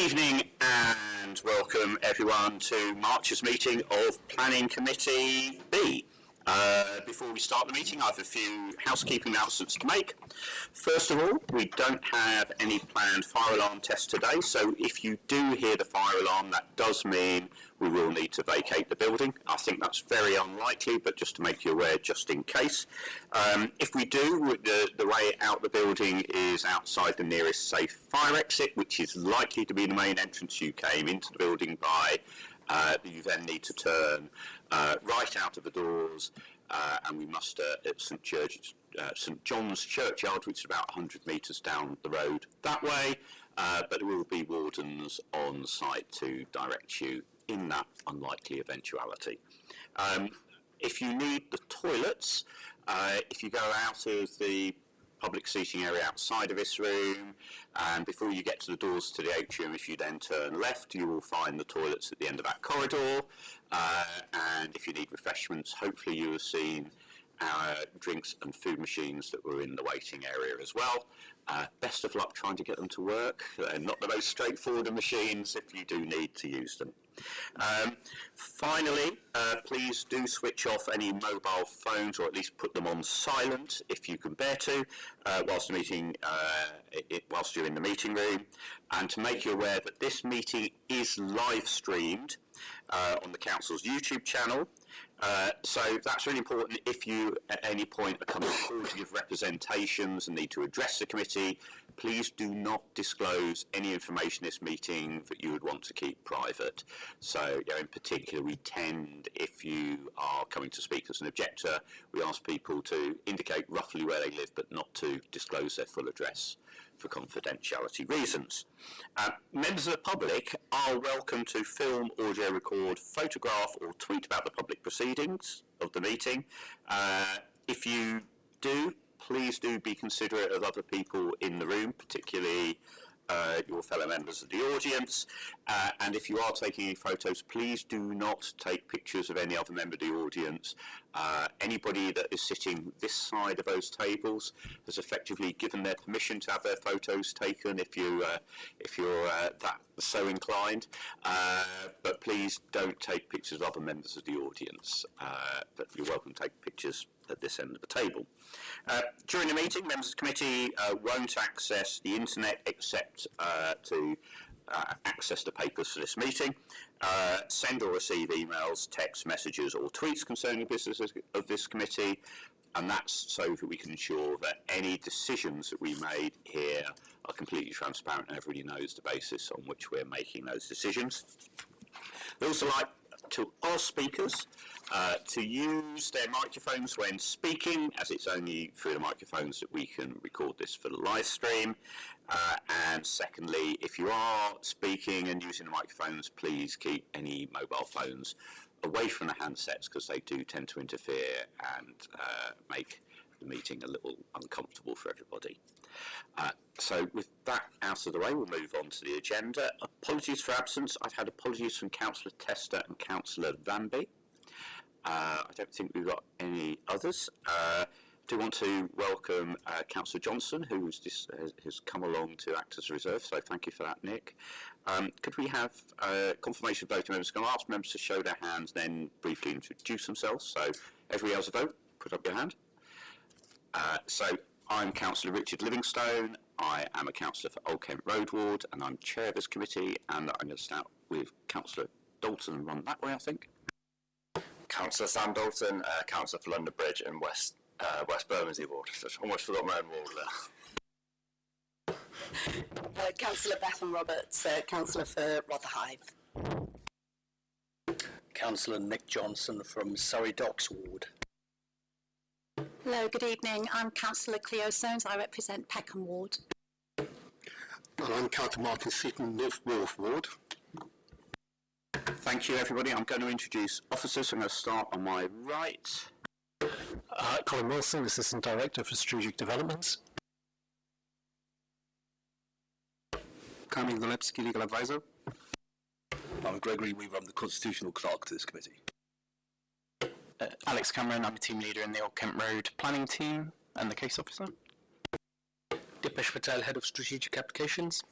evening and welcome everyone to March's meeting of Planning Committee B. Before we start the meeting, I have a few housekeeping announcements to make. First of all, we don't have any planned fire alarm tests today, so if you do hear the fire alarm, that does mean we will need to vacate the building. I think that's very unlikely, but just to make you aware, just in case. If we do, the way out the building is outside the nearest safe fire exit, which is likely to be the main entrance you came into the building by. You then need to turn right out of the doors and we muster at St John's Churchyard, which is about 100 metres down the road that way, but there will be wardens on site to direct you in that unlikely eventuality. If you need the toilets, if you go out of the public seating area outside of this room, and before you get to the doors to the atrium, if you then turn left, you will find the toilets at the end of that corridor. And if you need refreshments, hopefully you have seen our drinks and food machines that were in the waiting area as well. Best of luck trying to get them to work. They're not the most straightforward of machines if you do need to use them. Finally, please do switch off any mobile phones, or at least put them on silent if you can bear to, whilst you're in the meeting room. And to make you aware that this meeting is live streamed on the Council's YouTube channel. So that's really important. If you at any point are coming forward to give representations and need to address the committee, please do not disclose any information in this meeting that you would want to keep private. So, in particular, we tend, if you are coming to speak as an objector, we ask people to indicate roughly where they live, but not to disclose their full address for confidentiality reasons. Members of the public are welcome to film, audio record, photograph or tweet about the public proceedings of the meeting. If you do, please do be considerate of other people in the room, particularly your fellow members of the audience. And if you are taking any photos, please do not take pictures of any other member of the audience. Anybody that is sitting this side of those tables has effectively given their permission to have their photos taken if you're that so inclined. But please don't take pictures of other members of the audience. But you're welcome to take pictures at this end of the table. During the meeting, members of the committee won't access the internet except to access the papers for this meeting. Send or receive emails, text messages or tweets concerning the business of this committee, and that's so that we can ensure that any decisions that we made here are completely transparent and everybody knows the basis on which we're making those decisions. We'd also like to ask speakers to use their microphones when speaking, as it's only through the microphones that we can record this for the live stream. And secondly, if you are speaking and using the microphones, please keep any mobile phones away from the handsets, because they do tend to interfere and make the meeting a little uncomfortable for everybody. So with that out of the way, we'll move on to the agenda. Apologies for absence. I've had apologies from Councillor Tester and Councillor Vanby. I don't think we've got any others. Do want to welcome Councillor Johnson, who has come along to act as a reserve, so thank you for that, Nick. Could we have confirmation of voting members? I'm going to ask members to show their hands, then briefly introduce themselves. So everybody else a vote, put up your hand. So I'm Councillor Richard Livingstone. I am a councillor for Old Kent Road Ward, and I'm chair of this committee, and I'm going to start with Councillor Dalton and run that way, I think. Councillor Sam Dalton, councillor for London Bridge and West Bermondsey Ward. So I almost forgot my own ward there. Councillor Bethan Roberts, councillor for Rotherhithe. Councillor Nick Johnson from Surrey Docks Ward. Hello, good evening. I'm Councillor Cleo Soames. I represent Peckham Ward. And I'm Councillor Martin Seaton, North Wharf Ward. Thank you, everybody. I'm going to introduce officers. I'm going to start on my right. Colin Wilson, Assistant Director for Strategic Developments. Kamil Golepski, Legal Advisor. I'm Gregory Weaver, I'm the Constitutional Clerk to this committee. Alex Cameron, I'm a team leader in the Old Kent Road planning team and the case officer. Dipesh Patel, Head of Strategic Applications.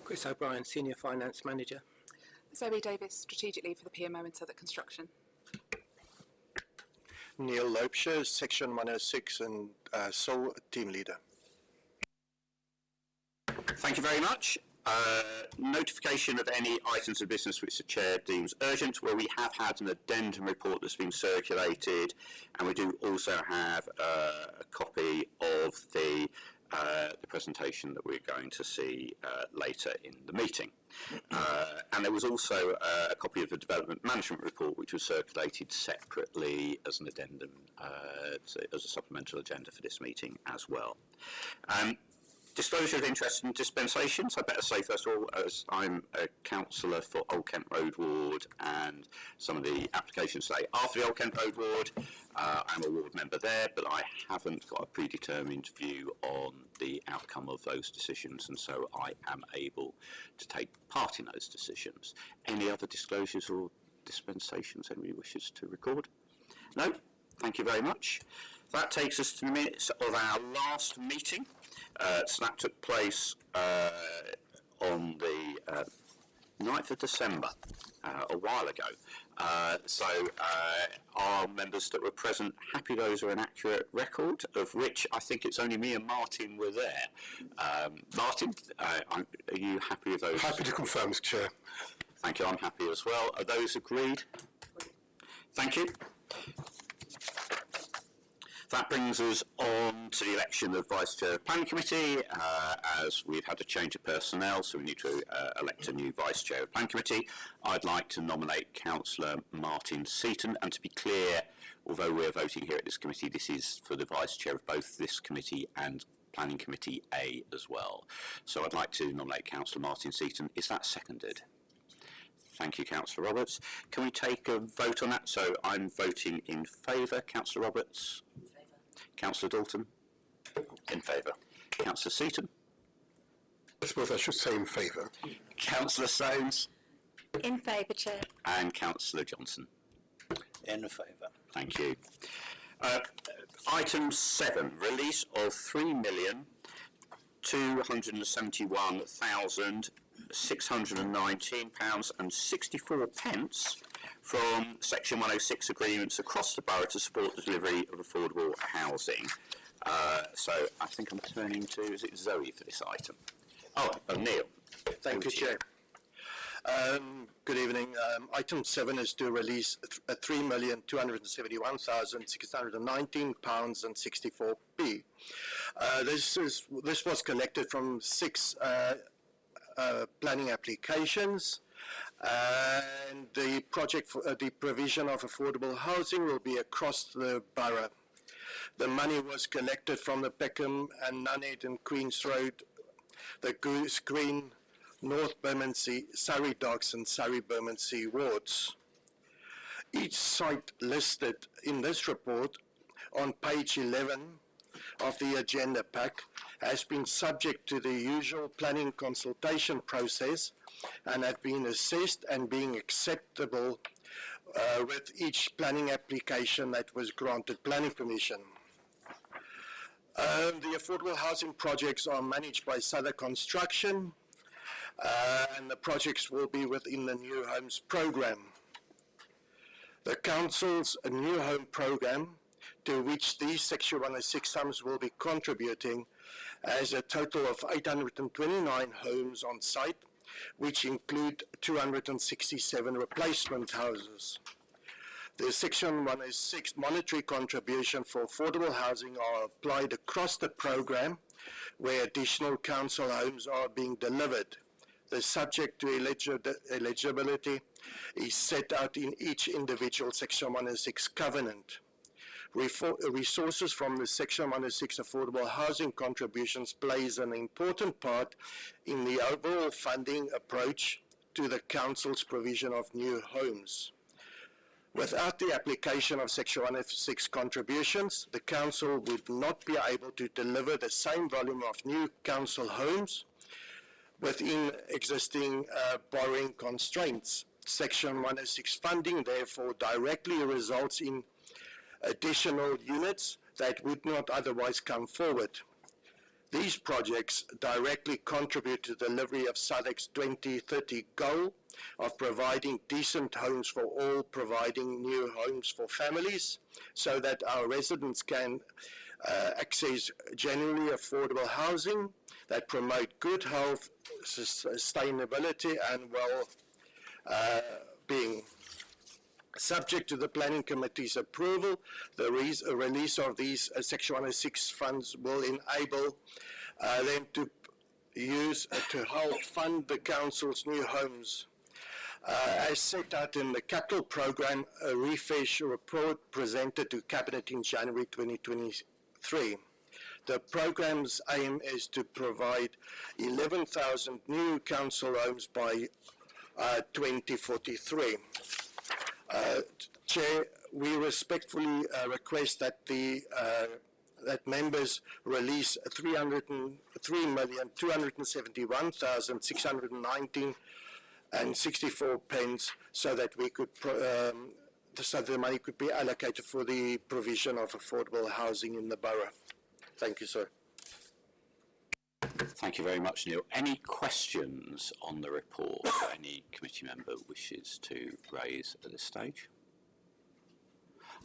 Chris O'Brien, Senior Finance Manager. Zoe Davis, Strategic Lead for the PMO and Southwark Construction. Neil Lopesher, Section 106 and sole team leader. Thank you very much. Notification of any items of business which the Chair deems urgent. Well, we have had an addendum report that's been circulated, and we do also have a copy of the presentation that we're going to see later in the meeting. And there was also a copy of the Development Management Report, which was circulated separately as an addendum, as a supplemental agenda for this meeting as well. Disclosure of interest and dispensations. I better say first of all, as I'm a councillor for Old Kent Road Ward, and some of the applications say after the Old Kent Road Ward, I'm a ward member there, but I haven't got a predetermined view on the outcome of those decisions, and so I am able to take part in those decisions. Any other disclosures or dispensations anybody wishes to record? No? Thank you very much. That takes us to the minutes of our last meeting. So that took place on the 9th of December, a while ago. So our members that were present, happy those are an accurate record, of which I think it's only me and Martin were there. Martin, are you happy with those? Happy to confirm, Mr. Chair. Thank you, I'm happy as well. Are those agreed? Thank you. That brings us on to the election of Vice Chair of Planning Committee, as we've had a change of personnel, so we need to elect a new Vice Chair of Planning Committee. I'd like to nominate Councillor Martin Seaton, and to be clear, although we're voting here at this committee, this is for the Vice Chair of both this committee and Planning Committee A as well. So I'd like to nominate Councillor Martin Seaton. Is that seconded? Thank you, Councillor Roberts. Can we take a vote on that? So I'm voting in favour. Councillor Roberts? Councillor Dalton? In favour. Councillor Seaton? I suppose I should say in favour. Councillor Soames? In favour, Chair. And Councillor Johnson? In favour. Thank you. Item 7, release of £3,271,619.64 from Section 106 agreements across the borough to support the delivery of affordable housing. So I think I'm turning to, is it Zoe for this item? Oh, Neil. Thank you, Chair. Good evening. Item 7 is to release £3,271,619.64. This was collected from 6 planning applications, and the project for the provision of affordable housing will be across the borough. The money was collected from the Peckham and Nunhead and Queen's Road, the Goose Green, North Bermondsey, Surrey Docks and Surrey Bermondsey wards. Each site listed in this report on page 11 of the agenda pack has been subject to the usual planning consultation process and have been assessed and being acceptable with each planning application that was granted planning permission. The affordable housing projects are managed by Southwark Construction, and the projects will be within the New Homes Programme. The Council's New Home Programme, to which these Section 106 sums will be contributing, has a total of 829 homes on site, which include 267 replacement houses. The Section 106 monetary contribution for affordable housing are applied across the programme, where additional council homes are being delivered. The subject to eligibility is set out in each individual Section 106 covenant. Resources from the Section 106 affordable housing contributions plays an important part in the overall funding approach to the Council's provision of new homes. Without the application of Section 106 contributions, the Council would not be able to deliver the same volume of new council homes within existing borrowing constraints. Section 106 funding therefore directly results in additional units that would not otherwise come forward. These projects directly contribute to the delivery of Southwark's 2030 goal of providing decent homes for all, providing new homes for families, so that our residents can access genuinely affordable housing that promote good health, sustainability and well-being. Subject to the Planning Committee's approval, the release of these Section 106 funds will enable them to help fund the Council's new homes. As set out in the capital program, a refresh report presented to Cabinet in January 2023. The program's aim is to provide 11,000 new council homes by 2043. Chair, we respectfully request that that members release 303,271,619 and 64 pence, so that we could so the money could be allocated for the provision of affordable housing in the borough. Thank you, sir. Thank you very much, Neil. Any questions on the report that any committee member wishes to raise at this stage?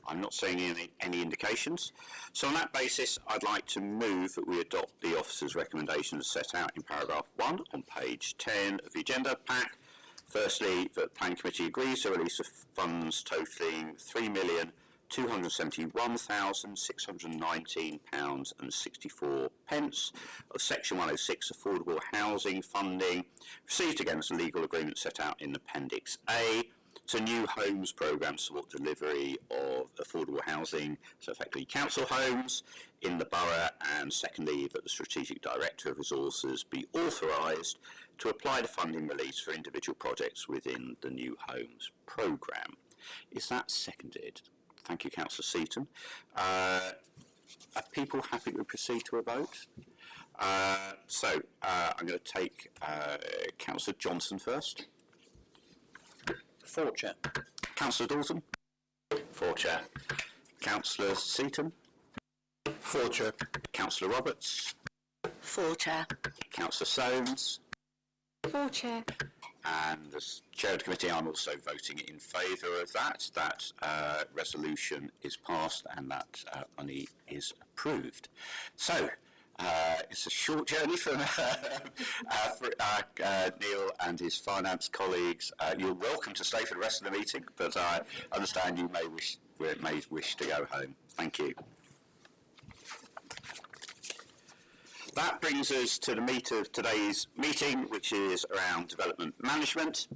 I'm not seeing any indications. So on that basis, I'd like to move that we adopt the officer's recommendations set out in paragraph 1 on page 10 of the agenda pack. Firstly, that the Planning Committee agrees to release of funds totalling £3,271,619.64 of Section 106 affordable housing funding received against the legal agreement set out in Appendix A to New Homes Programme support delivery of affordable housing, so effectively council homes in the borough, and secondly that the Strategic Director of Resources be authorised to apply the funding release for individual projects within the New Homes Programme. Is that seconded? Thank you, Councillor Seaton. Are people happy to proceed to a vote? I'm going to take Councillor Johnson first. For, Chair. Councillor Dawson. For, Chair. Councillor Seaton. For, Chair. Councillor Roberts. For, Chair. Councillor Soames. For, Chair. And as Chair of the Committee, I'm also voting in favour of that. That resolution is passed and that money is approved. So, it's a short journey from Neil and his finance colleagues. You're welcome to stay for the rest of the meeting, but I understand you may wish to go home. Thank you. That brings us to the meat of today's meeting, which is around development management.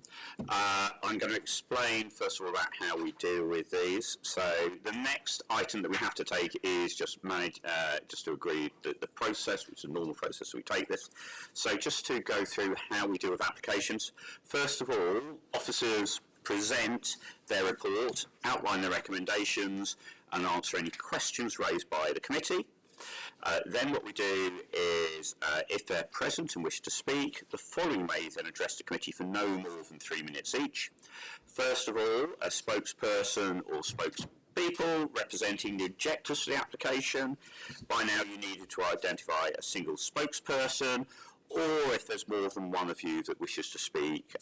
I'm going to explain first of all about how we deal with these. So the next item that we have to take is just to agree the process, which is a normal process we take this. So just to go through how we deal with applications. First of all, officers present their report, outline their recommendations, and answer any questions raised by the committee. Then what we do is, if they're present and wish to speak, the following may then address the committee for no more than 3 minutes each. First of all, a spokesperson or spokespeople representing the objectors to the application. By now you needed to identify a single spokesperson, or if there's more than one of you that wishes to speak,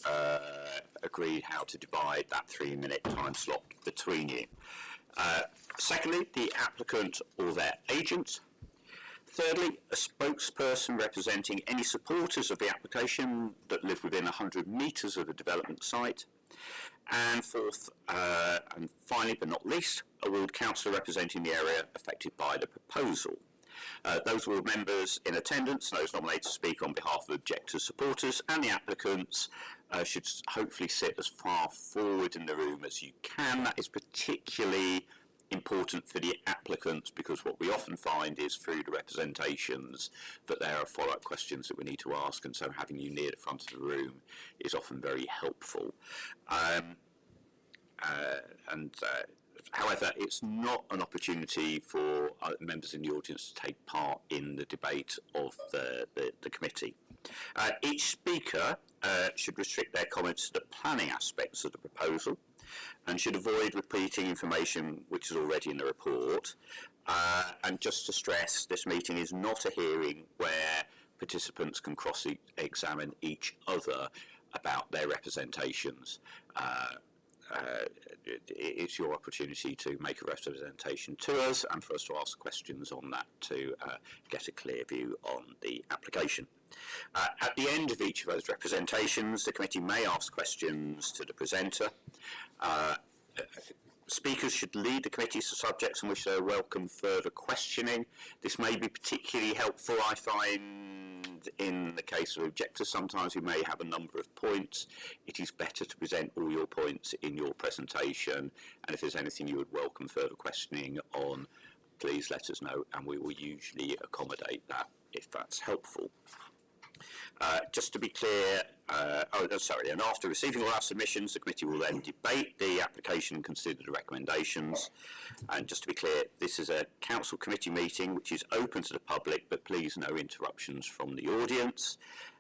agree how to divide that 3 minute time slot between you. Secondly, the applicant or their agent. Thirdly, a spokesperson representing any supporters of the application that live within 100 metres of a development site. And fourth, and finally but not least, a ward councillor representing the area affected by the proposal. Those ward members in attendance, those nominated to speak on behalf of objectors, supporters and the applicants should hopefully sit as far forward in the room as you can. That is particularly important for the applicants, because what we often find is through the representations that there are follow-up questions that we need to ask, and so having you near the front of the room is often very helpful. However, it's not an opportunity for members in the audience to take part in the debate of the committee. Each speaker should restrict their comments to the planning aspects of the proposal and should avoid repeating information which is already in the report. And just to stress, this meeting is not a hearing where participants can cross-examine each other about their representations. It's your opportunity to make a representation to us and for us to ask questions on that to get a clear view on the application. At the end of each of those representations, the committee may ask questions to the presenter. Speakers should lead the committee to subjects on which they welcome further questioning. This may be particularly helpful, I find, in the case of objectors. Sometimes we may have a number of points. It is better to present all your points in your presentation, and if there's anything you would welcome further questioning on, please let us know, and we will usually accommodate that if that's helpful. Just to be clear, and after receiving all our submissions, the committee will then debate the application and consider the recommendations. And just to be clear, this is a council committee meeting which is open to the public, but please no interruptions from the audience.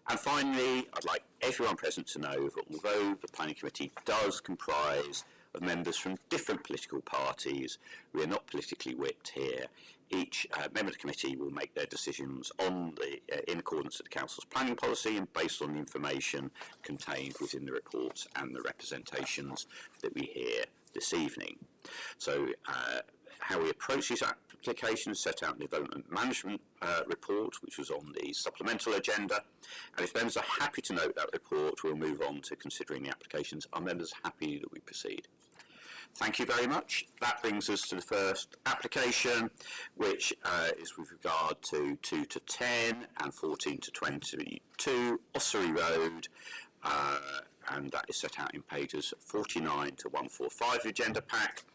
And finally, I'd like everyone present to know that although the planning committee does comprise of members from different political parties, we are not politically whipped here. Each member of the committee will make their decisions on in accordance with the council's planning policy and based on the information contained within the reports and the representations that we hear this evening. So how we approach these applications set out in the Development Management report, which was on the supplemental agenda. And if members are happy to note that report, we'll move on to considering the applications. Are members happy that we proceed? Thank you very much. That brings us to the first application, which is with regard to 2 to 10 and 14 to 22 Ossory Road, and that is set out in pages 49 to 145 of the agenda pack,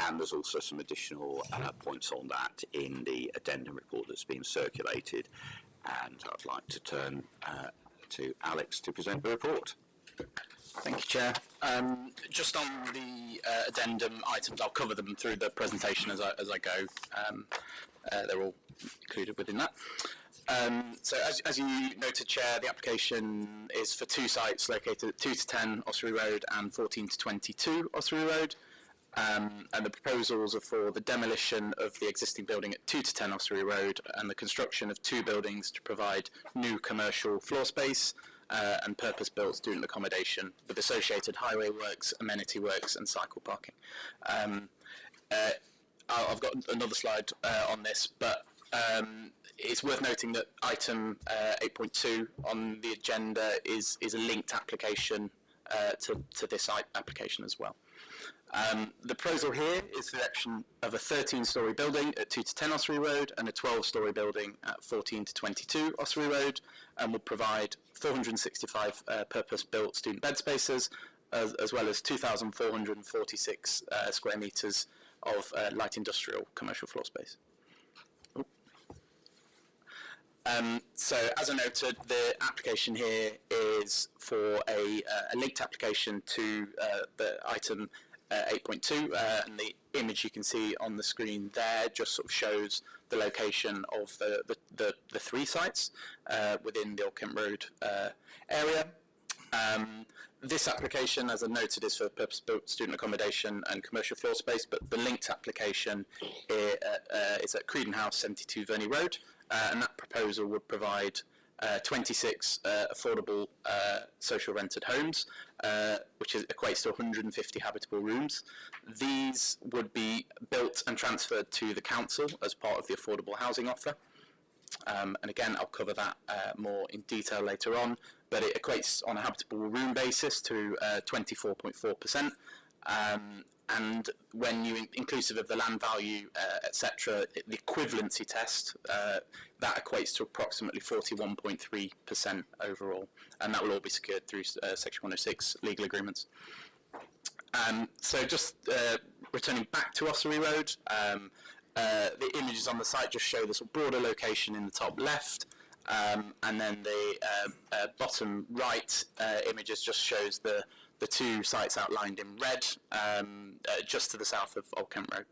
and there's also some additional points on that in the addendum report that's been circulated, and I'd like to turn to Alex to present the report. Thank you, Chair. Just on the addendum items, I'll cover them through the presentation as I go. They're all included within that. So as you noted, Chair, the application is for two sites located at 2 to 10 Ossory Road and 14 to 22 Ossory Road. And the proposals are for the demolition of the existing building at 2 to 10 Ossory Road and the construction of two buildings to provide new commercial floor space and purpose-built student accommodation with associated highway works, amenity works and cycle parking. I've got another slide on this, but it's worth noting that item 8.2 on the agenda is a linked application to this application as well. The proposal here is the erection of a 13-storey building at 2 to 10 Ossory Road and a 12-storey building at 14 to 22 Ossory Road, and will provide 465 purpose-built student bed spaces, as well as 2,446 square metres of light industrial commercial floor space. So, as I noted, the application here is for a linked application to the item 8.2, and the image you can see on the screen there just sort of shows the location of the three sites within the Old Kent Road area. This application, as I noted, is for purpose-built student accommodation and commercial floor space, but the linked application is at Creedon House, 72 Verney Road, and that proposal would provide 26 affordable social rented homes, which equates to 150 habitable rooms. These would be built and transferred to the council as part of the affordable housing offer. And again, I'll cover that more in detail later on, but it equates on a habitable room basis to 24.4%. And when you, inclusive of the land value, etc., the equivalency test, that equates to approximately 41.3% overall, and that will all be secured through Section 106 legal agreements. So just returning back to Ossory Road, the images on the site just show this broader location in the top left, and then the bottom right images just shows the two sites outlined in red, just to the south of Old Kent Road.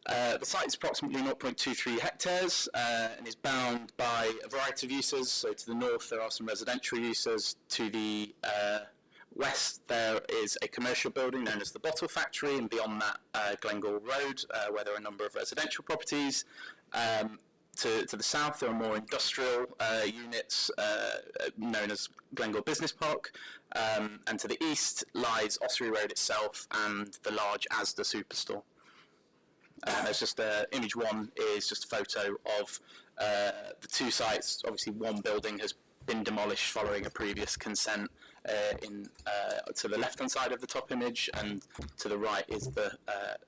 The site is approximately 0.23 hectares and is bound by a variety of uses. So to the north there are some residential uses, to the west there is a commercial building known as the Bottle Factory, and beyond that Glengall Road, where there are a number of residential properties. To the south there are more industrial units known as Glengall Business Park, and to the east lies Ossory Road itself and the large Asda superstore. There's just image one is just a photo of the two sites. Obviously one building has been demolished following a previous consent to the left hand side of the top image, and to the right is the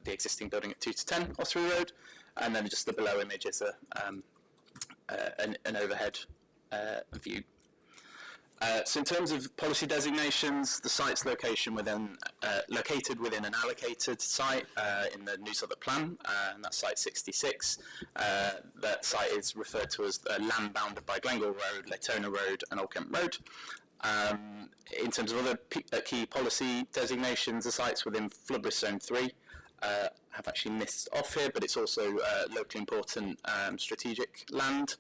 existing building at 2 to 10 Ossory Road, and then just the below image is an overhead view. So in terms of policy designations, the site's located within an allocated site in the New Southwark Plan, and that's site 66. That site is referred to as land bounded by Glengall Road, Laytona Road and Old Kent Road. In terms of other key policy designations, the sites within Floodbridge Zone 3 have actually missed off here, but it's also locally important strategic land.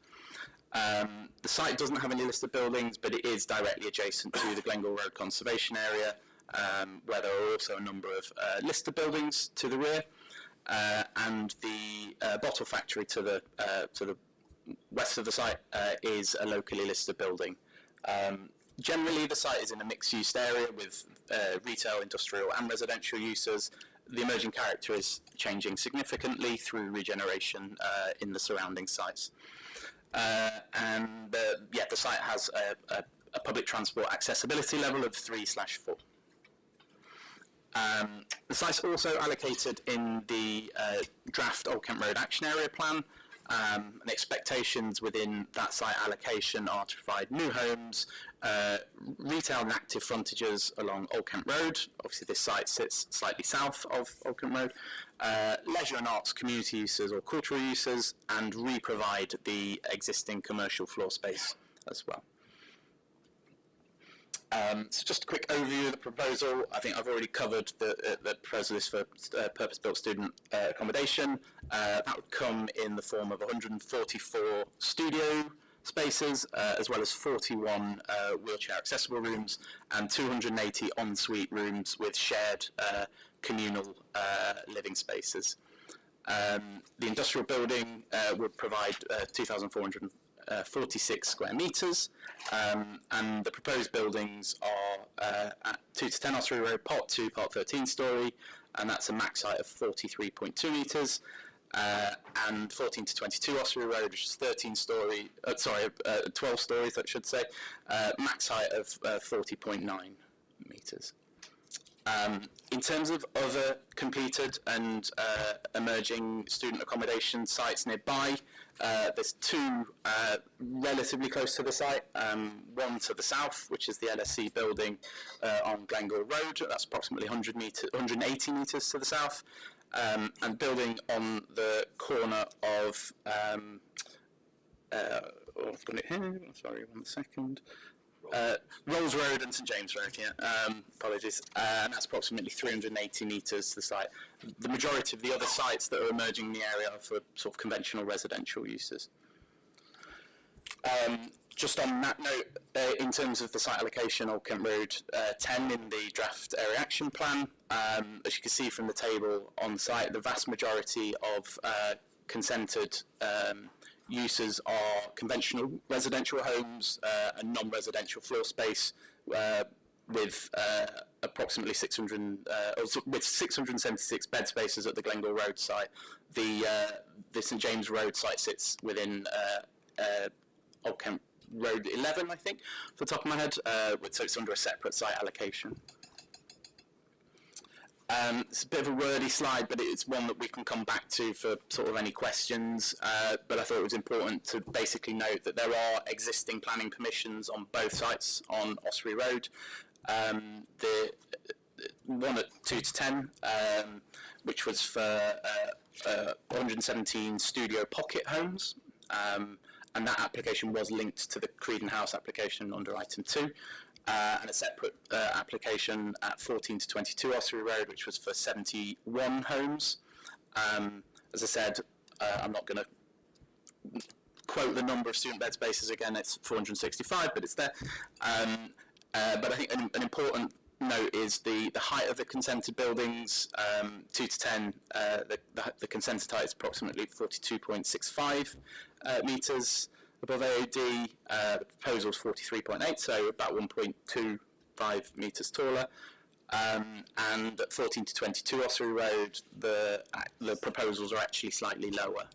The site doesn't have any listed buildings, but it is directly adjacent to the Glengall Road Conservation Area, where there are also a number of listed buildings to the rear, and the Bottle Factory to the west of the site is a locally listed building. Generally, the site is in a mixed-use area with retail, industrial and residential uses. The emerging character is changing significantly through regeneration in the surrounding sites. The site has a public transport accessibility level of 3/4. The site's also allocated in the draft Old Kent Road Action Area Plan, and expectations within that site allocation are to provide new homes, retail and active frontages along Old Kent Road. Obviously this site sits slightly south of Old Kent Road, leisure and arts community uses or cultural uses, and re-provide the existing commercial floor space as well. So just a quick overview of the proposal. I think I've already covered the proposal is for purpose-built student accommodation. That would come in the form of 144 studio spaces, as well as 41 wheelchair accessible rooms and 280 ensuite rooms with shared communal living spaces. The industrial building would provide 2,446 square metres, and the proposed buildings are at 2 to 10 Ossory Road, Part 2, Part 13 storey, and that's a max height of 43.2 metres, and 14 to 22 Ossory Road, which is 12 stories, I should say, max height of 40.9 metres. In terms of other completed and emerging student accommodation sites nearby, there's two relatively close to the site, one to the south, which is the LSE building on Glengall Road. That's approximately 180 metres to the south, and building on the corner of I've got it here, sorry, 1 second. Rolls Road and St James Road, apologies, and that's approximately 380 metres to the site. The majority of the other sites that are emerging in the area are for sort of conventional residential uses. Just on that note, in terms of the site allocation, Old Kent Road 10 in the draft area action plan, as you can see from the table on site, the vast majority of consented uses are conventional residential homes and non-residential floor space, with approximately 676 bed spaces at the Glengall Road site. The St James Road site sits within Old Kent Road 11, I think, off the top of my head, so it's under a separate site allocation. It's a bit of a wordy slide, but it's one that we can come back to for sort of any questions, but I thought it was important to basically note that there are existing planning permissions on both sites on Ossory Road. The one at 2 to 10, which was for 117 studio pocket homes, and that application was linked to the Creedon House application under item 2. And a separate application at 14 to 22 Ossory Road, which was for 71 homes. As I said, I'm not going to quote the number of student bed spaces again, it's 465, but it's there. But I think an important note is the height of the consented buildings, 2 to 10, the consented height is approximately 42.65 metres above AOD, the proposal is 43.8, so about 1.25 metres taller. And at 14 to 22 Ossory Road, the proposals are actually slightly lower.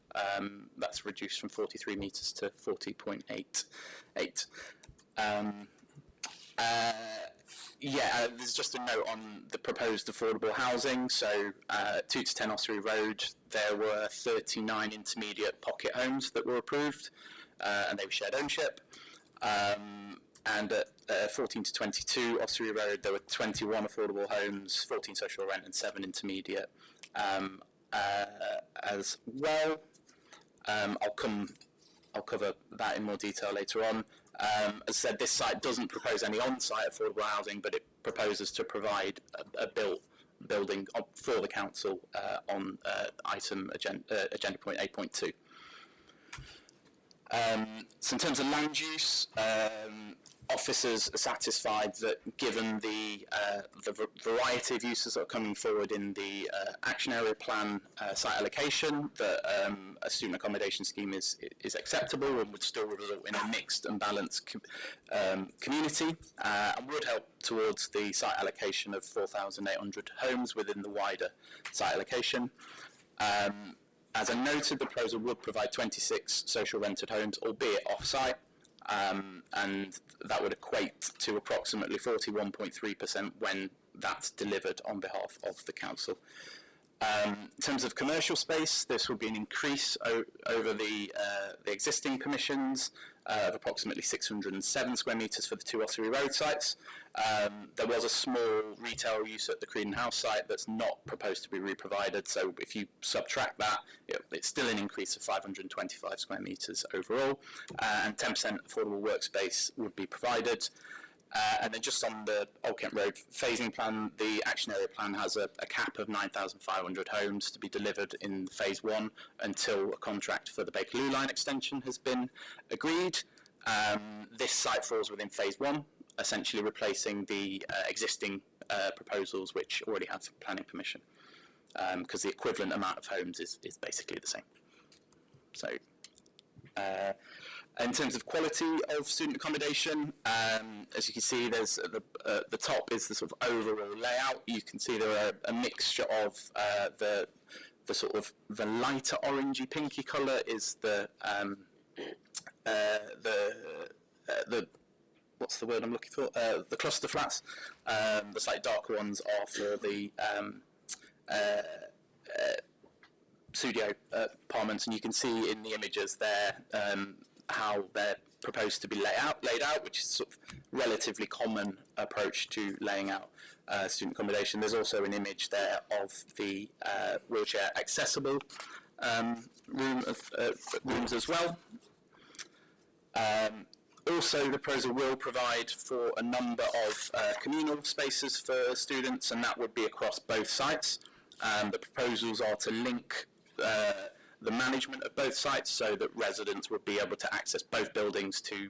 That's reduced from 43 metres to 40.88. There's just a note on the proposed affordable housing. So 2 to 10 Ossory Road, there were 39 intermediate pocket homes that were approved, and they were shared ownership. And at 14 to 22 Ossory Road, there were 21 affordable homes, 14 social rent and 7 intermediate as well. I'll cover that in more detail later on. As I said, this site doesn't propose any on-site affordable housing, but it proposes to provide a building for the council on item agenda point 8.2. So in terms of land use, officers are satisfied that given the variety of uses that are coming forward in the action area plan site allocation, that a student accommodation scheme is acceptable and would still result in a mixed and balanced community, and would help towards the site allocation of 4,800 homes within the wider site allocation. As I noted, the proposal would provide 26 social rented homes, albeit off-site, and that would equate to approximately 41.3% when that's delivered on behalf of the council. In terms of commercial space, this will be an increase over the existing permissions of approximately 607 square metres for the 2 Ossory Road sites. There was a small retail use at the Creedon House site that's not proposed to be re-provided, so if you subtract that, it's still an increase of 525 square metres overall, and 10% affordable workspace would be provided. And then just on the Old Kent Road phasing plan, the action area plan has a cap of 9,500 homes to be delivered in phase 1 until a contract for the Bakerloo line extension has been agreed. This site falls within phase 1, essentially replacing the existing proposals which already have planning permission, because the equivalent amount of homes is basically the same. So in terms of quality of student accommodation, as you can see, there's the top is the sort of overall layout. You can see there are a mixture of the sort of the lighter orangey pinky colour is the what's the word I'm looking for? The cluster flats. The slightly darker ones are for the studio apartments, and you can see in the images there how they're proposed to be laid out, which is sort of relatively common approach to laying out student accommodation. There's also an image there of the wheelchair accessible rooms as well. Also, the proposal will provide for a number of communal spaces for students, and that would be across both sites. The proposals are to link the management of both sites so that residents would be able to access both buildings to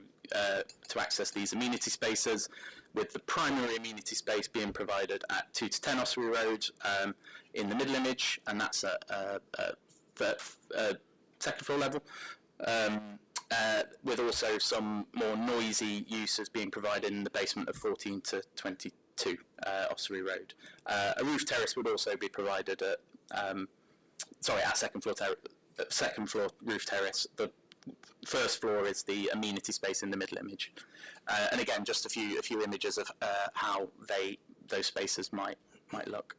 access these amenity spaces, with the primary amenity space being provided at 2 to 10 Ossory Road in the middle image, and that's at second floor level, with also some more noisy uses being provided in the basement of 14 to 22 Ossory Road. A roof terrace would also be provided at second floor roof terrace. The first floor is the amenity space in the middle image, and again, just a few images of how those spaces might look.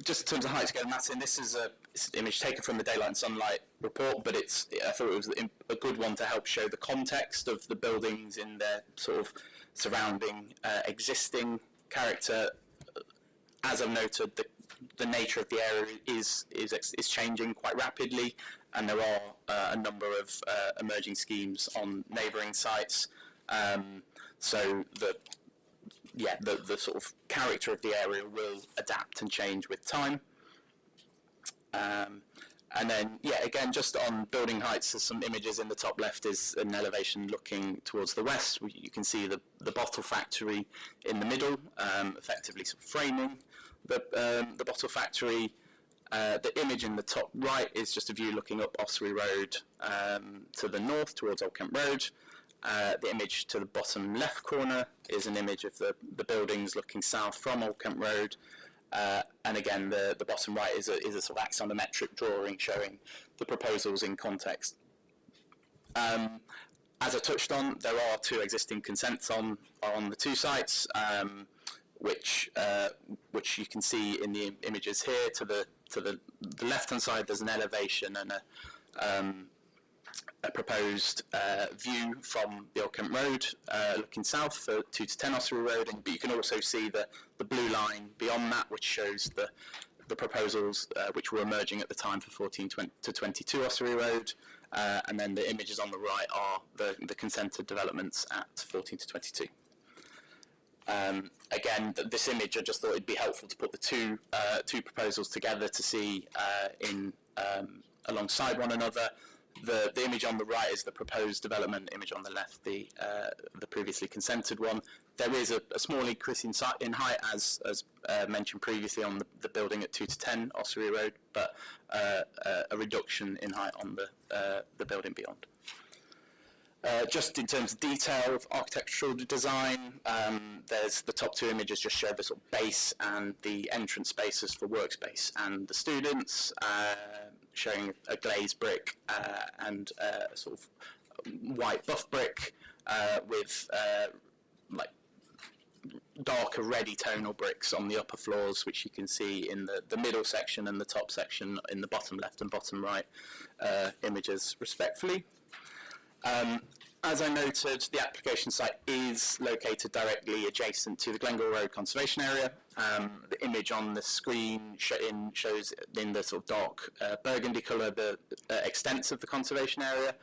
Just in terms of height scale massing, this is an image taken from the Daylight and Sunlight report, but I thought it was a good one to help show the context of the buildings in their sort of surrounding existing character. As I've noted, the nature of the area is changing quite rapidly, and there are a number of emerging schemes on neighbouring sites. So the sort of character of the area will adapt and change with time. And then, yeah, again, just on building heights, there's some images in the top left is an elevation looking towards the west. You can see the bottle factory in the middle, effectively sort of framing the bottle factory. The image in the top right is just a view looking up Ossory Road to the north towards Old Kent Road. The image to the bottom left corner is an image of the buildings looking south from Old Kent Road. And again, the bottom right is a sort of axonometric drawing showing the proposals in context. As I touched on, there are two existing consents on the two sites, which you can see in the images here. To the left-hand side, there's an elevation and a proposed view from the Old Kent Road looking south for 2 to 10 Ossory Road, but you can also see the blue line beyond that, which shows the proposals which were emerging at the time for 14 to 22 Ossory Road, and then the images on the right are the consented developments at 14 to 22. Again, this image, I just thought it'd be helpful to put the two proposals together to see alongside one another. The image on the right is the proposed development, image on the left the previously consented one. There is a small increase in height, as mentioned previously, on the building at 2 to 10 Ossory Road, but a reduction in height on the building beyond. Just in terms of detail of architectural design, there's the top two images just show the sort of base and the entrance spaces for workspace and the students, showing a glazed brick and a sort of white buff brick with like darker reddy tonal bricks on the upper floors, which you can see in the middle section and the top section in the bottom left and bottom right images respectively. As I noted, the application site is located directly adjacent to the Glengall Road Conservation Area. The image on the screen shows in the sort of dark burgundy colour the extents of the conservation area.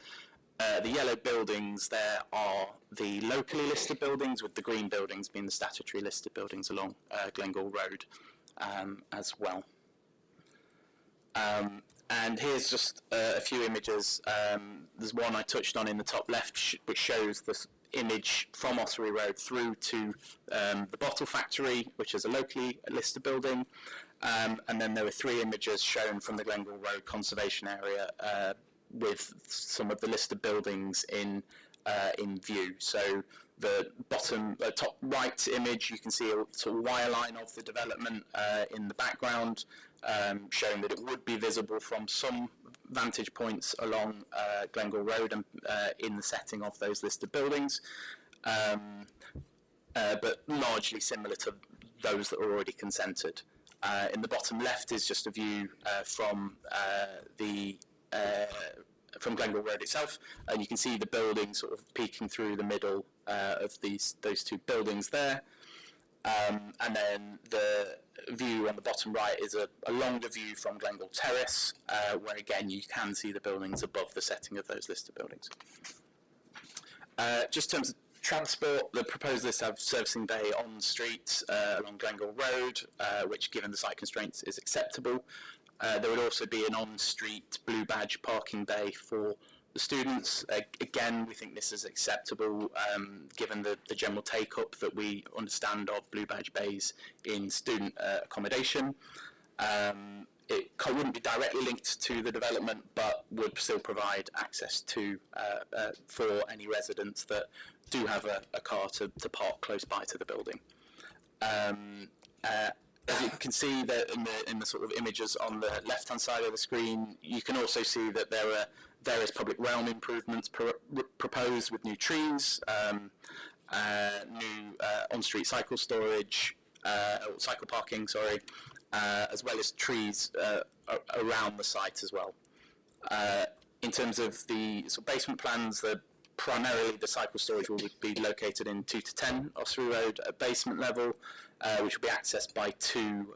The yellow buildings there are the locally listed buildings, with the green buildings being the statutory listed buildings along Glengall Road as well. And here's just a few images. There's one I touched on in the top left, which shows this image from Ossory Road through to the bottle factory, which is a locally listed building. And then there were three images shown from the Glengall Road Conservation Area with some of the listed buildings in view. So the top right image, you can see a sort of wire line of the development in the background, showing that it would be visible from some vantage points along Glengall Road and in the setting of those listed buildings, but largely similar to those that are already consented. In the bottom left is just a view from Glengall Road itself, and you can see the building sort of peeking through the middle of those two buildings there. And then the view on the bottom right is a longer view from Glengall Terrace, where again you can see the buildings above the setting of those listed buildings. Just in terms of transport, the proposed list have servicing bay on street along Glengall Road, which given the site constraints is acceptable. There would also be an on-street blue badge parking bay for the students. Again, we think this is acceptable given the general take-up that we understand of blue badge bays in student accommodation. It wouldn't be directly linked to the development, but would still provide access to for any residents that do have a car to park close by to the building. As you can see that in the sort of images on the left-hand side of the screen, you can also see that there are various public realm improvements proposed with new trees, new on-street cycle storage, cycle parking, sorry, as well as trees around the site as well. In terms of the sort of basement plans, primarily the cycle storage will be located in 2 to 10 Ossory Road at basement level, which will be accessed by two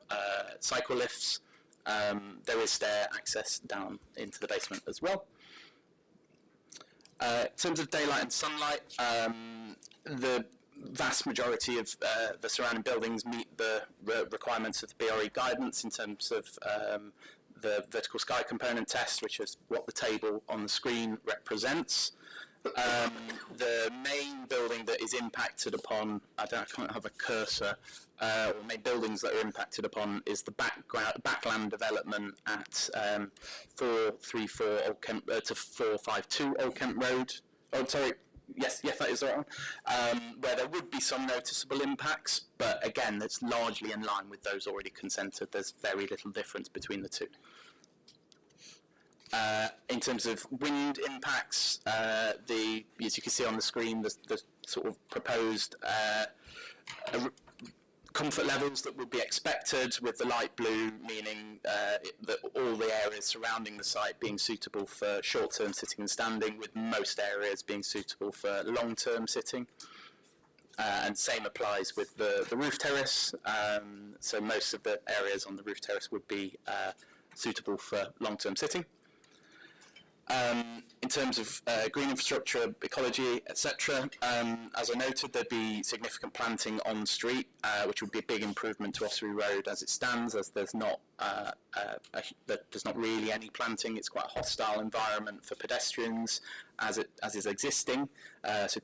cycle lifts. There is stair access down into the basement as well. In terms of daylight and sunlight, the vast majority of the surrounding buildings meet the requirements of the BRE guidance in terms of the vertical sky component test, which is what the table on the screen represents. The main building that is impacted upon, I can't have a cursor, or main buildings that are impacted upon is the backland development at 434 Old Kent, to 452 Old Kent Road. Oh, sorry. Yes, that is the right one. Where there would be some noticeable impacts, but again, it's largely in line with those already consented. There's very little difference between the two. In terms of wind impacts, as you can see on the screen, the sort of proposed comfort levels that would be expected, with the light blue meaning that all the areas surrounding the site being suitable for short-term sitting and standing, with most areas being suitable for long-term sitting. And same applies with the roof terrace. So most of the areas on the roof terrace would be suitable for long-term sitting. In terms of green infrastructure, ecology, etc., as I noted, there'd be significant planting on street, which would be a big improvement to Ossory Road as it stands, as there's not really any planting. It's quite a hostile environment for pedestrians, as is existing. So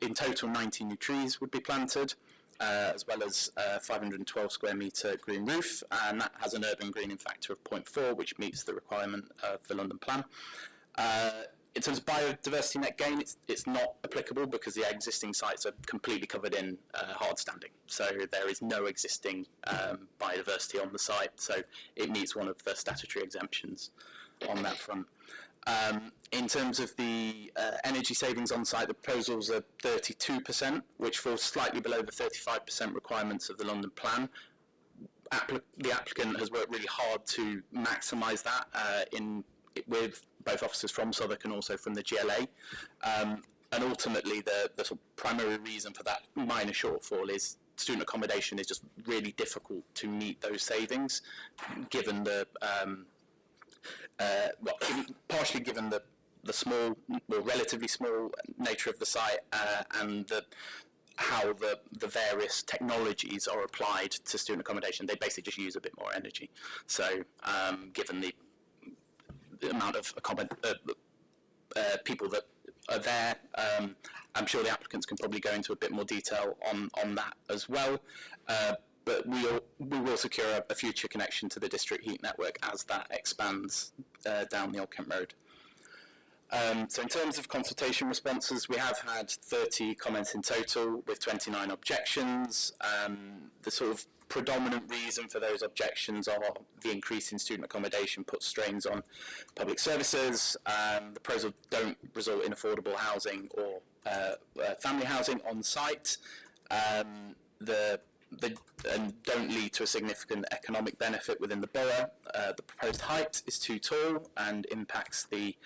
in total, 90 new trees would be planted, as well as 512 square metre green roof, and that has an urban greening factor of 0.4, which meets the requirement of the London Plan. In terms of biodiversity net gain, it's not applicable because the existing sites are completely covered in hard standing. So there is no existing biodiversity on the site, so it meets one of the statutory exemptions on that front. In terms of the energy savings on site, the proposals are 32%, which falls slightly below the 35% requirements of the London Plan. The applicant has worked really hard to maximise that with both officers from Southwark and also from the GLA. And ultimately, the sort of primary reason for that minor shortfall is student accommodation is just really difficult to meet those savings, given the partially given the small, or relatively small nature of the site, and how the various technologies are applied to student accommodation. They basically just use a bit more energy. So given the amount of people that are there, I'm sure the applicants can probably go into a bit more detail on that as well. But we will secure a future connection to the district heat network as that expands down the Old Kent Road. So in terms of consultation responses, we have had 30 comments in total with 29 objections. The sort of predominant reason for those objections are the increase in student accommodation puts strains on public services. The proposals don't result in affordable housing or family housing on site. And don't lead to a significant economic benefit within the borough. The proposed height is too tall and impacts the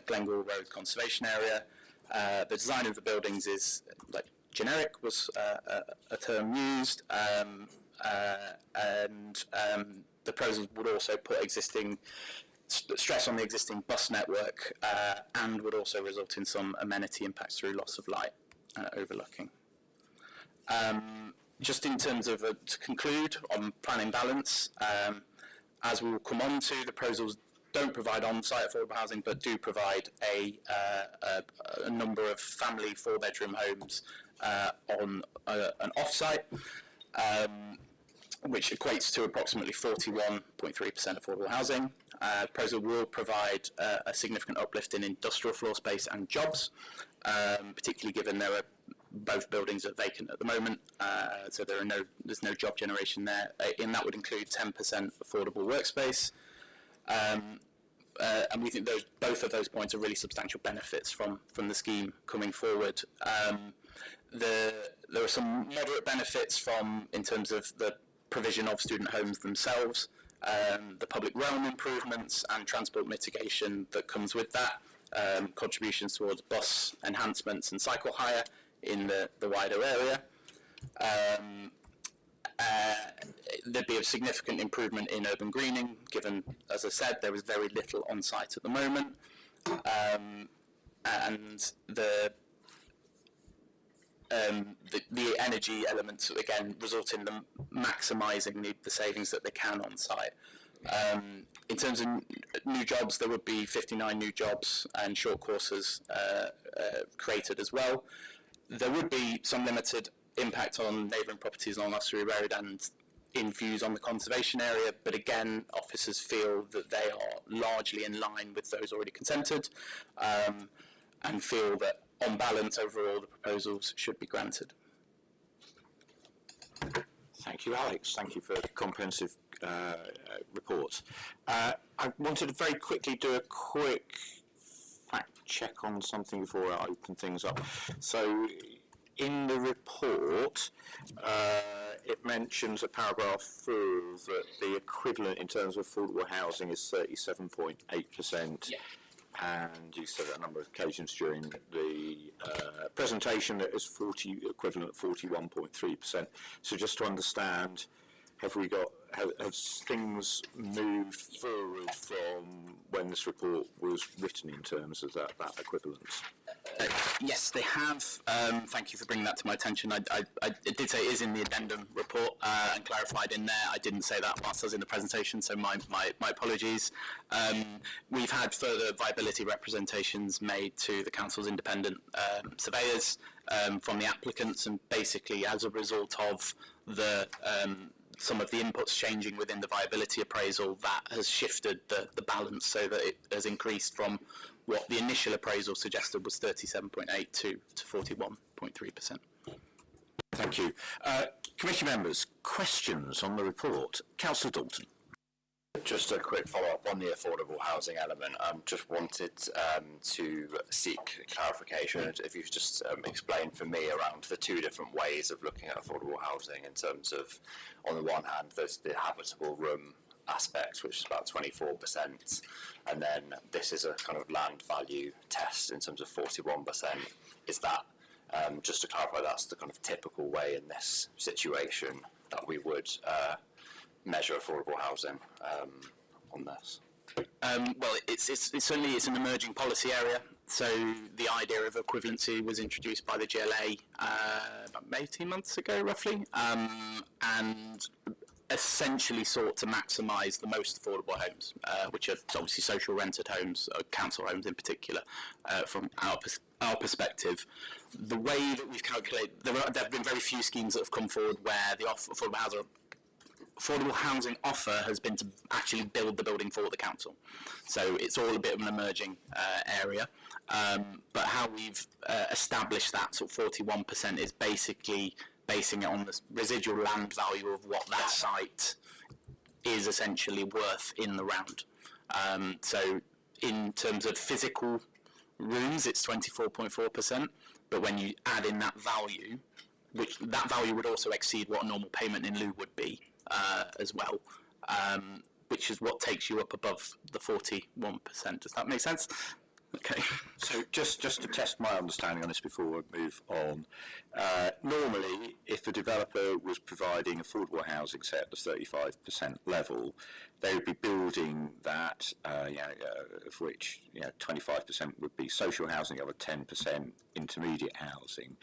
Glengall Road conservation area. The design of the buildings is generic, was a term used, and the proposal would also put stress on the existing bus network, and would also result in some amenity impacts through loss of light overlooking. Just in terms of, to conclude on planning balance, as we will come on to, the proposals don't provide on-site affordable housing, but do provide a number of family 4-bedroom homes on an off-site, which equates to approximately 41.3% affordable housing. Proposal will provide a significant uplift in industrial floor space and jobs, particularly given both buildings are vacant at the moment, so there's no job generation there. And that would include 10% affordable workspace. And we think both of those points are really substantial benefits from the scheme coming forward. There are some moderate benefits in terms of the provision of student homes themselves, the public realm improvements and transport mitigation that comes with that, contributions towards bus enhancements and cycle hire in the wider area. There'd be a significant improvement in urban greening, given, as I said, there is very little on site at the moment, and the energy elements again result in them maximising the savings that they can on site. In terms of new jobs, there would be 59 new jobs and short courses created as well. There would be some limited impact on neighbouring properties along Ossory Road and in views on the conservation area, but again, officers feel that they are largely in line with those already consented, and feel that on balance overall the proposals should be granted. Thank you, Alex. Thank you for the comprehensive report. I wanted to very quickly do a quick fact check on something before I open things up. So, in the report, it mentions a paragraph 4 that the equivalent in terms of affordable housing is 37.8%. Yeah. And you said a number of occasions during the presentation that is equivalent 41.3%. So just to understand, have things moved forward from when this report was written in terms of that equivalence? Yes, they have. Thank you for bringing that to my attention. I did say it is in the addendum report and clarified in there. I didn't say that whilst I was in the presentation, so my apologies. We've had further viability representations made to the council's independent surveyors from the applicants, and basically as a result of the some of the inputs changing within the viability appraisal, that has shifted the balance so that it has increased from what the initial appraisal suggested was 37.8 to 41.3%. Thank you. Committee members, questions on the report? Councillor Dalton. Just a quick follow-up on the affordable housing element. Just wanted to seek clarification. If you could just explain for me around the two different ways of looking at affordable housing in terms of, on the one hand, there's the habitable room aspect, which is about 24%, and then this is a kind of land value test in terms of 41%. Is that, just to clarify, that's the kind of typical way in this situation that we would measure affordable housing on this? Well, it's certainly an emerging policy area. So the idea of equivalency was introduced by the GLA about 18 months ago, roughly, and essentially sought to maximise the most affordable homes, which are obviously social rented homes, council homes in particular, from our perspective. The way that we've calculated, there have been very few schemes that have come forward where the affordable housing offer has been to actually build the building for the council. So it's all a bit of an emerging area. But how we've established that sort of 41% is basically basing it on the residual land value of what that site is essentially worth in the round. So in terms of physical rooms, it's 24.4%, but when you add in that value, which that value would also exceed what a normal payment in lieu would be as well, which is what takes you up above the 41%. Does that make sense? Okay. So just to test my understanding on this before we move on, normally if a developer was providing affordable housing, say at the 35% level, they would be building that, of which 25% would be social housing, the other 10% intermediate housing.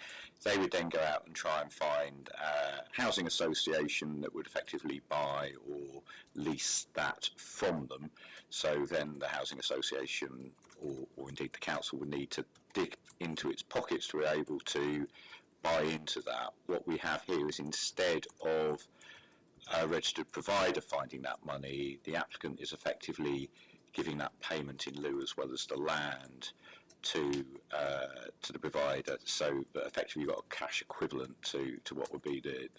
They would then go out and try and find a housing association that would effectively buy or lease that from them. So then the housing association or indeed the council would need to dig into its pockets to be able to buy into that. What we have here is, instead of a registered provider finding that money, the applicant is effectively giving that payment in lieu as well as the land to the provider, so that effectively you've got a cash equivalent to what would be the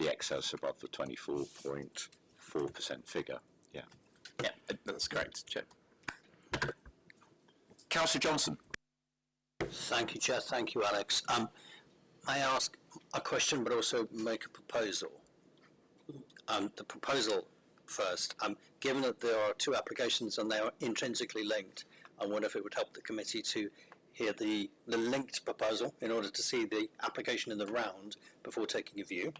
excess above the 24.4% figure. Yeah, that's correct, Chair. Councillor Johnson. Thank you, Chair. Thank you, Alex. May I ask a question but also make a proposal? The proposal first. Given that there are two applications and they are intrinsically linked, I wonder if it would help the committee to hear the linked proposal in order to see the application in the round before taking a view.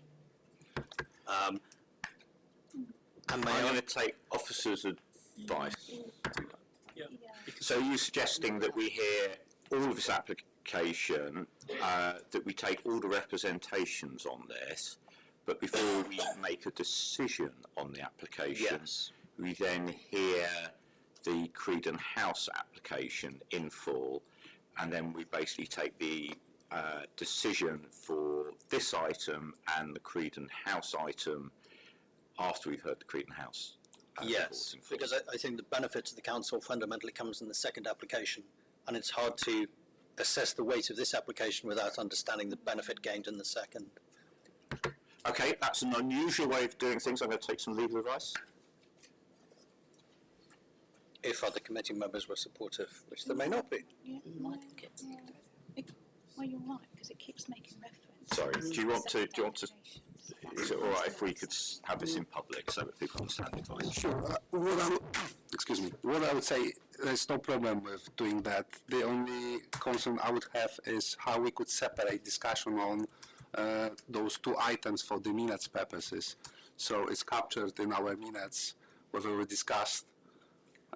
I'm going to take officers' advice. Yeah. So are you suggesting that we hear all of this application, that we take all the representations on this, but before we make a decision on the application, Yes. we then hear the Creedon House application in full, and then we basically take the decision for this item and the Creedon House item after we've heard the Creedon House. Yes, reports in full. because I think the benefit to the council fundamentally comes in the second application, and it's hard to assess the weight of this application without understanding the benefit gained in the second. Okay, that's an unusual way of doing things. I'm going to take some legal advice. If other committee members were supportive, which there may not be. Well, you're right, because it keeps making reference. Sorry, do you want to, is it all right if we could have this in public so that people understand the advice? Sure. Excuse me. What I would say, there's no problem with doing that. The only concern I would have is how we could separate discussion on those two items for the minutes purposes. So it's captured in our minutes, whether we discussed.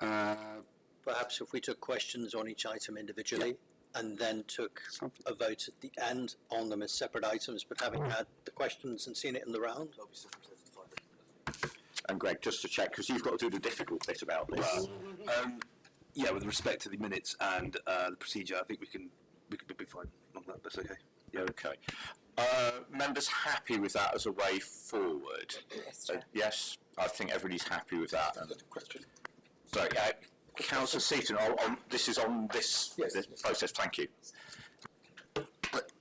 Perhaps if we took questions on each item individually and then took a vote at the end on them as separate items, but having had the questions and seen it in the round. And Greg, just to check, because you've got to do the difficult bit about this. Yeah, with respect to the minutes and the procedure, I think we can be fine on that. That's okay. Yeah, okay. Members happy with that as a way forward? Yes, I think everybody's happy with that. Question. Sorry, Councillor Seaton, this is on this process. Thank you.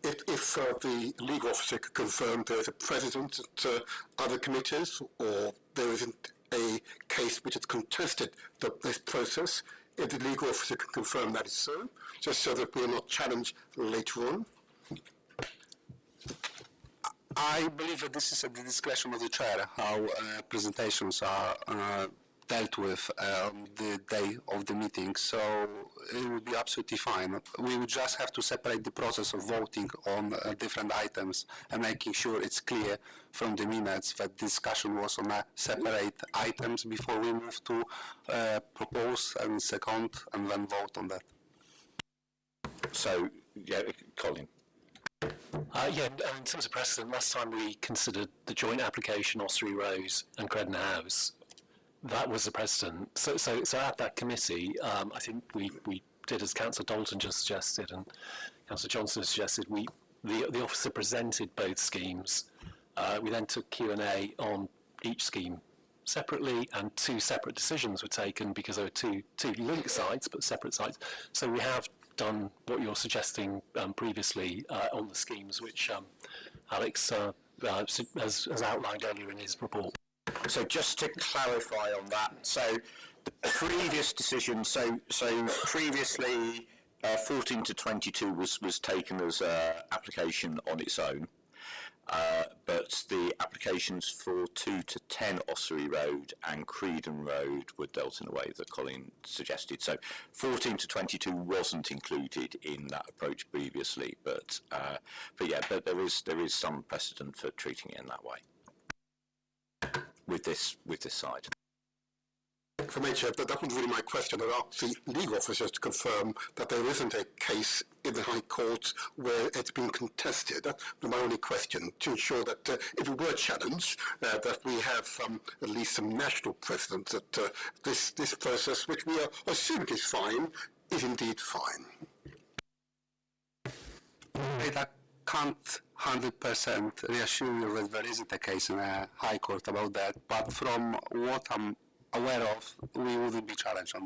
If the legal officer could confirm there's a precedent at other committees, or there isn't a case which has contested this process, if the legal officer can confirm that is so, just so that we are not challenged later on. I believe that this is at the discretion of the chair, how presentations are dealt with on the day of the meeting, so it would be absolutely fine. We would just have to separate the process of voting on different items and making sure it's clear from the minutes that discussion was on separate items before we move to propose and second and then vote on that. So, yeah, Colin. In terms of precedent, last time we considered the joint application, Ossory Rose and Creedon House, that was the precedent. So at that committee, I think we did as Councillor Dalton just suggested and Councillor Johnson suggested. The officer presented both schemes. We then took Q&A on each scheme separately, and two separate decisions were taken because there were two linked sites but separate sites. So we have done what you're suggesting previously on the schemes, which Alex has outlined earlier in his report. So just to clarify on that, so the previous decision, so previously 14 to 22 was taken as an application on its own, but the applications for 2 to 10 Ossory Road and Creedon Road were dealt in a way that Colin suggested. So 14 to 22 wasn't included in that approach previously, but there is some precedent for treating it in that way. With this side. For me, Chair, that wasn't really my question. I asked the legal officers to confirm that there isn't a case in the High Court where it's been contested. That's my only question, to ensure that if we were challenged, that we have at least some national precedent that this process, which we are assuming is fine, is indeed fine. I can't 100% reassure you that there isn't a case in a High Court about that, but from what I'm aware of, we wouldn't be challenged on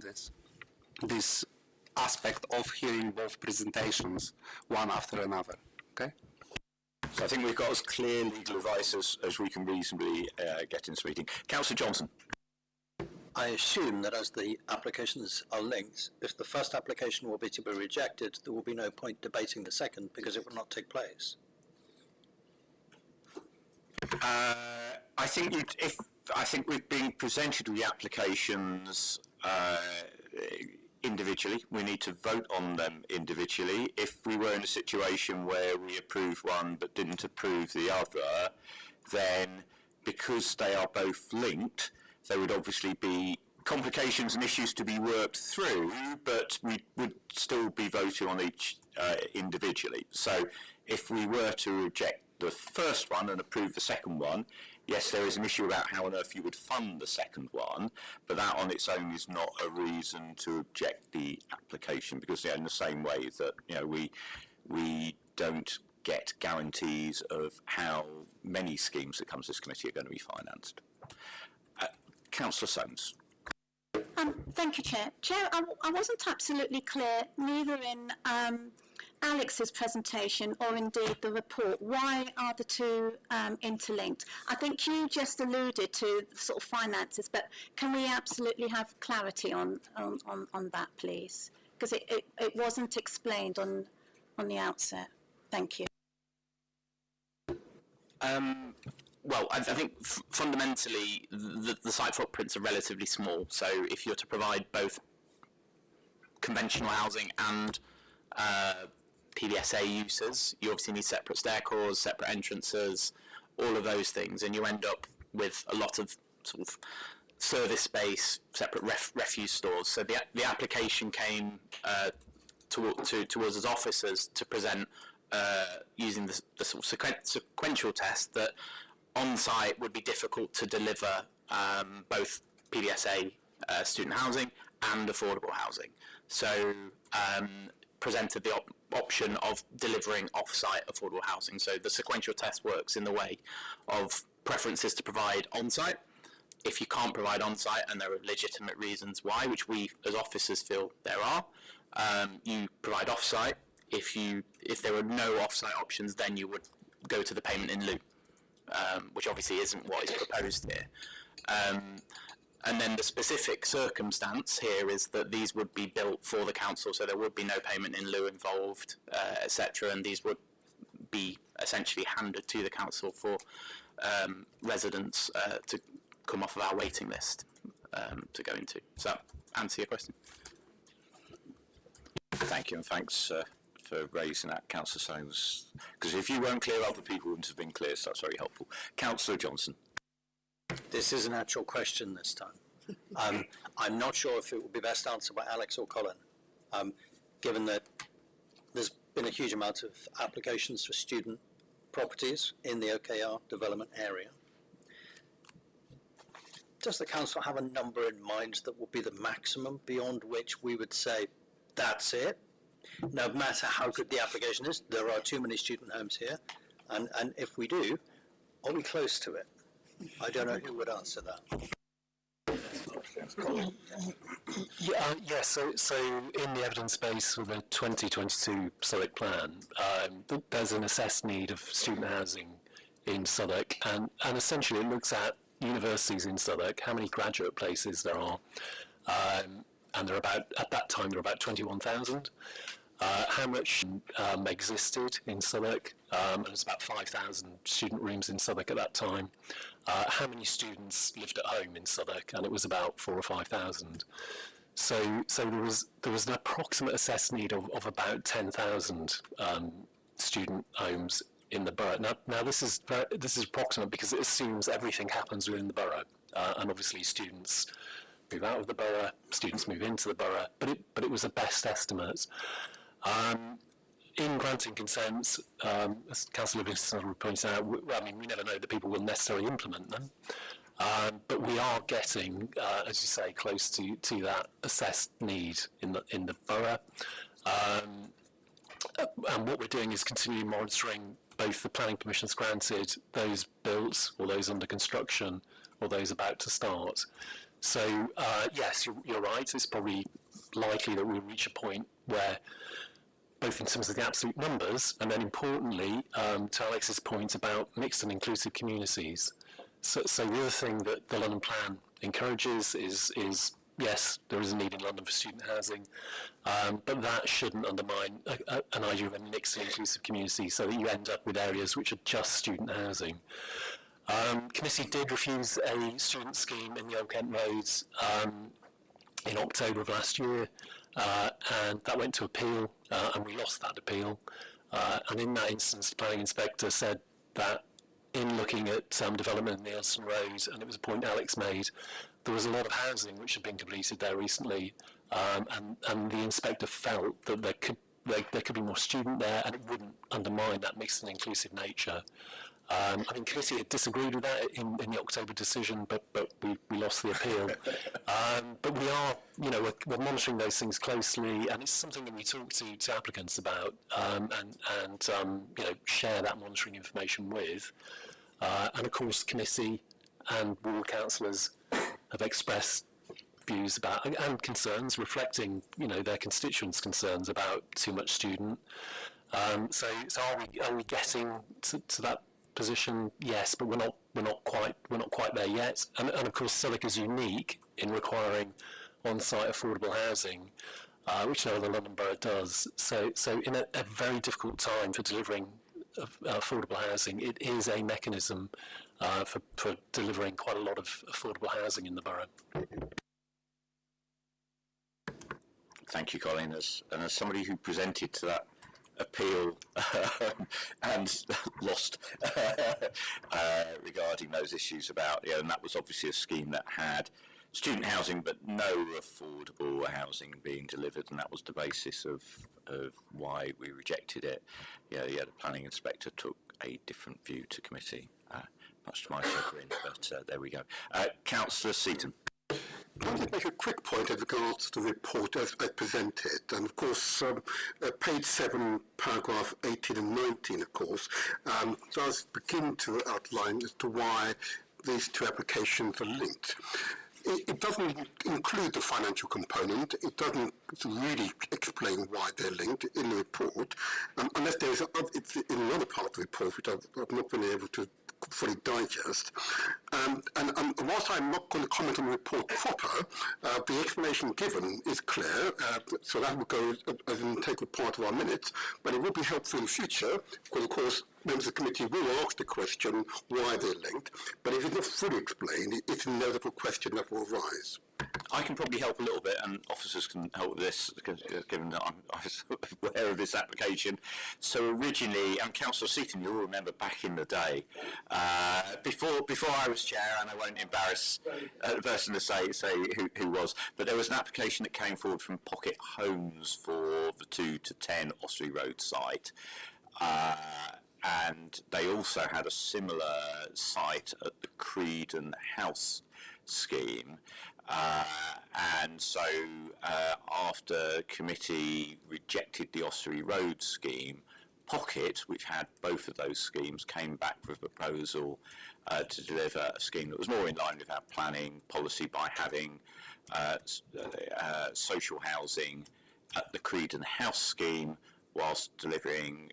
this aspect of hearing both presentations one after another. Okay? So I think we've got as clear legal advice as we can reasonably get in this meeting. Councillor Johnson. I assume that as the applications are linked, if the first application will be to be rejected, there will be no point debating the second because it will not take place. I think we've been presented with the applications individually. We need to vote on them individually. If we were in a situation where we approved one but didn't approve the other, then because they are both linked, they would obviously be complications and issues to be worked through, but we would still be voting on each individually. So if we were to reject the first one and approve the second one, yes, there is an issue about how on earth you would fund the second one, but that on its own is not a reason to reject the application, because in the same way that we don't get guarantees of how many schemes that come to this committee are going to be financed. Councillor Soames. Thank you, Chair. Chair, I wasn't absolutely clear, neither in Alex's presentation or indeed the report, why are the two interlinked? I think you just alluded to sort of finances, but can we absolutely have clarity on that, please? Because it wasn't explained on the outset. Thank you. Well, I think fundamentally the site footprints are relatively small. So if you're to provide both conventional housing and PBSA uses, you obviously need separate stair cores, separate entrances, all of those things, and you end up with a lot of sort of service space, separate refuse stores. So the application came towards as officers to present using the sort of sequential test that on-site would be difficult to deliver both PBSA student housing and affordable housing. So presented the option of delivering off-site affordable housing. So the sequential test works in the way of preferences to provide on-site. If you can't provide on-site and there are legitimate reasons why, which we as officers feel there are, you provide off-site. If there were no off-site options, then you would go to the payment in lieu, which obviously isn't what is proposed here. And then the specific circumstance here is that these would be built for the council, so there would be no payment in lieu involved, etc. And these would be essentially handed to the council for residents to come off of our waiting list to go into. Does that answer your question? Thank you, and thanks for raising that, Councillor Soames, because if you weren't clear, other people wouldn't have been clear, so that's very helpful. Councillor Johnson. This is an actual question this time. I'm not sure if it would be best answered by Alex or Colin, given that there's been a huge amount of applications for student properties in the OKR development area. Does the council have a number in mind that would be the maximum beyond which we would say, that's it? No matter how good the application is, there are too many student homes here, and if we do, are we close to it? I don't know who would answer that. So in the evidence base for the 2022 Southwark plan, there's an assessed need of student housing in Southwark, and essentially it looks at universities in Southwark, how many graduate places there are, and there are at that time there were about 21,000. How much existed in Southwark, and there's about 5,000 student rooms in Southwark at that time. How many students lived at home in Southwark, and it was about 4,000 or 5,000. So there was an approximate assessed need of about 10,000 student homes in the borough. Now this is approximate because it assumes everything happens within the borough, and obviously students move out of the borough, students move into the borough, but it was a best estimate. In granting consents, as Councillor Livingston points out, we never know that people will necessarily implement them, but we are getting, as you say, close to that assessed need in the borough. And what we're doing is continually monitoring both the planning permissions granted, those built, or those under construction, or those about to start. So yes, you're right. It's probably likely that we'll reach a point where, both in terms of the absolute numbers, and then importantly, to Alex's point about mixed and inclusive communities. So the other thing that the London Plan encourages is yes, there is a need in London for student housing, but that shouldn't undermine an idea of a mixed and inclusive community, so that you end up with areas which are just student housing. Committee did refuse a student scheme in the Old Kent Roads in October of last year, and that went to appeal, and we lost that appeal. And in that instance, the planning inspector said that in looking at development in the Earlston Road, and it was a point Alex made, there was a lot of housing which had been completed there recently, and the inspector felt that there could be more student there, and it wouldn't undermine that mixed and inclusive nature. I mean, committee had disagreed with that in the October decision, but we lost the appeal. But we are, we're monitoring those things closely, and it's something that we talk to applicants about, and share that monitoring information with. And of course, committee and ward councillors have expressed views about and concerns reflecting, their constituents' concerns about too much student. So are we getting to that position? Yes, but we're not quite there yet. And of course, Southwark is unique in requiring on-site affordable housing, which no other London borough does. So in a very difficult time for delivering affordable housing, it is a mechanism for delivering quite a lot of affordable housing in the borough. Thank you, Colin. As somebody who presented to that appeal and lost regarding those issues about, and that was obviously a scheme that had student housing but no affordable housing being delivered, and that was the basis of why we rejected it. The planning inspector took a different view to committee, much to my chagrin, but there we go. Councillor Seaton. I want to make a quick point with regards to the report as presented, and of course page 7, paragraph 18 and 19, of course, does begin to outline as to why these two applications are linked. It doesn't include the financial component. It doesn't really explain why they're linked in the report, unless there's it's in another part of the report which I've not been able to fully digest. And whilst I'm not going to comment on the report proper, the explanation given is clear, so that will go as an integral part of our minutes, but it will be helpful in the future, because of course members of the committee will ask the question why they're linked, but if it's not fully explained, it's an inevitable question that will arise. I can probably help a little bit, and officers can help with this, given that I was aware of this application. So originally, and Councillor Seaton, you'll remember back in the day, before I was chair, and I won't embarrass the person to say who was, but there was an application that came forward from Pocket Homes for the 2 to 10 Ossory Road site. And they also had a similar site at the Creedon House scheme. And so after committee rejected the Ossory Road scheme, Pocket, which had both of those schemes, came back with a proposal to deliver a scheme that was more in line with our planning policy by having social housing at the Creedon House scheme, whilst delivering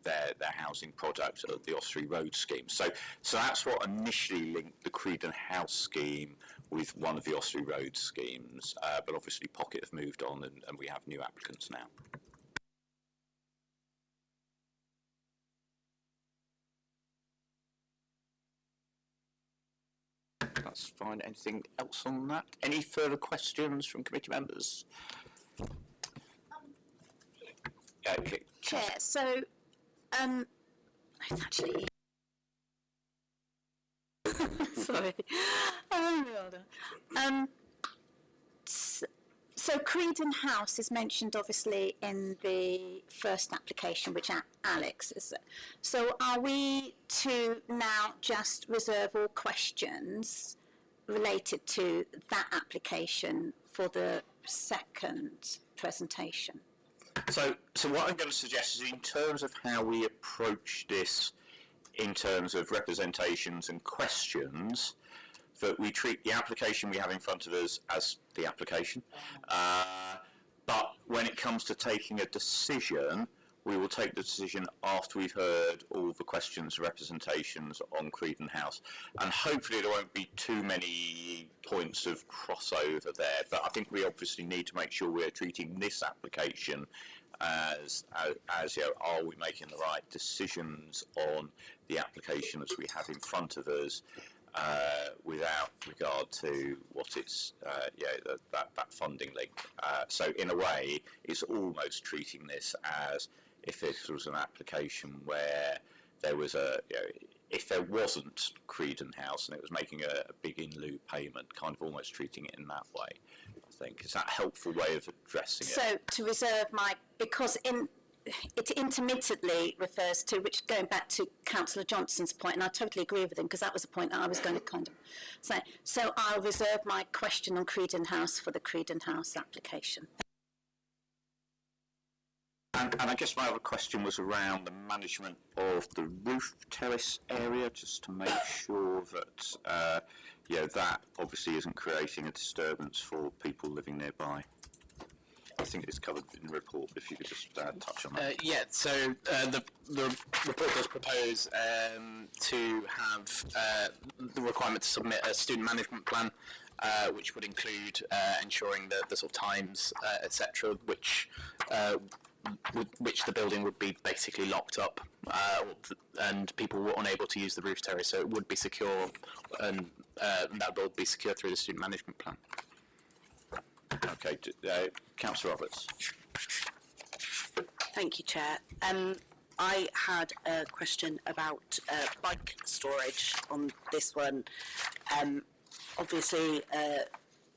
their housing product at the Ossory Road scheme. So that's what initially linked the Creedon House scheme with one of the Ossory Road schemes, but obviously Pocket have moved on and we have new applicants now. That's fine. Anything else on that? Any further questions from committee members? Okay. Chair, so it's actually sorry. So Creedon House is mentioned obviously in the first application, which Alex is. So are we to now just reserve all questions related to that application for the second presentation? So what I'm going to suggest is, in terms of how we approach this, in terms of representations and questions, that we treat the application we have in front of us as the application. But when it comes to taking a decision, we will take the decision after we've heard all the questions, representations on Creedon House. And hopefully there won't be too many points of crossover there, but I think we obviously need to make sure we're treating this application as are we making the right decisions on the application as we have in front of us, without regard to what it's that funding link. So in a way, it's almost treating this as if this was an application where there was if there wasn't Creedon House and it was making a big in lieu payment, kind of almost treating it in that way. I think is that a helpful way of addressing it? So to reserve my, because it intermittently refers to, which going back to Councillor Johnson's point, and I totally agree with him because that was a point that I was going to kind of say. So I'll reserve my question on Creedon House for the Creedon House application. And I guess my other question was around the management of the roof terrace area, just to make sure that that obviously isn't creating a disturbance for people living nearby. I think it's covered in the report. If you could just touch on that. So the report does propose to have the requirement to submit a student management plan, which would include ensuring the sort of times, etc., which the building would be basically locked up, and people were unable to use the roof terrace. So it would be secure, and that would be secure through the student management plan. Okay, Councillor Roberts. Thank you, Chair. I had a question about bike storage on this one. Obviously,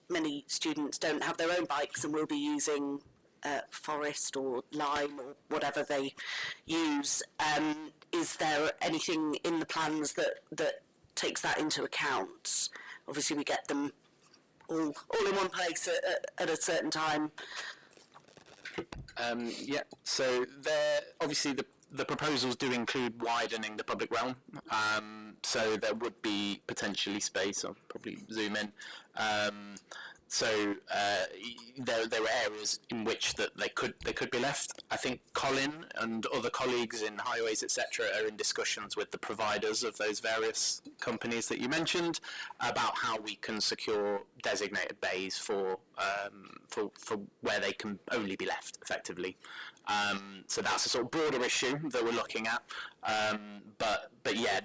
many students don't have their own bikes and will be using Forest or Lime or whatever they use. Is there anything in the plans that takes that into account? Obviously, we get them all in one place at a certain time. So there, obviously the proposals do include widening the public realm, so there would be potentially space. I'll probably zoom in. There were areas in which that they could be left. I think Colin and other colleagues in highways, etc., are in discussions with the providers of those various companies that you mentioned about how we can secure designated bays for where they can only be left effectively. So that's a sort of broader issue that we're looking at. But yeah,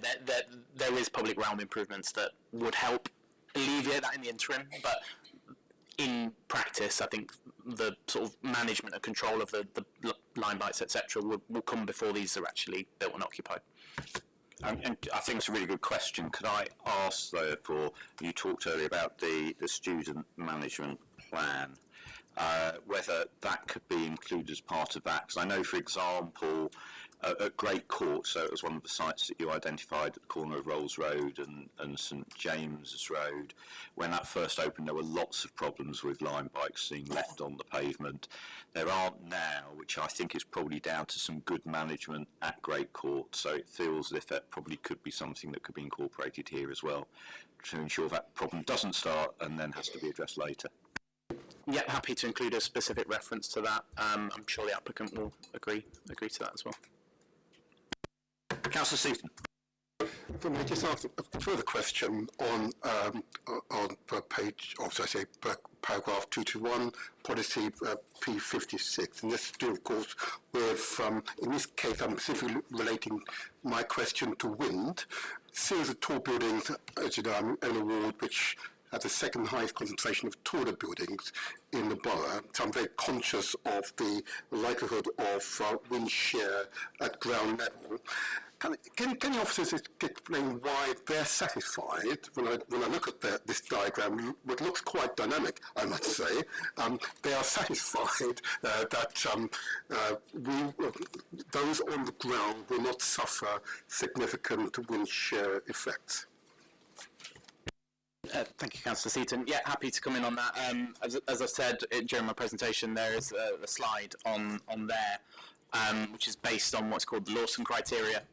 there is public realm improvements that would help alleviate that in the interim, but in practice, I think the sort of management and control of the line bites, etc., will come before these are actually built and occupied. And I think it's a really good question. Could I ask, therefore, you talked earlier about the student management plan, whether that could be included as part of that? Because I know, for example, at Great Court, so it was one of the sites that you identified at the corner of Rolls Road and St James's Road. When that first opened, there were lots of problems with line bikes being left on the pavement. There aren't now, which I think is probably down to some good management at Great Court. So it feels as if that probably could be something that could be incorporated here as well, to ensure that problem doesn't start and then has to be addressed later. Yeah, happy to include a specific reference to that. I'm sure the applicant will agree to that as well. Councillor Seaton. If I may just ask a further question on paragraph 221, policy P56, and this to do, of course, with, in this case, I'm specifically relating my question to wind. Series of tall buildings, as you know, I'm in a ward which has the second highest concentration of taller buildings in the borough, so I'm very conscious of the likelihood of wind shear at ground level. Can the officers explain why they're satisfied when I look at this diagram, which looks quite dynamic, I must say, they are satisfied that those on the ground will not suffer significant wind shear effects? Thank you, Councillor Seaton. Yeah, happy to come in on that. As I said during my presentation, there is a slide on there, which is based on what's called the Lawson criteria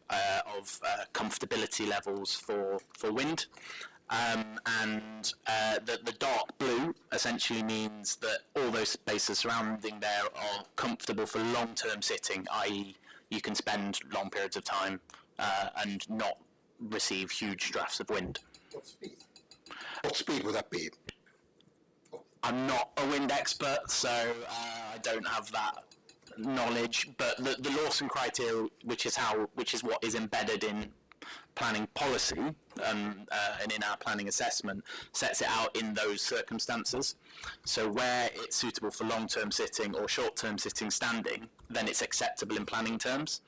of comfortability levels for wind. The dark blue essentially means that all those spaces surrounding there are comfortable for long-term sitting, i.e. you can spend long periods of time and not receive huge drafts of wind. What speed would that be? I'm not a wind expert, so I don't have that knowledge, but the Lawson criteria, which is what is embedded in planning policy and in our planning assessment, sets it out in those circumstances. So where it's suitable for long-term sitting or short-term sitting standing, then it's acceptable in planning terms.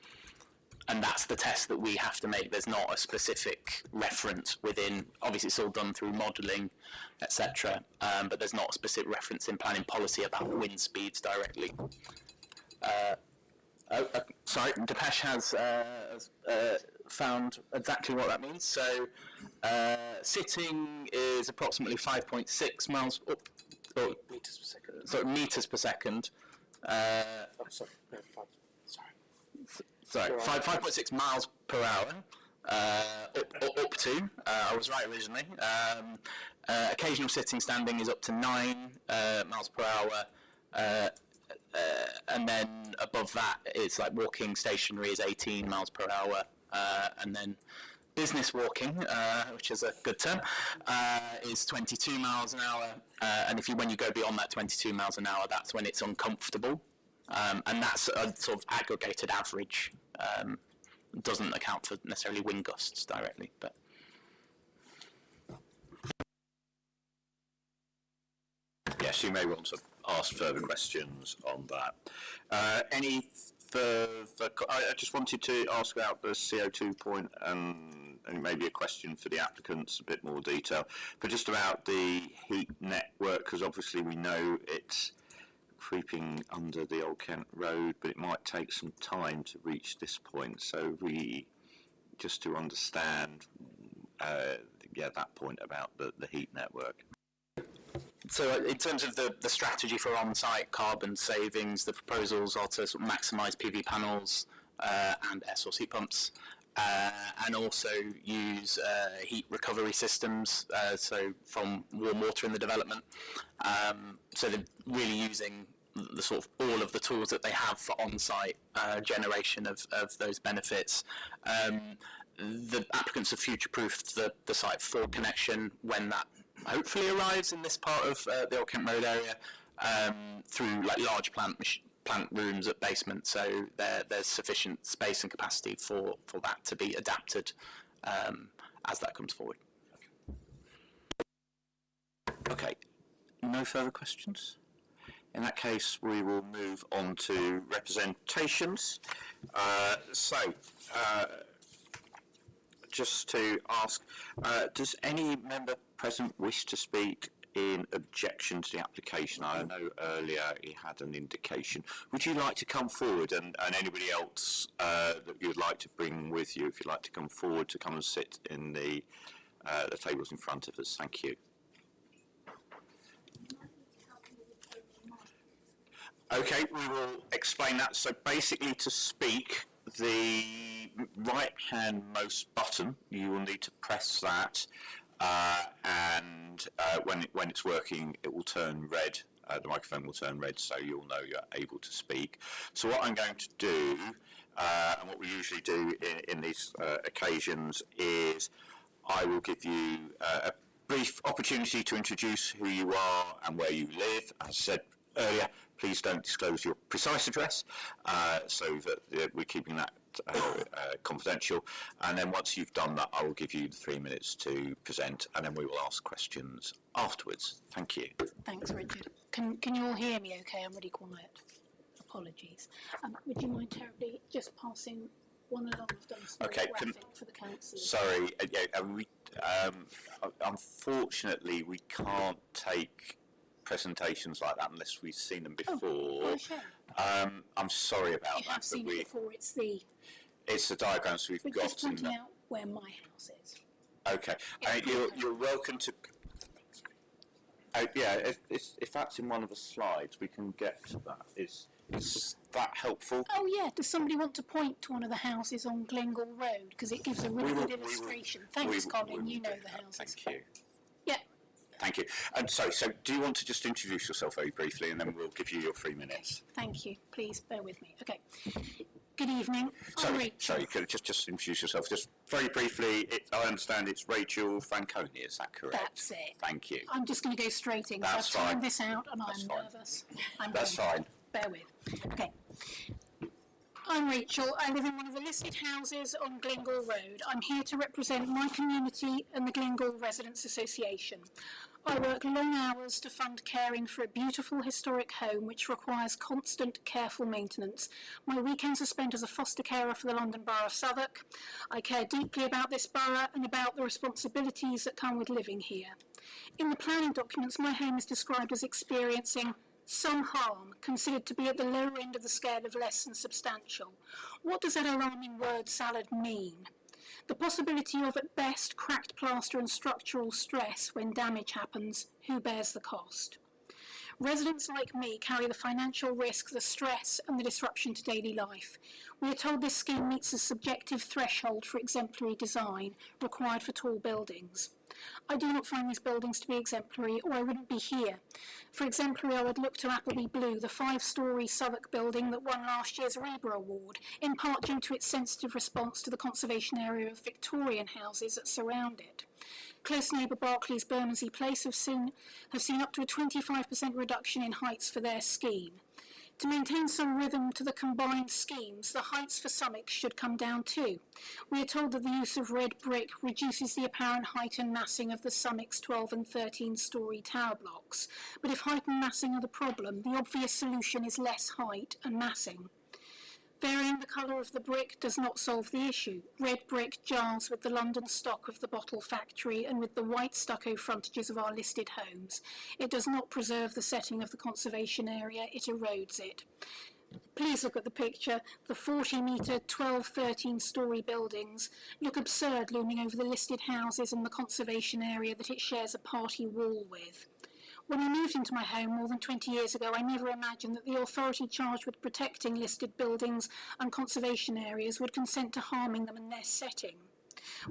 and that's the test that we have to make. There's not a specific reference within, obviously it's all done through modelling, etc., but there's not a specific reference in planning policy about wind speeds directly. Sorry, Depeche has found exactly what that means. So sitting is approximately 5.6 miles meters per second. Sorry, meters per second. Sorry, 5.6 miles per hour, up to, I was right originally. Occasional sitting standing is up to 9 miles per hour, and then above that it's like walking stationary is 18 miles per hour, and then business walking, which is a good term, is 22 miles an hour, and when you go beyond that 22 miles an hour, that's when it's uncomfortable. And that's a sort of aggregated average. Doesn't account for necessarily wind gusts directly, but. Yes, you may want to ask further questions on that. Any further? I just wanted to ask about the CO2 point and maybe a question for the applicants, a bit more detail, but just about the heat network, because obviously we know it's creeping under the Old Kent Road, but it might take some time to reach this point. So we, just to understand, that point about the heat network. So in terms of the strategy for on-site carbon savings, the proposals are to sort of maximise PV panels and air source heat pumps, and also use heat recovery systems, so from warm water in the development. So they're really using the sort of all of the tools that they have for on-site generation of those benefits. The applicants have future-proofed the site for connection when that hopefully arrives in this part of the Old Kent Road area, through like large plant rooms at basement, so there's sufficient space and capacity for that to be adapted as that comes forward. Okay, no further questions? In that case, we will move on to representations. Just to ask, does any member present wish to speak in objection to the application? I know earlier he had an indication. Would you like to come forward, and anybody else that you'd like to bring with you, if you'd like to come forward to come and sit in the tables in front of us? Thank you. Okay, we will explain that. So basically, to speak, the right-hand-most button, you will need to press that, and when it's working, it will turn red. The microphone will turn red, so you'll know you're able to speak. So what I'm going to do, and what we usually do in these occasions, is I will give you a brief opportunity to introduce who you are and where you live. As I said earlier, please don't disclose your precise address, so that we're keeping that confidential. And then once you've done that, I will give you the 3 minutes to present, and then we will ask questions afterwards. Thank you. Thanks, Richard. Can you all hear me okay? I'm really quiet. Apologies. Would you mind terribly just passing one along? I've done a small graphic for the council. Sorry, unfortunately we can't take presentations like that unless we've seen them before. I'm sorry about that. You have seen it before. It's the diagrams we've got. We're just pointing out where my house is. Okay, you're welcome to. If that's in one of the slides, we can get to that. Is that helpful? Oh yeah. Does somebody want to point to one of the houses on Glengall Road, because it gives a really good illustration? Thanks, Colin. You know the houses. Thank you. Yeah. Thank you. And so do you want to just introduce yourself very briefly, and then we'll give you your 3 minutes? Thank you. Please bear with me. Okay. Good evening. Sorry, you could just introduce yourself just very briefly. I understand it's Rachel Franconi, is that correct? That's it. Thank you. I'm just going to go straight in. That's I've fine. timed this out and That's I'm fine. nervous. That's fine. Bear with. Okay. I'm Rachel. I live in one of the listed houses on Glengall Road. I'm here to represent my community and the Glengall Residents Association. I work long hours to fund caring for a beautiful historic home which requires constant, careful maintenance. My weekends are spent as a foster carer for the London Borough of Southwark. I care deeply about this borough and about the responsibilities that come with living here. In the planning documents, my home is described as experiencing some harm, considered to be at the lower end of the scale of less than substantial. What does that alarming word salad mean? The possibility of, at best, cracked plaster and structural stress when damage happens. Who bears the cost? Residents like me carry the financial risk, the stress and the disruption to daily life. We are told this scheme meets the subjective threshold for exemplary design required for tall buildings. I do not find these buildings to be exemplary, or I wouldn't be here. For exemplary, I would look to Appleby Blue, the 5-storey Southwark building that won last year's RIBA award, in part due to its sensitive response to the conservation area of Victorian houses that surround it. Close neighbour Barclays Bermondsey Place have seen up to a 25% reduction in heights for their scheme. To maintain some rhythm to the combined schemes, the heights for Summit should come down too. We are told that the use of red brick reduces the apparent height and massing of the Summit's 12 and 13-storey tower blocks. But if height and massing are the problem, the obvious solution is less height and massing. Varying the colour of the brick does not solve the issue. Red brick jars with the London stock of the bottle factory and with the white stucco frontages of our listed homes. It does not preserve the setting of the conservation area, it erodes it. Please look at the picture. The 40-metre, 12, 13-storey buildings look absurd looming over the listed houses and the conservation area that it shares a party wall with. When I moved into my home more than 20 years ago, I never imagined that the authority charged with protecting listed buildings and conservation areas would consent to harming them in their setting.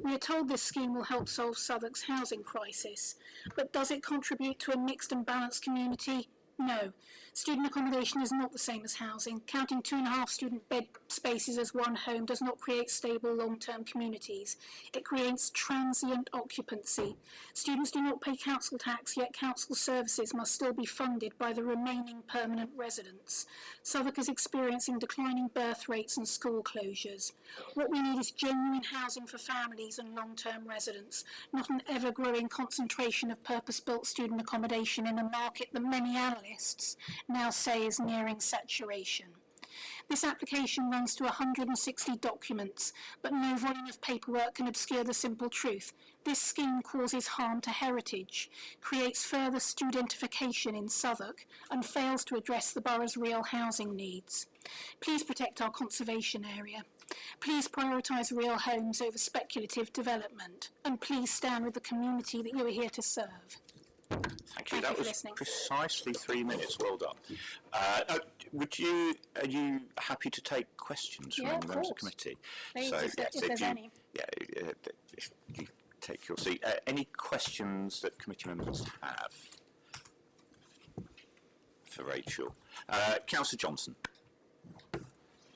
We are told this scheme will help solve Southwark's housing crisis, but does it contribute to a mixed and balanced community? No. Student accommodation is not the same as housing. Counting 2.5 student bed spaces as one home does not create stable long-term communities. It creates transient occupancy. Students do not pay council tax, yet council services must still be funded by the remaining permanent residents. Southwark is experiencing declining birth rates and school closures. What we need is genuine housing for families and long-term residents, not an ever-growing concentration of purpose-built student accommodation in a market that many analysts now say is nearing saturation. This application runs to 160 documents, but no volume of paperwork can obscure the simple truth. This scheme causes harm to heritage, creates further studentification in Southwark, and fails to address the borough's real housing needs. Please protect our conservation area. Please prioritise real homes over speculative development, and please stand with the community that you are here to serve. Thank you. Thank That you for was listening. precisely 3 minutes. Well done. Are you happy to take questions from Yeah, any of members of the course. committee? Please, if there's any. If you take your seat. Any questions that committee members have for Rachel? Councillor Johnson.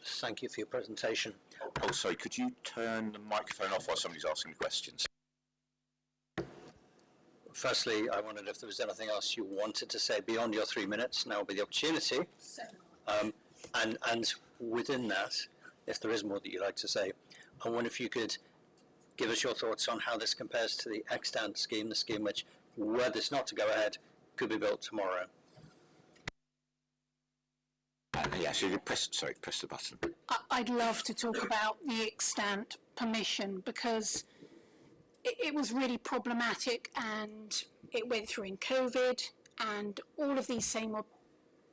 Thank you for your presentation. Oh, sorry, could you turn the microphone off while somebody's asking questions? Firstly, I wondered if there was anything else you wanted to say beyond your 3 minutes. Now will be the opportunity. And within that, if there is more that you'd like to say, I wonder if you could give us your thoughts on how this compares to the extant scheme, the scheme which, were this not to go ahead, could be built tomorrow. Yeah, so you press the button. I'd love to talk about the extant permission because it was really problematic and it went through in COVID, and all of these same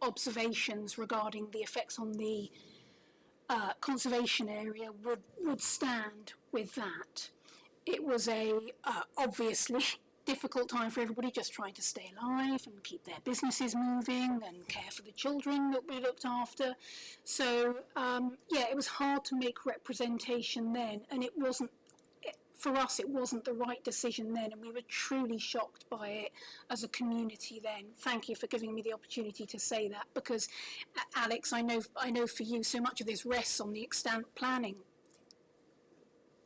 observations regarding the effects on the conservation area would stand with that. It was a obviously difficult time for everybody just trying to stay alive and keep their businesses moving and care for the children that we looked after. So it was hard to make representation then, and it wasn't, for us, it wasn't the right decision then, and we were truly shocked by it as a community then. Thank you for giving me the opportunity to say that, because Alex, I know for you, so much of this rests on the extant planning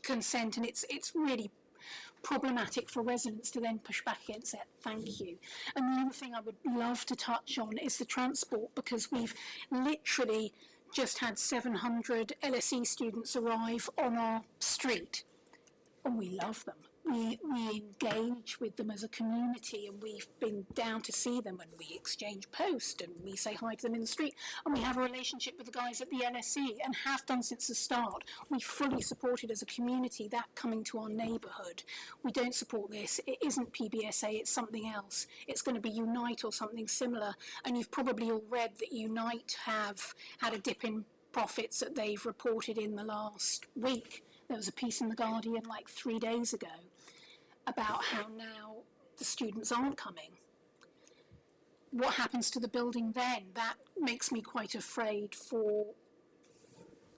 consent, and it's really problematic for residents to then push back against it. Thank you. And the other thing I would love to touch on is the transport, because we've literally just had 700 LSE students arrive on our street, and we love them. we engage with them as a community, and we've been down to see them, and we exchange posts, and we say hi to them in the street, and we have a relationship with the guys at the LSE, and have done since the start. We fully supported as a community that coming to our neighbourhood. We don't support this. It isn't PBSA, it's something else. It's going to be Unite or something similar, and you've probably all read that Unite have had a dip in profits that they've reported in the last week. There was a piece in The Guardian like 3 days ago about how now the students aren't coming. What happens to the building then? That makes me quite afraid for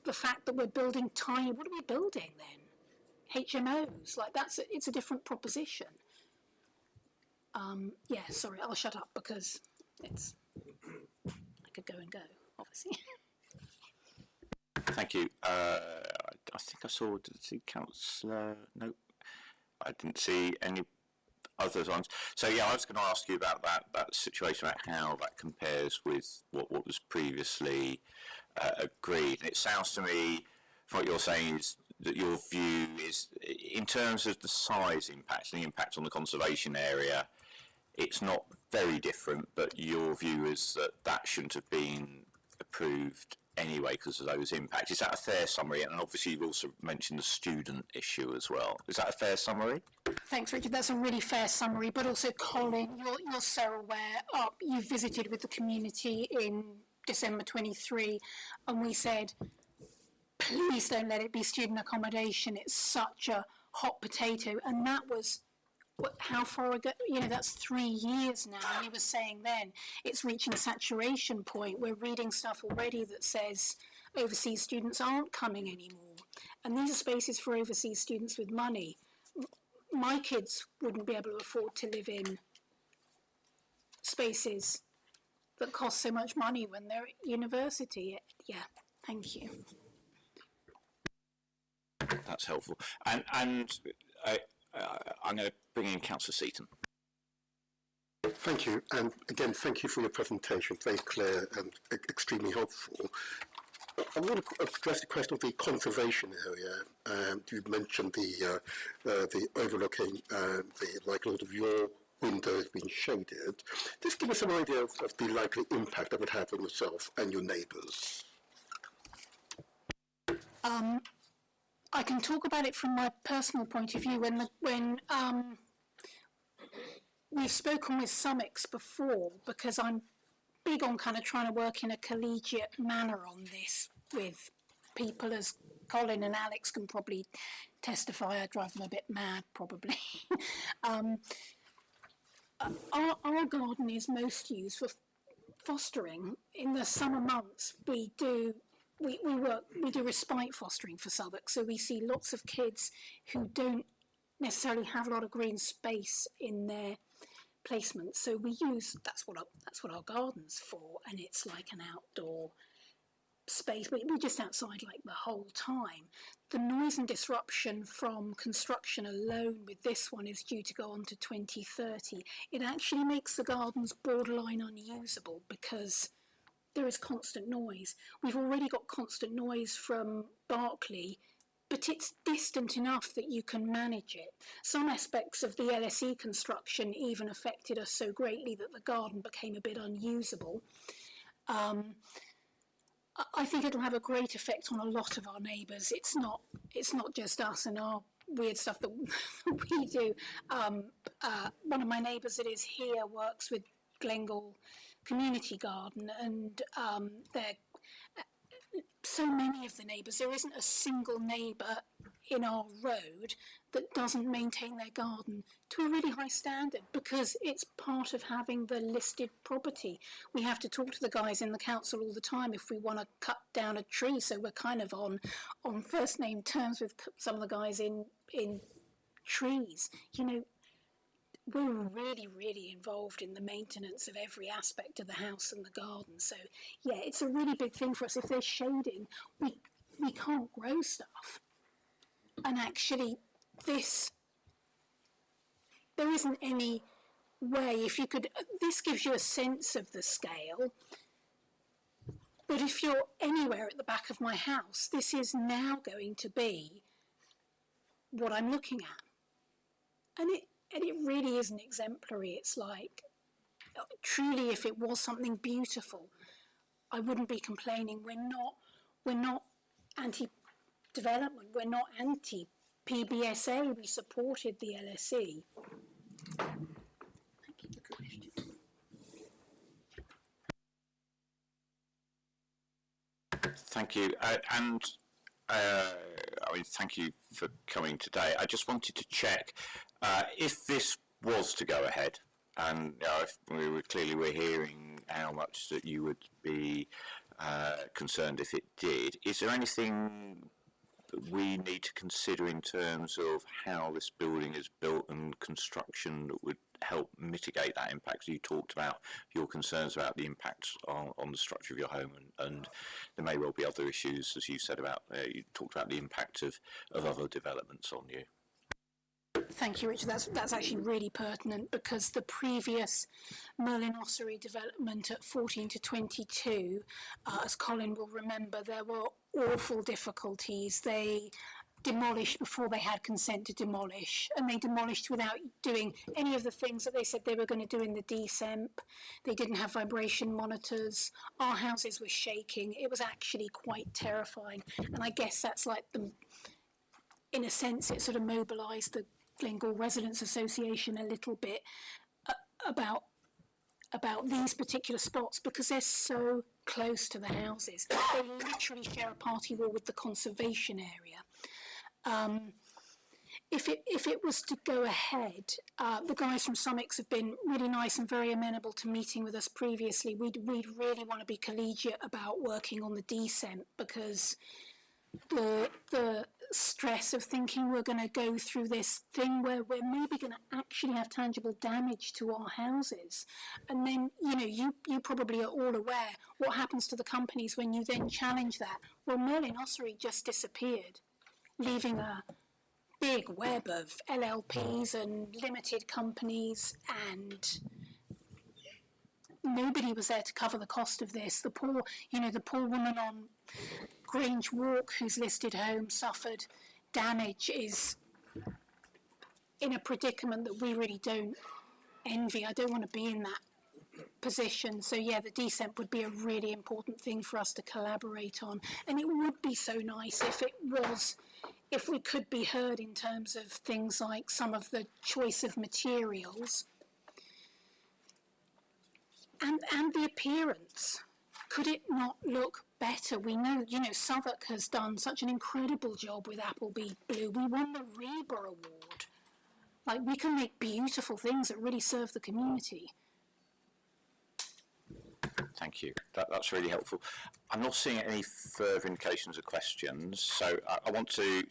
the fact that we're building tiny, what are we building then? HMOs, like it's a different proposition. Yeah, sorry, I'll shut up because I could go and go, obviously. Thank you. I think I saw, did I see Councillor? No, I didn't see any other ones. So yeah, I was going to ask you about that situation, about how that compares with what was previously agreed. And it sounds to me, from what you're saying, is that your view is, in terms of the size impact and the impact on the conservation area, it's not very different, but your view is that that shouldn't have been approved anyway because of those impacts. Is that a fair summary? And obviously you've also mentioned the student issue as well. Is that a fair summary? Thanks, Richard. That's a really fair summary. But also, Colin, you're so aware. You visited with the community in December 23, and we said, please don't let it be student accommodation. It's such a hot potato. And that was, how far ago? You know, that's 3 years now. And he was saying then it's reaching a saturation point. We're reading stuff already that says overseas students aren't coming anymore. And these are spaces for overseas students with money. My kids wouldn't be able to afford to live in spaces that cost so much money when they're at university. Yeah, thank you. That's helpful. And I'm going to bring in Councillor Seaton. Thank you, and again, thank you for your presentation. Very clear and extremely helpful. I want to address the question of the conservation area. You mentioned the overlooking the likelihood of your windows being shaded. Just give us an idea of the likely impact that would have on yourself and your neighbours. I can talk about it from my personal point of view. When we've spoken with Summix before, because I'm big on kind of trying to work in a collegiate manner on this with people, as Colin and Alex can probably testify. I drive them a bit mad, probably. Our garden is most used for fostering. In the summer months, we do respite fostering for Southwark, so we see lots of kids who don't necessarily have a lot of green space in their placement. So we use that's what our garden's for, and it's like an outdoor space. We're just outside like the whole time. The noise and disruption from construction alone with this one is due to go on to 2030. It actually makes the gardens borderline unusable because there is constant noise. We've already got constant noise from Berkeley, but it's distant enough that you can manage it. Some aspects of the LSE construction even affected us so greatly that the garden became a bit unusable. I think it'll have a great effect on a lot of our neighbours. It's not just us and our weird stuff that we do. One of my neighbours that is here works with Glengall Community Garden, and they're so many of the neighbours. There isn't a single neighbour in our road that doesn't maintain their garden to a really high standard, because it's part of having the listed property. We have to talk to the guys in the council all the time if we want to cut down a tree, so we're kind of on first name terms with some of the guys in trees. You know, we're really, really involved in the maintenance of every aspect of the house and the garden. So yeah, it's a really big thing for us. If there's shading, we can't grow stuff. And actually, there isn't any way, if you could, this gives you a sense of the scale, but if you're anywhere at the back of my house, this is now going to be what I'm looking at. and it really isn't exemplary. It's like, truly, if it was something beautiful, I wouldn't be complaining. We're not anti-development. We're not anti-PBSA. We supported the LSE. Thank you. Thank you for coming today. I just wanted to check if this was to go ahead, and if we're hearing how much that you would be concerned if it did. Is there anything we need to consider in terms of how this building is built and construction that would help mitigate that impact? So you talked about your concerns about the impacts on the structure of your home, and there may well be other issues, as you said about, you talked about the impact of other developments on you. Thank you, Richard. That's actually really pertinent, because the previous Merlin Ossuary development at 14 to 22, as Colin will remember, there were awful difficulties. They demolished before they had consent to demolish, and they demolished without doing any of the things that they said they were going to do in the DSEMP. They didn't have vibration monitors. Our houses were shaking. It was actually quite terrifying, and I guess that's like in a sense, it sort of mobilised the Glengore Residents Association a little bit about these particular spots, because they're so close to the houses. They literally share a party wall with the conservation area. If it was to go ahead, the guys from Summix have been really nice and very amenable to meeting with us previously. We'd really want to be collegiate about working on the DSEMP, because the stress of thinking we're going to go through this thing where we're maybe going to actually have tangible damage to our houses, and then you probably are all aware what happens to the companies when you then challenge that. Well, Merlin Ossuary just disappeared, leaving a big web of LLPs and limited companies, and nobody was there to cover the cost of this. The poor woman on Grange Walk whose listed home suffered damage is in a predicament that we really don't envy. I don't want to be in that position. So yeah, the DSEMP would be a really important thing for us to collaborate on, and it would be so nice if we could be heard in terms of things like some of the choice of materials and the appearance. Could it not look better? We know, Southwark has done such an incredible job with Appleby Blue. We won the Reba Award. Like, we can make beautiful things that really serve the community. Thank you. That's really helpful. I'm not seeing any further indications of questions, so I want to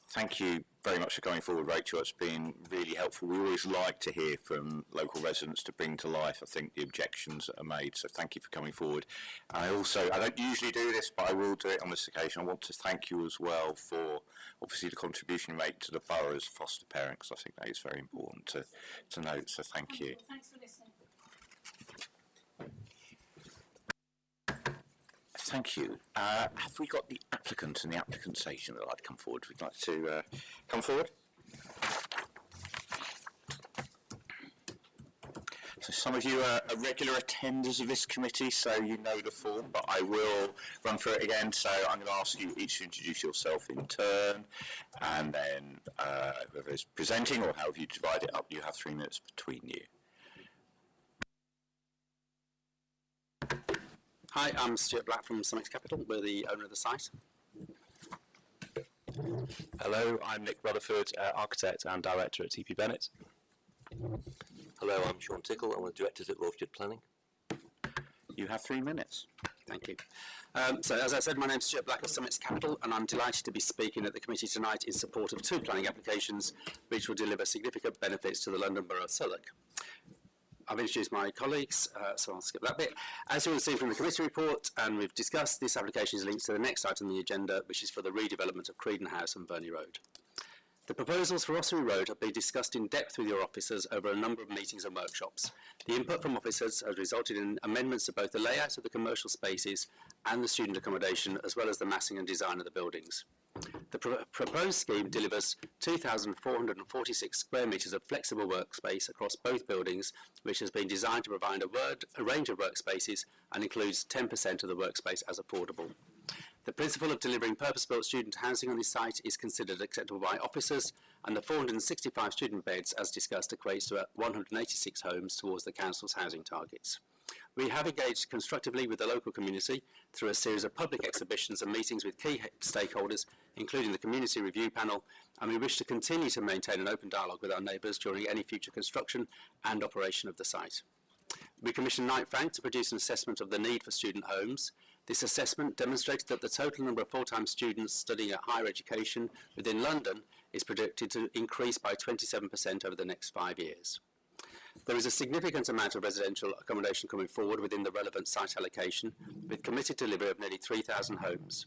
thank you very much for going forward, Rachel. It's been really helpful. We always like to hear from local residents to bring to life, I think, the objections that are made, so thank you for coming forward. I don't usually do this, but I will do it on this occasion. I want to thank you as well for, obviously, the contribution you make to the borough as foster parent, because I think that is very important to note, so thank you. Thanks for listening. Thank you. Have we got the applicant and the applicant station that would like to come forward? Would you like to come forward? So some of you are regular attenders of this committee, so you know the form, but I will run through it again. So I'm going to ask you each to introduce yourself in turn, and then whoever is presenting, or however you divide it up, you have 3 minutes between you. Hi, I'm Stuart Black from Summix Capital. We're the owner of the site. Hello, I'm Nick Rutherford, architect and director at TP Bennett. Hello, I'm Sean Tickle. I'm one of the directors at Rovjord Planning. You have 3 minutes. Thank you. So, as I said, my name's Stuart Black of Summix Capital, and I'm delighted to be speaking at the committee tonight in support of 2 planning applications which will deliver significant benefits to the London Borough of Southwark. I've introduced my colleagues, so I'll skip that bit. As you will see from the committee report, and we've discussed, this application is linked to the next item on the agenda, which is for the redevelopment of Creedon House and Verney Road. The proposals for Ossory Road have been discussed in depth with your officers over a number of meetings and workshops. The input from officers has resulted in amendments to both the layout of the commercial spaces and the student accommodation, as well as the massing and design of the buildings. The proposed scheme delivers 2,446 square metres of flexible workspace across both buildings, which has been designed to provide a range of workspaces and includes 10% of the workspace as affordable. The principle of delivering purpose-built student housing on this site is considered acceptable by officers, and the 465 student beds, as discussed, equates to 186 homes towards the Council's housing targets. We have engaged constructively with the local community through a series of public exhibitions and meetings with key stakeholders, including the Community Review Panel, and we wish to continue to maintain an open dialogue with our neighbours during any future construction and operation of the site. We commissioned Knight Frank to produce an assessment of the need for student homes. This assessment demonstrated that the total number of full-time students studying at higher education within London is predicted to increase by 27% over the next 5 years. There is a significant amount of residential accommodation coming forward within the relevant site allocation, with committed delivery of nearly 3,000 homes.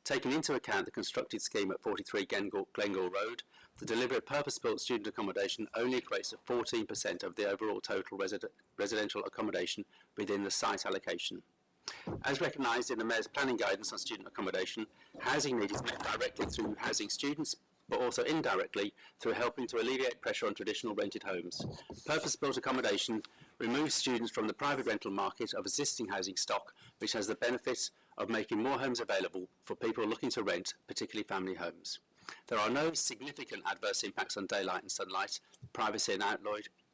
Taking into account the constructed scheme at 43 Glengall Road, the delivery of purpose-built student accommodation only equates to 14% of the overall total residential accommodation within the site allocation. As recognised in the Mayor's planning guidance on student accommodation, housing need is met directly through housing students, but also indirectly through helping to alleviate pressure on traditional rented homes. Purpose-built accommodation removes students from the private rental market of existing housing stock, which has the benefit of making more homes available for people looking to rent, particularly family homes. There are no significant adverse impacts on daylight and sunlight, privacy and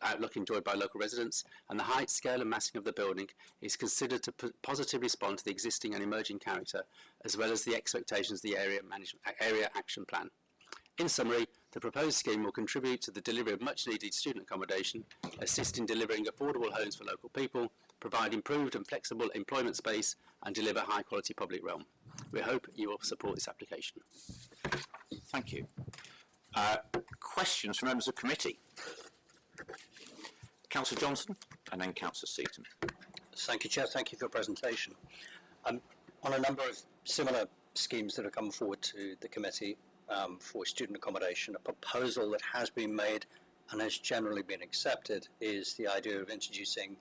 outlook enjoyed by local residents, and the height, scale and massing of the building is considered to positively respond to the existing and emerging character, as well as the expectations of the area action plan. In summary, the proposed scheme will contribute to the delivery of much-needed student accommodation, assist in delivering affordable homes for local people, provide improved and flexible employment space, and deliver high-quality public realm. We hope you will support this application. Thank you. Questions from members of committee? Councillor Johnson and then Councillor Seaton. Thank you, Chair. Thank you for your presentation. On a number of similar schemes that have come forward to the committee for student accommodation, a proposal that has been made and has generally been accepted is the idea of introducing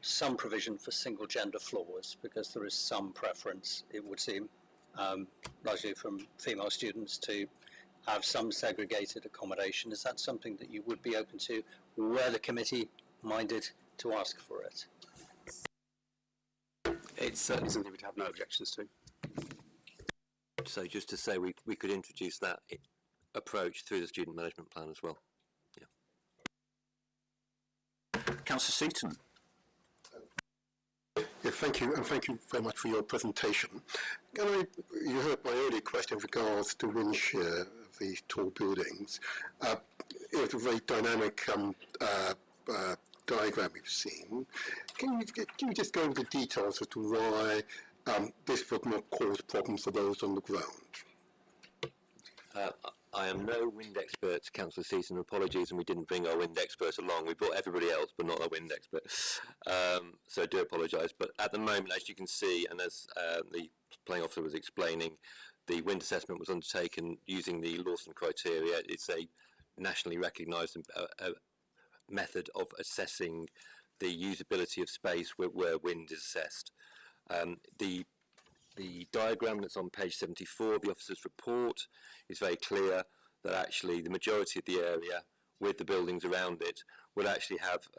some provision for single gender floors, because there is some preference, it would seem, largely from female students, to have some segregated accommodation. Is that something that you would be open to? Were the committee minded to ask for it? It's certainly something we'd have no objections to. So just to say, we could introduce that approach through the student management plan as well. Yeah. Councillor Seaton. Yeah, thank you, and thank you very much for your presentation. You heard my earlier question with regards to wind shear of these tall buildings. It was a very dynamic diagram we've seen. Can you just go into the details as to why this would not cause problems for those on the ground? I am no wind expert, Councillor Seaton, apologies, and we didn't bring our wind expert along. We brought everybody else, but not our wind expert. So I do apologise. But at the moment, as you can see, and as the planning officer was explaining, the wind assessment was undertaken using the Lawson criteria. It's a nationally recognised method of assessing the usability of space where wind is assessed. The diagram that's on page 74 of the officer's report is very clear that actually the majority of the area with the buildings around it would actually have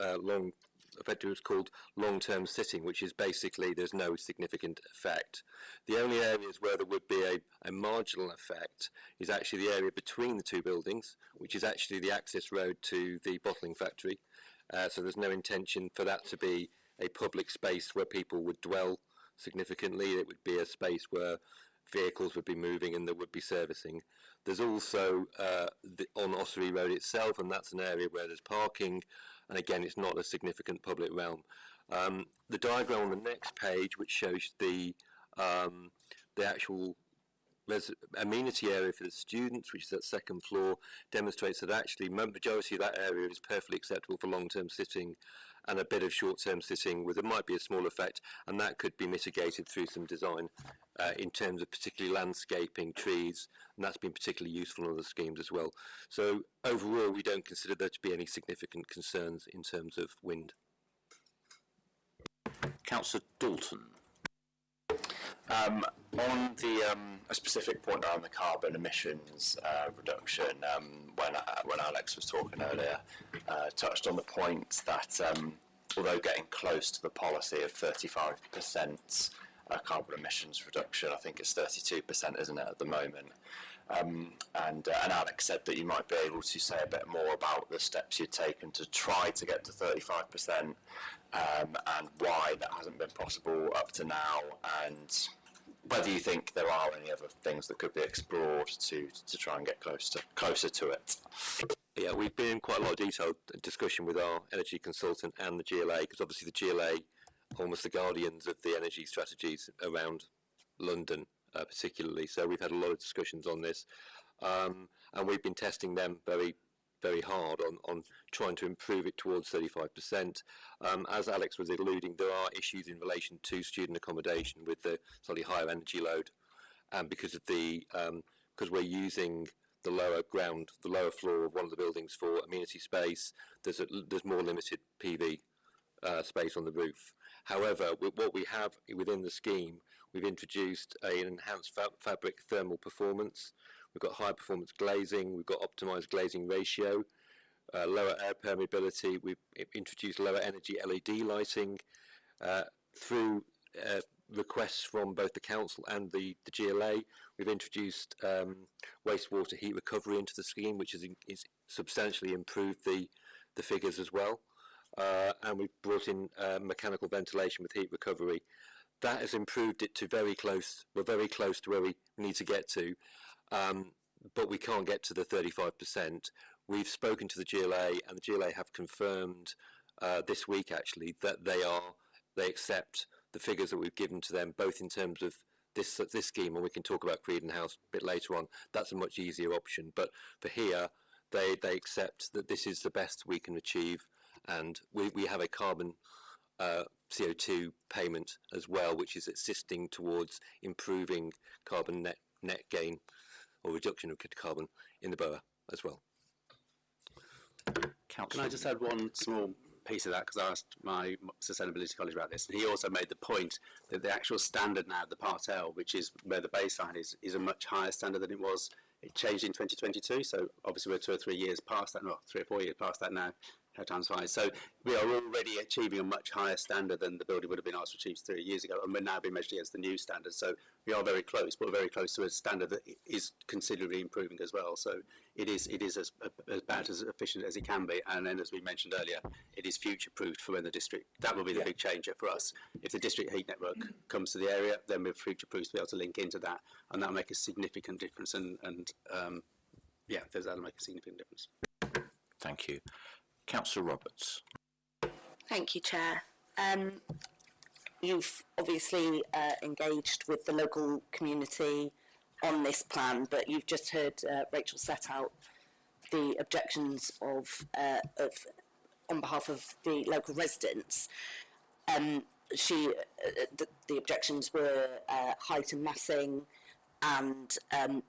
effectively what's called long-term sitting, which is basically there's no significant effect. The only areas where there would be a marginal effect is actually the area between the two buildings, which is actually the access road to the bottling factory. So there's no intention for that to be a public space where people would dwell significantly. It would be a space where vehicles would be moving and there would be servicing. There's also on Ossory Road itself, and that's an area where there's parking, and again it's not a significant public realm. The diagram on the next page, which shows the actual amenity area for the students, which is that second floor, demonstrates that actually the majority of that area is perfectly acceptable for long-term sitting and a bit of short-term sitting with it might be a small effect, and that could be mitigated through some design in terms of particularly landscaping, trees, and that's been particularly useful in other schemes as well. So overall, we don't consider there to be any significant concerns in terms of wind. Councillor Dalton. On the a specific point around the carbon emissions reduction, when Alex was talking earlier, touched on the point that although getting close to the policy of 35% carbon emissions reduction, I think it's 32%, isn't it, at the moment? And Alex said that you might be able to say a bit more about the steps you've taken to try to get to 35%, and why that hasn't been possible up to now, and whether you think there are any other things that could be explored to try and get closer to it. Yeah, we've been in quite a lot of detailed discussion with our energy consultant and the GLA, because obviously the GLA are almost the guardians of the energy strategies around London, particularly. So we've had a lot of discussions on this, and we've been testing them very, very hard on trying to improve it towards 35%. As Alex was alluding, there are issues in relation to student accommodation with the slightly higher energy load, and because of the because we're using the lower floor of one of the buildings for amenity space, there's more limited PV space on the roof. However, what we have within the scheme, we've introduced an enhanced fabric thermal performance. We've got high performance glazing, we've got optimized glazing ratio, lower air permeability, we've introduced lower energy LED lighting. Through requests from both the council and the GLA, we've introduced wastewater heat recovery into the scheme, which is substantially improved the figures as well. And we've brought in mechanical ventilation with heat recovery. That has improved it to very close. We're very close to where we need to get to, but we can't get to the 35%. We've spoken to the GLA, and the GLA have confirmed this week actually that they accept the figures that we've given to them, both in terms of this scheme, and we can talk about Creedon House a bit later on. That's a much easier option, but for here, they accept that this is the best we can achieve, and we have a carbon CO2 payment as well, which is assisting towards improving carbon net gain or reduction of carbon in the borough as well. Can I just add one small piece of that, because I asked my sustainability colleague about this, and he also made the point that the actual standard now, the Part L, which is where the baseline is a much higher standard than it was. It changed in 2022, so obviously we're 2 or 3 years past that, no, 3 or 4 years past that now. How time's flies. So we are already achieving a much higher standard than the building would have been asked to achieve 3 years ago, and we're now being measured against the new standard. So we are very close, but we're very close to a standard that is considerably improving as well. So it is about as efficient as it can be, and then as we mentioned earlier, it is future-proofed for when the district. That will be the big changer for us. If the district heat network comes to the area, then we're future-proofed to be able to link into that, and that'll make a significant difference. That'll make a significant difference. Thank you. Councillor Roberts. Thank you, Chair. You've obviously engaged with the local community on this plan, but you've just heard Rachel set out the objections of on behalf of the local residents. The objections were height and massing, and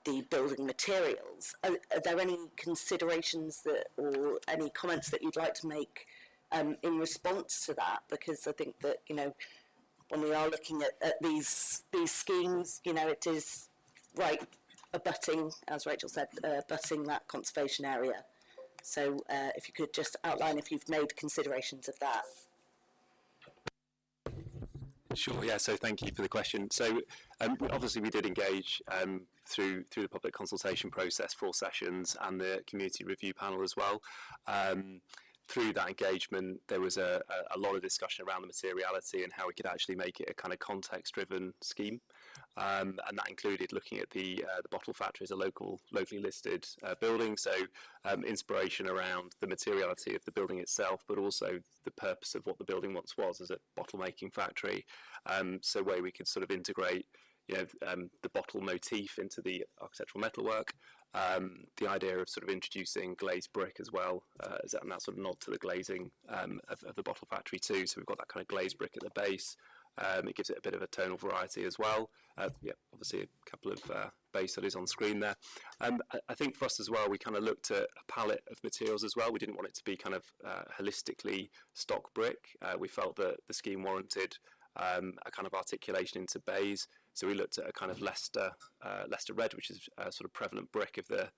the building materials. Are there any considerations or any comments that you'd like to make in response to that? Because I think that, when we are looking at these schemes, it is right abutting, as Rachel said, abutting that conservation area. So if you could just outline if you've made considerations of that. Sure, yeah, so thank you for the question. So obviously we did engage through the public consultation process, 4 sessions, and the community review panel as well. Through that engagement, there was a lot of discussion around the materiality and how we could actually make it a kind of context-driven scheme. And that included looking at the Bottle Factory as a locally listed building, so inspiration around the materiality of the building itself, but also the purpose of what the building once was as a bottle making factory. So where we could sort of integrate the bottle motif into the architectural metalwork. The idea of sort of introducing glazed brick as well, and that sort of nod to the glazing of the bottle factory too. So we've got that kind of glazed brick at the base. It gives it a bit of a tonal variety as well. Obviously a couple of base studies on screen there. I think for us as well, we kind of looked at a palette of materials as well. We didn't want it to be kind of holistically stock brick. We felt that the scheme warranted a kind of articulation into bays. So we looked at a kind of Leicester red, which is a sort of prevalent brick of the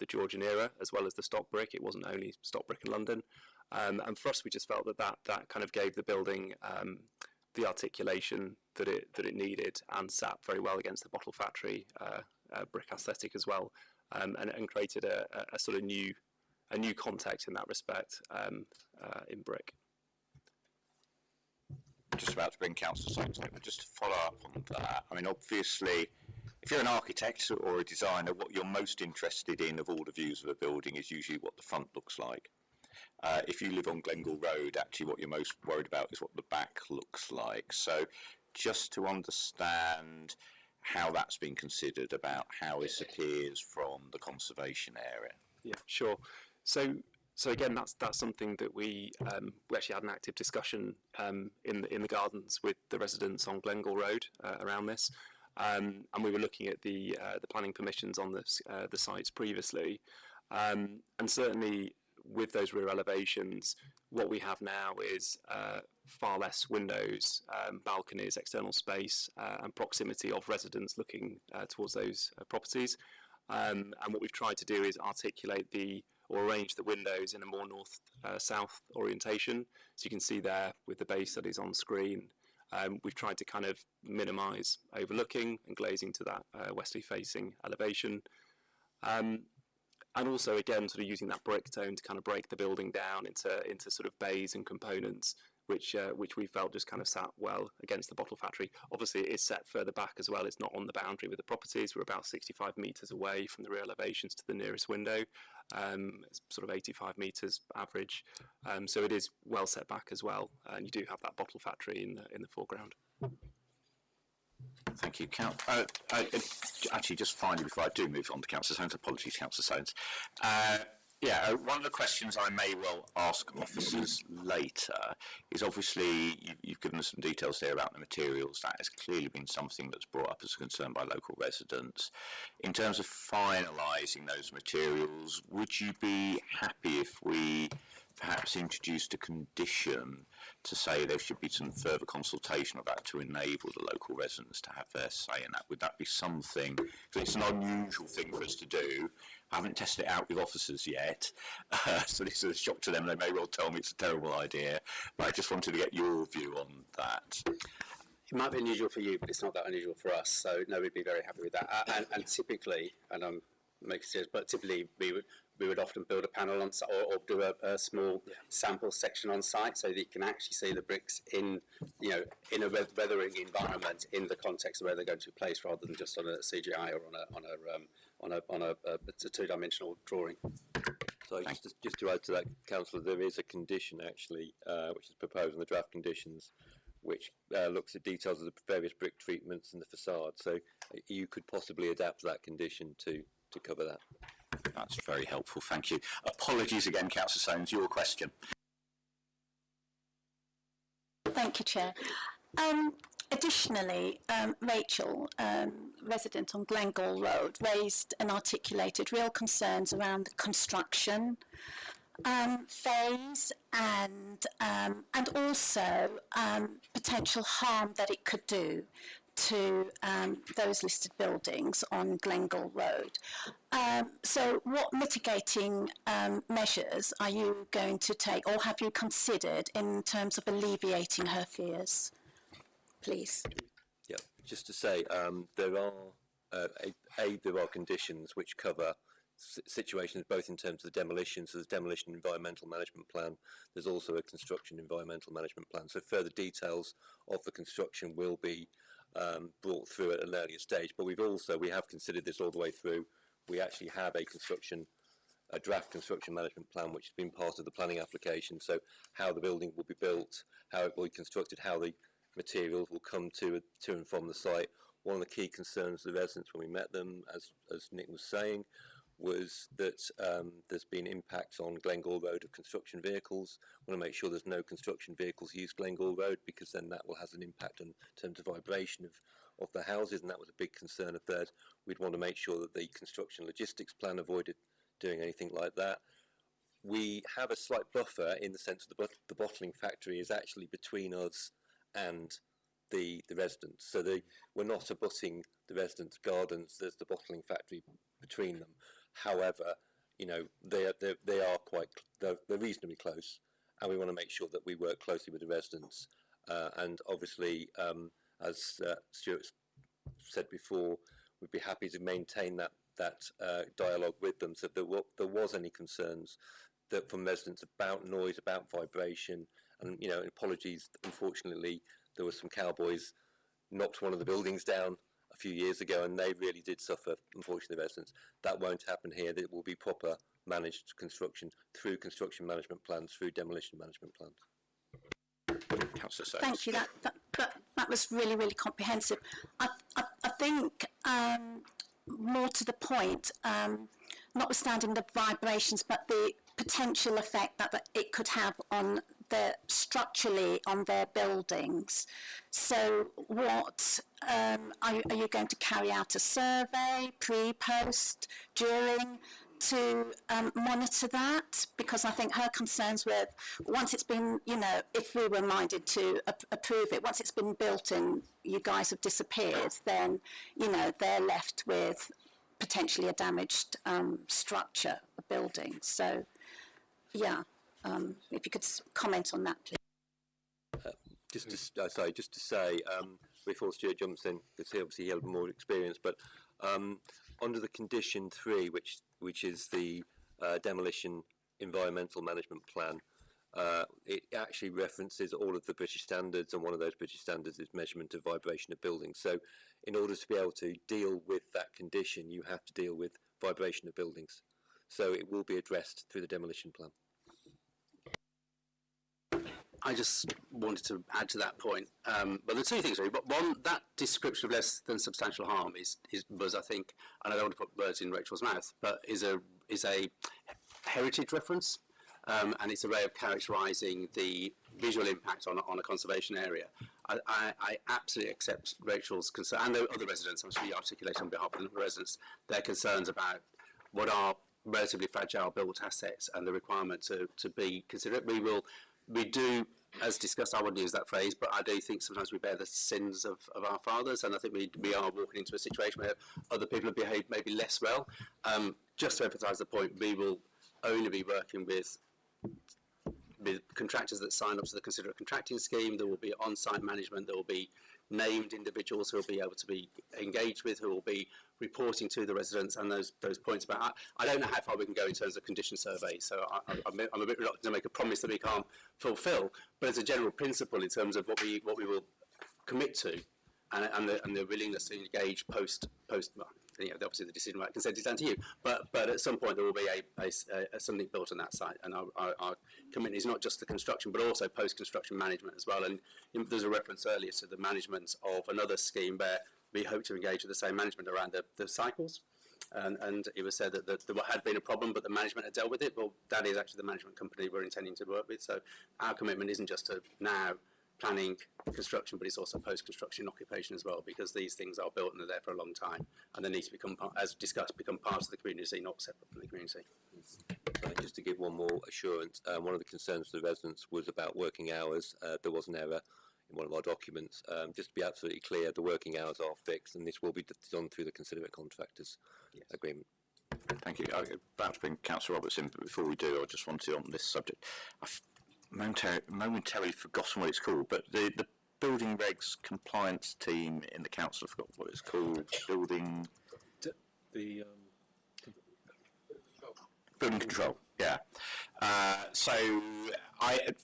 Georgian era, as well as the stock brick. It wasn't only stock brick in London. And for us, we just felt that kind of gave the building the articulation that it needed, and sat very well against the bottle factory brick aesthetic as well, and created a sort of new context in that respect in brick. Just about to bring Councillor Soames in, but just to follow up on that, I mean, obviously, if you're an architect or a designer, what you're most interested in of all the views of a building is usually what the front looks like. If you live on Glengall Road, actually what you're most worried about is what the back looks like. So just to understand how that's been considered about how this appears from the conservation area. Yeah, sure. So again, that's something that we actually had an active discussion in the gardens with the residents on Glengall Road around this, and we were looking at the planning permissions on the sites previously, and certainly with those rear elevations, what we have now is far less windows, balconies, external space, and proximity of residents looking towards those properties. And what we've tried to do is articulate or arrange the windows in a more north-south orientation. So you can see there with the base studies on screen, we've tried to kind of minimise overlooking and glazing to that westerly facing elevation. And also, again, sort of using that brick tone to kind of break the building down into sort of bays and components, which we felt just kind of sat well against the bottle factory. Obviously, it is set further back as well. It's not on the boundary with the properties. We're about 65 metres away from the rear elevations to the nearest window, it's sort of 85 metres average. So it is well set back as well, and you do have that bottle factory in the foreground. Thank you, actually, just finally, before I do move on to Councillor Soames, apologies, Councillor Soames. One of the questions I may well ask officers later is, obviously, you've given us some details there about the materials. That has clearly been something that's brought up as a concern by local residents. In terms of finalising those materials, would you be happy if we perhaps introduced a condition to say there should be some further consultation of that to enable the local residents to have their say in that? Would that be something, because it's an unusual thing for us to do. I haven't tested it out with officers yet, so this is a shock to them. They may well tell me it's a terrible idea, but I just wanted to get your view on that. It might be unusual for you, but it's not that unusual for us, so no, we'd be very happy with that. And typically, and I'm making serious, but typically we would often build a panel on site, or do a small sample section on site, so that you can actually see the bricks in a weathering environment in the context of where they're going to be placed, rather than just on a CGI or on a two-dimensional drawing. So just to add to that, Councillor, there is a condition actually which is proposed in the draft conditions, which looks at details of the various brick treatments and the facade. So you could possibly adapt that condition to cover that. That's very helpful, thank you. Apologies again, Councillor Soames, your question. Thank you, Chair. Additionally, Rachel, resident on Glengall Road, raised and articulated real concerns around the construction phase and also potential harm that it could do to those listed buildings on Glengall Road. So what mitigating measures are you going to take, or have you considered, in terms of alleviating her fears? Please. Yeah, just to say, there are conditions which cover situations both in terms of the demolition, so there's demolition environmental management plan, there's also a construction environmental management plan, so further details of the construction will be brought through at an earlier stage. But we have considered this all the way through. We actually have a draft construction management plan which has been part of the planning application, so how the building will be built, how it will be constructed, how the materials will come to and from the site, one of the key concerns of the residents when we met them, as Nick was saying, was that there's been impact on Glengall Road of construction vehicles. We want to make sure there's no construction vehicles use Glengall Road, because then that will have an impact in terms of vibration of the houses, and that was a big concern of theirs. We'd want to make sure that the construction logistics plan avoided doing anything like that. We have a slight buffer in the sense that the bottling factory is actually between us and the residents. So we're not abutting the residents' gardens. There's the bottling factory between them. However, you know, they're reasonably close, and we want to make sure that we work closely with the residents. And obviously, as Stuart said before, we'd be happy to maintain that dialogue with them. So if there was any concerns from residents about noise, about vibration, and you know, apologies. Unfortunately, there were some cowboys knocked one of the buildings down a few years ago, and they really did suffer, unfortunately, the residents. That won't happen here. There will be proper managed construction through construction management plans, through demolition management plans. Councillor Soames. Thank you. That was really, really comprehensive. I think more to the point, notwithstanding the vibrations, but the potential effect that it could have on structurally on their buildings. So what, are you going to carry out a survey, pre, post, during, to monitor that? Because I think her concerns with, once it's been, you know, if we were minded to approve it, once it's been built and you guys have disappeared, then, you know, they're left with potentially a damaged structure, a building. So, yeah, if you could comment on that, please. Just to say, before Stuart jumps in, because obviously he had more experience, but under the condition 3, which is the demolition environmental management plan, it actually references all of the British standards, and one of those British standards is measurement of vibration of buildings. So in order to be able to deal with that condition, you have to deal with vibration of buildings. So it will be addressed through the demolition plan. I just wanted to add to that point. But there are two things really. But one, that description of less than substantial harm was, I think, and I don't want to put words in Rachel's mouth, but is a heritage reference, and it's a way of characterising the visual impact on a conservation area. I absolutely accept Rachel's concern, and the other residents, I'm sure you articulate on behalf of the residents, their concerns about what are relatively fragile built assets and the requirement to be considerate. We do, as discussed, I wouldn't use that phrase, but I do think sometimes we bear the sins of our fathers, and I think we are walking into a situation where other people have behaved maybe less well. Just to emphasise the point, we will only be working with contractors that sign up to the considerate contracting scheme. There will be on-site management, there will be named individuals who will be able to be engaged with, who will be reporting to the residents, and those points about, I don't know how far we can go in terms of condition surveys, so I'm a bit reluctant to make a promise that we can't fulfil, but as a general principle in terms of what we will commit to, and the willingness to engage post well, you know, obviously the decision about consent is down to you, but at some point there will be something built on that site, and our commitment is not just the construction but also post-construction management as well. And there's a reference earlier to the management of another scheme where we hope to engage with the same management around the cycles, and it was said that there had been a problem but the management had dealt with it. Well, that is actually the management company we're intending to work with, so our commitment isn't just to now planning construction, but it's also post-construction occupation as well, because these things are built and they're there for a long time, and they need to become, as discussed, become part of the community, not separate from the community. Just to give one more assurance, one of the concerns of the residents was about working hours. There was an error in one of our documents. Just to be absolutely clear, the working hours are fixed, and this will be done through the considerate contractors agreement. Thank you. I'm about to bring Councillor Roberts in, but before we do, I just want to, on this subject, I've momentarily forgotten what it's called, but the building regs compliance team in the council, I forgot what it's called. Building control. Yeah. So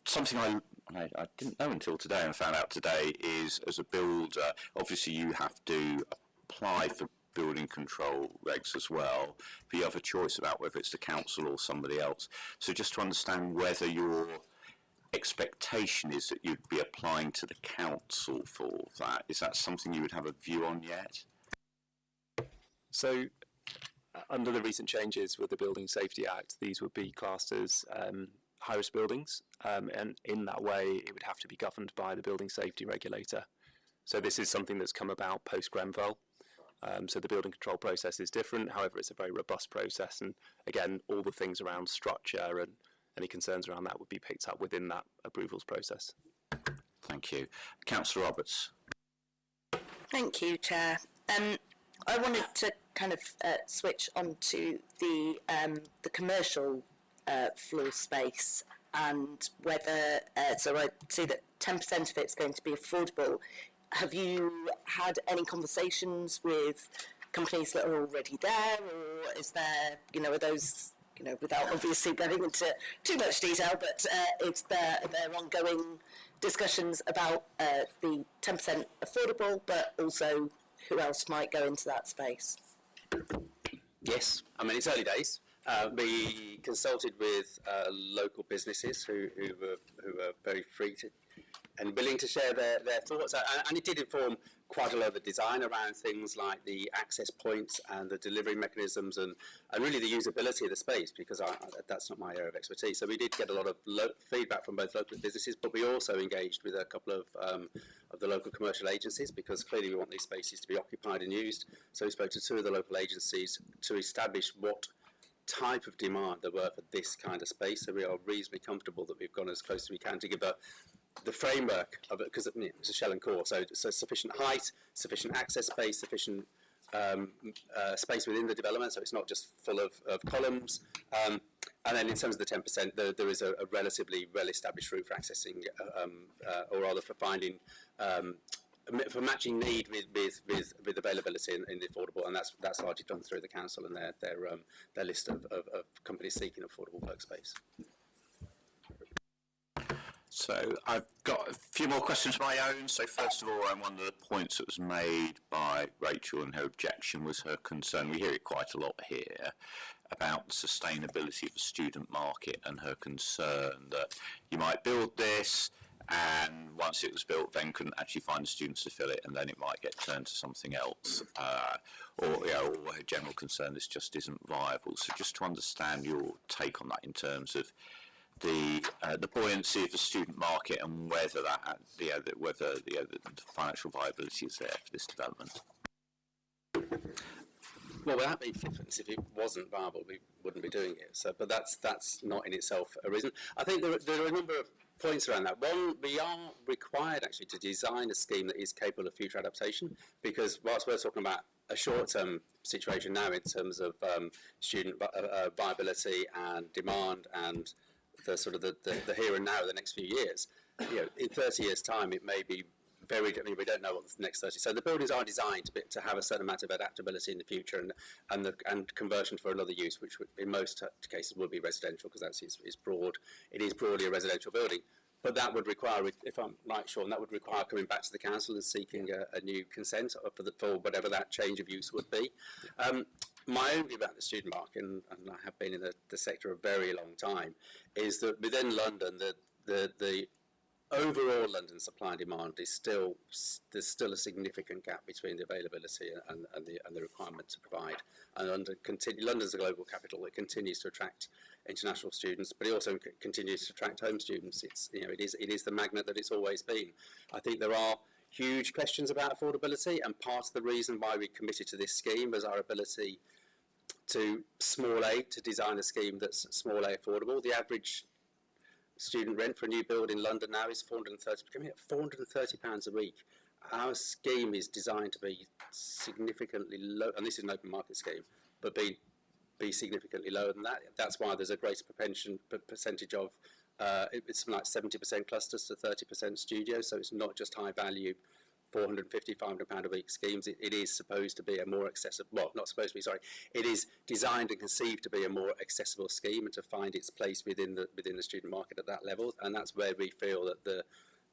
something I didn't know until today and found out today is, as a builder, obviously you have to apply for building control regs as well, but you have a choice about whether it's the council or somebody else. So just to understand whether you're expectation is that you'd be applying to the council for that. Is that something you would have a view on yet? So, under the recent changes with the Building Safety Act, these would be classed as high-risk buildings, and in that way it would have to be governed by the building safety regulator. So this is something that's come about post-Grenfell. So the building control process is different, however it's a very robust process, and again all the things around structure and any concerns around that would be picked up within that approvals process. Thank you. Councillor Roberts. Thank you, Chair. I wanted to kind of switch on to the commercial floor space, and whether, so I see that 10% of it's going to be affordable. Have you had any conversations with companies that are already there, or is there, are those, without obviously going into too much detail, but is there ongoing discussions about the 10% affordable, but also who else might go into that space? Yes, I mean it's early days. We consulted with local businesses who were very free to and willing to share their thoughts, and it did inform quite a lot of the design around things like the access points and the delivery mechanisms and really the usability of the space, because that's not my area of expertise. So we did get a lot of feedback from both local businesses, but we also engaged with a couple of the local commercial agencies, because clearly we want these spaces to be occupied and used. So we spoke to two of the local agencies to establish what type of demand there were for this kind of space. So we are reasonably comfortable that we've gone as close as we can to give the framework of it, because it's a shell and core, so sufficient height, sufficient access space, sufficient space within the development, so it's not just full of columns. And then in terms of the 10%, there is a relatively well-established route for accessing, or rather for finding, for matching need with availability in the affordable, and that's largely done through the council and their list of companies seeking affordable workspace. So I've got a few more questions of my own. So first of all, one of the points that was made by Rachel in her objection was her concern, we hear it quite a lot here, about the sustainability of the student market, and her concern that you might build this and once it was built then couldn't actually find the students to fill it, and then it might get turned to something else, or her general concern this just isn't viable. So just to understand your take on that in terms of the buoyancy of the student market and whether the financial viability is there for this development. Well, without being flippant, if it wasn't viable, we wouldn't be doing it. So, but that's not in itself a reason. I think there are a number of points around that. One, we are required actually to design a scheme that is capable of future adaptation, because whilst we're talking about a short-term situation now in terms of student viability and demand and the sort of the here and now, the next few years, in 30 years' time, it may be very. I mean, we don't know what the next 30. So the buildings are designed to have a certain amount of adaptability in the future, and conversion for another use, which in most cases will be residential, because that's is broad. It is broadly a residential building, but that would require, if I'm right, Sean, that would require coming back to the council and seeking a new consent for whatever that change of use would be. My own view about the student market, and I have been in the sector a very long time, is that within London, the overall London supply and demand is there's still a significant gap between the availability and the requirement to provide. And London's a global capital. It continues to attract international students, but it also continues to attract home students. It is the magnet that it's always been. I think there are huge questions about affordability, and part of the reason why we committed to this scheme was our ability to design a scheme that's small A affordable. The average student rent for a new build in London now is £430 a week. Our scheme is designed to be significantly low, and this is an open market scheme, but be significantly lower than that. That's why there's a greater percentage of it's something like 70% clusters to 30% studios, so it's not just high value £450, £500 a week schemes. It is supposed to be a more accessible, well, not supposed to be, sorry, it is designed and conceived to be a more accessible scheme and to find its place within the student market at that level, and that's where we feel that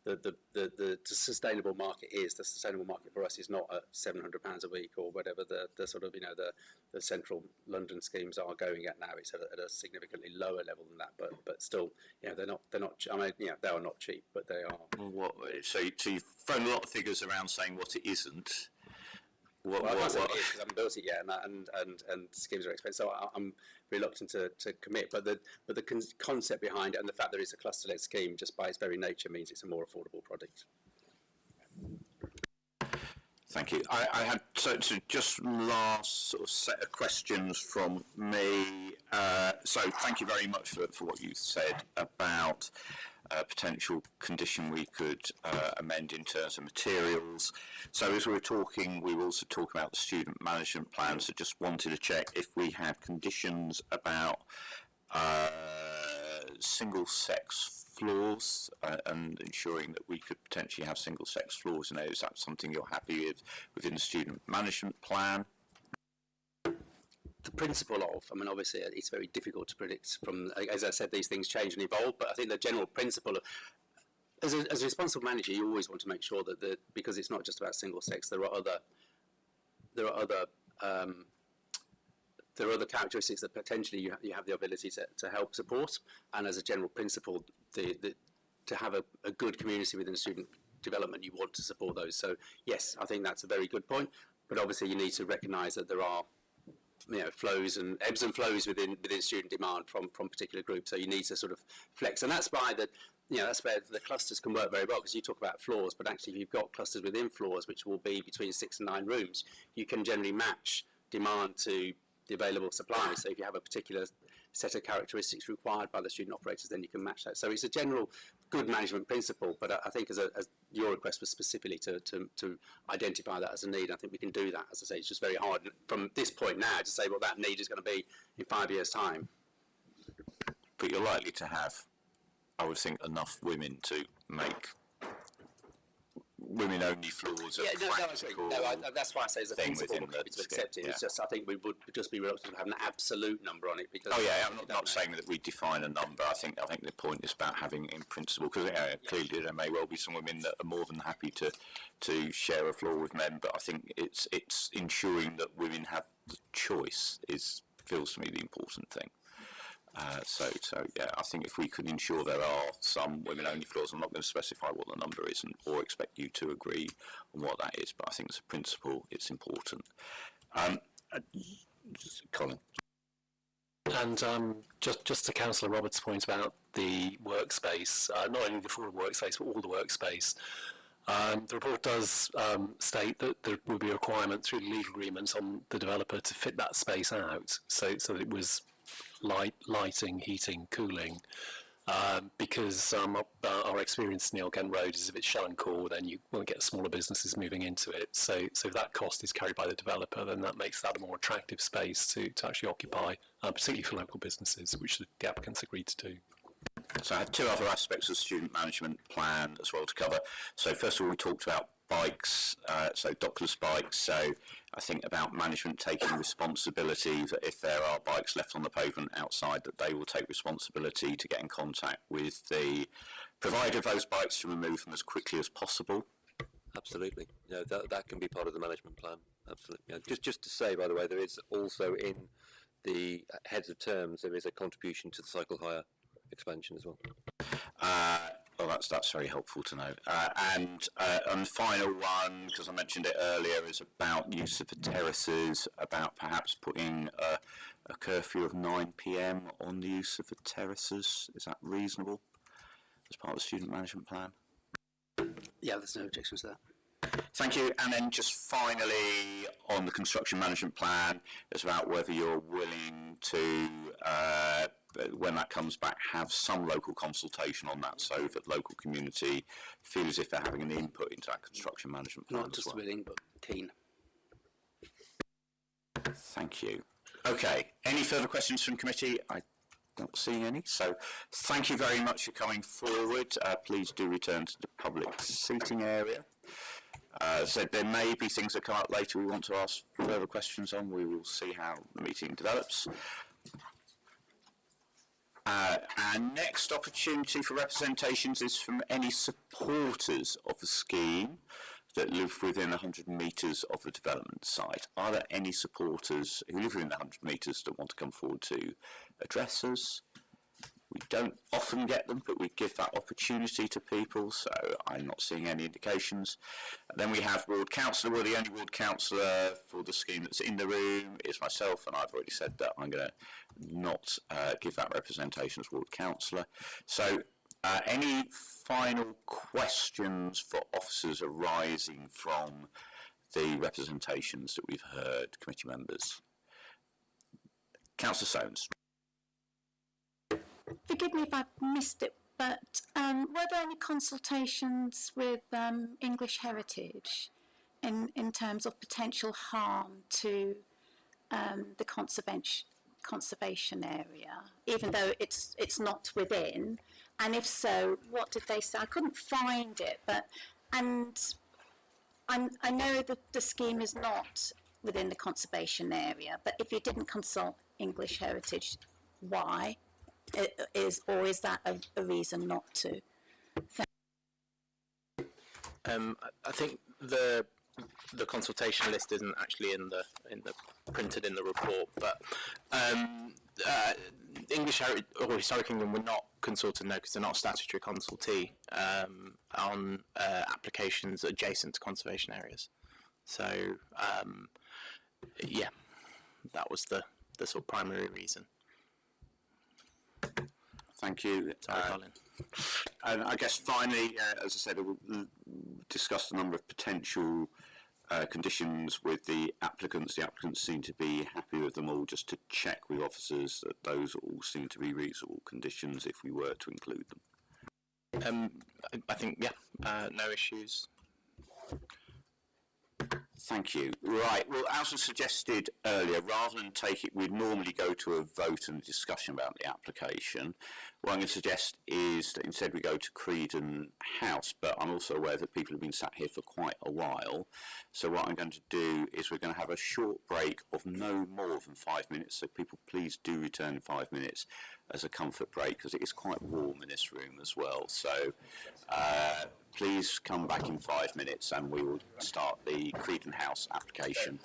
the sustainable market is. The sustainable market for us is not at £700 a week or whatever the sort of, you know, the central London schemes are going at now. It's at a significantly lower level than that, but still, you know, they're not. I mean, you know, they are not cheap, but they are. Well, so you've thrown a lot of figures around saying what it isn't. Well, I can't say it is because I haven't built it yet, and schemes are expensive. So I'm reluctant to commit. But the concept behind it and the fact that it's a cluster-led scheme, just by its very nature, means it's a more affordable product. Thank you. I had so just last sort of set of questions from me. So thank you very much for what you said about a potential condition we could amend in terms of materials. So as we were talking, we were also talking about the student management plan, so just wanted to check if we had conditions about single-sex floors and ensuring that we could potentially have single-sex floors. And is that something you're happy with within the student management plan? The principle of, I mean, obviously it's very difficult to predict from, as I said, these things change and evolve, but I think the general principle of, as a responsible manager, you always want to make sure that because it's not just about single sex, there are other characteristics that potentially you have the ability to help support, and as a general principle, to have a good community within student development, you want to support those. So yes, I think that's a very good point, but obviously you need to recognise that there are, you know, flows and ebbs and flows within student demand from particular groups. So you need to sort of flex, and that's why that's where the clusters can work very well, because you talk about floors, but actually if you've got clusters within floors, which will be between 6 and 9 rooms, you can generally match demand to the available supply. So if you have a particular set of characteristics required by the student operators, then you can match that. So it's a general good management principle, but I think as your request was specifically to identify that as a need, I think we can do that. As I say, it's just very hard from this point now to say what that need is going to be in 5 years' time. But you're likely to have, I would think, enough women to make women-only floors a practical that's why I say as a thing principle within we're happy to accept it. yeah. It's just I think we would just be reluctant to have an absolute number on it because. Oh yeah, I'm not saying that we define a number. I think the point is about having in principle, because clearly there may well be some women that are more than happy to share a floor with men, but I think it's ensuring that women have the choice feels to me the important thing. So yeah, I think if we could ensure there are some women-only floors, I'm not going to specify what the number is or expect you to agree on what that is, but I think as a principle, it's important. Colin. And just to Councillor Roberts' point about the workspace, not only the full workspace, but all the workspace, the report does state that there will be a requirement through the legal agreements on the developer to fit that space out, so that it was lighting, heating, cooling, because our experience in the Old Kent Road is if it's shell and core, then you won't get smaller businesses moving into it. So if that cost is carried by the developer, then that makes that a more attractive space to actually occupy, particularly for local businesses, which the applicants agreed to do. So I had two other aspects of the student management plan as well to cover. So first of all, we talked about bikes, so dockless bikes. So I think about management taking responsibility that if there are bikes left on the pavement outside, that they will take responsibility to get in contact with the provider of those bikes to remove them as quickly as possible. Absolutely. Yeah, that can be part of the management plan. Absolutely. Yeah. Just to say, by the way, there is also in the heads of terms, there is a contribution to the cycle hire expansion as well. Well, that's very helpful to know. And the final one, because I mentioned it earlier, is about use of the terraces, about perhaps putting a curfew of 9 p.m. on the use of the terraces. Is that reasonable as part of the student management plan? Yeah, there's no objections to that. Thank you. And then just finally, on the construction management plan, it's about whether you're willing to, when that comes back, have some local consultation on that, so that local community feel as if they're having an input into that construction management plan. Not just willing, but keen. Thank you. Okay. Any further questions from committee? I don't see any. So thank you very much for coming forward. Please do return to the public seating area. So there may be things that come up later we want to ask further questions on. We will see how the meeting develops. Our next opportunity for representations is from any supporters of the scheme that live within 100 metres of the development site. Are there any supporters who live within 100 metres that want to come forward to address us? We don't often get them, but we give that opportunity to people, so I'm not seeing any indications. And then we have ward councillor. Well, the only ward councillor for the scheme that's in the room is myself, and I've already said that I'm going to not give that representation as ward councillor. So any final questions for officers arising from the representations that we've heard, committee members? Councillor Soames. Forgive me if I've missed it, but were there any consultations with English Heritage in terms of potential harm to the conservation area, even though it's not within? And if so, what did they say? I couldn't find it, but I know that the scheme is not within the conservation area, but if you didn't consult English Heritage, why? Is that a reason not to? I think the consultation list isn't actually printed in the report, but English Heritage or Historic England were not consulted, no, because they're not a statutory consultee on applications adjacent to conservation areas. So yeah, that was the sort of primary reason. Thank you. Sorry, Colin. And I guess finally, as I said, we'll discuss a number of potential conditions with the applicants. The applicants seem to be happy with them all, just to check with officers that those all seem to be reasonable conditions if we were to include them. I think, yeah, no issues. Thank you. Right, well, as was suggested earlier, rather than take it, we'd normally go to a vote and a discussion about the application. What I'm going to suggest is that instead we go to Creedon House, but I'm also aware that people have been sat here for quite a while. So what I'm going to do is we're going to have a short break of no more than 5 minutes, so people please do return in 5 minutes as a comfort break, because it is quite warm in this room as well. So please come back in 5 minutes and we will start the Creedon House application.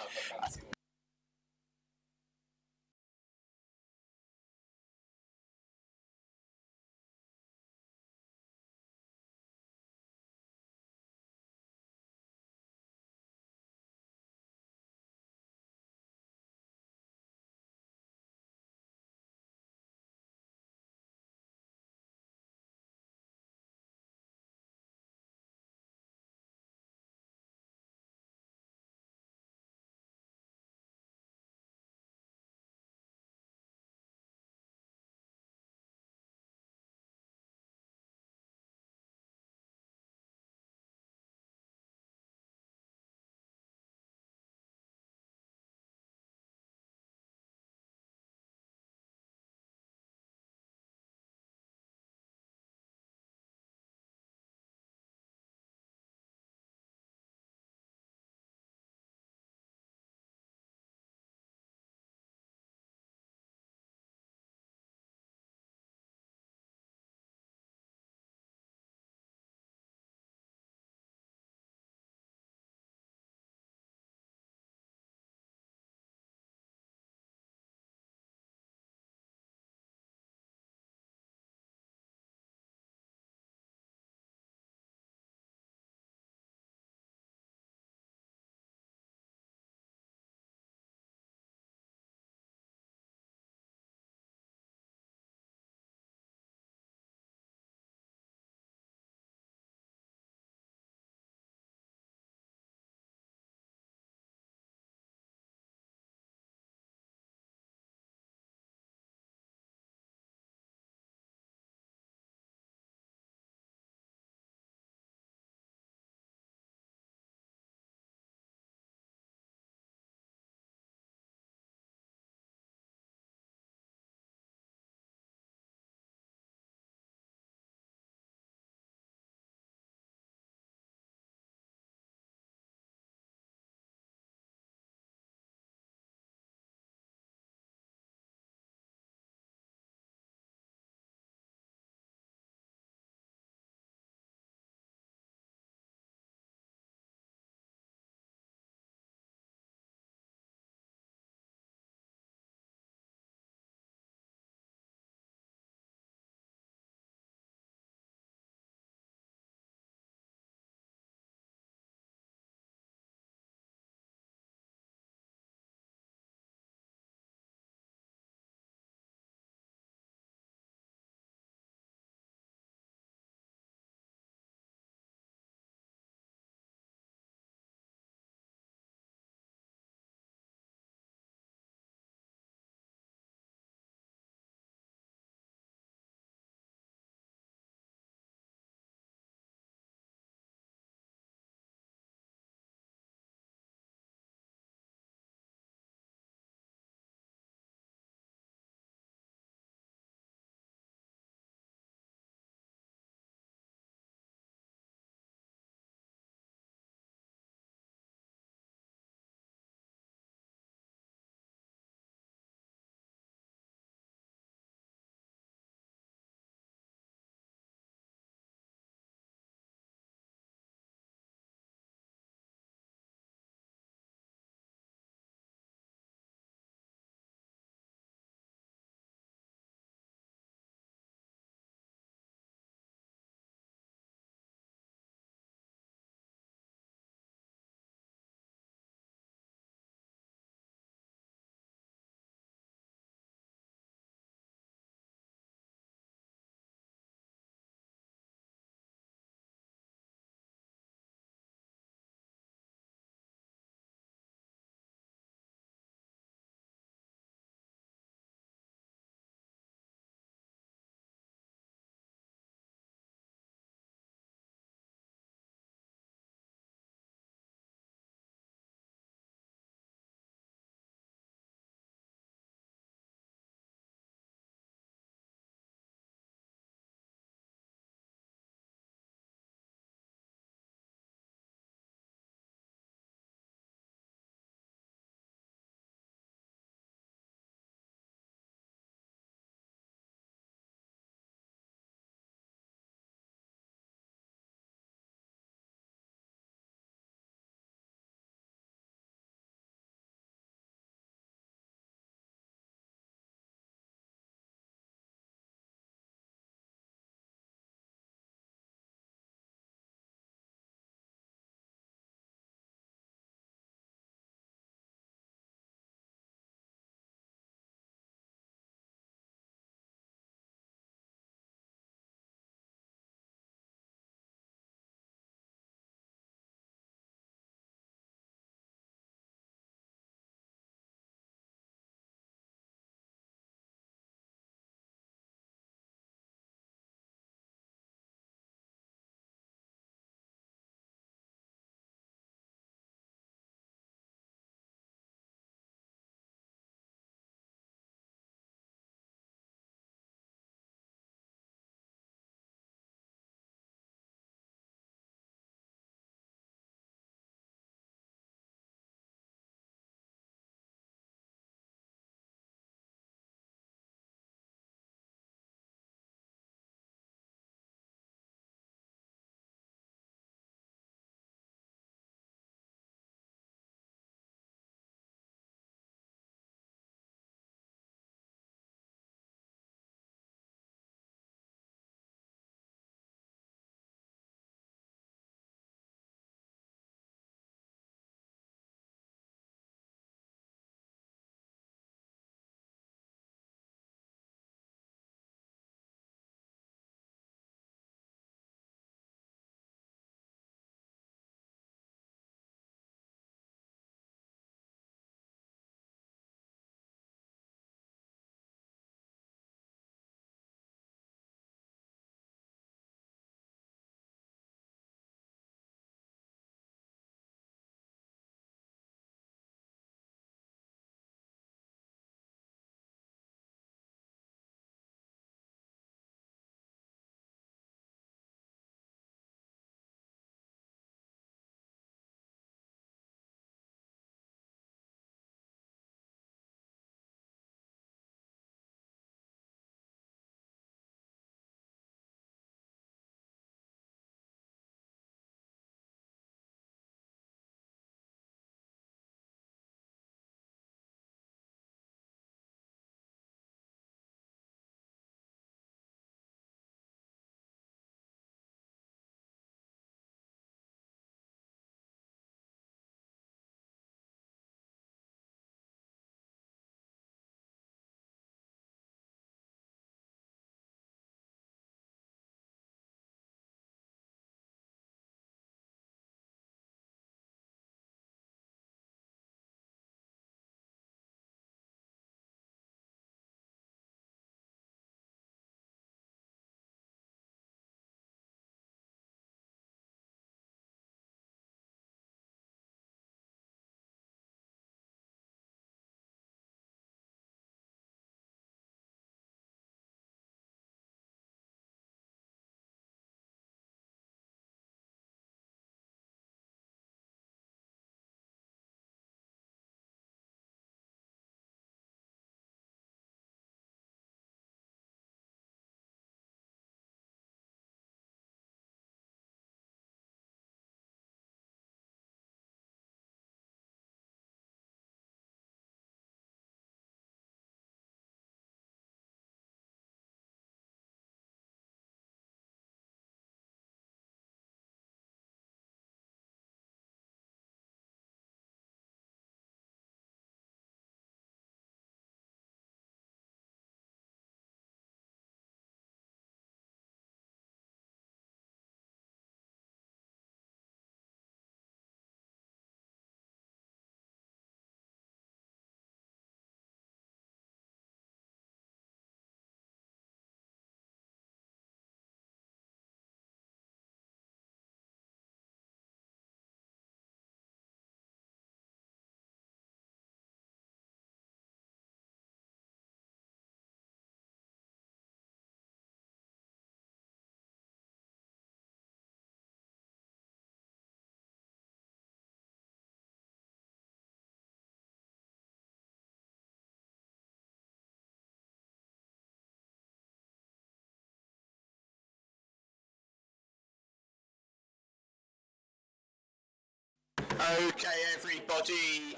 Okay, everybody,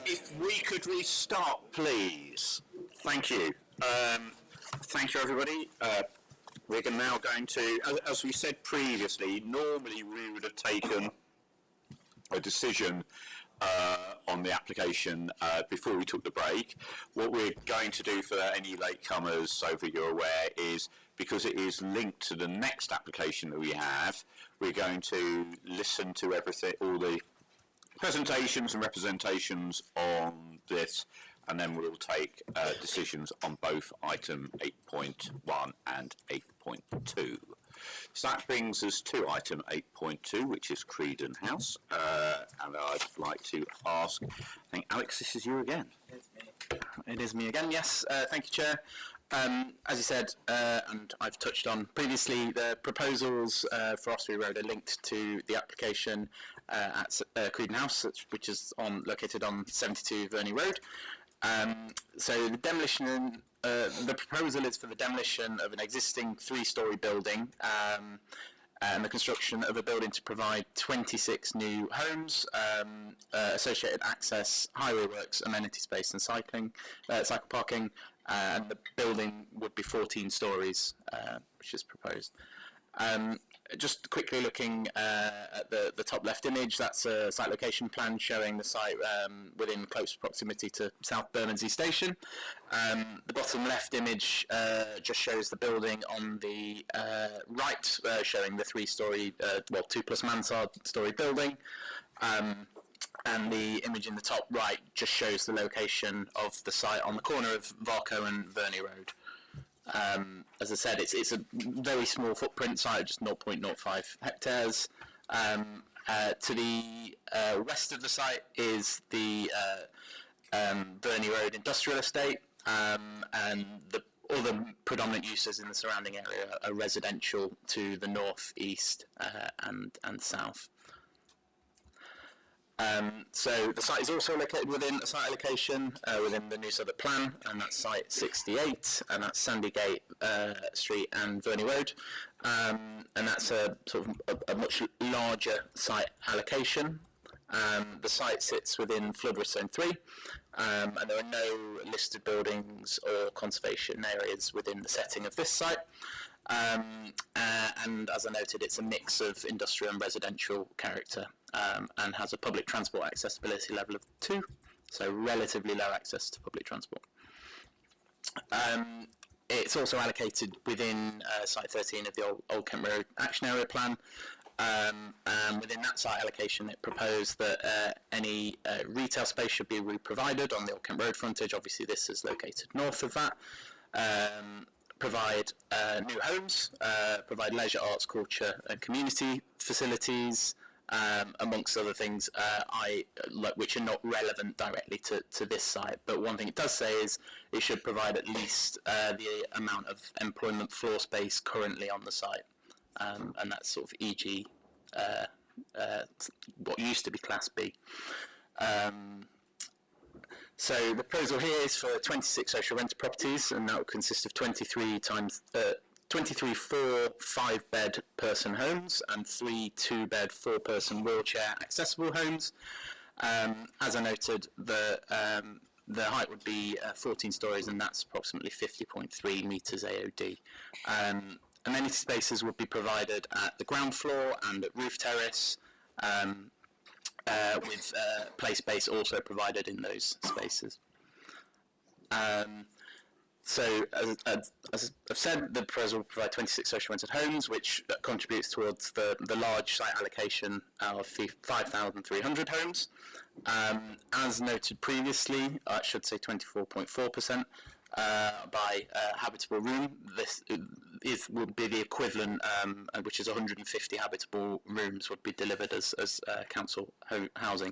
if we could restart, please. Thank you. Thank you, everybody. We're now going to, as we said previously, normally we would have taken a decision on the application before we took the break. What we're going to do for any latecomers, so that you're aware, is because it is linked to the next application that we have, we're going to listen to everything, all the presentations and representations on this, and then we'll take decisions on both item 8.1 and 8.2. So that brings us to item 8.2, which is Creedon House, and I'd like to ask, I think Alex, this is you again. It is me again, yes. Thank you, Chair. As you said, and I've touched on previously, the proposals for Osprey Road are linked to the application at Creedon House, which is located on 72 Verney Road. So the demolition, the proposal is for the demolition of an existing 3-storey building and the construction of a building to provide 26 new homes, associated access, highway works, amenity space and cycle parking, and the building would be 14 storeys, which is proposed. Just quickly looking at the top left image, that's a site location plan showing the site within close proximity to South Bermondsey Station. The bottom left image just shows the building on the right, showing the 3-storey, 2+ mansard story building. And the image in the top right just shows the location of the site on the corner of Varco and Verney Road. As I said, it's a very small footprint site, just 0.05 hectares. To the west of the site is the Verney Road Industrial Estate, and all the predominant uses in the surrounding area are residential to the north, east, and south. So the site is also located within a site allocation within the New Southwark Plan, and that's site 68, and that's Sandygate Street and Verney Road, and that's a sort of a much larger site allocation. The site sits within flood risk zone 3, and there are no listed buildings or conservation areas within the setting of this site. And as I noted, it's a mix of industrial and residential character, and has a public transport accessibility level of 2, so relatively low access to public transport. It's also allocated within Site 13 of the Old Kent Road Action Area Plan, and within that site allocation it proposed that any retail space should be provided on the Old Kent Road frontage. Obviously this is located north of that. Provide new homes, provide leisure, arts, culture and community facilities, amongst other things which are not relevant directly to this site. But one thing it does say is it should provide at least the amount of employment floor space currently on the site, and that's sort of e.g. What used to be Class B. So the proposal here is for 26 social rental properties, and that will consist of 23 4 5-bed person homes and 3 2-bed 4-person wheelchair accessible homes. As I noted, the height would be 14 storeys, and that's approximately 50.3 metres AOD. Amenity spaces would be provided at the ground floor and at roof terrace, with play space also provided in those spaces. So, as I've said, the proposal will provide 26 social rented homes, which contributes towards the large site allocation of 5,300 homes. As noted previously, I should say 24.4%. By habitable room, this would be the equivalent, which is 150 habitable rooms would be delivered as council housing.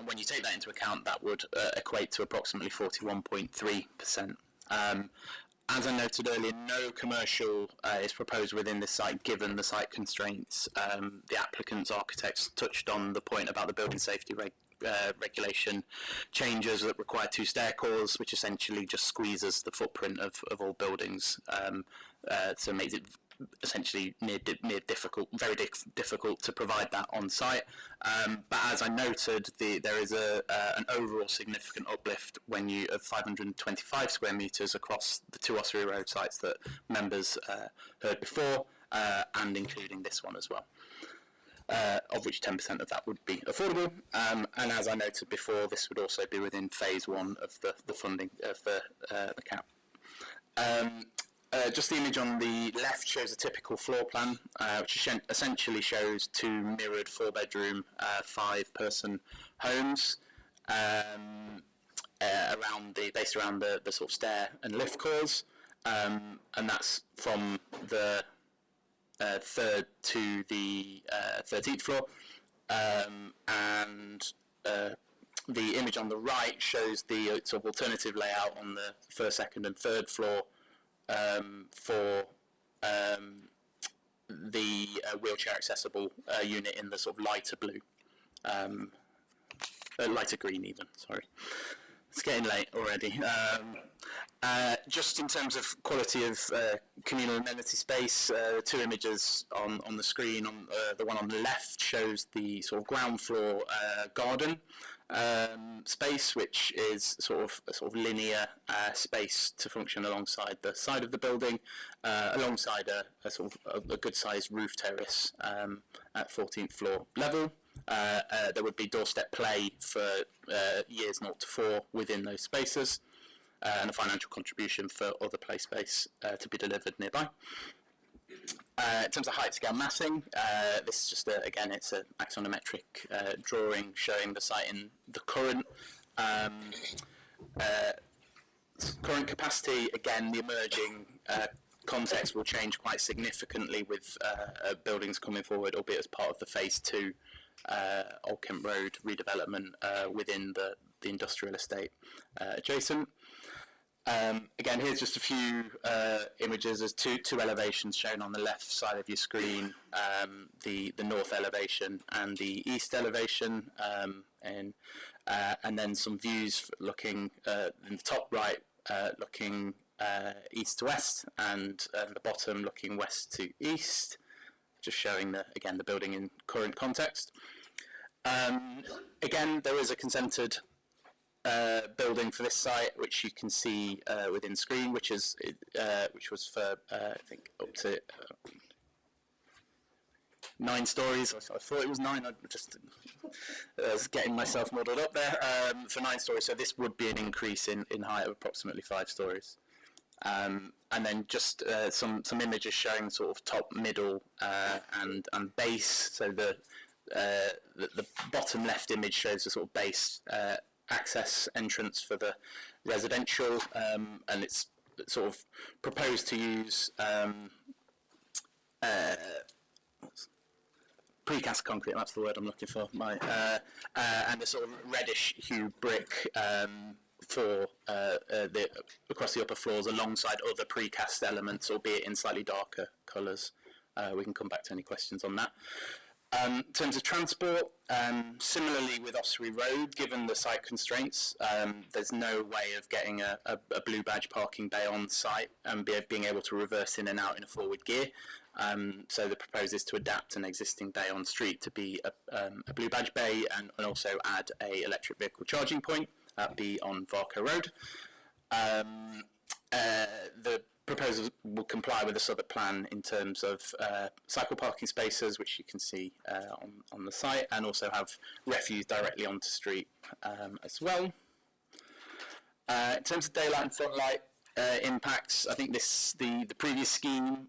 When you take that into account, that would equate to approximately 41.3%. As I noted earlier, no commercial is proposed within this site given the site constraints. The applicant's architects touched on the point about the building safety regulation changes that require 2 stair cores, which essentially just squeezes the footprint of all buildings, so it makes it essentially near difficult, very difficult to provide that on site. But as I noted, there is an overall significant uplift when you of 525 square metres across the two Ossory Road sites that members heard before, and including this one as well. Of which 10% of that would be affordable, and as I noted before, this would also be within phase one of the funding of the cap. Just the image on the left shows a typical floor plan, which essentially shows two mirrored 4-bedroom, 5-person homes based around the sort of stair and lift cores, and that's from the 3rd to the 13th floor, and the image on the right shows the sort of alternative layout on the 1st, 2nd and 3rd floor for the wheelchair accessible unit in the sort of lighter blue, lighter green even, sorry. It's getting late already. Just in terms of quality of communal amenity space, the two images on the screen, the one on the left shows the sort of ground floor garden space, which is sort of linear space to function alongside the side of the building, alongside a sort of a good sized roof terrace at 14th floor level. There would be doorstep play for years 0 to 4 within those spaces, and a financial contribution for other play space to be delivered nearby. In terms of height scale massing, this is just again, it's an axonometric drawing showing the site in the current capacity. Again, the emerging context will change quite significantly with buildings coming forward, albeit as part of the phase 2 Old Kent Road redevelopment within the industrial estate adjacent. Again, here's just a few images. There's two elevations shown on the left side of your screen, the north elevation and the east elevation, and then some views looking in the top right, looking east to west, and the bottom looking west to east, just showing again the building in current context. Again, there is a consented building for this site, which you can see within screen, which was for I think up to 9 stories. I thought it was 9. I was getting myself muddled up there. For 9 stories, so this would be an increase in height of approximately 5 stories. And then just some images showing sort of top, middle, and base. So the bottom left image shows the sort of base access entrance for the residential, and it's sort of proposed to use precast concrete, that's the word I'm looking for, and a sort of reddish hue brick for across the upper floors alongside other precast elements, albeit in slightly darker colours. We can come back to any questions on that. In terms of transport, similarly with Ossory Road, given the site constraints, there's no way of getting a blue badge parking bay on site and being able to reverse in and out in a forward gear. So the proposal is to adapt an existing bay on street to be a blue badge bay, and also add a electric vehicle charging point. That'd be on Varco Road. The proposal will comply with the Southwark plan in terms of cycle parking spaces, which you can see on the site, and also have refuse directly onto street as well. In terms of daylight and sunlight impacts, I think the previous scheme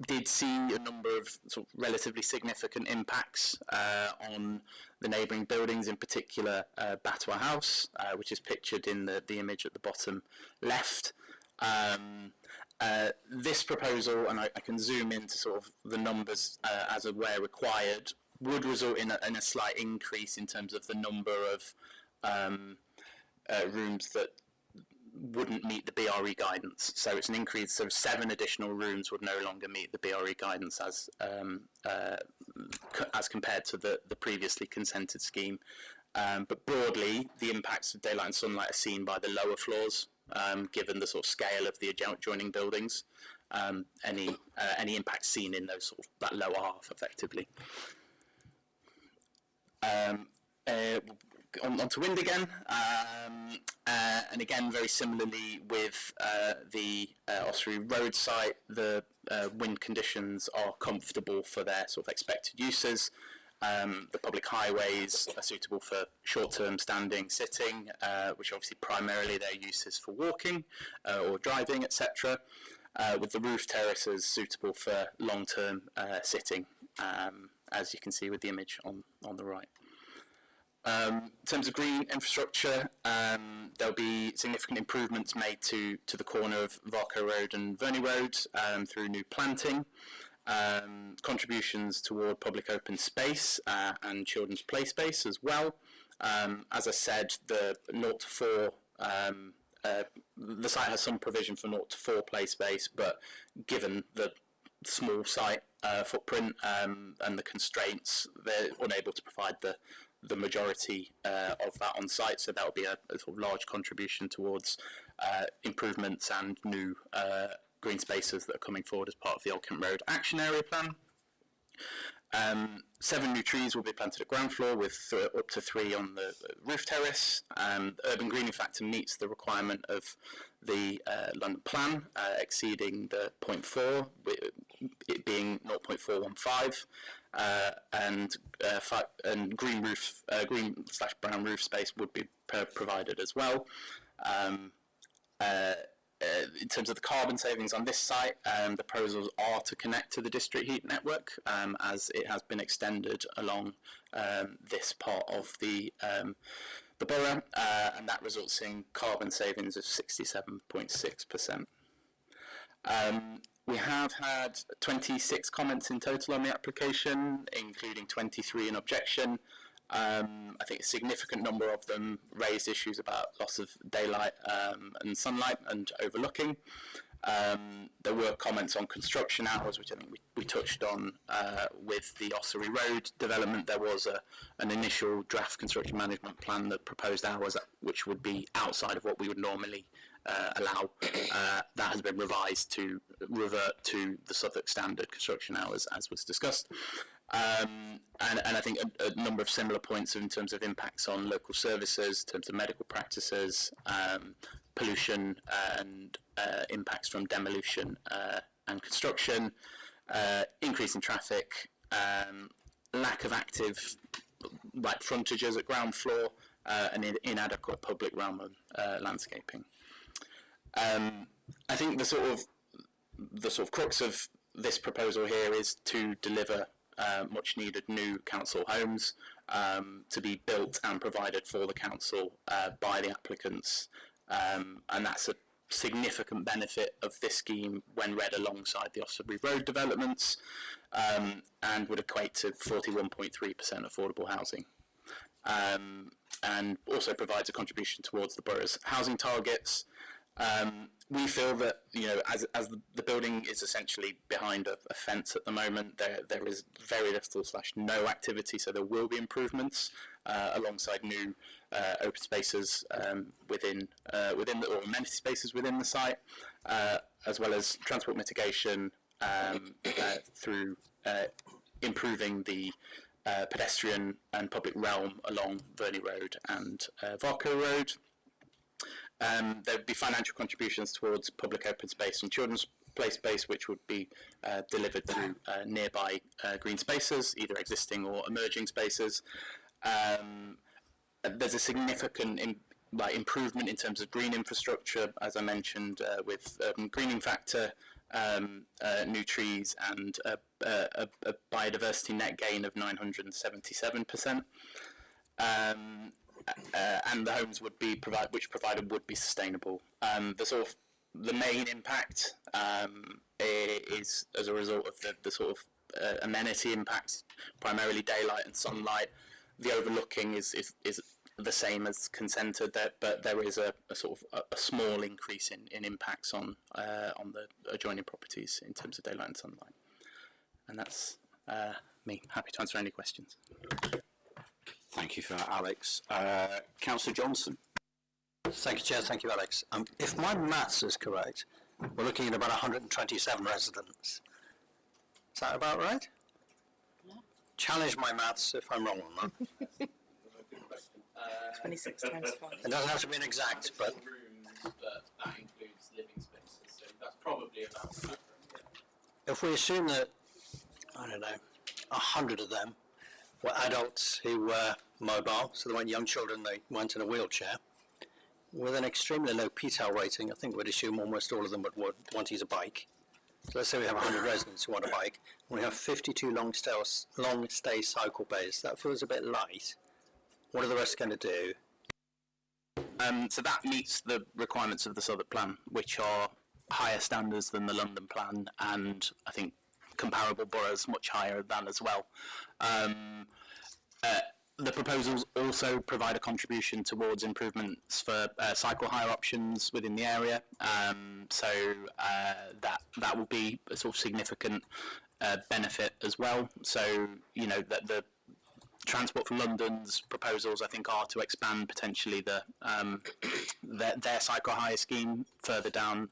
did see a number of sort of relatively significant impacts on the neighbouring buildings, in particular Batwa House, which is pictured in the image at the bottom left. This proposal, and I can zoom into sort of the numbers as of where required, would result in a slight increase in terms of the number of rooms that wouldn't meet the BRE guidance. So it's an increase, so 7 additional rooms would no longer meet the BRE guidance as compared to the previously consented scheme. But broadly, the impacts of daylight and sunlight are seen by the lower floors, given the sort of scale of the adjoining buildings. any impact seen in those sort of that lower half, effectively. On to wind again, and again very similarly with the Ossory Road site, the wind conditions are comfortable for their sort of expected uses. The public highways are suitable for short-term standing, sitting, which obviously primarily their use is for walking or driving, etc. With the roof terraces suitable for long-term sitting, as you can see with the image on the right. In terms of green infrastructure, there'll be significant improvements made to the corner of Varco Road and Verney Road through new planting, contributions toward public open space and children's play space as well. As I said, the 0 to 4 the site has some provision for 0 to 4 play space, but given the small site footprint and the constraints, they're unable to provide the majority of that on site, so that will be a sort of large contribution towards improvements and new green spaces that are coming forward as part of the Old Kent Road Action Area Plan. 7 new trees will be planted at ground floor, with up to 3 on the roof terrace. Urban greening factor meets the requirement of the London Plan, exceeding the 0.4, it being 0.415. And green/brown roof space would be provided as well. In terms of the carbon savings on this site, the proposals are to connect to the district heat network, as it has been extended along this part of the borough, and that results in carbon savings of 67.6%. We have had 26 comments in total on the application, including 23 in objection. I think a significant number of them raised issues about loss of daylight and sunlight and overlooking. There were comments on construction hours, which I think we touched on with the Ossory Road development. There was an initial draft construction management plan that proposed hours which would be outside of what we would normally allow. That has been revised to revert to the Southwark standard construction hours, as was discussed. And I think a number of similar points in terms of impacts on local services, in terms of medical practices, pollution and impacts from demolition and construction, increase in traffic, lack of active frontages at ground floor, and inadequate public realm landscaping. I think the sort of crux of this proposal here is to deliver much needed new council homes to be built and provided for the council by the applicants, and that's a significant benefit of this scheme when read alongside the Ossory Road developments, and would equate to 41.3% affordable housing, and also provides a contribution towards the borough's housing targets. We feel that, as the building is essentially behind a fence at the moment, there is very little / no activity, so there will be improvements alongside new open spaces within or amenity spaces within the site, as well as transport mitigation through improving the pedestrian and public realm along Verney Road and Varco Road. There would be financial contributions towards public open space and children's play space, which would be delivered through nearby green spaces, either existing or emerging spaces. There's a significant improvement in terms of green infrastructure, as I mentioned, with greening factor, new trees, and a biodiversity net gain of 977%. And the homes would be provided would be sustainable. The main impact is as a result of the sort of amenity impacts, primarily daylight and sunlight. The overlooking is the same as consented, but there is a sort of a small increase in impacts on the adjoining properties in terms of daylight and sunlight. And that's me. Happy to answer any questions. Thank you for that, Alex. Councillor Johnson. Thank you, Chair. Thank you, Alex. If my maths is correct, we're looking at about 127 residents. Is that about right? Challenge my maths if I'm wrong on that. 26 times 5. It doesn't have to be an exact, but that includes living spaces, so that's probably about. if we assume that, I don't know, 100 of them were adults who were mobile, so they weren't young children, they weren't in a wheelchair, with an extremely low PTAL rating, I think we'd assume almost all of them would want to use a bike. So let's say we have 100 residents who want a bike, and we have 52 long stay cycle bays. That feels a bit light. What are the rest going to do? So that meets the requirements of the Southwark Plan, which are higher standards than the London Plan, and I think comparable boroughs much higher than as well. The proposals also provide a contribution towards improvements for cycle hire options within the area, so that will be a sort of significant benefit as well. So, you know, that the Transport for London's proposals, I think, are to expand potentially their cycle hire scheme further down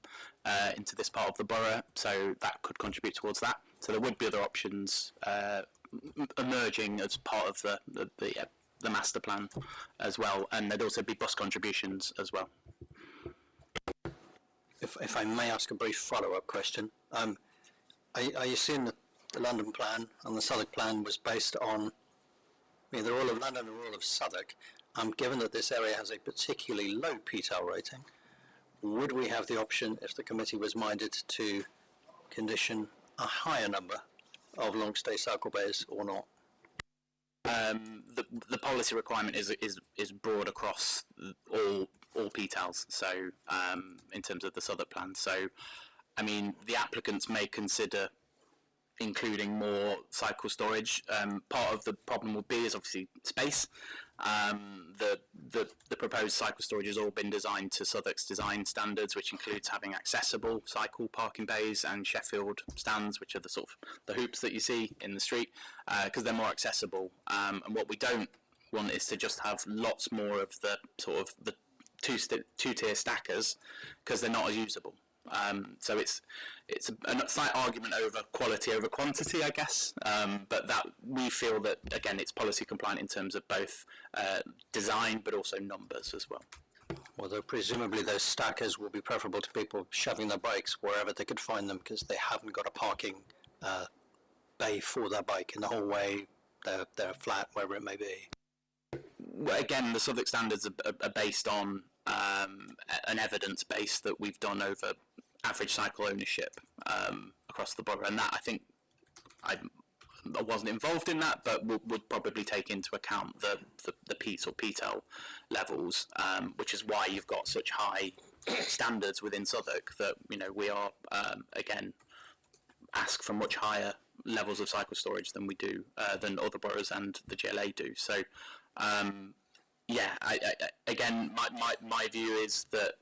into this part of the borough, so that could contribute towards that. So there would be other options emerging as part of the master plan as well, and there'd also be bus contributions as well. If I may ask a brief follow-up question, are you seeing that the London Plan and the Southwark Plan was based on either all of London or all of Southwark? Given that this area has a particularly low PTAL rating, would we have the option, if the committee was minded, to condition a higher number of long stay cycle bays or not? The policy requirement is broad across all PTALs, so in terms of the Southwark Plan. So, I mean, the applicants may consider including more cycle storage. Part of the problem will be is obviously space. The proposed cycle storage has all been designed to Southwark's design standards, which includes having accessible cycle parking bays and Sheffield stands, which are the sort of the hoops that you see in the street, because they're more accessible. And what we don't want is to just have lots more of the sort of the two-tier stackers, because they're not as usable. So it's a slight argument over quality over quantity, I guess, but that we feel that, again, it's policy compliant in terms of both design but also numbers as well. Although presumably those stackers will be preferable to people shoving their bikes wherever they could find them, because they haven't got a parking bay for their bike in the whole way, they're flat, wherever it may be. Well, again, the Southwark standards are based on an evidence base that we've done over average cycle ownership across the borough, and that, I think, I wasn't involved in that, but would probably take into account the PEAT or PTEL levels, which is why you've got such high standards within Southwark that, you know, we are again ask for much higher levels of cycle storage than we do than other boroughs and the GLA do. So yeah, again, my view is that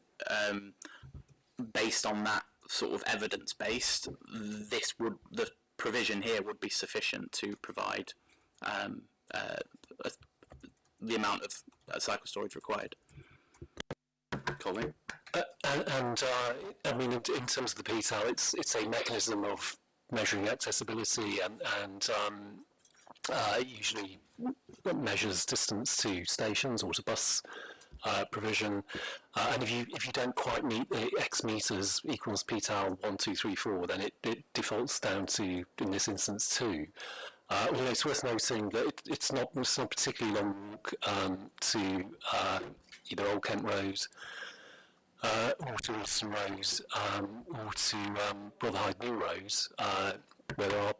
based on that sort of evidence-based, the provision here would be sufficient to provide the amount of cycle storage required. Colin? I mean, in terms of the PTAL, it's a mechanism of measuring accessibility and usually measures distance to stations or to bus provision, and if you don't quite meet the X meters equals PTAL 1, 2, 3, 4, then it defaults down to, in this instance, 2. Although it's worth noting that it's not a particularly long walk to either Old Kent Road or to Alston Road or to Rotherhithe New Road, where there are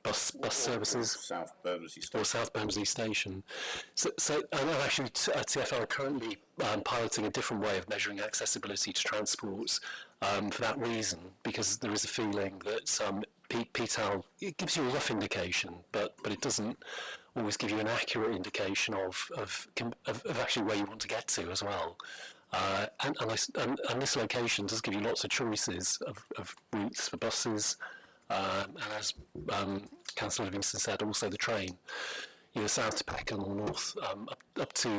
bus services, South Bermondsey Station. Or South Bermondsey Station. So and actually, TfL are currently piloting a different way of measuring accessibility to transport for that reason, because there is a feeling that PTAL, it gives you a rough indication, but it doesn't always give you an accurate indication of actually where you want to get to as well. And this location does give you lots of choices of routes for buses, and as Councillor Livingston said, also the train, either south to Peckham or north up to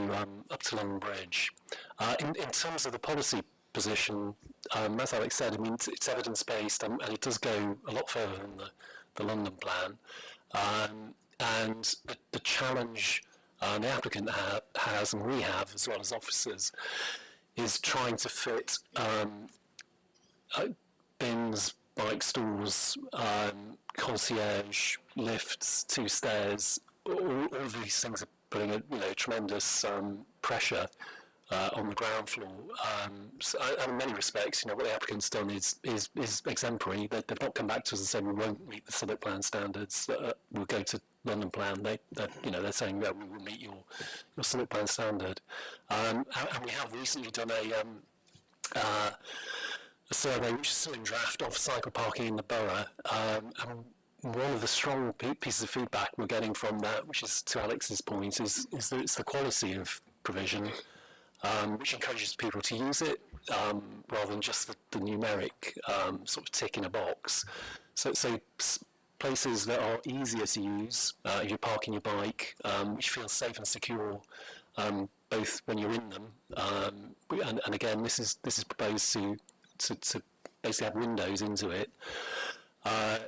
London Bridge. In terms of the policy position. As Alex said, I mean, it's evidence-based, and it does go a lot further than the London plan. And the challenge the applicant has, and we have, as well as officers, is trying to fit bins, bike stalls, concierge, lifts, 2 stairs. All of these things are putting a tremendous pressure on the ground floor. And in many respects, what the applicant's done is exemplary. They've not come back to us and said we won't meet the Southwark Plan standards. We'll go to London Plan. They're saying we will meet your Southwark Plan standard. And we have recently done a survey, which is still in draft, of cycle parking in the borough. And one of the strong pieces of feedback we're getting from that, which is to Alex's point, is that it's the quality of provision, which encourages people to use it rather than just the numeric sort of tick in a box. So places that are easier to use if you're parking your bike, which feels safe and secure, both when you're in them, and again, this is proposed to basically have windows into it, are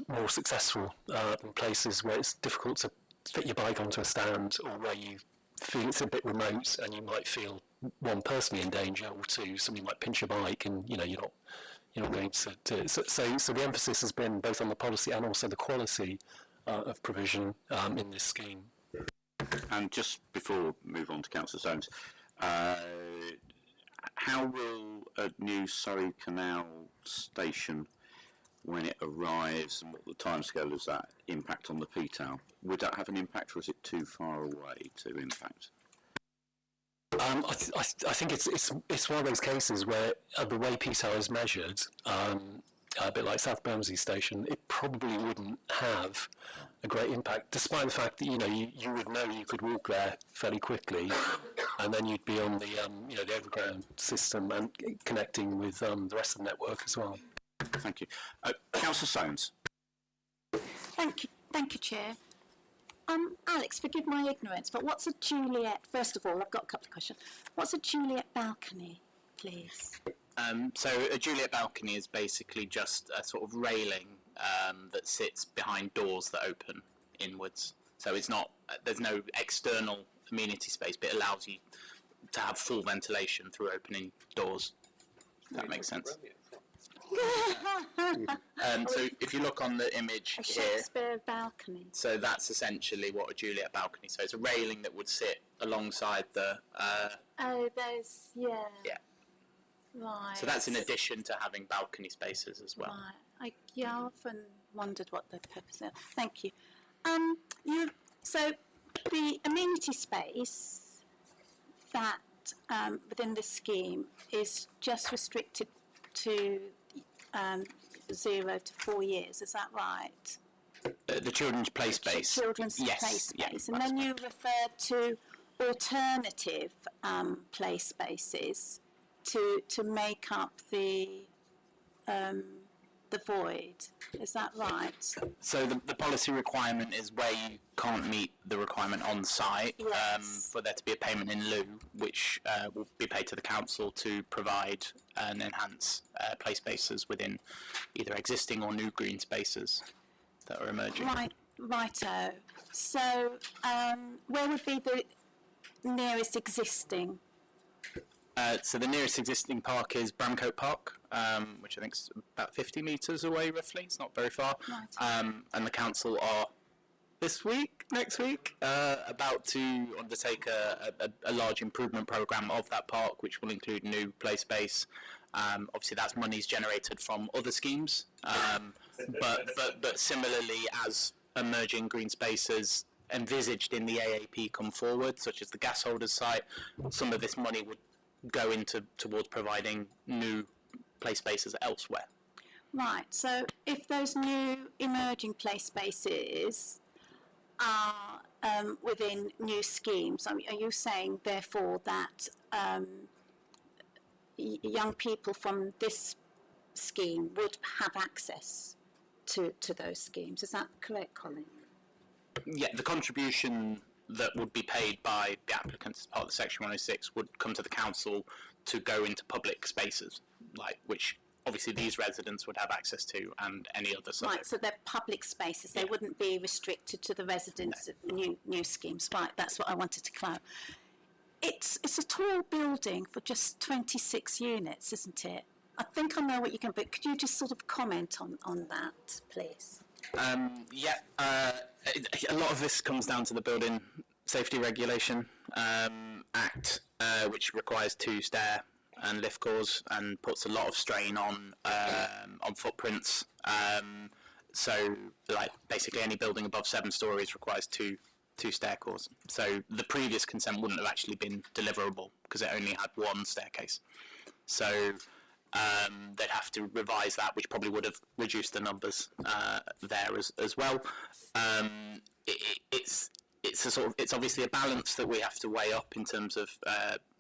more successful than places where it's difficult to fit your bike onto a stand, or where you feel it's a bit remote and you might feel, one, personally in danger, or two, somebody might pinch your bike and you're not going to do it. So the emphasis has been both on the policy and also the quality of provision in this scheme. And just before we move on to Councillor Soames, how will a new Surrey Canal station, when it arrives, and what the timescale does that impact on the PTAL? Would that have an impact, or is it too far away to impact? I think it's one of those cases where the way PTAL is measured, a bit like South Bermondsey Station, it probably wouldn't have a great impact, despite the fact that you would know you could walk there fairly quickly, and then you'd be on the the overground system and connecting with the rest of the network as well. Thank you, Councillor Soames. Thank you, Chair. Alex, forgive my ignorance, but what's a Juliet? First of all, I've got a couple of questions. What's a Juliet balcony, please? So a Juliet balcony is basically just a sort of railing that sits behind doors that open inwards. So it's not, there's no external amenity space, but it allows you to have full ventilation through opening doors. If that makes sense. So if you look on the image A here, Shakespeare balcony. so that's essentially what a Juliet balcony. So it's a railing that would sit alongside the. Oh, those, yeah. Yeah. Right. So that's in addition to having balcony spaces as well. Right. I often wondered what the purpose is. Thank you. So the amenity space that within this scheme is just restricted to 0 to 4 years. Is that right? The children's play space. Children's Yes, play yeah, space, and then you referred to alternative play spaces to make up the void. Is that right? So the policy requirement is where you can't meet the requirement on site, Yes. for there to be a payment in lieu, which will be paid to the council to provide and enhance play spaces within either existing or new green spaces that are emerging. Righto. So where would be the nearest existing? So the nearest existing park is Bramcote Park, which I think is about 50 metres away roughly. It's not very far. Right. And the council are next week, about to undertake a large improvement programme of that park, which will include new play space. Obviously, that's monies generated from other schemes, but similarly, as emerging green spaces envisaged in the AAP come forward, such as the gas holders site, some of this money would go towards providing new play spaces elsewhere. Right. So if those new emerging play spaces are within new schemes, are you saying therefore that young people from this scheme would have access to those schemes? Is that correct, Colin? Yeah, the contribution that would be paid by the applicants as part of the Section 106 would come to the council to go into public spaces, like which obviously these residents would have access to, and any other sort Right, of. so they're public spaces. They wouldn't be restricted to the residents of new schemes. Right, that's what I wanted to clarify. It's a tall building for just 26 units, isn't it? I think I know what you can, but could you just sort of comment on that, please? A lot of this comes down to the Building Safety Regulation Act, which requires 2 stair and lift cores and puts a lot of strain on footprints. So, like basically any building above 7 stories requires two stair cores. So the previous consent wouldn't have actually been deliverable because it only had 1 staircase. So they'd have to revise that, which probably would have reduced the numbers there as well. It's obviously a balance that we have to weigh up in terms of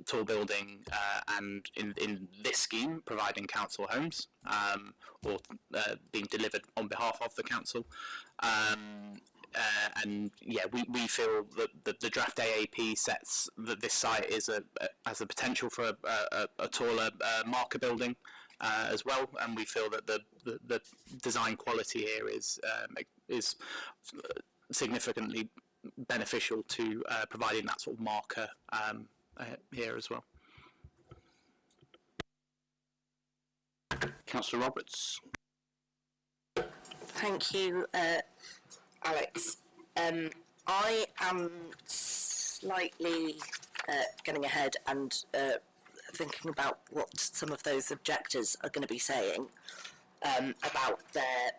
tall building and in this scheme providing council homes or being delivered on behalf of the council. And yeah, we feel that the draft AAP sets that this site has the potential for a taller marker building as well, and we feel that the design quality here is significantly beneficial to providing that sort of marker here as well. Councillor Roberts. Thank you, Alex. I am slightly getting ahead and thinking about what some of those objectors are going to be saying about their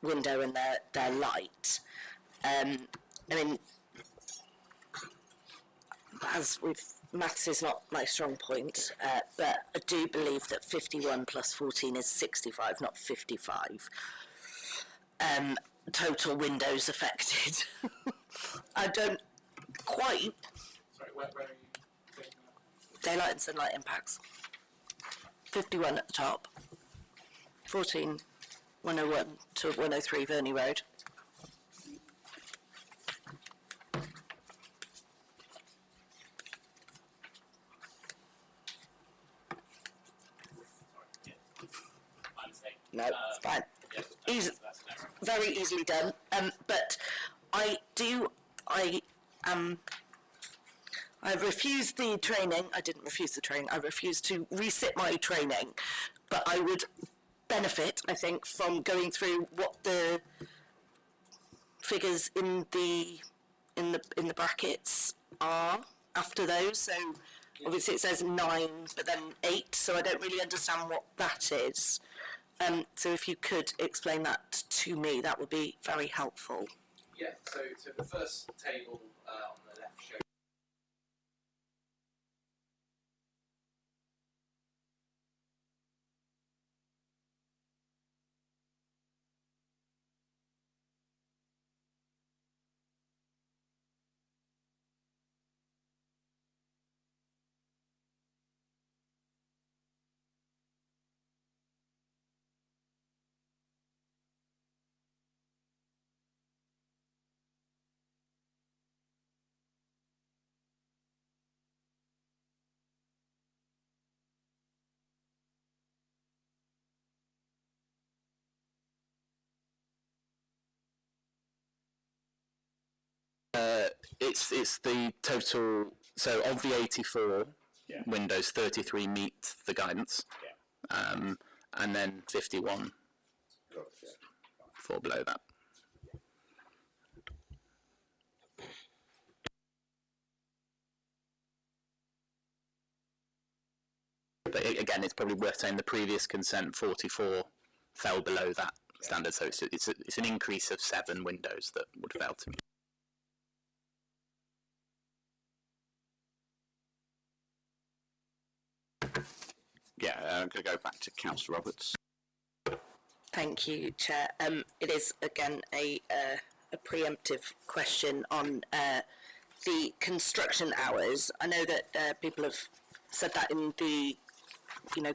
window and their light. I mean, maths is not my strong point, but I do believe that 51 plus 14 is 65, not 55. Total windows affected. I don't quite. Sorry, where are you taking that? Daylight and sunlight impacts. 51 at the top. 14, 101 to 103 Verney Road. No, it's fine. Very easily done. But I refused the training. I didn't refuse the training. I refused to resit my training. But I would benefit, I think, from going through what the figures in the brackets are after those. So obviously it says 9, but then 8. So I don't really understand what that is. So if you could explain that to me, that would be very helpful. Yeah, so the first table on the left shows it's the total. So of the 84 windows, 33 meet the guidance, and then 51 fall below that. But again, it's probably worth saying the previous consent 44 fell below that standard, so it's an increase of 7 windows that would fail to meet. Yeah, I'm going to go back to Councillor Roberts. Thank you, Chair. It is again a preemptive question on the construction hours. I know that people have said that in the,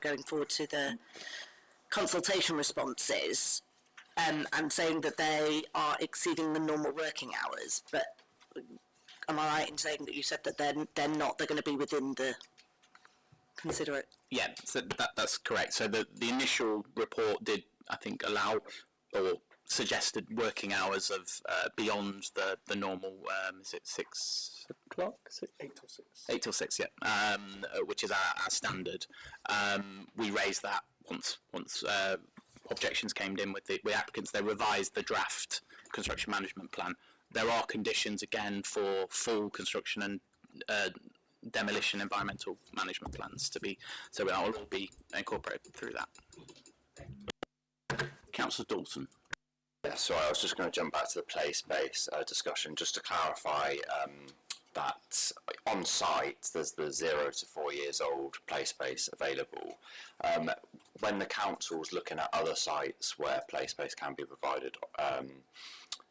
going forward to the consultation responses, and saying that they are exceeding the normal working hours. But am I right in saying that you said that they're not, they're going to be within the considerate? Yeah, so that's correct. So the initial report did, I think, allow or suggested working hours of beyond the normal, is it 6 o'clock? 8 till 6. 8 till 6, yeah, which is our standard. We raised that once objections came in with applicants. They revised the draft construction management plan. There are conditions again for full construction and demolition environmental management plans to be, so that will all be incorporated through that. Councillor Dalton. Yeah, sorry, I was just going to jump back to the play space discussion, just to clarify that on site there's the 0 to 4 years old play space available. When the council's looking at other sites where play space can be provided,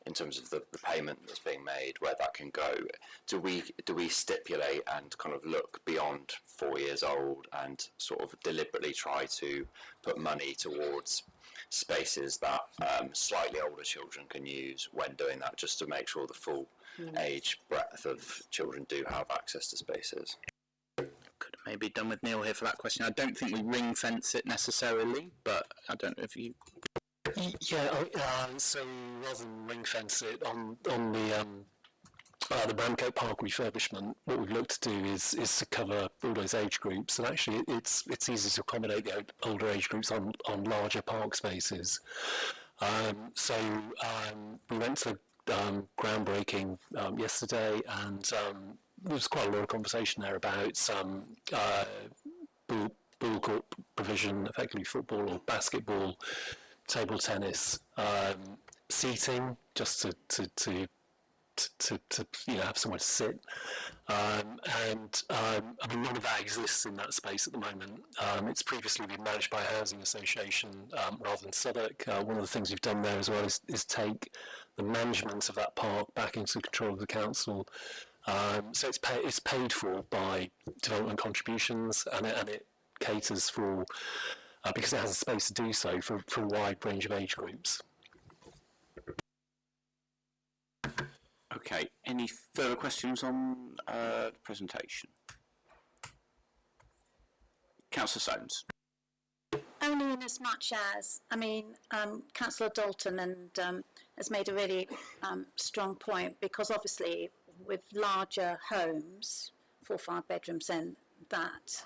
in terms of the payment that's being made, where that can go, do we stipulate and kind of look beyond 4 years old and sort of deliberately try to put money towards spaces that slightly older children can use when doing that, just to make sure the full age breadth of children do have access to spaces? Could have maybe done with Neil here for that question. I don't think we ring fence it necessarily, but I don't know if you. Yeah, so rather than ring fence it on the Bramcote Park refurbishment, what we've looked to do is to cover all those age groups, and actually it's easy to accommodate the older age groups on larger park spaces. So we went to groundbreaking yesterday, and there was quite a lot of conversation there about ball court provision, effectively football or basketball, table tennis, seating, just to have somewhere to sit, and I mean, none of that exists in that space at the moment. It's previously been managed by a housing association rather than Southwark. One of the things we've done there as well is take the management of that park back into the control of the council. So it's paid for by development contributions, and it caters for, because it has a space to do so, for a wide range of age groups. Okay, any further questions on the presentation? Councillor Soames. Only in as much as, I mean, Councillor Dalton has made a really strong point, because obviously with larger homes, 4 or 5 bedrooms, then that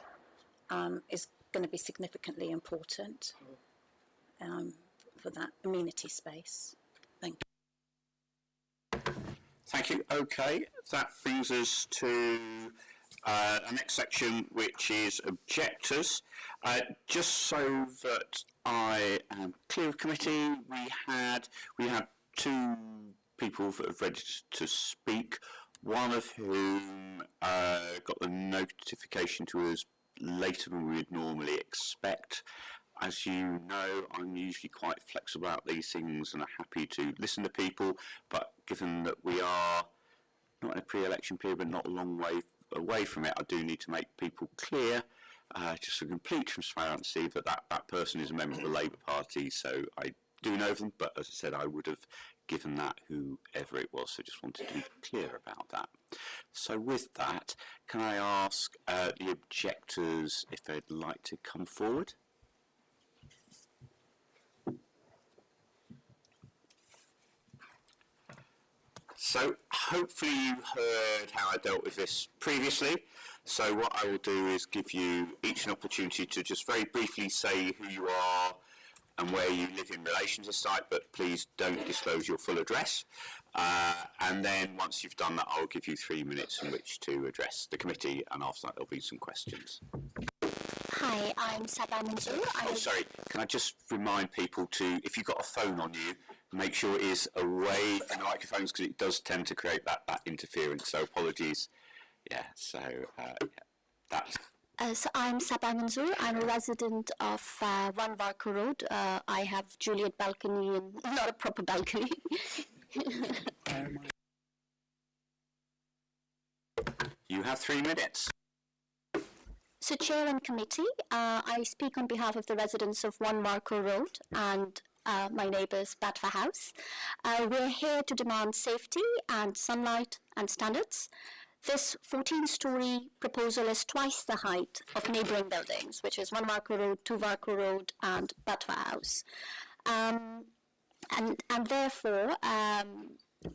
is going to be significantly important for that amenity space. Thank you. Thank you. Okay, that brings us to the next section, which is objectors. Just so that I am clear of committee, we had 2 people that have registered to speak, one of whom got the notification to us later than we would normally expect. As you know, I'm usually quite flexible about these things and are happy to listen to people, but given that we are not in a pre-election period but not a long way away from it, I do need to make people clear, just for complete transparency, that person is a member of the Labour Party, so I do know them, but as I said, I would have given that whoever it was, so just wanted to be clear about that. So with that, can I ask the objectors if they'd like to come forward? So hopefully you heard how I dealt with this previously. So what I will do is give you each an opportunity to just very briefly say who you are and where you live in relation to the site, but please don't disclose your full address. And then once you've done that, I'll give you 3 minutes in which to address the committee, and after that there'll be some questions. Hi, I'm Sabah Manzoor. Oh, sorry, can I just remind people to, if you've got a phone on you, make sure it is away from the microphones, because it does tend to create that interference, so apologies. Yeah, so that's... So I'm Sabah Manzoor. I'm a resident of 1 Varco Road. I have Juliet balcony and not a proper balcony. You have 3 minutes. So Chair and Committee, I speak on behalf of the residents of 1 Varco Road, and my neighbours, Batva House. We're here to demand safety and sunlight and standards. This 14-storey proposal is twice the height of neighbouring buildings, which is 1 Varco Road, 2 Varco Road, and Batva House. And therefore,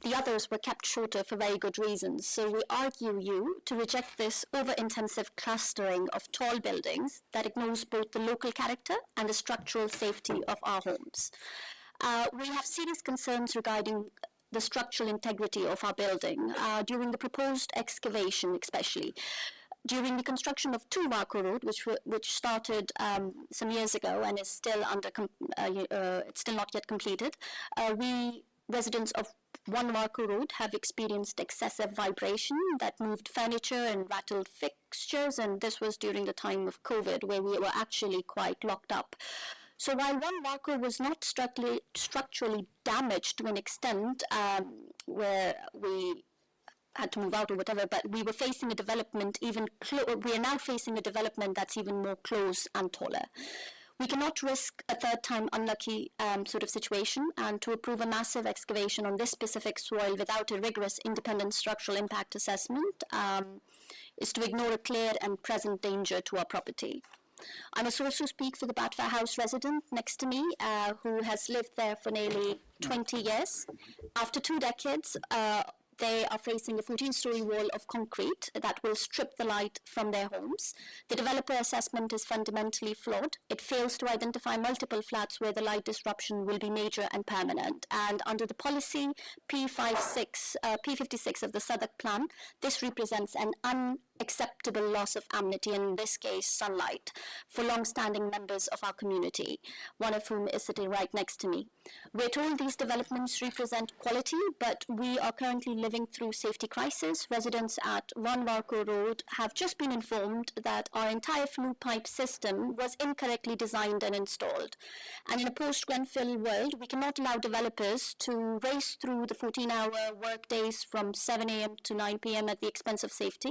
the others were kept shorter for very good reasons. So we argue you to reject this over-intensive clustering of tall buildings that ignores both the local character and the structural safety of our homes. We have serious concerns regarding the structural integrity of our building during the proposed excavation, especially. During the construction of 2 Varco Road, which started some years ago and is still it's still not yet completed, we residents of 1 Varco Road have experienced excessive vibration that moved furniture and rattled fixtures, and this was during the time of COVID, where we were actually quite locked up. So while 1 Varco was not structurally damaged to an extent where we had to move out or whatever, but we were facing a development we are now facing a development that's even more close and taller. We cannot risk a third time unlucky sort of situation, and to approve a massive excavation on this specific soil without a rigorous independent structural impact assessment is to ignore a clear and present danger to our property. I must also speak for the Batva House resident next to me, who has lived there for nearly 20 years. After 2 decades, they are facing a 14-storey wall of concrete that will strip the light from their homes. The developer assessment is fundamentally flawed. It fails to identify multiple flats where the light disruption will be major and permanent. And under the policy P56 of the Southwark Plan, this represents an unacceptable loss of amenity, in this case sunlight, for long-standing members of our community, one of whom is sitting right next to me. We're told these developments represent quality, but we are currently living through safety crisis. Residents at 1 Varco Road have just been informed that our entire flue pipe system was incorrectly designed and installed. And in a post-Grenfell world, we cannot allow developers to race through the 14-hour work days from 7 a.m. to 9 p.m. at the expense of safety.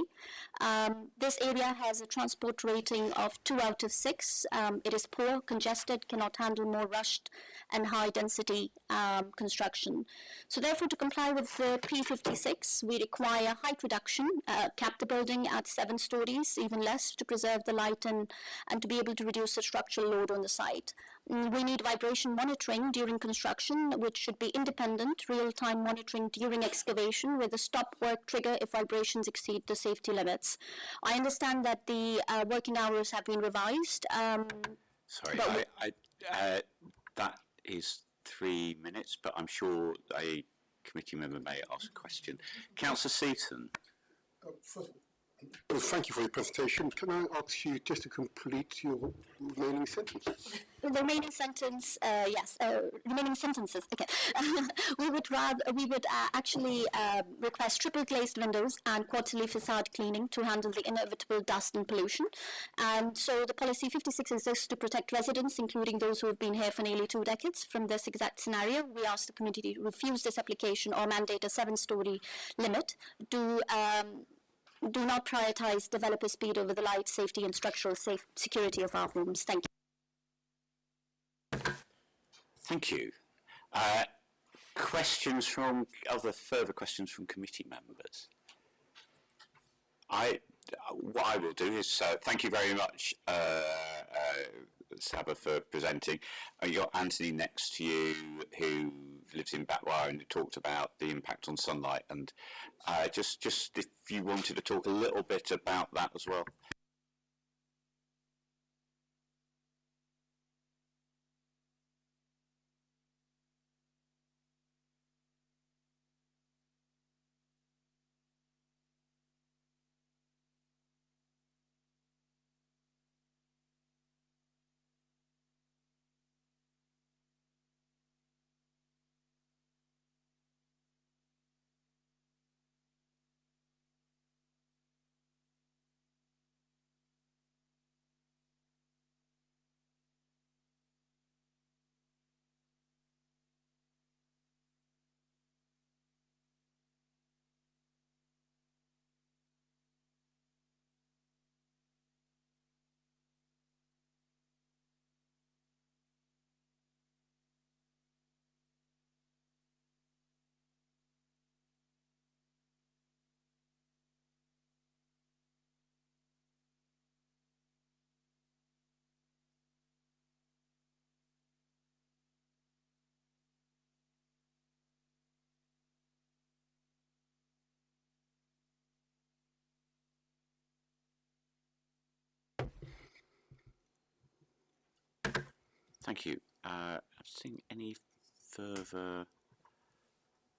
This area has a transport rating of 2 out of 6. It is poor, congested, cannot handle more rushed and high-density construction. So therefore, to comply with the P56, we require height reduction, cap the building at 7 stories, even less, to preserve the light and to be able to reduce the structural load on the site. We need vibration monitoring during construction, which should be independent, real-time monitoring during excavation with a stop work trigger if vibrations exceed the safety limits. I understand that the working hours have been revised. Sorry, that is 3 minutes, but I'm sure a committee member may ask a question. Councillor Seaton. Well, thank you for your presentation. Can I ask you just to complete your remaining sentence? The remaining sentence, yes, remaining sentences. Okay, we would actually request triple glazed windows and quarterly facade cleaning to handle the inevitable dust and pollution. And so the policy 56 exists to protect residents, including those who have been here for nearly 2 decades, from this exact scenario. We ask the community to refuse this application or mandate a 7-story limit. Do not prioritize developer speed over the light, safety, and structural security of our homes. Thank you. Thank you. Further questions from committee members? What I will do is thank you very much, Saba, for presenting. You've got Anthony next to you, who lives in Batwa, and talked about the impact on sunlight, and just if you wanted to talk a little bit about that as well. Thank you. I've seen any further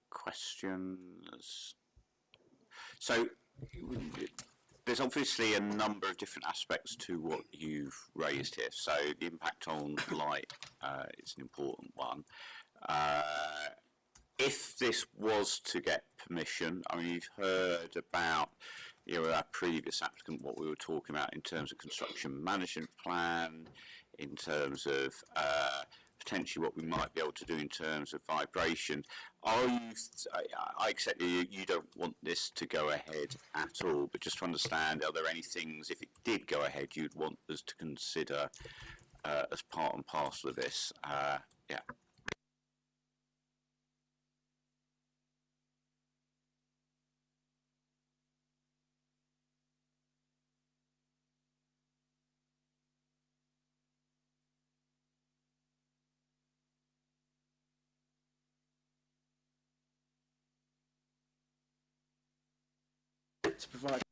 questions. So there's obviously a number of different aspects to what you've raised here. So the impact on light is an important one. If this was to get permission, I mean, you've heard about, you know, our previous applicant, what we were talking about in terms of construction management plan, in terms of potentially what we might be able to do in terms of vibration. Are you, I accept you don't want this to go ahead at all, but just to understand, are there any things, if it did go ahead, you'd want us to consider as part and parcel of this? Yeah. To provide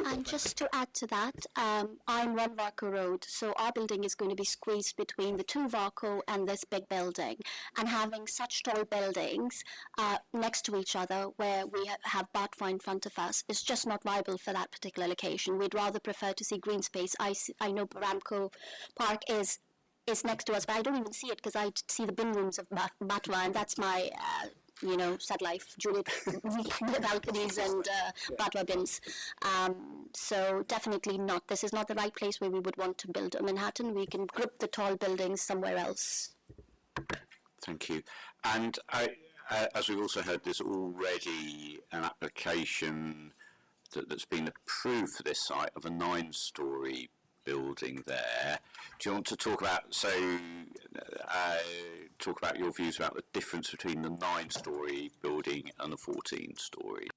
And just to add to that, I'm 1 Varco Road, so our building is going to be squeezed between the 2 Varco and this big building. And having such tall buildings next to each other where we have Batwa in front of us is just not viable for that particular location. We'd rather prefer to see green space. I know Ramco Park is next to us, but I don't even see it because I see the bin rooms of Batwa, and that's my Sad Life, Juliet balconies and Batwa bins. So definitely not. This is not the right place where we would want to build a Manhattan. We can group the tall buildings somewhere else. Thank you. And as we've also heard, there's already an application that's been approved for this site of a 9-storey building there. Do you want to talk about your views about the difference between the 9-storey building and the 14-storey?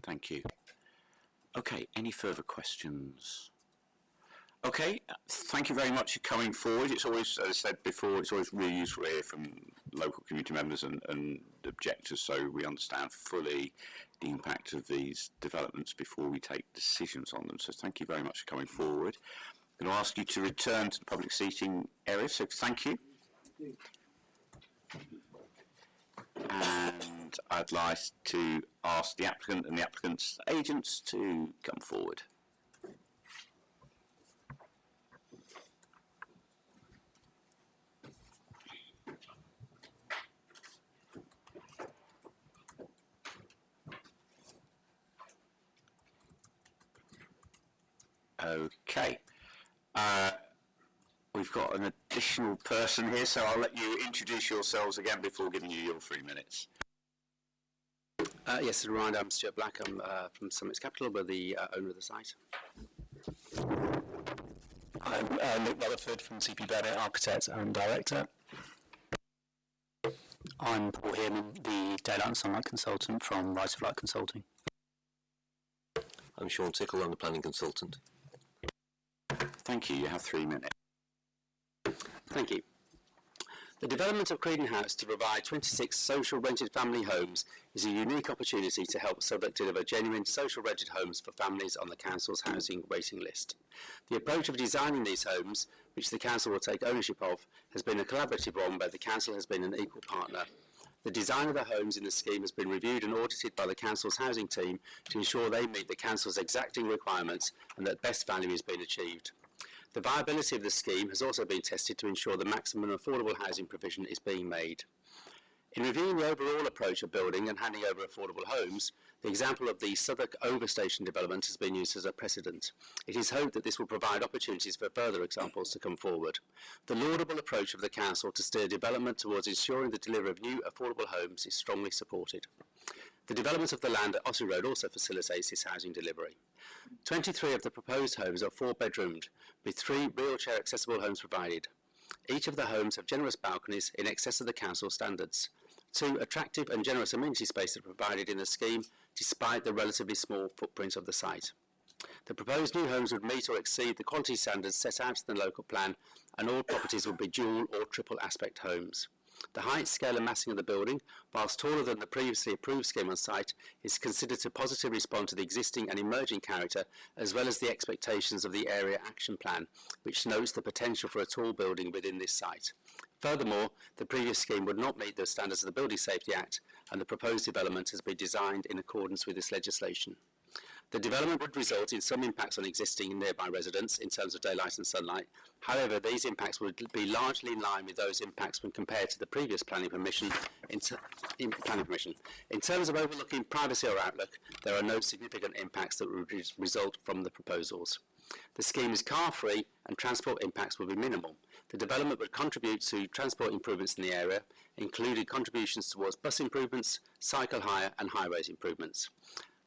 Thank you. Okay, any further questions? Okay, thank you very much for coming forward. It's always, as I said before, it's always really useful to hear from local community members and objectors, so we understand fully the impact of these developments before we take decisions on them. So thank you very much for coming forward. I'm going to ask you to return to the public seating area, so thank you. And I'd like to ask the applicant and the applicant's agents to come forward. Okay. We've got an additional person here, so I'll let you introduce yourselves again before giving you your 3 minutes. Yes, reminder, I'm Stuart Black. I'm from Summits Capital, we're the owner of the site. I'm Nick Rutherford from CP Bennett, architect and director. I'm Paul Hearman, the Daylight and Sunlight consultant from Right of Light Consulting. I'm Sean Tickle, I'm the planning consultant. Thank you. You have 3 minutes. Thank you. The development of Creedon House to provide 26 social rented family homes is a unique opportunity to help Southwark deliver genuine social rented homes for families on the Council's housing waiting list. The approach of designing these homes, which the Council will take ownership of, has been a collaborative one where the Council has been an equal partner. The design of the homes in the scheme has been reviewed and audited by the Council's housing team to ensure they meet the Council's exacting requirements and that best value is being achieved. The viability of the scheme has also been tested to ensure the maximum affordable housing provision is being made. In reviewing the overall approach of building and handing over affordable homes, the example of the Southwark Overstation development has been used as a precedent. It is hoped that this will provide opportunities for further examples to come forward. The laudable approach of the Council to steer development towards ensuring the delivery of new affordable homes is strongly supported. The development of the land at Ossory Road also facilitates this housing delivery. 23 of the proposed homes are 4-bedroomed, with 3 wheelchair accessible homes provided. Each of the homes have generous balconies in excess of the council standards. 2 attractive and generous amenity spaces are provided in the scheme, despite the relatively small footprint of the site. The proposed new homes would meet or exceed the quality standards set out in the local plan, and all properties would be dual or triple aspect homes. The height, scale and massing of the building, whilst taller than the previously approved scheme on site, is considered to positively respond to the existing and emerging character, as well as the expectations of the Area Action Plan, which notes the potential for a tall building within this site. Furthermore, the previous scheme would not meet the standards of the Building Safety Act, and the proposed development has been designed in accordance with this legislation. The development would result in some impacts on existing and nearby residents in terms of daylight and sunlight. However, these impacts would be largely in line with those impacts when compared to the previous planning permission. In terms of overlooking privacy or outlook, there are no significant impacts that would result from the proposals. The scheme is car-free and transport impacts will be minimal. The development would contribute to transport improvements in the area, including contributions towards bus improvements, cycle hire and highways improvements.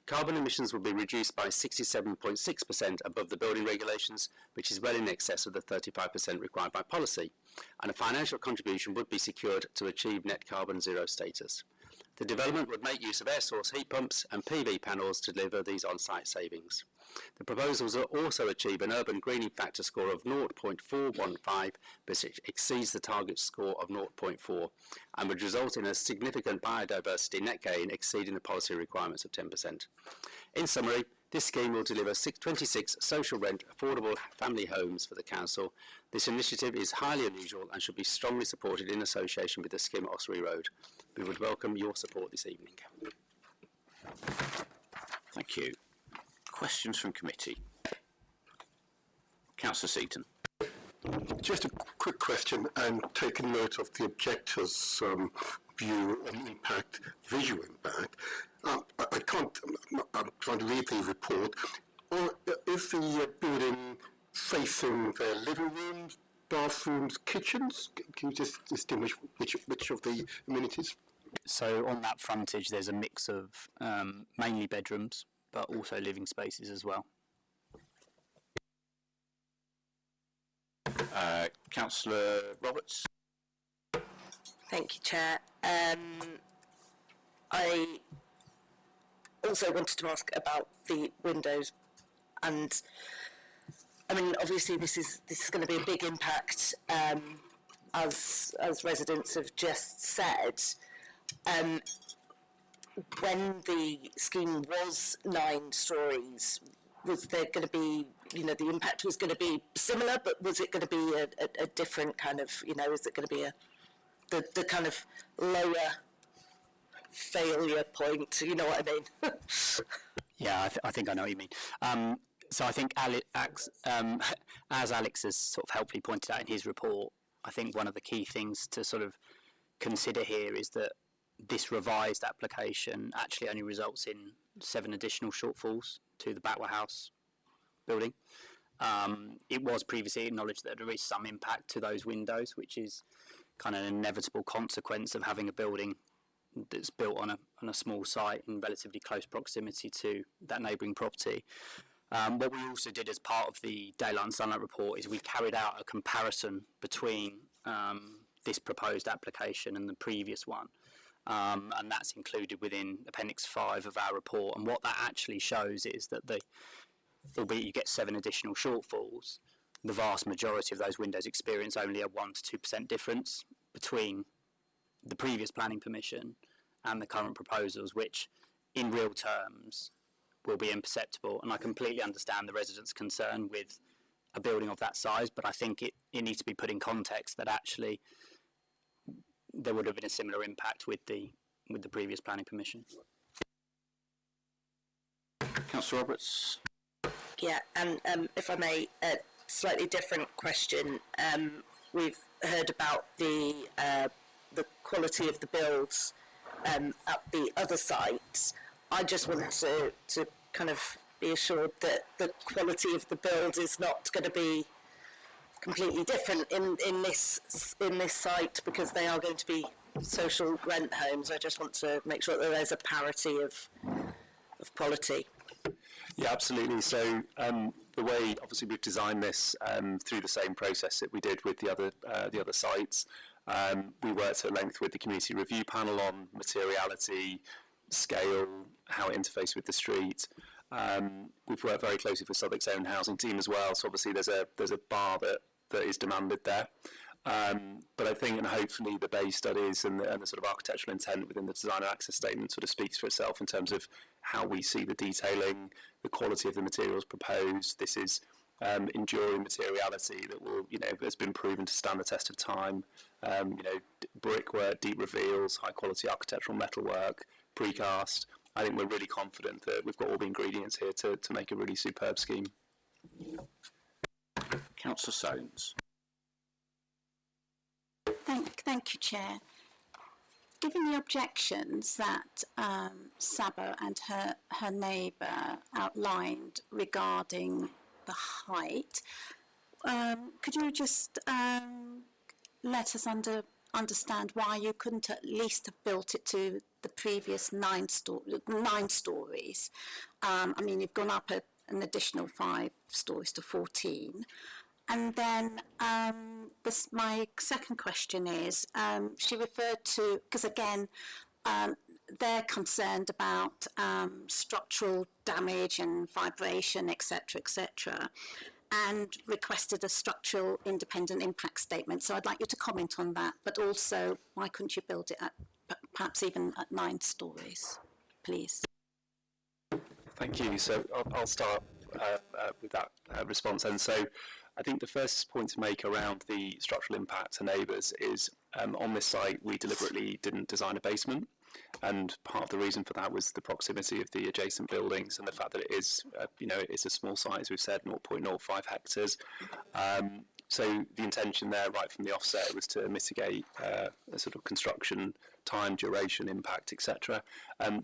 Carbon emissions will be reduced by 67.6% above the building regulations, which is well in excess of the 35% required by policy, and a financial contribution would be secured to achieve net carbon zero status. The development would make use of air source heat pumps and PV panels to deliver these on-site savings. The proposals will also achieve an urban greening factor score of 0.415, which exceeds the target score of 0.4, and would result in a significant biodiversity net gain exceeding the policy requirements of 10%. In summary, this scheme will deliver 26 social rent affordable family homes for the council. This initiative is highly unusual and should be strongly supported in association with the scheme at Ossory Road. We would welcome your support this evening. Thank you. Questions from committee? Councillor Seaton. Just a quick question, and taking note of the objectors' view on impact, visual impact. I'm trying to read the report. Or is the building facing their living rooms, bathrooms, kitchens? Can you just distinguish which of the amenities? So on that frontage, there's a mix of mainly bedrooms, but also living spaces as well. Councillor Roberts. Thank you, Chair. I also wanted to ask about the windows, and I mean, obviously, this is going to be a big impact, as residents have just said. When the scheme was 9 stories, was there going to be, the impact was going to be similar, but was it going to be a different kind of, is it going to be the kind of lower failure point? You know what I mean? Yeah, I think I know what you mean. So I think Alex, as Alex has sort of helpfully pointed out in his report, I think one of the key things to sort of consider here is that this revised application actually only results in 7 additional shortfalls to the Backwell House building. It was previously acknowledged that there is some impact to those windows, which is kind of an inevitable consequence of having a building that's built on a small site in relatively close proximity to that neighbouring property. What we also did as part of the Daylight and Sunlight report is we carried out a comparison between this proposed application and the previous one. And that's included within Appendix 5 of our report. And what that actually shows is that albeit you get 7 additional shortfalls, the vast majority of those windows experience only a 1 to 2% difference between the previous planning permission and the current proposals, which in real terms will be imperceptible. And I completely understand the residents' concern with a building of that size, but I think it needs to be put in context that actually there would have been a similar impact with the previous planning permission. Councillor Roberts. Yeah, and if I may, slightly different question. We've heard about the quality of the builds at the other sites. I just want to kind of be assured that the quality of the build is not going to be completely different in this site, because they are going to be social rent homes. I just want to make sure that there's a parity of quality. Yeah, absolutely. So the way, obviously, we've designed this through the same process that we did with the other sites. We worked at length with the community review panel on materiality, scale, how it interfaces with the street. We've worked very closely with Southwark's own housing team as well. So obviously, there's a bar that is demanded there. But I think, and hopefully, the base studies and the sort of architectural intent within the design and access statement sort of speaks for itself in terms of how we see the detailing, the quality of the materials proposed. This is enduring materiality that will, has been proven to stand the test of time. Brickwork, deep reveals, high quality architectural metalwork, precast. I think we're really confident that we've got all the ingredients here to make a really superb scheme. Councillor Soames. Thank you, Chair. Given the objections that Saba and her neighbour outlined regarding the height, could you just let us understand why you couldn't at least have built it to the previous 9 stories? I mean, you've gone up an additional 5 stories to 14. And then my second question is, she referred to, because again, they're concerned about structural damage and vibration, etc., and requested a structural independent impact statement. So I'd like you to comment on that, but also why couldn't you build it at perhaps even at 9 stories, please? Thank you. So I'll start with that response. And so I think the first point to make around the structural impact to neighbours is on this site we deliberately didn't design a basement, and part of the reason for that was the proximity of the adjacent buildings and the fact that it is, it's a small site, as we've said, 0.05 hectares. So the intention there, right from the offset, was to mitigate a sort of construction time, duration, impact, etc.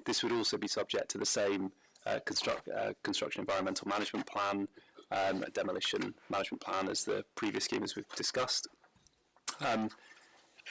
This would also be subject to the same construction environmental management plan, demolition management plan as the previous scheme as we've discussed.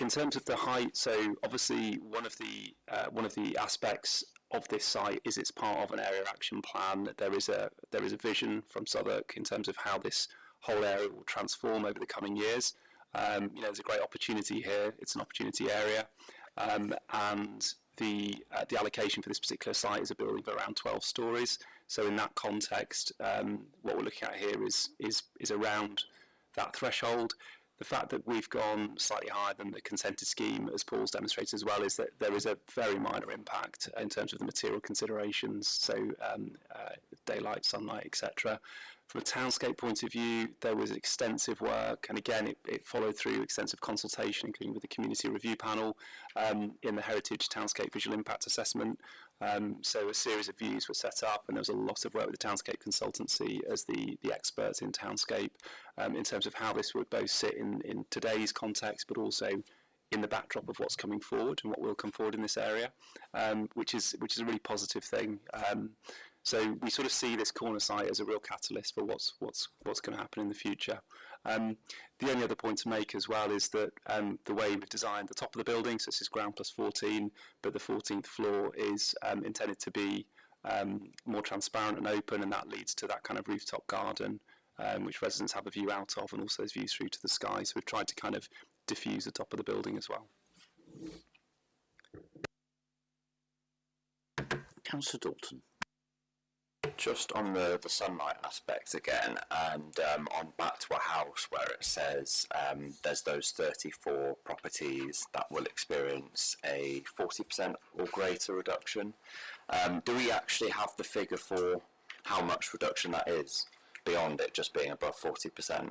In terms of the height, so obviously one of the aspects of this site is it's part of an area action plan. There is a vision from Southwark in terms of how this whole area will transform over the coming years. There's a great opportunity here. It's an opportunity area, and the allocation for this particular site is a building of around 12 stories. So in that context, what we're looking at here is around that threshold. The fact that we've gone slightly higher than the consented scheme, as Paul's demonstrated as well, is that there is a very minor impact in terms of the material considerations, so daylight, sunlight, etc. From a townscape point of view, there was extensive work, and again, it followed through extensive consultation, including with the community review panel, in the Heritage Townscape Visual Impact Assessment. So a series of views were set up, and there was a lot of work with the Townscape Consultancy as the experts in Townscape, in terms of how this would both sit in today's context, but also in the backdrop of what's coming forward and what will come forward in this area, which is a really positive thing. So we sort of see this corner site as a real catalyst for what's going to happen in the future. The only other point to make as well is that the way we've designed the top of the building, so this is ground plus 14, but the 14th floor is intended to be more transparent and open, and that leads to that kind of rooftop garden, which residents have a view out of, and also has views through to the sky. So we've tried to kind of diffuse the top of the building as well. Councillor Dalton. Just on the sunlight aspect again, and on back to a house where it says there's those 34 properties that will experience a 40% or greater reduction. Do we actually have the figure for how much reduction that is beyond it just being above 40%?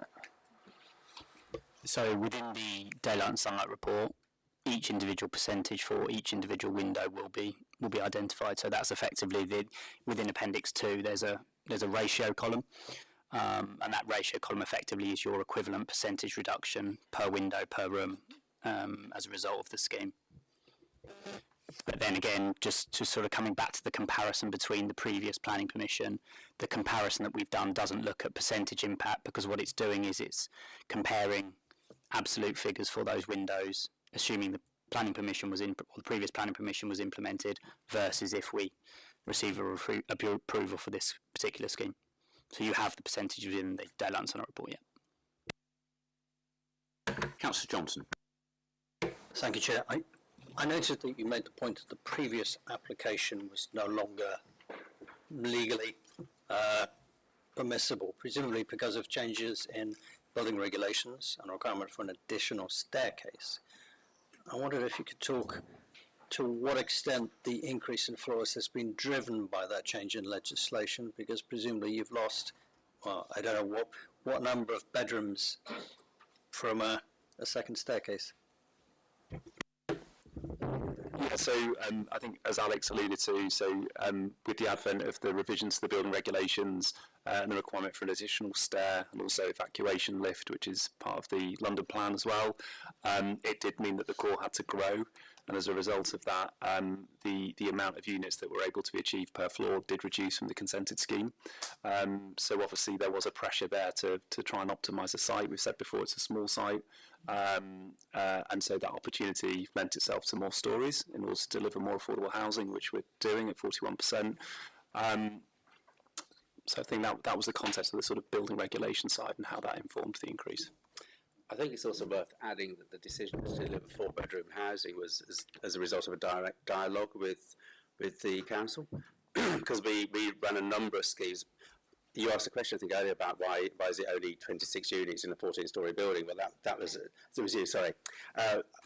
So within the daylight and sunlight report, each individual percentage for each individual window will be identified. So that's effectively within Appendix 2. There's a ratio column, and that ratio column effectively is your equivalent percentage reduction per window per room as a result of the scheme. But then again, just sort of coming back to the comparison between the previous planning permission, the comparison that we've done doesn't look at percentage impact, because what it's doing is it's comparing absolute figures for those windows, assuming the planning permission was or the previous planning permission was implemented, versus if we receive approval for this particular scheme. So you have the percentages in the Daylight and Sunlight report, yeah. Councillor Johnson. Thank you, Chair. I noted that you made the point that the previous application was no longer legally permissible, presumably because of changes in building regulations and a requirement for an additional staircase. I wondered if you could talk to what extent the increase in floors has been driven by that change in legislation, because presumably you've lost, well, I don't know what number of bedrooms from a second staircase. Yeah, so I think, as Alex alluded to, with the advent of the revisions to the building regulations and the requirement for an additional stair and also evacuation lift, which is part of the London plan as well, it did mean that the core had to grow. And as a result of that, the amount of units that were able to be achieved per floor did reduce from the consented scheme. So obviously there was a pressure there to try and optimise the site. We've said before it's a small site, and so that opportunity lent itself to more stories in order to deliver more affordable housing, which we're doing at 41%. So I think that was the context of the sort of building regulation side and how that informed the increase. I think it's also worth adding that the decision to deliver 4-bedroom housing was as a result of a direct dialogue with the council, because we ran a number of schemes. You asked a question, I think, earlier about why is it only 26 units in a 14-storey building? Well, that was it was you. Sorry.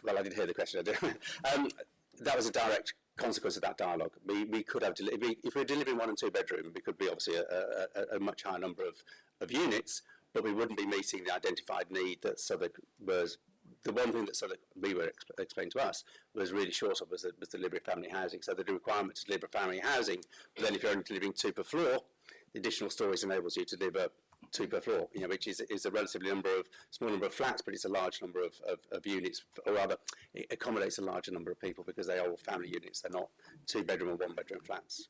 Well, I didn't hear the question. That was a direct consequence of that dialogue. We could have if we were delivering 1 and 2 bedroom, we could be obviously a much higher number of units, but we wouldn't be meeting the identified need that Southwark was. The one thing that Southwark we were explained to us was really short of was delivery of family housing. So the requirement to deliver family housing, but then if you're only delivering 2 per floor, the additional stories enables you to deliver 2 per floor, which is a relatively small number of flats, but it's a large number of units, or rather, it accommodates a larger number of people because they are all family units. They're not 2-bedroom or 1-bedroom flats.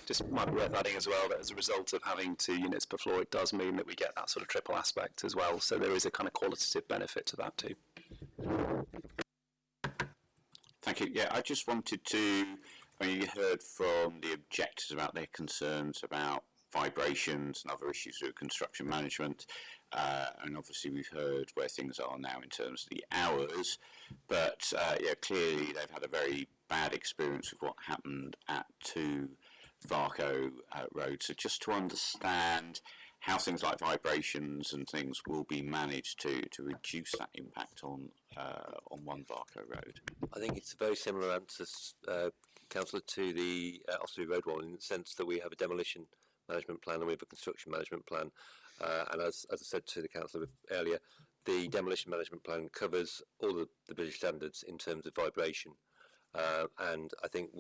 Just might be worth adding as well that as a result of having 2 units per floor, it does mean that we get that sort of triple aspect as well. So there is a kind of qualitative benefit to that too. Thank you. Yeah, I just wanted to, you heard from the objectors about their concerns about vibrations and other issues with construction management, and obviously we've heard where things are now in terms of the hours, but clearly they've had a very bad experience with what happened at 2 Varco Road. So just to understand how things like vibrations and things will be managed to reduce that impact on 1 Varco Road. I think it's a very similar answer, Councillor, to the Ossory Road one, in the sense that we have a demolition management plan and we have a construction management plan. And as I said to the Councillor earlier, the demolition management plan covers all the British standards in terms of vibration. And I think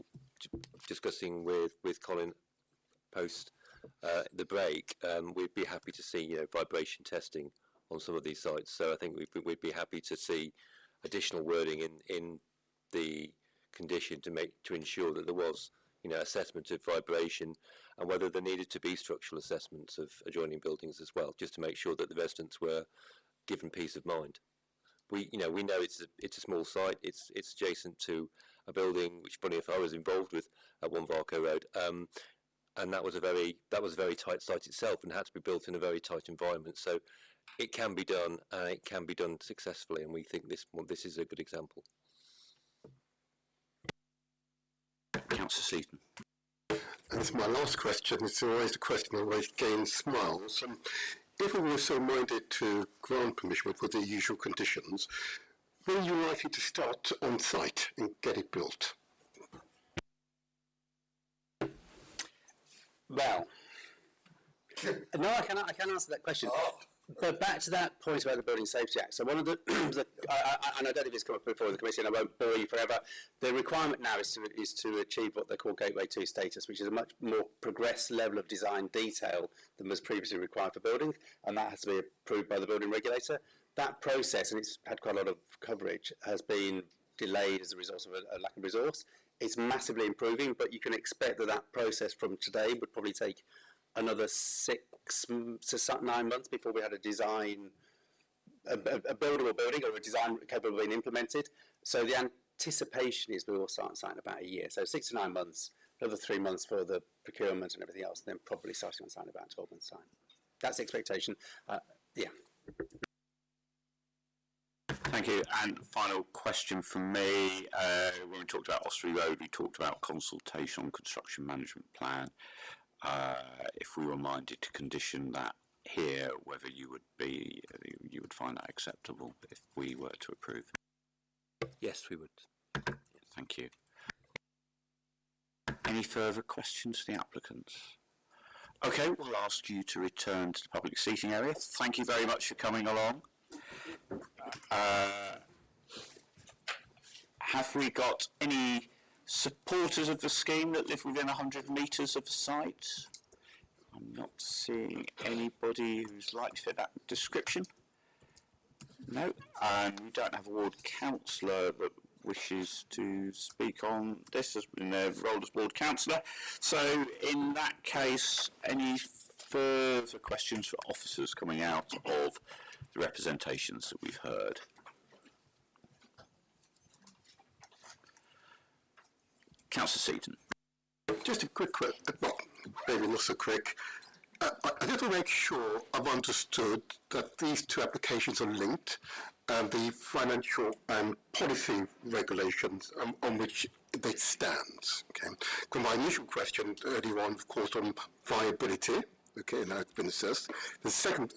discussing with Colin post the break, we'd be happy to see vibration testing on some of these sites. So I think we'd be happy to see additional wording in the condition to ensure that there was assessment of vibration and whether there needed to be structural assessments of adjoining buildings as well, just to make sure that the residents were given peace of mind. We know it's a small site. It's adjacent to a building which, funny enough, I was involved with at 1 Varco Road, and that was a very tight site itself, and had to be built in a very tight environment. So it can be done, and it can be done successfully, and we think this is a good example. Councillor Sleaton. And it's my last question. It's always a question that always gains smiles. If we were so minded to grant permission with the usual conditions, when are you likely to start on site and get it built? Well, no, I can answer that question. But back to that point about the Building Safety Act. So one of the, and I don't know if it's come up before the committee, and I won't bore you forever. The requirement now is to achieve what they call Gateway 2 status, which is a much more progressed level of design detail than was previously required for building, and that has to be approved by the building regulator. That process, and it's had quite a lot of coverage, has been delayed as a result of a lack of resource. It's massively improving, but you can expect that process from today would probably take another 6 to 9 months before we had a design, a buildable building or a design capable of being implemented. So the anticipation is we will start signing about a year. So 6 to 9 months, another 3 months for the procurement and everything else, and then probably starting on sign about 12 months' time. That's the expectation. Yeah. Thank you. And final question from me. When we talked about Osprey Road, we talked about consultation on construction management plan. If we were minded to condition that here, whether you would find that acceptable if we were to approve. Yes, we would. Thank you. Any further questions to the applicants? Okay, we'll ask you to return to the public seating area. Thank you very much for coming along. Have we got any supporters of the scheme that live within 100 metres of the site? I'm not seeing anybody who's likely to fit that description. No, and we don't have a ward councillor that wishes to speak on this in their role as ward councillor. So in that case, any further questions for officers coming out of the representations that we've heard? Councillor Seaton. Just a quick, well, maybe not so quick. I just want to make sure I've understood that these two applications are linked, and the financial and policy regulations on which they stand. Okay. Because my initial question earlier on, of course, on viability. Okay, now it's been assessed. The second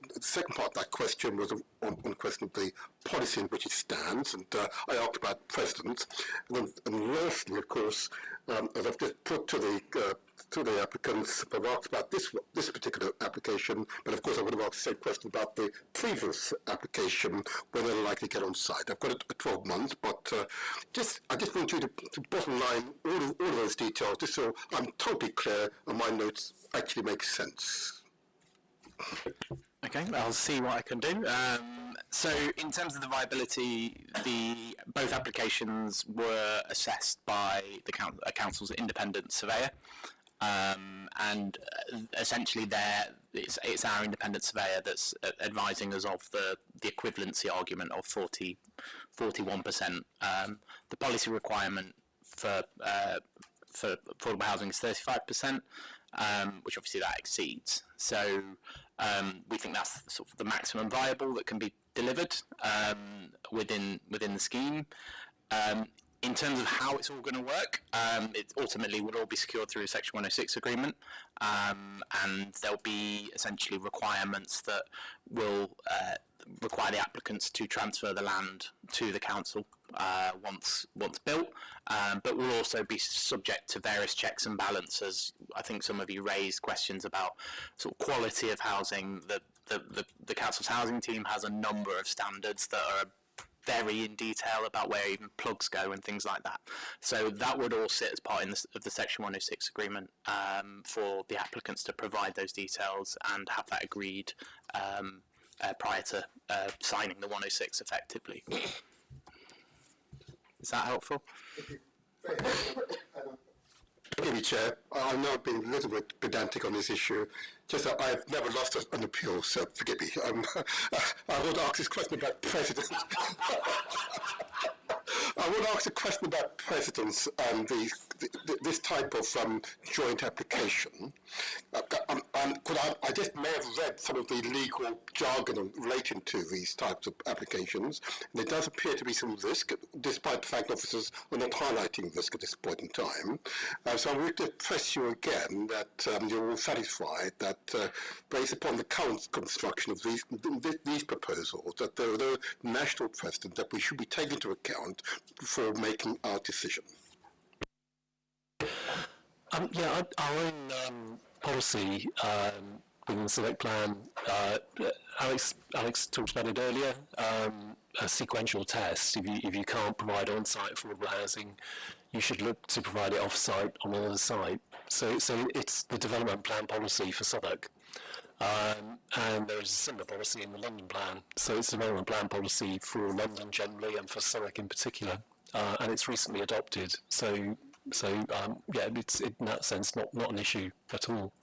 part of that question was on question of the policy in which it stands, and I asked about precedent. And lastly, of course, as I've just put to the applicants, I've asked about this particular application, but of course I would have asked the same question about the previous application, when they're likely to get on site. I've got it at 12 months, but I just want you to bottom line all of those details, just so I'm totally clear and my notes actually make sense. Okay, I'll see what I can do. So in terms of the viability, both applications were assessed by the council's independent surveyor, and essentially it's our independent surveyor that's advising us of the equivalency argument of 41%. The policy requirement for affordable housing is 35%. Which obviously that exceeds. So we think that's sort of the maximum viable that can be delivered within the scheme. In terms of how it's all going to work, it ultimately will all be secured through a Section 106 agreement, and there'll be essentially requirements that will require the applicants to transfer the land to the council once built, but will also be subject to various checks and balances. I think some of you raised questions about sort of quality of housing. The council's housing team has a number of standards that are very in detail about where even plugs go and things like that. So that would all sit as part of the Section 106 agreement for the applicants to provide those details and have that agreed prior to signing the 106 effectively. Is that helpful? Forgive me, Chair. I know I've been a little bit pedantic on this issue. Just that I've never lost an appeal, so forgive me. I would ask this question about precedence. I would ask a question about precedence and this type of joint application. I just may have read some of the legal jargon relating to these types of applications, and there does appear to be some risk, despite the fact officers are not highlighting risk at this point in time. So I would just press you again that you're all satisfied that, based upon the current construction of these proposals, that there are no national precedent that we should be taking into account before making our decision. Our own policy within the Southwark plan. Alex talked about it earlier. A sequential test. If you can't provide on-site affordable housing, you should look to provide it off-site on another site. So it's the development plan policy for Southwark. And there is a similar policy in the London plan. So it's a development plan policy for London generally and for Southwark in particular. And it's recently adopted. So yeah, it's in that sense not an issue at all.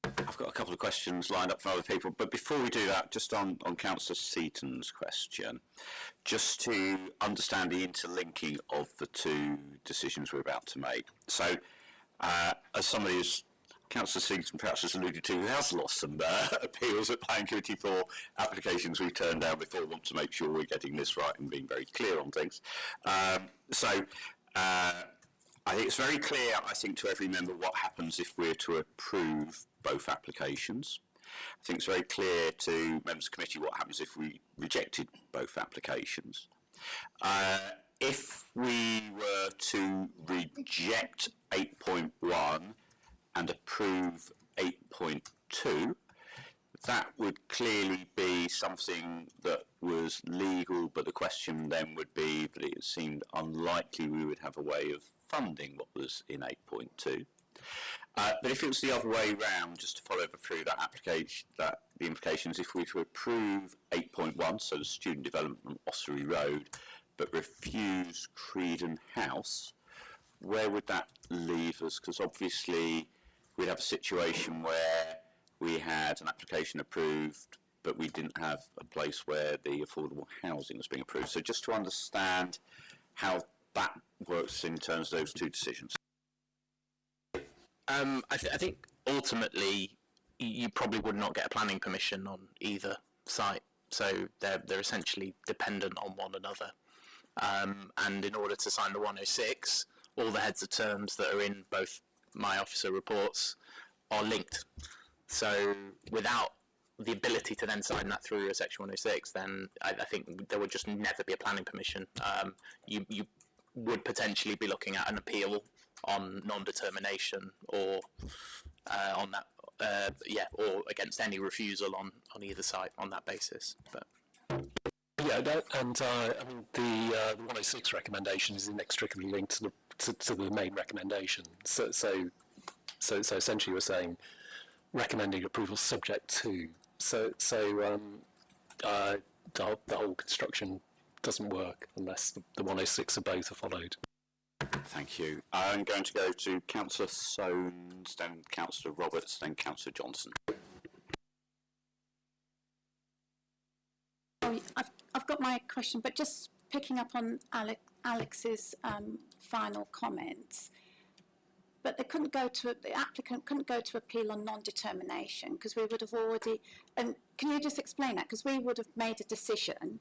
I've got a couple of questions lined up from other people, but before we do that, just on Councillor Seaton's question, just to understand the interlinking of the two decisions we're about to make. So, as somebody who's Councillor Seaton perhaps has alluded to, who has lost some appeals at Planning Committee for applications we've turned down before, want to make sure we're getting this right and being very clear on things. I think it's very clear, I think, to every member what happens if we're to approve both applications. I think it's very clear to members of the committee what happens if we rejected both applications. If we were to reject 8.1 and approve 8.2, that would clearly be something that was legal, but the question then would be that it seemed unlikely we would have a way of funding what was in 8.2. But if it was the other way round, just to follow through that application, the implications, if we were to approve 8.1, so the student development Ossory Road, but refuse Creedon House, where would that leave us? Because obviously we'd have a situation where we had an application approved, but we didn't have a place where the affordable housing was being approved. So just to understand how that works in terms of those two decisions. I think ultimately you probably would not get a planning permission on either site, so they're essentially dependent on one another. And in order to sign the 106, all the heads of terms that are in both my officer reports are linked. So without the ability to then sign that through a Section 106, then I think there would just never be a planning permission. You would potentially be looking at an appeal on non-determination or on that, or against any refusal on either side on that basis. But yeah, I mean the 106 recommendation is inextricably linked to the main recommendation. So essentially, we're saying recommending approval subject to. So the whole construction doesn't work unless the 106 or both are followed. Thank you. I'm going to go to Councillor Soames, then Councillor Roberts, then Councillor Johnson. I've got my question, but just picking up on Alex's final comments. But they couldn't go to the applicant couldn't go to appeal on non-determination because we would have already. And can you just explain that? Because we would have made a decision,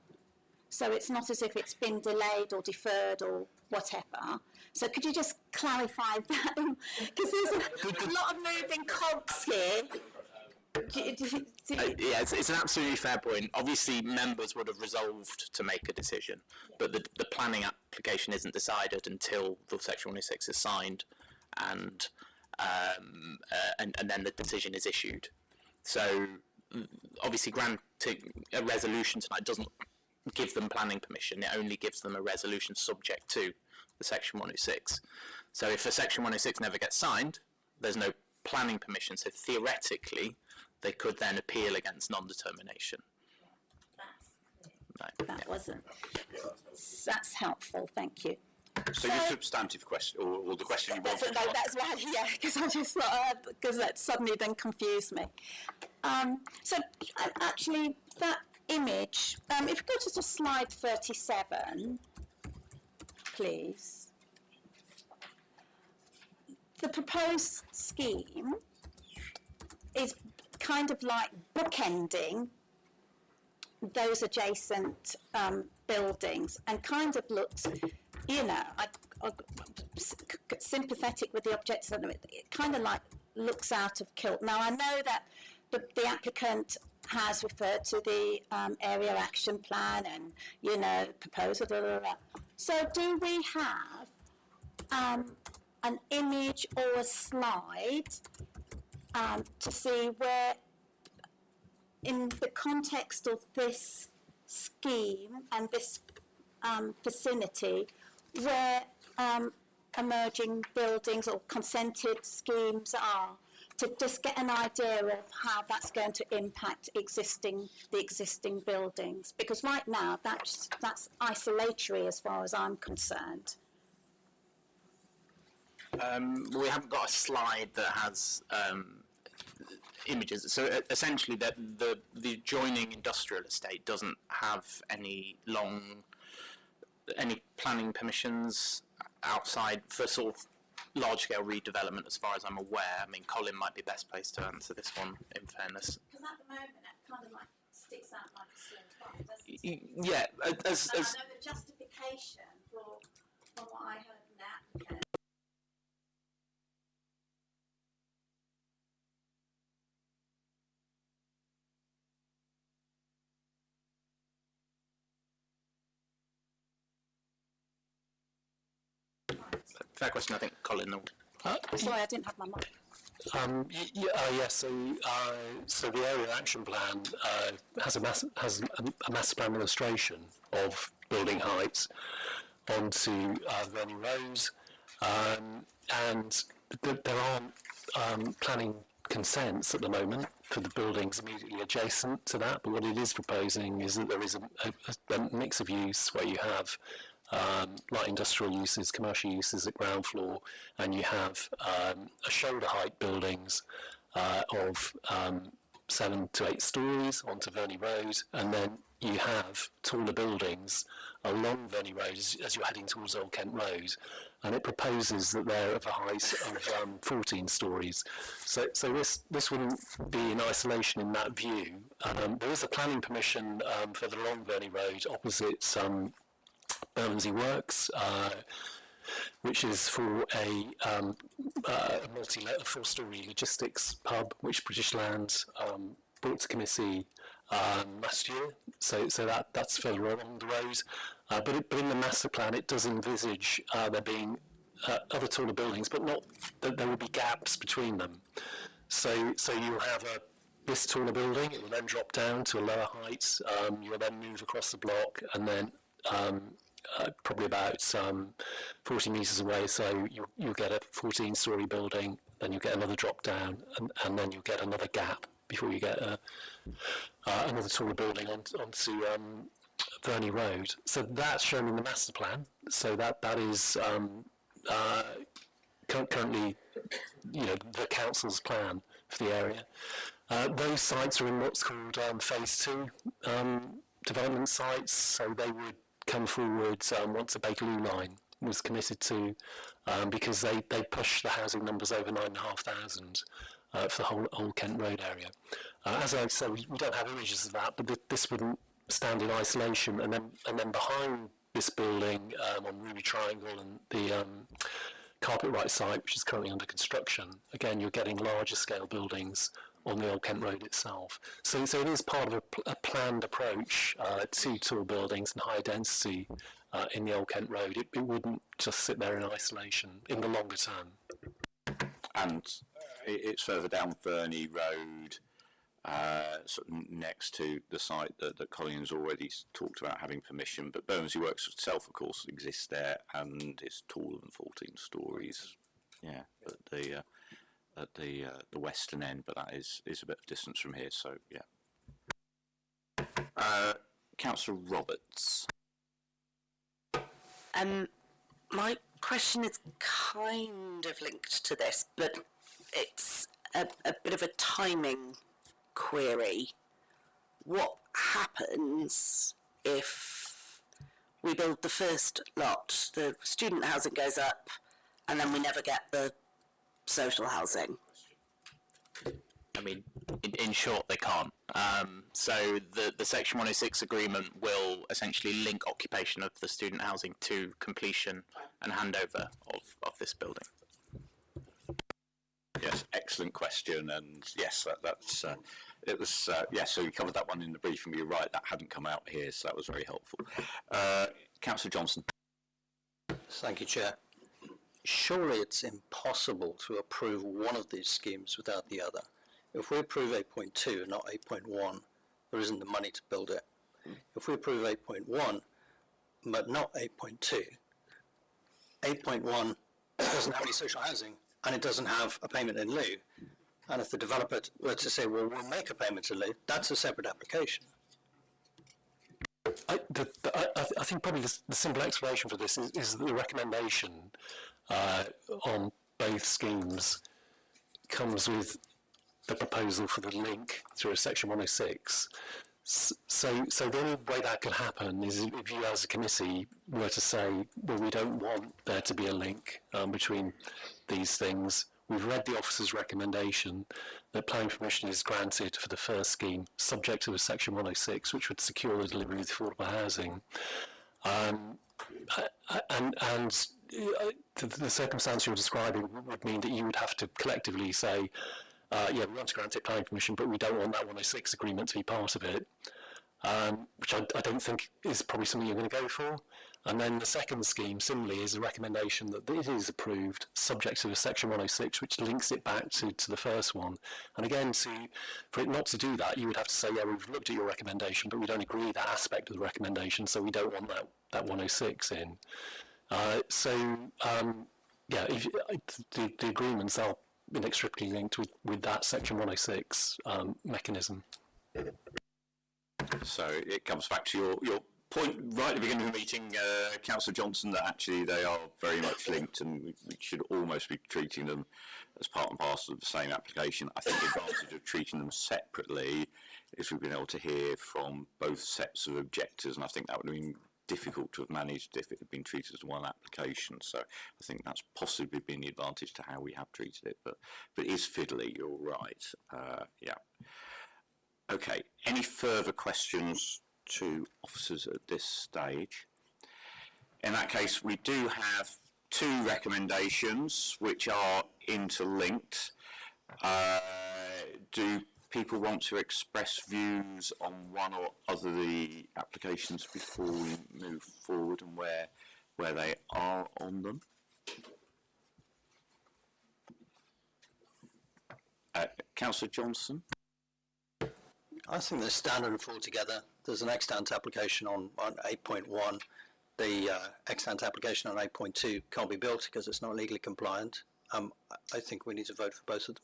so it's not as if it's been delayed or deferred or whatever. So could you just clarify that? Because there's a lot of moving cogs here. yeah, it's an absolutely fair point. Obviously, members would have resolved to make a decision, but the planning application isn't decided until the Section 106 is signed, and then the decision is issued. So obviously, granting a resolution tonight doesn't give them planning permission. It only gives them a resolution subject to the Section 106. So if the Section 106 never gets signed, there's no planning permission. So theoretically, they could then appeal against non-determination. That wasn't. That's helpful. Thank you. So your substantive question, or the question you wanted to ask? That's right, yeah, because I just thought, because that suddenly then confused me. So actually, that image, if you go to slide 37, please. The proposed scheme is kind of like bookending those adjacent buildings and kind of looks, you know, I'm sympathetic with the objectives of it. It kind of like looks out of kilt. Now I know that the applicant has referred to the area action plan and, you know, proposal, blah, blah, blah. So do we have an image or a slide to see where, in the context of this scheme and this vicinity, where emerging buildings or consented schemes are, to just get an idea of how that's going to impact the existing buildings. Because right now, that's isolatory as far as I'm concerned. We haven't got a slide that has images. So essentially, that the adjoining industrial estate doesn't have any planning permissions outside for sort of large-scale redevelopment, as far as I'm aware. I mean, Colin might be best placed to answer this one, in fairness. Because at the moment, it kind of like sticks out like a sore thumb, doesn't it? Yeah, I know the justification from what I heard from the applicant. Fair question. I think Colin will. Sorry, I didn't have my mic. So the area action plan has a master plan illustration of building heights onto Verney Rose, and there aren't planning consents at the moment for the buildings immediately adjacent to that. But what it is proposing is that there is a mix of use where you have light industrial uses, commercial uses at ground floor, and you have a shoulder height buildings of 7 to 8 stories onto Verney Road, and then you have taller buildings along Verney Road as you're heading towards Old Kent Road, and it proposes that they're of a height of 14 stories. So this wouldn't be in isolation in that view. There is a planning permission further along Verney Road opposite Bermondsey Works, which is for a four-storey logistics pub, which British Land brought to committee last year. So that's further along the road. But in the master plan, it does envisage there being other taller buildings, but not that there will be gaps between them. So you'll have this taller building. It will then drop down to a lower height. You'll then move across the block, and then probably about 40 metres away, so you'll get a 14-storey building, then you'll get another drop down, and then you'll get another gap before you get another taller building onto Verney Road. So that's shown in the master plan. So that is currently, the council's plan for the area. Those sites are in what's called phase 2 development sites, so they would come forward once the Bakerloo line was committed to, because they push the housing numbers over 9,500 for the whole Old Kent Road area. As I said, we don't have images of that, but this wouldn't stand in isolation. And then behind this building on Ruby Triangle and the Carpetwright site, which is currently under construction, again you're getting larger scale buildings on the Old Kent Road itself. So it is part of a planned approach to tall buildings and high density in the Old Kent Road. It wouldn't just sit there in isolation in the longer term. And it's further down Verney Road, sort of next to the site that Colin's already talked about having permission, but Bermondsey Works itself, of course, exists there, and it's taller than 14 stories. Yeah, at the western end, but that is a bit of distance from here, so yeah. Councillor Roberts. My question is kind of linked to this, but it's a bit of a timing query. What happens if we build the first lot, the student housing goes up, and then we never get the social housing? I mean, in short, they can't. So the Section 106 agreement will essentially link occupation of the student housing to completion and handover of this building. Yes, excellent question, and yes, that's it was. Yes, so we covered that one in the briefing. You're right, that hadn't come out here, so that was very helpful. Councillor Johnson. Thank you, Chair. surely it's impossible to approve one of these schemes without the other. If we approve 8.2 and not 8.1, there isn't the money to build it. If we approve 8.1 but not 8.2, 8.1 doesn't have any social housing and it doesn't have a payment in lieu. And if the developer were to say, well, we'll make a payment in lieu, that's a separate application. I think probably the simple explanation for this is that the recommendation on both schemes comes with the proposal for the link through a section 106. So the only way that could happen is if you as a committee were to say, well, we don't want there to be a link between these things. We've read the officer's recommendation that planning permission is granted for the first scheme, subject to a section 106, which would secure the delivery of affordable housing. The circumstance you're describing would mean that you would have to collectively say, yeah, we want to grant it planning permission, but we don't want that 106 agreement to be part of it, which I don't think is probably something you're going to go for. And then the second scheme, similarly, is a recommendation that it is approved, subject to a section 106, which links it back to the first one. And again, for it not to do that, you would have to say, yeah, we've looked at your recommendation, but we don't agree with that aspect of the recommendation, so we don't want that 106 in. Yeah, the agreements are inextricably linked with that section 106 mechanism. So it comes back to your point right at the beginning of the meeting, Councillor Johnson, that actually they are very much linked and we should almost be treating them as part and parcel of the same application. I think the advantage of treating them separately is we've been able to hear from both sets of objectors, and I think that would have been difficult to have managed if it had been treated as one application. So I think that's possibly been the advantage to how we have treated it, but it is fiddly, you're right. Yeah. Okay, any further questions to officers at this stage? In that case, we do have two recommendations which are interlinked. Do people want to express views on one or other of the applications before we move forward and where they are on them? Councillor Johnson? I think they're standard and fall together. There's an extant application on 8.1. The extant application on 8.2 can't be built because it's not legally compliant. I think we need to vote for both of them.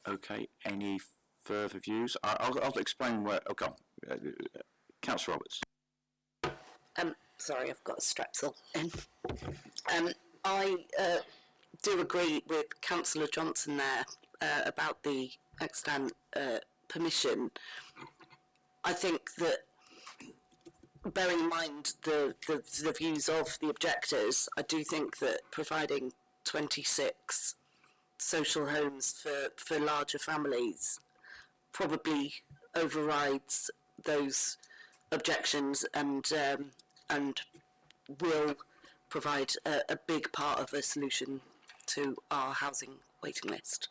Okay, any further views? I'll explain where. Okay, Councillor Roberts. Sorry, I've got a strepsil in. I do agree with Councillor Johnson there about the extant permission. I think that, bearing in mind the views of the objectors, I do think that providing 26 social homes for larger families probably overrides those objections and will provide a big part of a solution to our housing waiting list.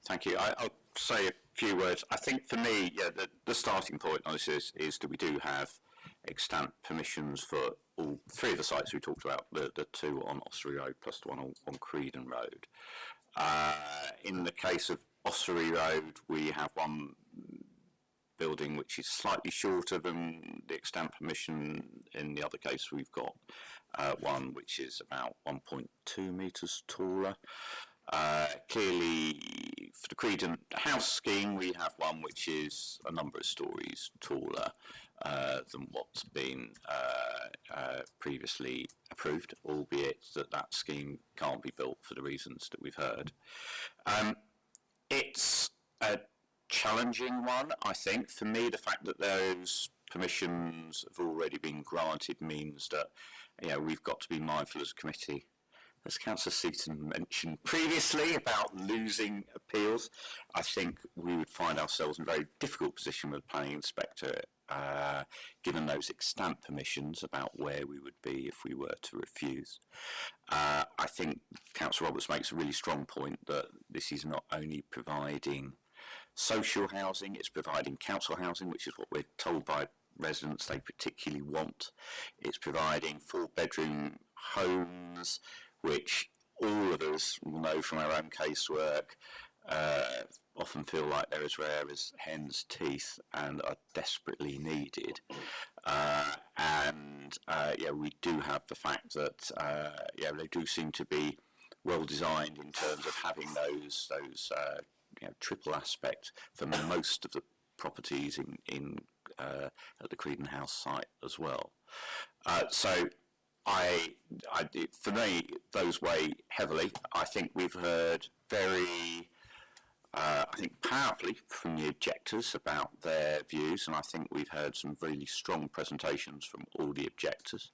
Thank you. I'll say a few words. I think for me, yeah, the starting point on this is that we do have extant permissions for all three of the sites we talked about, the two on Ossory Road plus the one on Creedon Road. In the case of Ossory Road, we have one building which is slightly shorter than the extant permission. In the other case, we've got one which is about 1.2 metres taller. Clearly, for the Creedon house scheme, we have one which is a number of stories taller than what's been previously approved, albeit that scheme can't be built for the reasons that we've heard. It's a challenging one, I think. For me, the fact that those permissions have already been granted means that, you know, we've got to be mindful as a committee, as Councillor Seaton mentioned previously, about losing appeals. I think we would find ourselves in a very difficult position with the planning inspector, given those extant permissions, about where we would be if we were to refuse. I think Councillor Roberts makes a really strong point that this is not only providing social housing, it's providing council housing, which is what we're told by residents they particularly want. It's providing 4-bedroom homes, which all of us will know from our own casework often feel like they're as rare as hen's teeth and are desperately needed. We do have the fact that they do seem to be well designed in terms of having those triple aspect for most of the properties in at the Creedon House site as well. For me, those weigh heavily. I think we've heard very powerfully from the objectors about their views, and I think we've heard some really strong presentations from all the objectors.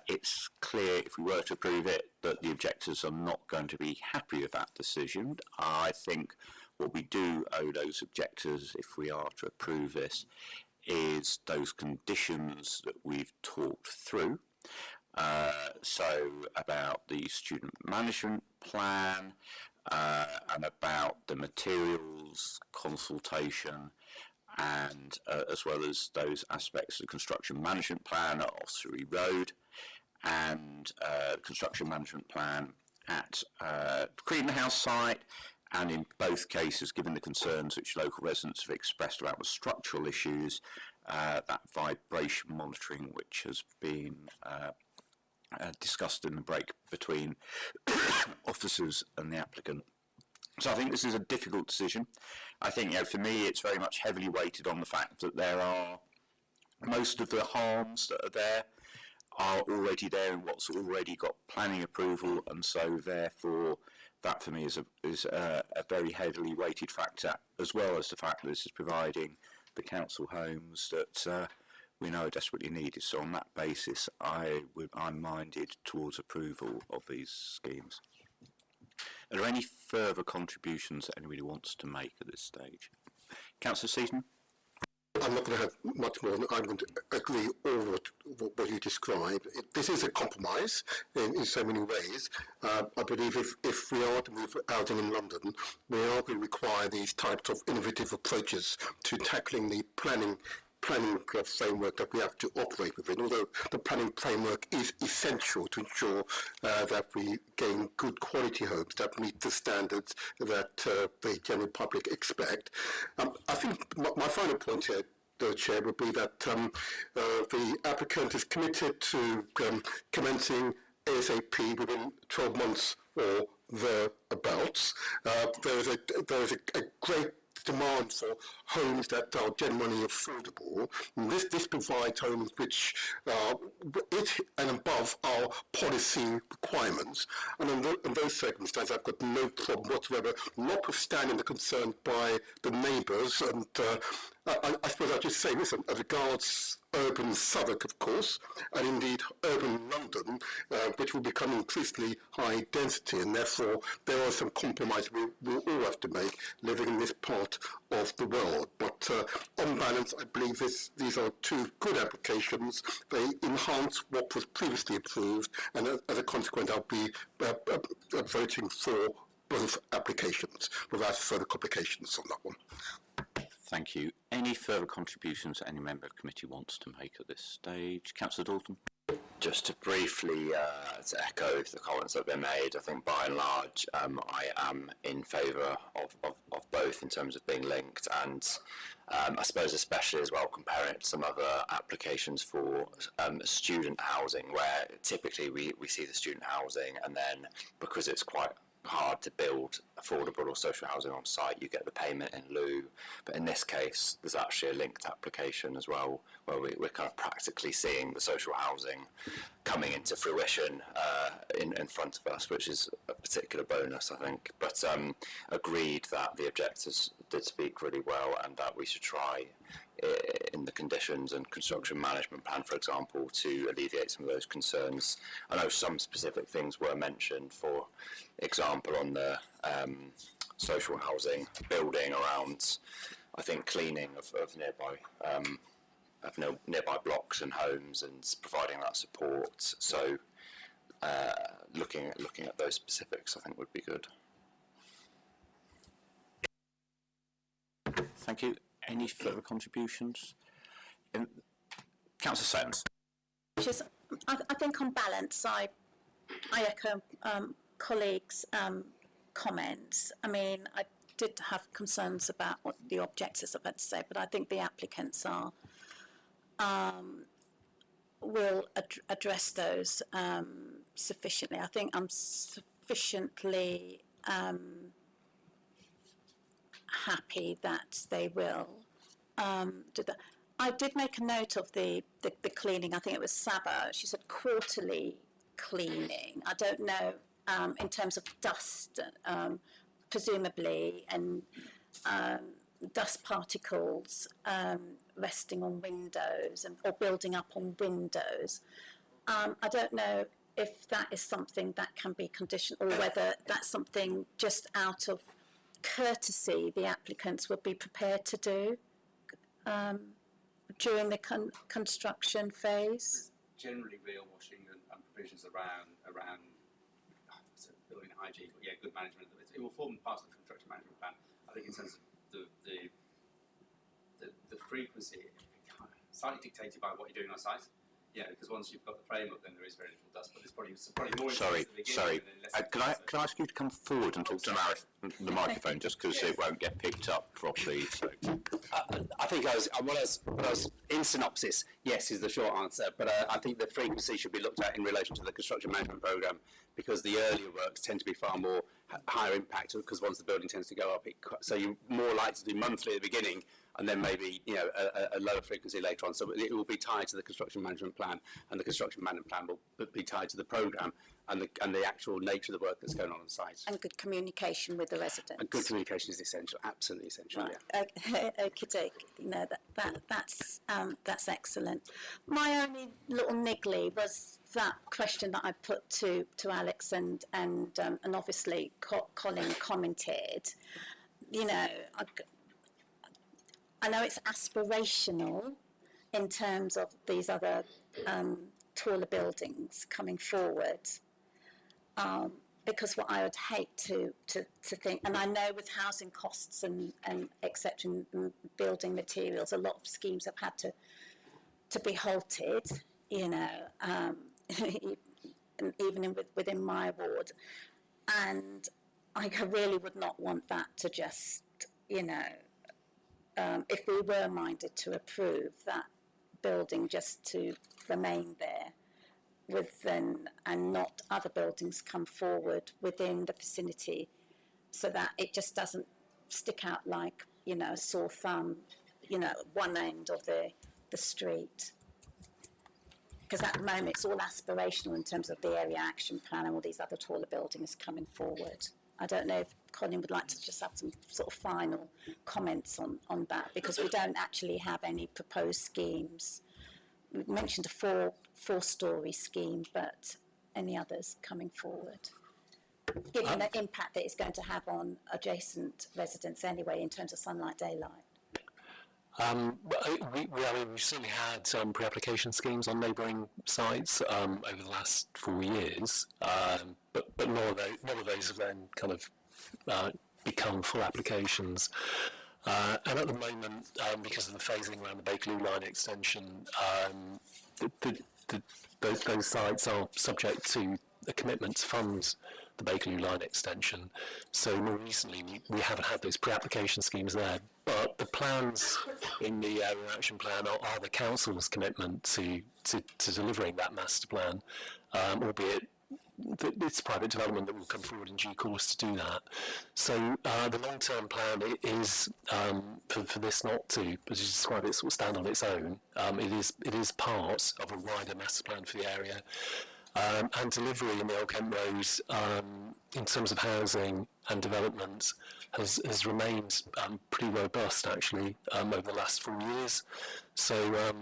It's clear, if we were to approve it, that the objectors are not going to be happy with that decision. I think what we do owe those objectors, if we are to approve this, is those conditions that we've talked through. So about the student management plan, and about the materials consultation, and as well as those aspects of the construction management plan at Ossory Road, and construction management plan at Creedon House site. And in both cases, given the concerns which local residents have expressed about the structural issues, that vibration monitoring which has been discussed in the break between officers and the applicant. So I think this is a difficult decision. I think, for me, it's very much heavily weighted on the fact that there are most of the harms that are there are already there in what's already got planning approval, and so therefore that for me is a very heavily weighted factor, as well as the fact that this is providing the council homes that we know are desperately needed. So on that basis, I'm minded towards approval of these schemes. Are there any further contributions that anybody wants to make at this stage? Councillor Seaton? I'm not going to have much more. I'm going to agree all what you described. This is a compromise in so many ways. I believe if we are to move housing in London, we are going to require these types of innovative approaches to tackling the planning framework that we have to operate within, although the planning framework is essential to ensure that we gain good quality homes that meet the standards that the general public expect. I think my final point here, the Chair, would be that the applicant is committed to commencing ASAP within 12 months or thereabouts. There is a great demand for homes that are genuinely affordable. And this provides homes which it and above our policy requirements. And in those circumstances, I've got no problem whatsoever, notwithstanding the concern by the neighbours. And I suppose I'll just say, listen, as regards urban Southwark, of course, and indeed urban London, which will become increasingly high density, and therefore there are some compromises we'll all have to make living in this part of the world. But on balance, I believe these are two good applications. They enhance what was previously approved, and as a consequence, I'll be voting for both applications without further complications on that one. Thank you. Any further contributions any member of the committee wants to make at this stage? Councillor Dalton? Just to briefly to echo the comments that have been made, I think by and large I am in favour of both in terms of being linked, and I suppose especially as well comparing it to some other applications for student housing, where typically we see the student housing, and then because it's quite hard to build affordable or social housing on site, you get the payment in lieu. But in this case, there's actually a linked application as well, where we're kind of practically seeing the social housing coming into fruition in front of us, which is a particular bonus, I think. But agreed that the objectors did speak really well, and that we should try in the conditions and construction management plan, for example, to alleviate some of those concerns. I know some specific things were mentioned, for example, on the social housing building around, I think, cleaning of nearby blocks and homes and providing that support. So looking at those specifics, I think, would be good. Thank you. Any further contributions? Councillor Soames. Which is, I think on balance, I echo colleagues' comments. I mean, I did have concerns about what the objectives I've had to say, but I think the applicants will address those sufficiently. I think I'm sufficiently happy that they will do that. I did make a note of the cleaning. I think it was Saba. She said quarterly cleaning. I don't know in terms of dust, presumably, and dust particles resting on windows or building up on windows. I don't know if that is something that can be conditioned, or whether that's something just out of courtesy the applicants would be prepared to do during the construction phase. Generally, real washing and provisions around building hygiene, but good management. It will form part of the construction management plan. I think in terms of the frequency, slightly dictated by what you're doing on site. Because once you've got the frame up, then there is very little dust, but there's probably more. Sorry. Can I ask you to come forward and talk to the microphone, just because it won't get picked up properly? So. I think what I was in synopsis, yes, is the short answer, but I think the frequency should be looked at in relation to the construction management programme, because the earlier works tend to be far more higher impact, because once the building tends to go up, so you're more likely to do monthly at the beginning, and then maybe a lower frequency later on. So it will be tied to the construction management plan, and the construction management plan will be tied to the programme and the actual nature of the work that's going on site. And good communication with the residents. And good communication is essential, absolutely essential. Right. Yeah. Okay. That's excellent. My only little niggly was that question that I put to Alex and obviously Colin commented. I know it's aspirational in terms of these other taller buildings coming forward, because what I would hate to think, and I know with housing costs and etc. and building materials, a lot of schemes have had to be halted, even within my ward, and I really would not want that to just, if we were minded to approve that building just to remain there and not other buildings come forward within the vicinity, so that it just doesn't stick out like, a sore thumb, one end of the street. Because at the moment it's all aspirational in terms of the area action plan and all these other taller buildings coming forward. I don't know if Colin would like to just have some sort of final comments on that, because we don't actually have any proposed schemes. We mentioned a four-storey scheme, but any others coming forward? Given the impact that it's going to have on adjacent residents anyway in terms of sunlight, daylight. We've certainly had some pre-application schemes on neighbouring sites over the last 4 years, but none of those have then kind of become full applications. And at the moment, because of the phasing around the Bakerloo line extension, those sites are subject to a commitment to fund the Bakerloo line extension. So more recently, we haven't had those pre-application schemes there. But the plans in the area action plan are the council's commitment to delivering that master plan, albeit it's private development that will come forward in due course to do that. So the long-term plan is for this not to, as you describe it, sort of stand on its own. It is part of a wider master plan for the area. And delivery in the Old Kent Road, in terms of housing and development, has remained pretty robust actually over the last 4 years. So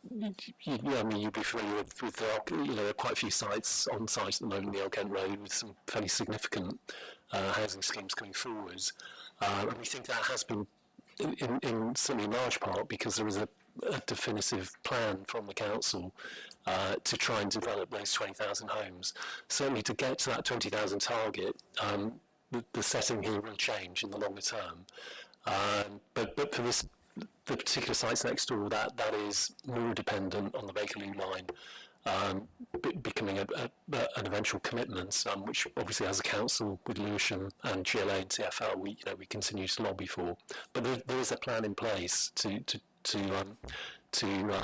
you'd be familiar with there are quite a few sites on site at the moment in the Old Kent Road with some fairly significant housing schemes coming forwards, and we think that has been in certainly in large part because there is a definitive plan from the council to try and develop those 20,000 homes. Certainly to get to that 20,000 target, the setting here will change in the longer term. But for this the particular sites next door, that is more dependent on the Bakerloo line becoming an eventual commitment, which obviously as a council with Lewisham and GLA and TfL, we continue to lobby for. But there is a plan in place to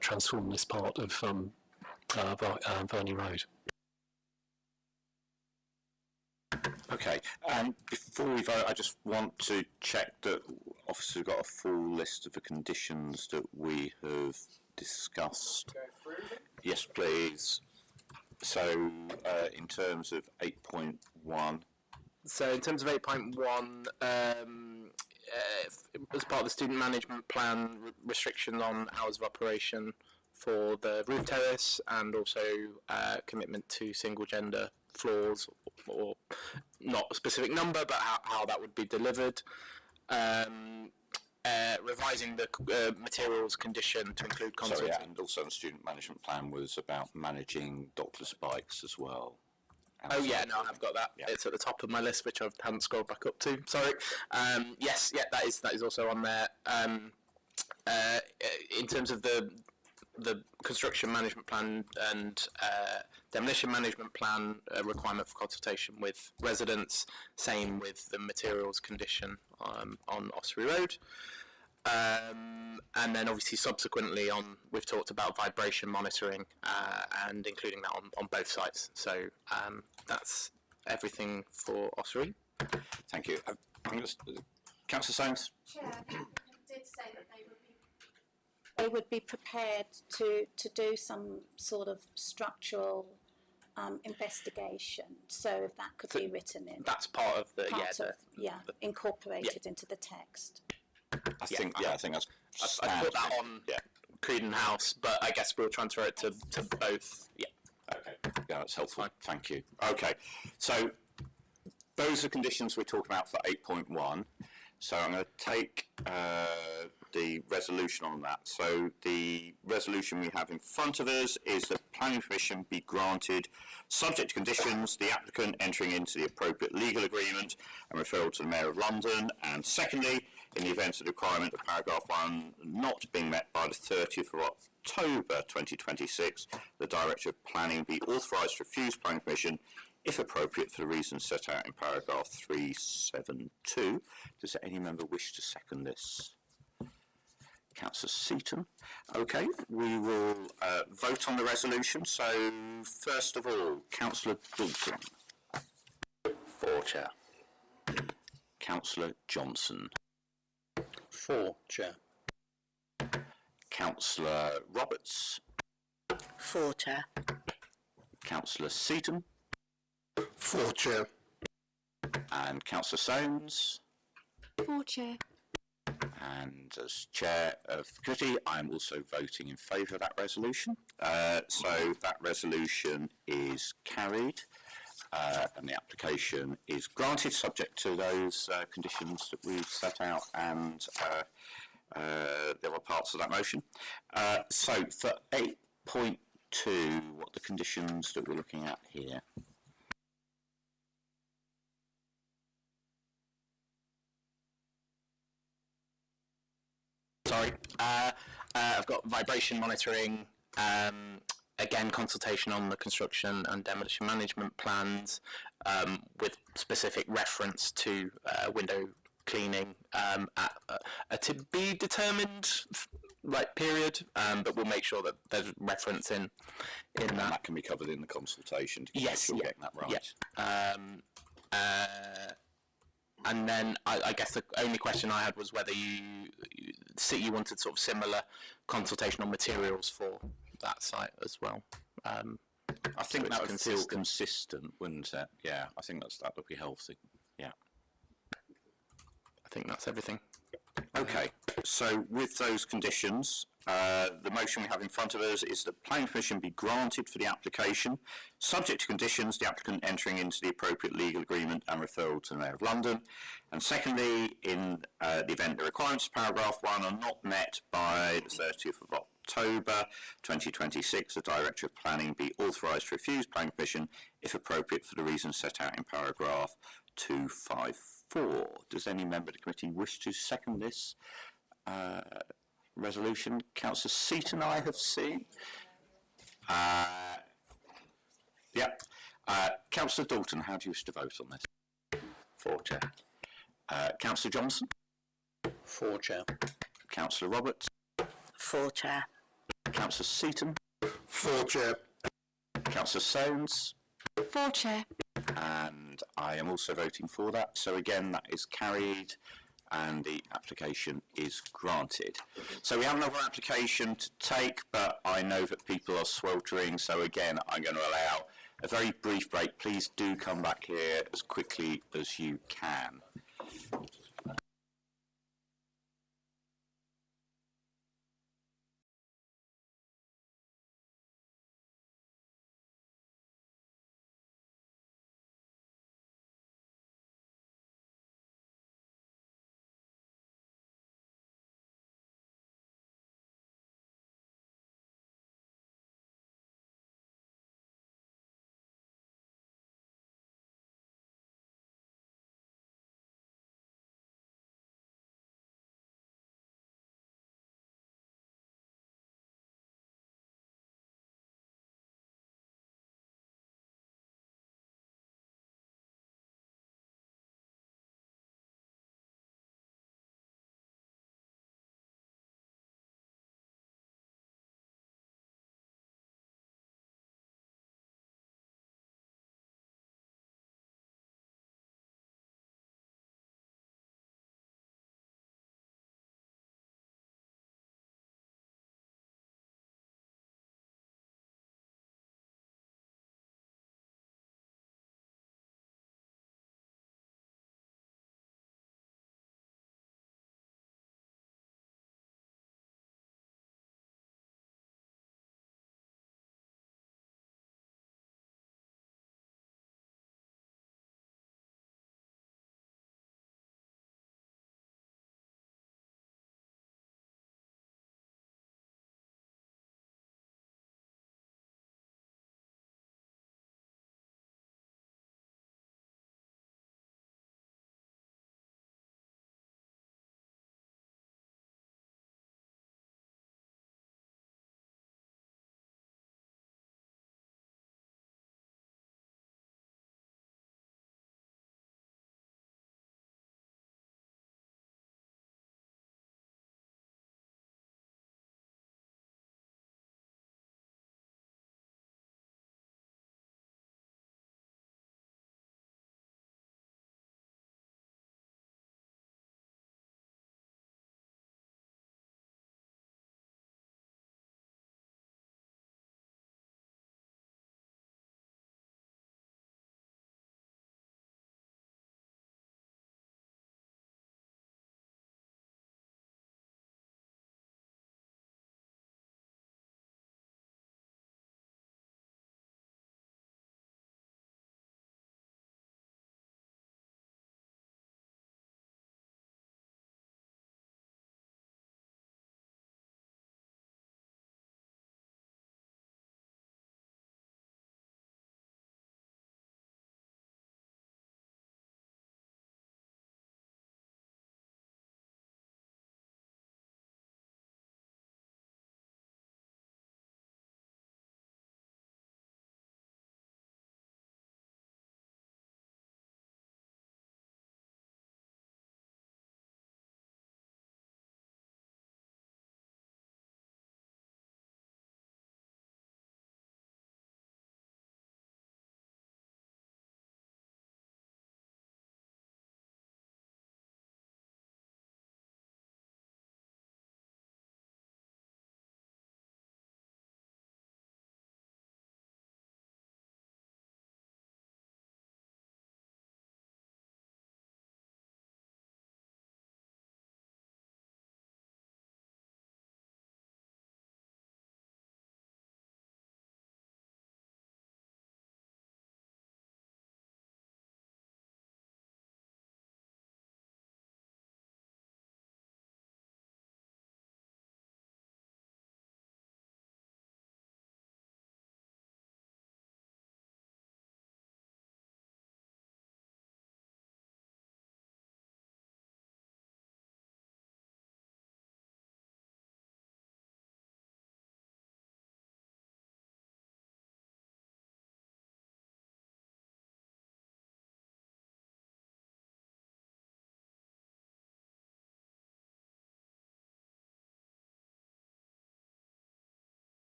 transform this part of Verney Road. Okay, and before we vote, I just want to check that officers have got a full list of the conditions that we have discussed. Yes, please. So, in terms of 8.1. So in terms of 8.1, as part of the student management plan, restrictions on hours of operation for the roof terrace, and also commitment to single gender floors, or not a specific number, but how that would be delivered. Revising the materials condition to include Sorry, and also the student management plan was about managing dockless bikes as well. Oh yeah, no, I've got that. Yeah. It's at the top of my list, which I haven't scrolled back up to. Sorry. Yes, yeah, that is also on there. In terms of the construction management plan and demolition management plan, requirement for consultation with residents. Same with the materials condition on Ossory Road. And then obviously subsequently we've talked about vibration monitoring and including that on both sites. So that's everything for Ossory. Thank you. Councillor Soames? Chair, did say that they would be prepared to do some sort of structural investigation. So if that could be written in. That's part of the incorporated into the text. I think that's. I put that on Creedon House, but I guess we'll transfer it to both. Yeah. Okay. Yeah, that's helpful. Thank you. Okay. So those are conditions we're talking about for 8.1. So I'm going to take the resolution on that. So the resolution we have in front of us is that planning permission be granted subject to conditions, the applicant entering into the appropriate legal agreement and referral to the Mayor of London. And secondly, in the event of the requirement of paragraph 1 not being met by the 30th of October 2026, the Director of Planning be authorised to refuse planning permission if appropriate for the reasons set out in paragraph 372. Does any member wish to second this? Councillor Seaton. Okay, we will vote on the resolution. So, first of all, Councillor Dalton. For, Chair. Councillor Johnson. For, Chair. Councillor Roberts. For, Chair. Councillor Seaton. For, Chair. And Councillor Soames. For, Chair. And as Chair of the Committee, I am also voting in favour of that resolution. So that resolution is carried and the application is granted subject to those conditions that we've set out and there were parts of that motion. So for 8.2, what are the conditions that we're looking at here? Sorry. I've got vibration monitoring, again consultation on the construction and demolition management plans with specific reference to window cleaning at a to be determined period, but we'll make sure that there's reference in that. And that can be covered in the consultation to make sure we're getting that right. Yeah. And then I guess the only question I had was whether you wanted sort of similar consultation on materials for that site as well. I think that would feel consistent, wouldn't it? Yeah, I think that would be healthy. Yeah. I think that's everything. Okay, so with those conditions, the motion we have in front of us is that planning permission be granted for the application, subject to conditions, the applicant entering into the appropriate legal agreement and referral to the Mayor of London. And secondly, in the event the requirements of paragraph 1 are not met by the 30th of October 2026, the Director of Planning be authorised to refuse planning permission if appropriate for the reasons set out in paragraph 254. Does any member of the committee wish to second this? resolution. Councillor Seaton, I have seen. Yep. Councillor Dalton, how do you wish to vote on this? For, Chair. Councillor Johnson? For, Chair. Councillor Roberts? For, Chair. Councillor Seaton? For, Chair. Councillor Soames? For, Chair. And I am also voting for that. So again, that is carried and the application is granted. So we have another application to take, but I know that people are sweltering. So again, I'm going to allow a very brief break. Please do come back here as quickly as you can.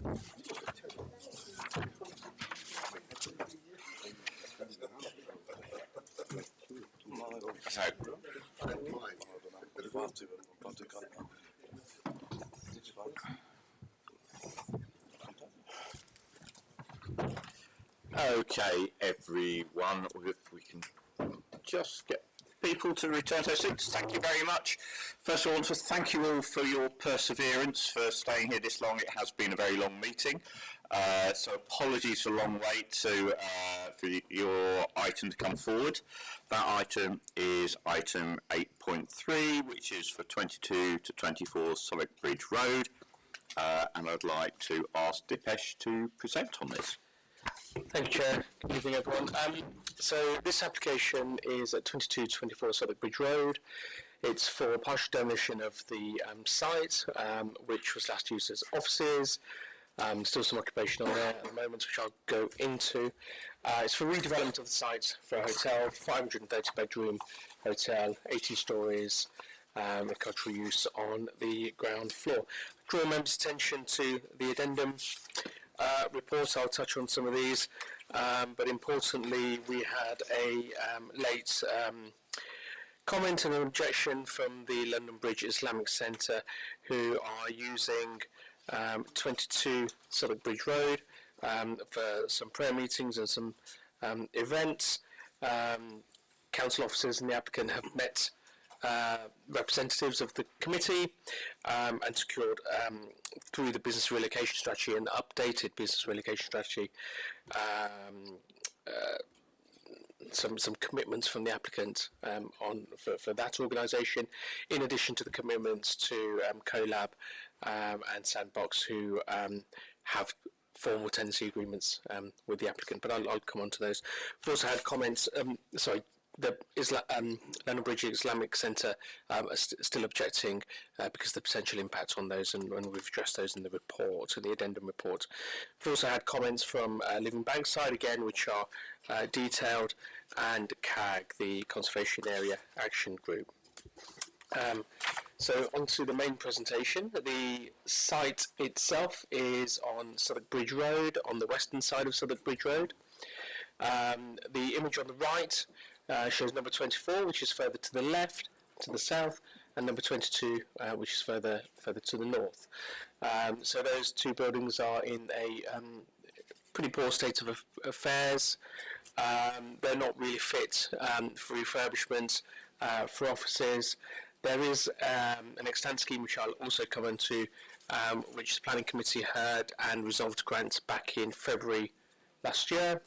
Okay, everyone, if we can just get people to return to their seats. Thank you very much. First of all, I want to thank you all for your perseverance, for staying here this long. It has been a very long meeting. So apologies for the long wait for your item to come forward. That item is item 8.3, which is for 22 to 24 Southwark Bridge Road. And I'd like to ask Dipesh to present on this. Thank you, Chair. Good evening, everyone. So this application is at 2224 Southwark Bridge Road. It's for partial demolition of the site, which was last used as offices. Still some occupation on there at the moment, which I'll go into. It's for redevelopment of the site for a hotel, 530 bedroom hotel, 80 stories, with cultural use on the ground floor. Draw members' attention to the addendum report. I'll touch on some of these, but importantly, we had a late comment and an objection from the London Bridge Islamic Centre, who are using 22 Southwark Bridge Road for some prayer meetings and some events. Council officers and the applicant have met representatives of the committee and secured through the business relocation strategy and updated business relocation strategy some commitments from the applicant for that organisation, in addition to the commitments to CoLab and Sandbox, who have formal tenancy agreements with the applicant, but I'll come on to those. We've also had comments, the London Bridge Islamic Centre are still objecting because of the potential impact on those, and we've addressed those in the report, in the addendum report. We've also had comments from Living Bankside, again, which are detailed, and CAG, the Conservation Area Action Group. So on to the main presentation. The site itself is on Southwark Bridge Road, on the western side of Southwark Bridge Road. The image on the right shows number 24, which is further to the left, to the south, and number 22, which is further to the north. So those two buildings are in a pretty poor state of affairs. They're not really fit for refurbishment, for offices. There is an extant scheme, which I'll also come on to, which the Planning Committee heard and resolved to grant back in February last year.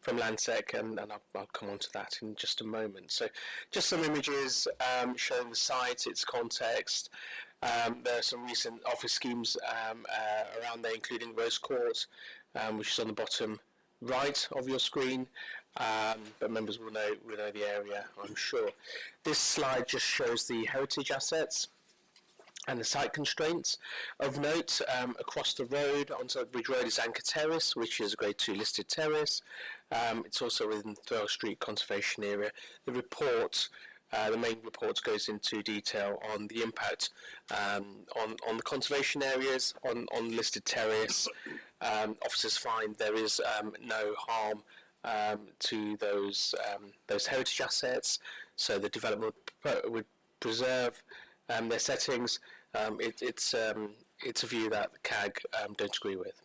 From Landsec, and I'll come on to that in just a moment. So just some images showing the site, its context. There are some recent office schemes around there, including Rose Court, which is on the bottom right of your screen, but members will know the area, I'm sure. This slide just shows the heritage assets and the site constraints. Of note, across the road onto the Bridge Road is Anchor Terrace, which is a Grade 2 listed terrace. It's also within Thurl Street Conservation Area. The report, the main report, goes into detail on the impact on the conservation areas, on listed terrace. Officers find there is no harm to those heritage assets, so the development would preserve their settings. It's a view that the CAG don't agree with.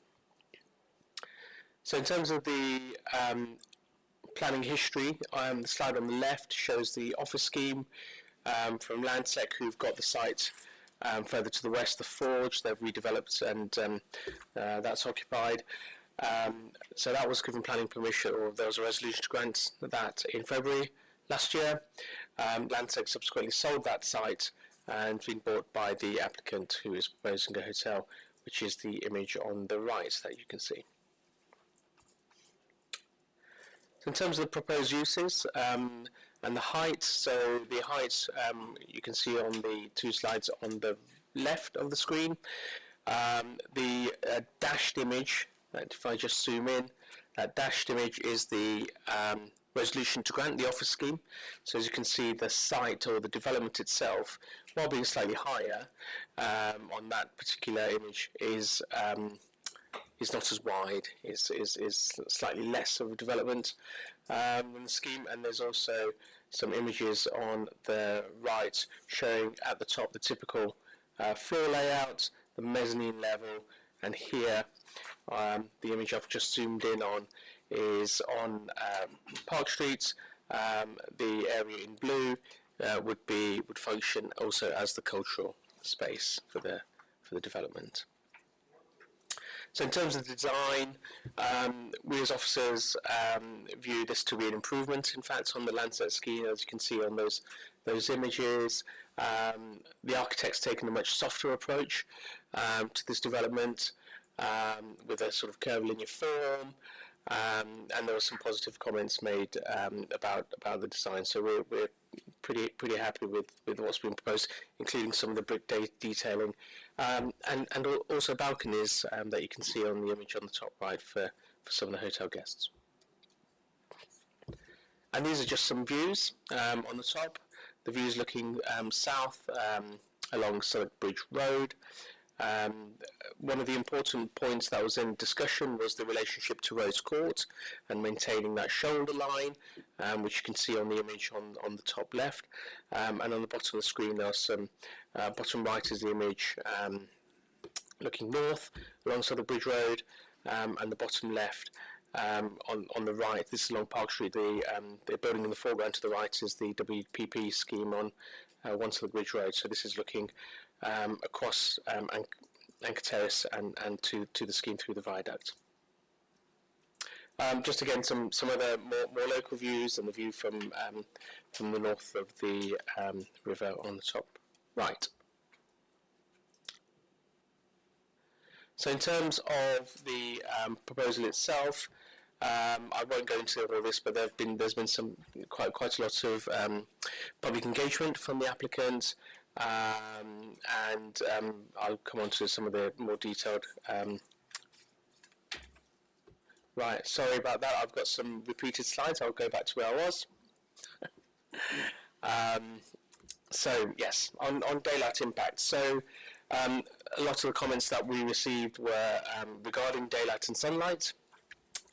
So in terms of the planning history, the slide on the left shows the office scheme from Landsec, who've got the site further to the west, the Forge. They've redeveloped, and that's occupied. So that was given planning permission, or there was a resolution to grant that in February last year. Landsec subsequently sold that site and been bought by the applicant, who is proposing a hotel, which is the image on the right that you can see. So in terms of the proposed uses and the height, so the height you can see on the two slides on the left of the screen. The dashed image, if I just zoom in, dashed image is the resolution to grant the office scheme. So as you can see, the site or the development itself, while being slightly higher on that particular image, is not as wide, is slightly less of a development than the scheme. And there's also some images on the right showing at the top the typical floor layout, the mezzanine level, and here the image I've just zoomed in on is on Park Street. The area in blue would function also as the cultural space for the development. So in terms of the design, we as officers view this to be an improvement, in fact, on the Landsat scheme, as you can see on those images. The architect's taken a much softer approach to this development, with a sort of curvilinear form, and there were some positive comments made about the design. So we're pretty happy with what's been proposed, including some of the brick detailing, and also balconies that you can see on the image on the top right for some of the hotel guests. And these are just some views on the top. The views looking south along Southwark Bridge Road. One of the important points that was in discussion was the relationship to Rose Court and maintaining that shoulder line, which you can see on the image on the top left, and on the bottom of the screen there are some, bottom right is the image looking north along Southwark Bridge Road, and the bottom left on the right, this is along Park Street, the building in the foreground to the right is the WPP scheme on One Southwark Bridge Road. So this is looking across Anchor Terrace and to the scheme through the viaduct. Just again some other more local views, and the view from the north of the river on the top right. So in terms of the proposal itself, I won't go into all this, but there's been some quite a lot of public engagement from the applicant, and I'll come on to some of the more detailed. Right, sorry about that. I've got some repeated slides. I'll go back to where I was. So yes, on daylight impact. So a lot of the comments that we received were regarding daylight and sunlight.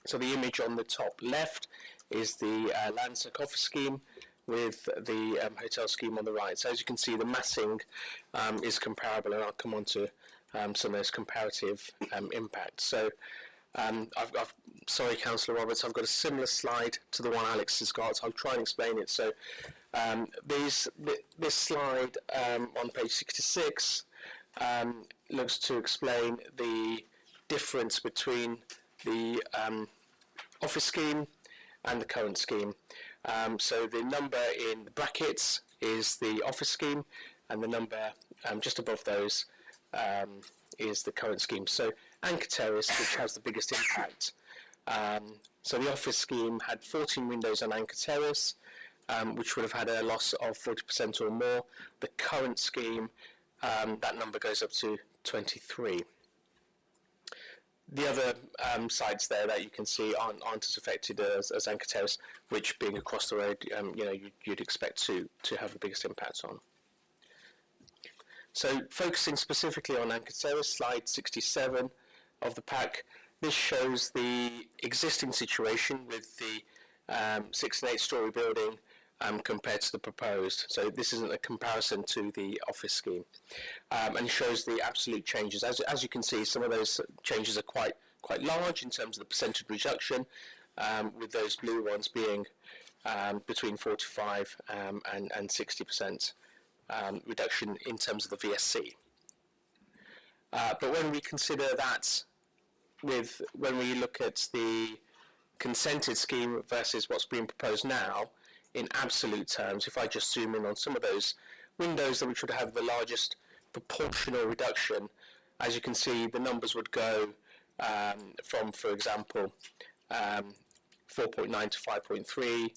So the image on the top left is the Landsat office scheme with the hotel scheme on the right. So as you can see, the massing is comparable, and I'll come on to some of those comparative impacts. So sorry, Councillor Roberts, I've got a similar slide to the one Alex has got. I'll try and explain it. So this slide on page 66 looks to explain the difference between the office scheme and the current scheme. So the number in the brackets is the office scheme, and the number just above those is the current scheme. So Anchor Terrace, which has the biggest impact. So the office scheme had 14 windows on Anchor Terrace, which would have had a loss of 40% or more. The current scheme, that number goes up to 23. The other sites there that you can see aren't as affected as Anchor Terrace, which being across the road, you'd expect to have the biggest impact on. So focusing specifically on Anchor Terrace, slide 67 of the pack, this shows the existing situation with the 6 and 8 story building compared to the proposed. So this isn't a comparison to the office scheme, and shows the absolute changes. As you can see, some of those changes are quite large in terms of the percentage reduction, with those blue ones being between 45 and 60% reduction in terms of the VSC. But when we consider that when we look at the consented scheme versus what's being proposed now, in absolute terms, if I just zoom in on some of those windows that which would have the largest proportional reduction, as you can see, the numbers would go from, for example, 4.9 to 5.3,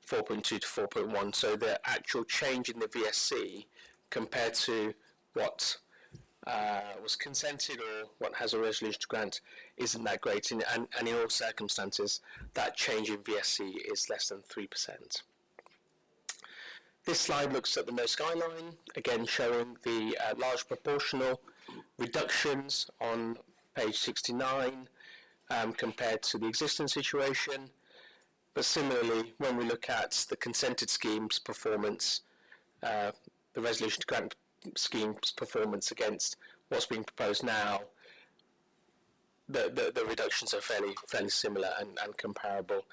4.2 to 4.1. So the actual change in the VSC compared to what was consented or one has a resolution to grant isn't that great, and in all circumstances, that change in VSC is less than 3%. This slide looks at the no skyline, again showing the large proportional reductions on page 69 compared to the existing situation. But similarly, when we look at the consented scheme's performance, the resolution to grant scheme's performance against what's being proposed now, the reductions are fairly similar and comparable.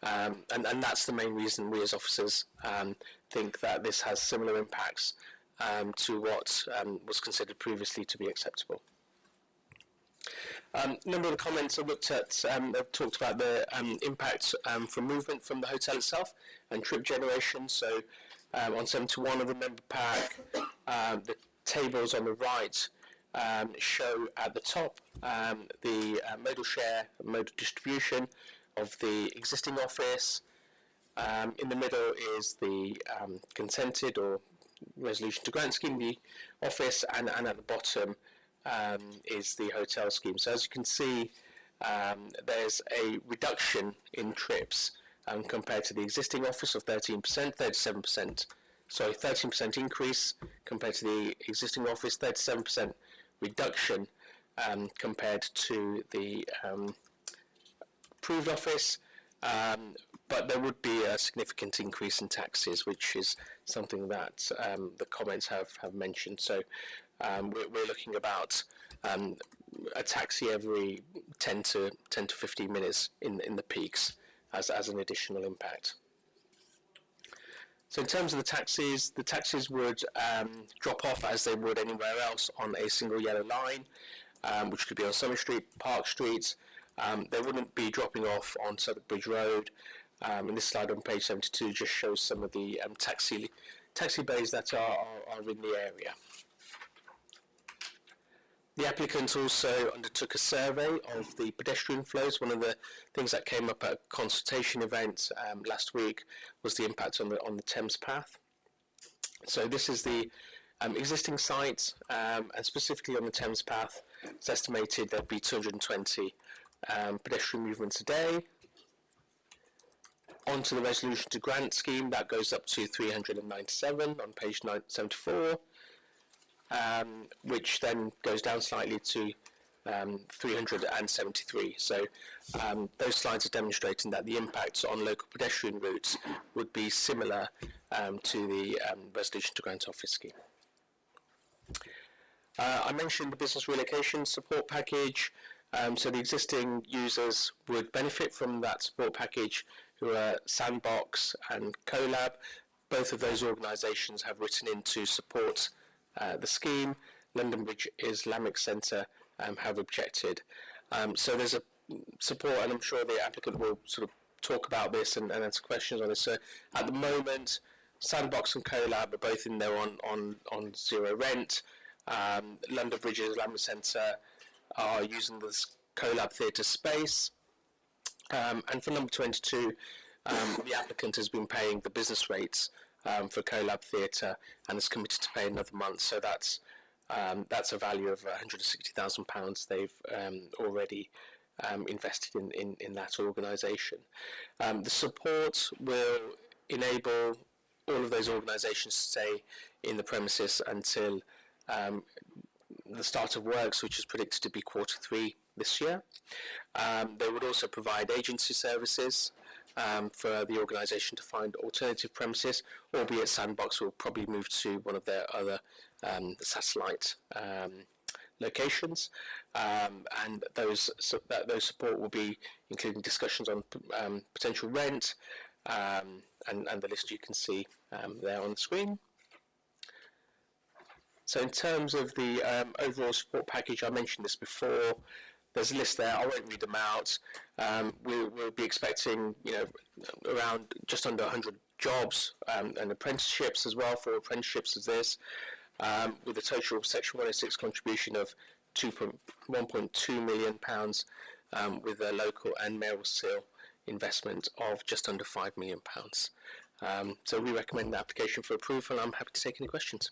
And that's the main reason we as officers think that this has similar impacts to what was considered previously to be acceptable. A number of the comments I've looked at have talked about the impact from movement from the hotel itself and trip generation. So on 71 of the member pack, the tables on the right show at the top the modal share, modal distribution of the existing office. In the middle is the consented or resolution to grant scheme, the office, and at the bottom is the hotel scheme. So as you can see, there's a reduction in trips compared to the existing office of 13%, 13% increase compared to the existing office, 37% reduction compared to the approved office, but there would be a significant increase in taxes, which is something that the comments have mentioned. So we're looking about a taxi every 10 to 15 minutes in the peaks as an additional impact. So in terms of the taxis would drop off as they would anywhere else on a single yellow line, which could be on Summer Street, Park Street. They wouldn't be dropping off on Southwark Bridge Road. And this slide on page 72 just shows some of the taxi bays that are in the area. The applicant also undertook a survey of the pedestrian flows. One of the things that came up at a consultation event last week was the impact on the Thames Path. So this is the existing site, and specifically on the Thames Path, it's estimated there'd be 220 pedestrian movements a day. Onto the resolution to grant scheme, that goes up to 397 on page 74. Which then goes down slightly to 373. So those slides are demonstrating that the impacts on local pedestrian routes would be similar to the resolution to grant office scheme. I mentioned the business relocation support package. So the existing users would benefit from that support package, who are Sandbox and CoLab. Both of those organisations have written in to support the scheme. London Bridge Islamic Centre have objected. So there's a support, and I'm sure the applicant will sort of talk about this and answer questions on this. So at the moment, Sandbox and CoLab are both in there on zero rent. London Bridge Islamic Centre are using this CoLab theatre space. And for number 22, the applicant has been paying the business rates for CoLab Theatre and is committed to pay another month. So that's a value of £160,000 they've already invested in that organisation. The support will enable all of those organisations to stay in the premises until the start of works, which is predicted to be Q3 this year. They would also provide agency services for the organisation to find alternative premises, albeit Sandbox will probably move to one of their other satellite locations, and those support will be including discussions on potential rent, and the list you can see there on the screen. So in terms of the overall support package, I mentioned this before. There's a list there. I won't read them out. We'll be expecting, around just under 100 jobs and apprenticeships as well for apprenticeships as this, with a total Section 106 contribution of £1.2 million, with a local and mayoral seal investment of just under £5 million. So we recommend the application for approval, and I'm happy to take any questions.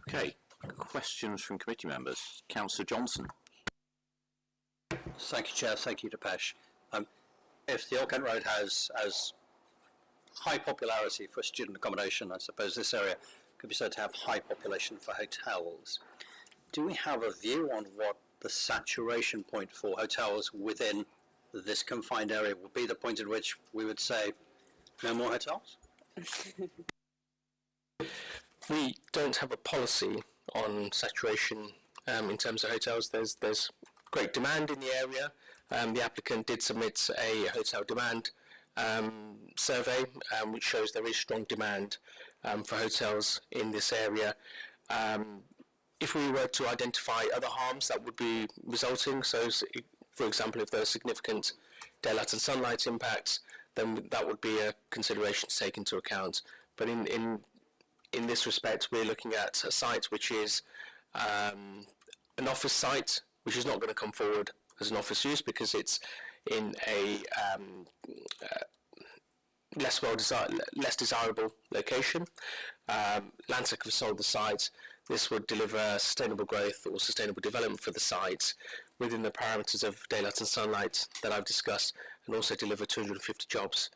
Okay, questions from committee members? Councillor Johnson. Thank you, Chair. Thank you, Depeche. If the Old Kent Road has high popularity for student accommodation, I suppose this area could be said to have high population for hotels. Do we have a view on what the saturation point for hotels within this confined area would be, the point at which we would say no more hotels? We don't have a policy on saturation in terms of hotels. There's great demand in the area. The applicant did submit a hotel demand survey, which shows there is strong demand for hotels in this area. If we were to identify other harms that would be resulting, so for example, if there are significant daylight and sunlight impacts, then that would be a consideration to take into account. But in this respect, we're looking at a site which is an office site, which is not going to come forward as an office use because it's in a less desirable location. Landsec have sold the site. This would deliver sustainable growth or sustainable development for the site within the parameters of daylight and sunlight that I've discussed, and also deliver 250 jobs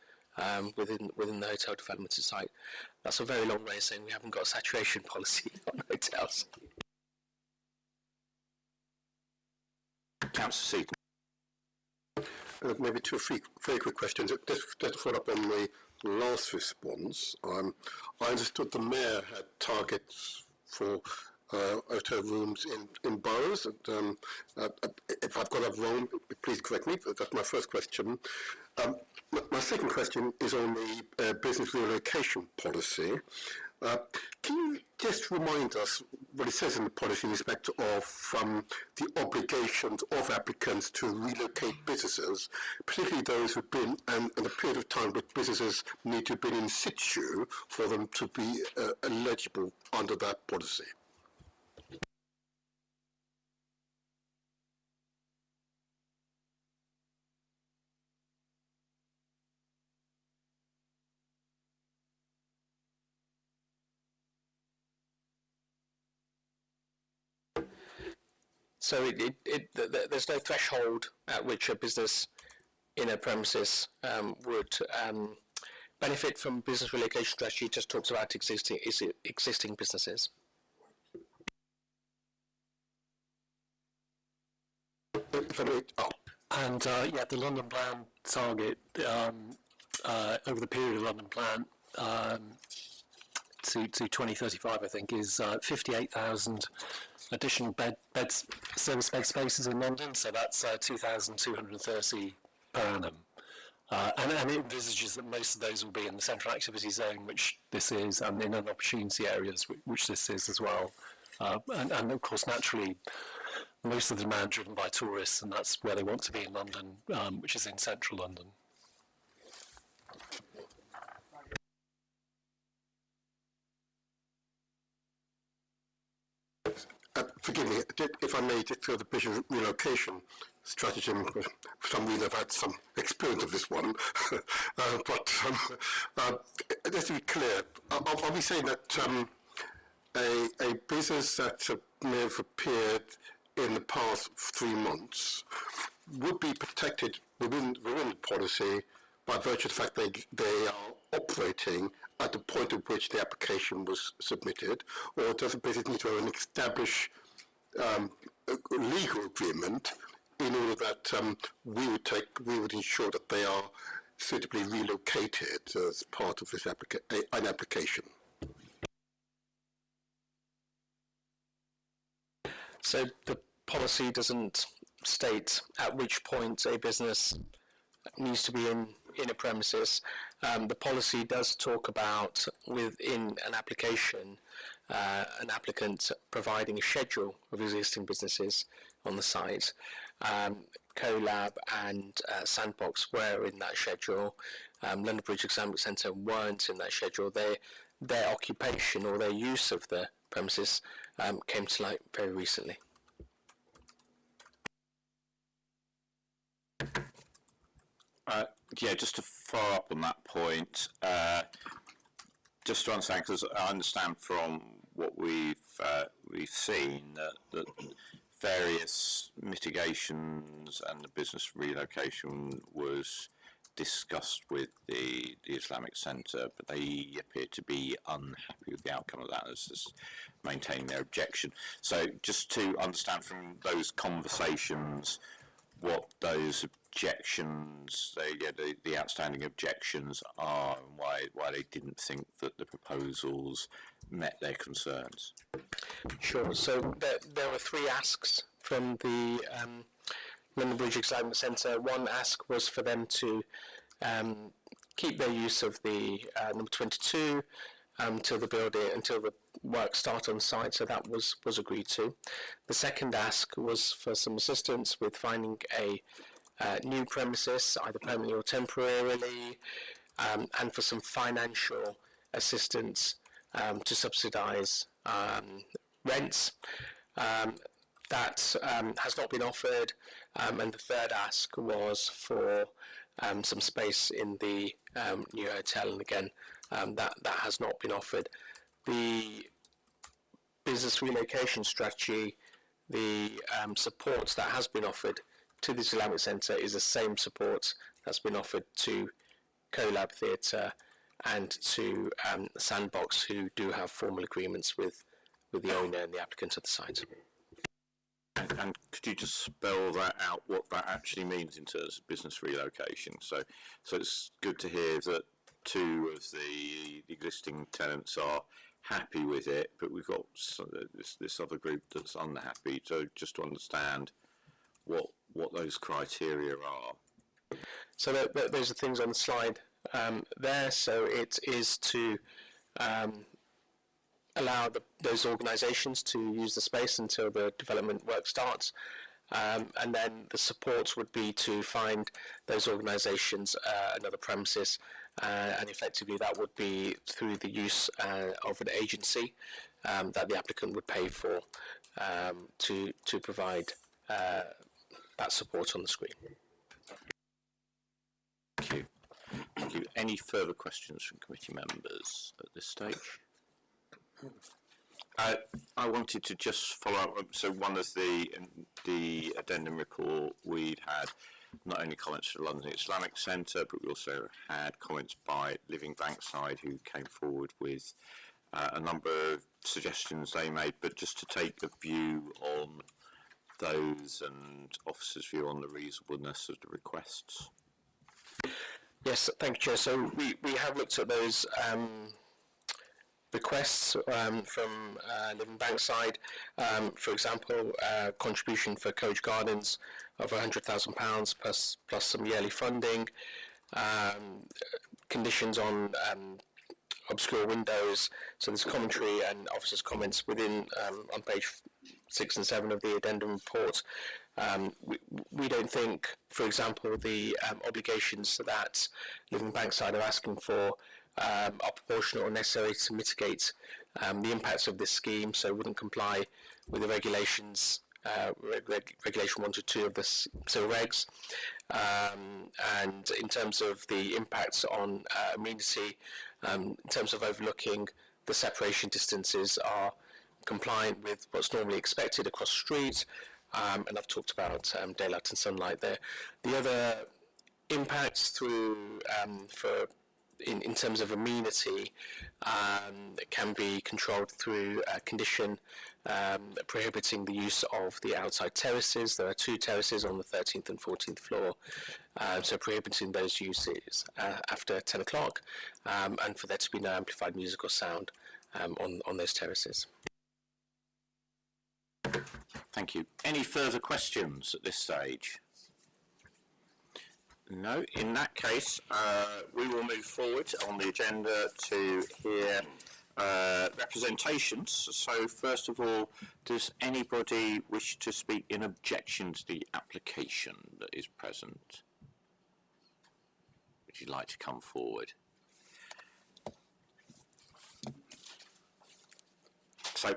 within the hotel development site. That's a very long way of saying we haven't got a saturation policy on hotels. Councillor Seaton. Maybe two very quick questions. Just to follow up on the last response, I understood the Mayor had targets for hotel rooms in boroughs. And, if I've got that wrong, please correct me. That's my first question. My second question is on the business relocation policy. Can you just remind us what it says in the policy in respect of the obligations of applicants to relocate businesses, particularly those who've been, and the period of time that businesses need to have been in situ for them to be eligible under that policy? So there's no threshold at which a business in a premises would benefit from business relocation strategy. It just talks about existing businesses. And the London Plan target over the period of London Plan to 2035, I think, is 58,000 additional service bed spaces in London. So that's 2,230 per annum. And it envisages that most of those will be in the central activity zone, which this is, and in opportunity areas, which this is as well. And of course, naturally, most of the demand driven by tourists, and that's where they want to be in London, which is in central London. Forgive me, if I may, just for the business relocation strategy, for some reason I've had some experience of this one, but just to be clear, are we saying that a business that may have appeared in the past 3 months would be protected within the policy by virtue of the fact that they are operating at the point at which the application was submitted, or does the business need to have an established legal agreement in order that we would ensure that they are suitably relocated as part of this an application? So the policy doesn't state at which point a business needs to be in a premises. The policy does talk about within an application, an applicant providing a schedule of existing businesses on the site. CoLab and Sandbox were in that schedule. London Bridge Exam Centre weren't in that schedule. Their occupation or their use of the premises came to light very recently. Just to follow up on that point, just to understand, because I understand from what we've seen that various mitigations and the business relocation was discussed with the Islamic Centre, but they appear to be unhappy with the outcome of that, as maintaining their objection. So just to understand from those conversations what those objections, the outstanding objections are, and why they didn't think that the proposals met their concerns. Sure. So there were three asks from the London Bridge Islamic Centre. One ask was for them to keep their use of the number 22 until the work start on site. So that was agreed to. The second ask was for some assistance with finding a new premises, either permanently or temporarily, and for some financial assistance to subsidise rents. That has not been offered, and the third ask was for some space in the new hotel, and again, that has not been offered. The business relocation strategy, the support that has been offered to the Islamic Centre is the same support that's been offered to CoLab Theatre and to Sandbox, who do have formal agreements with the owner and the applicant of the site. And could you just spell that out, what that actually means in terms of business relocation? So it's good to hear that two of the existing tenants are happy with it, but we've got this other group that's unhappy. So just to understand what those criteria are. So those are things on the slide there. So it is to allow those organisations to use the space until the development work starts, and then the support would be to find those organisations another premises, and effectively that would be through the use of an agency that the applicant would pay for to provide that support on the screen. Thank you. Thank you. Any further questions from committee members at this stage? I wanted to just follow up. So one of the addendum report, we'd had not only comments from London Islamic Centre, but we also had comments by Living Bankside, who came forward with a number of suggestions they made. But just to take a view on those and officers' view on the reasonableness of the requests. Yes, thank you, Chair. So we have looked at those requests from Living Bankside. For example, contribution for Coach Gardens of £100,000 plus some yearly funding, conditions on obscure windows. So there's commentary and officers' comments within on page 6 and 7 of the addendum report. We don't think, for example, the obligations that Living Bankside are asking for are proportional or necessary to mitigate the impacts of this scheme, so wouldn't comply with the regulations, Regulation 122 of the civil regs. And in terms of the impacts on amenity, in terms of overlooking, the separation distances are compliant with what's normally expected across the street, and I've talked about daylight and sunlight there. The other impacts through in terms of amenity can be controlled through a condition prohibiting the use of the outside terraces. There are 2 terraces on the 13th and 14th floor, so prohibiting those uses after 10 o'clock, and for there to be no amplified music or sound on those terraces. Thank you. Any further questions at this stage? No. In that case, we will move forward on the agenda to hear representations. So first of all, does anybody wish to speak in objection to the application that is present? Would you like to come forward? So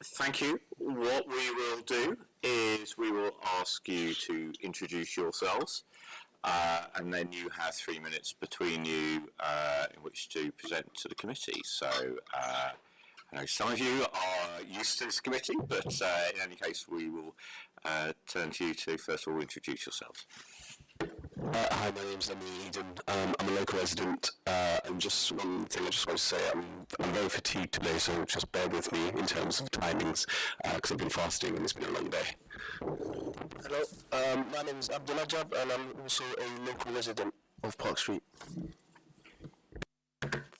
thank you. What we will do is we will ask you to introduce yourselves, and then you have 3 minutes between you in which to present to the committee. So I know some of you are used to this committee, but in any case, we will turn to you to first of all introduce yourselves. Hi, my name's Emily Eden. I'm a local resident, and just one thing I just want to say, I'm very fatigued today, so just bear with me in terms of timings, because I've been fasting and it's been a long day. Hello, my name is Abdullah Jab, and I'm also a local resident of Park Street.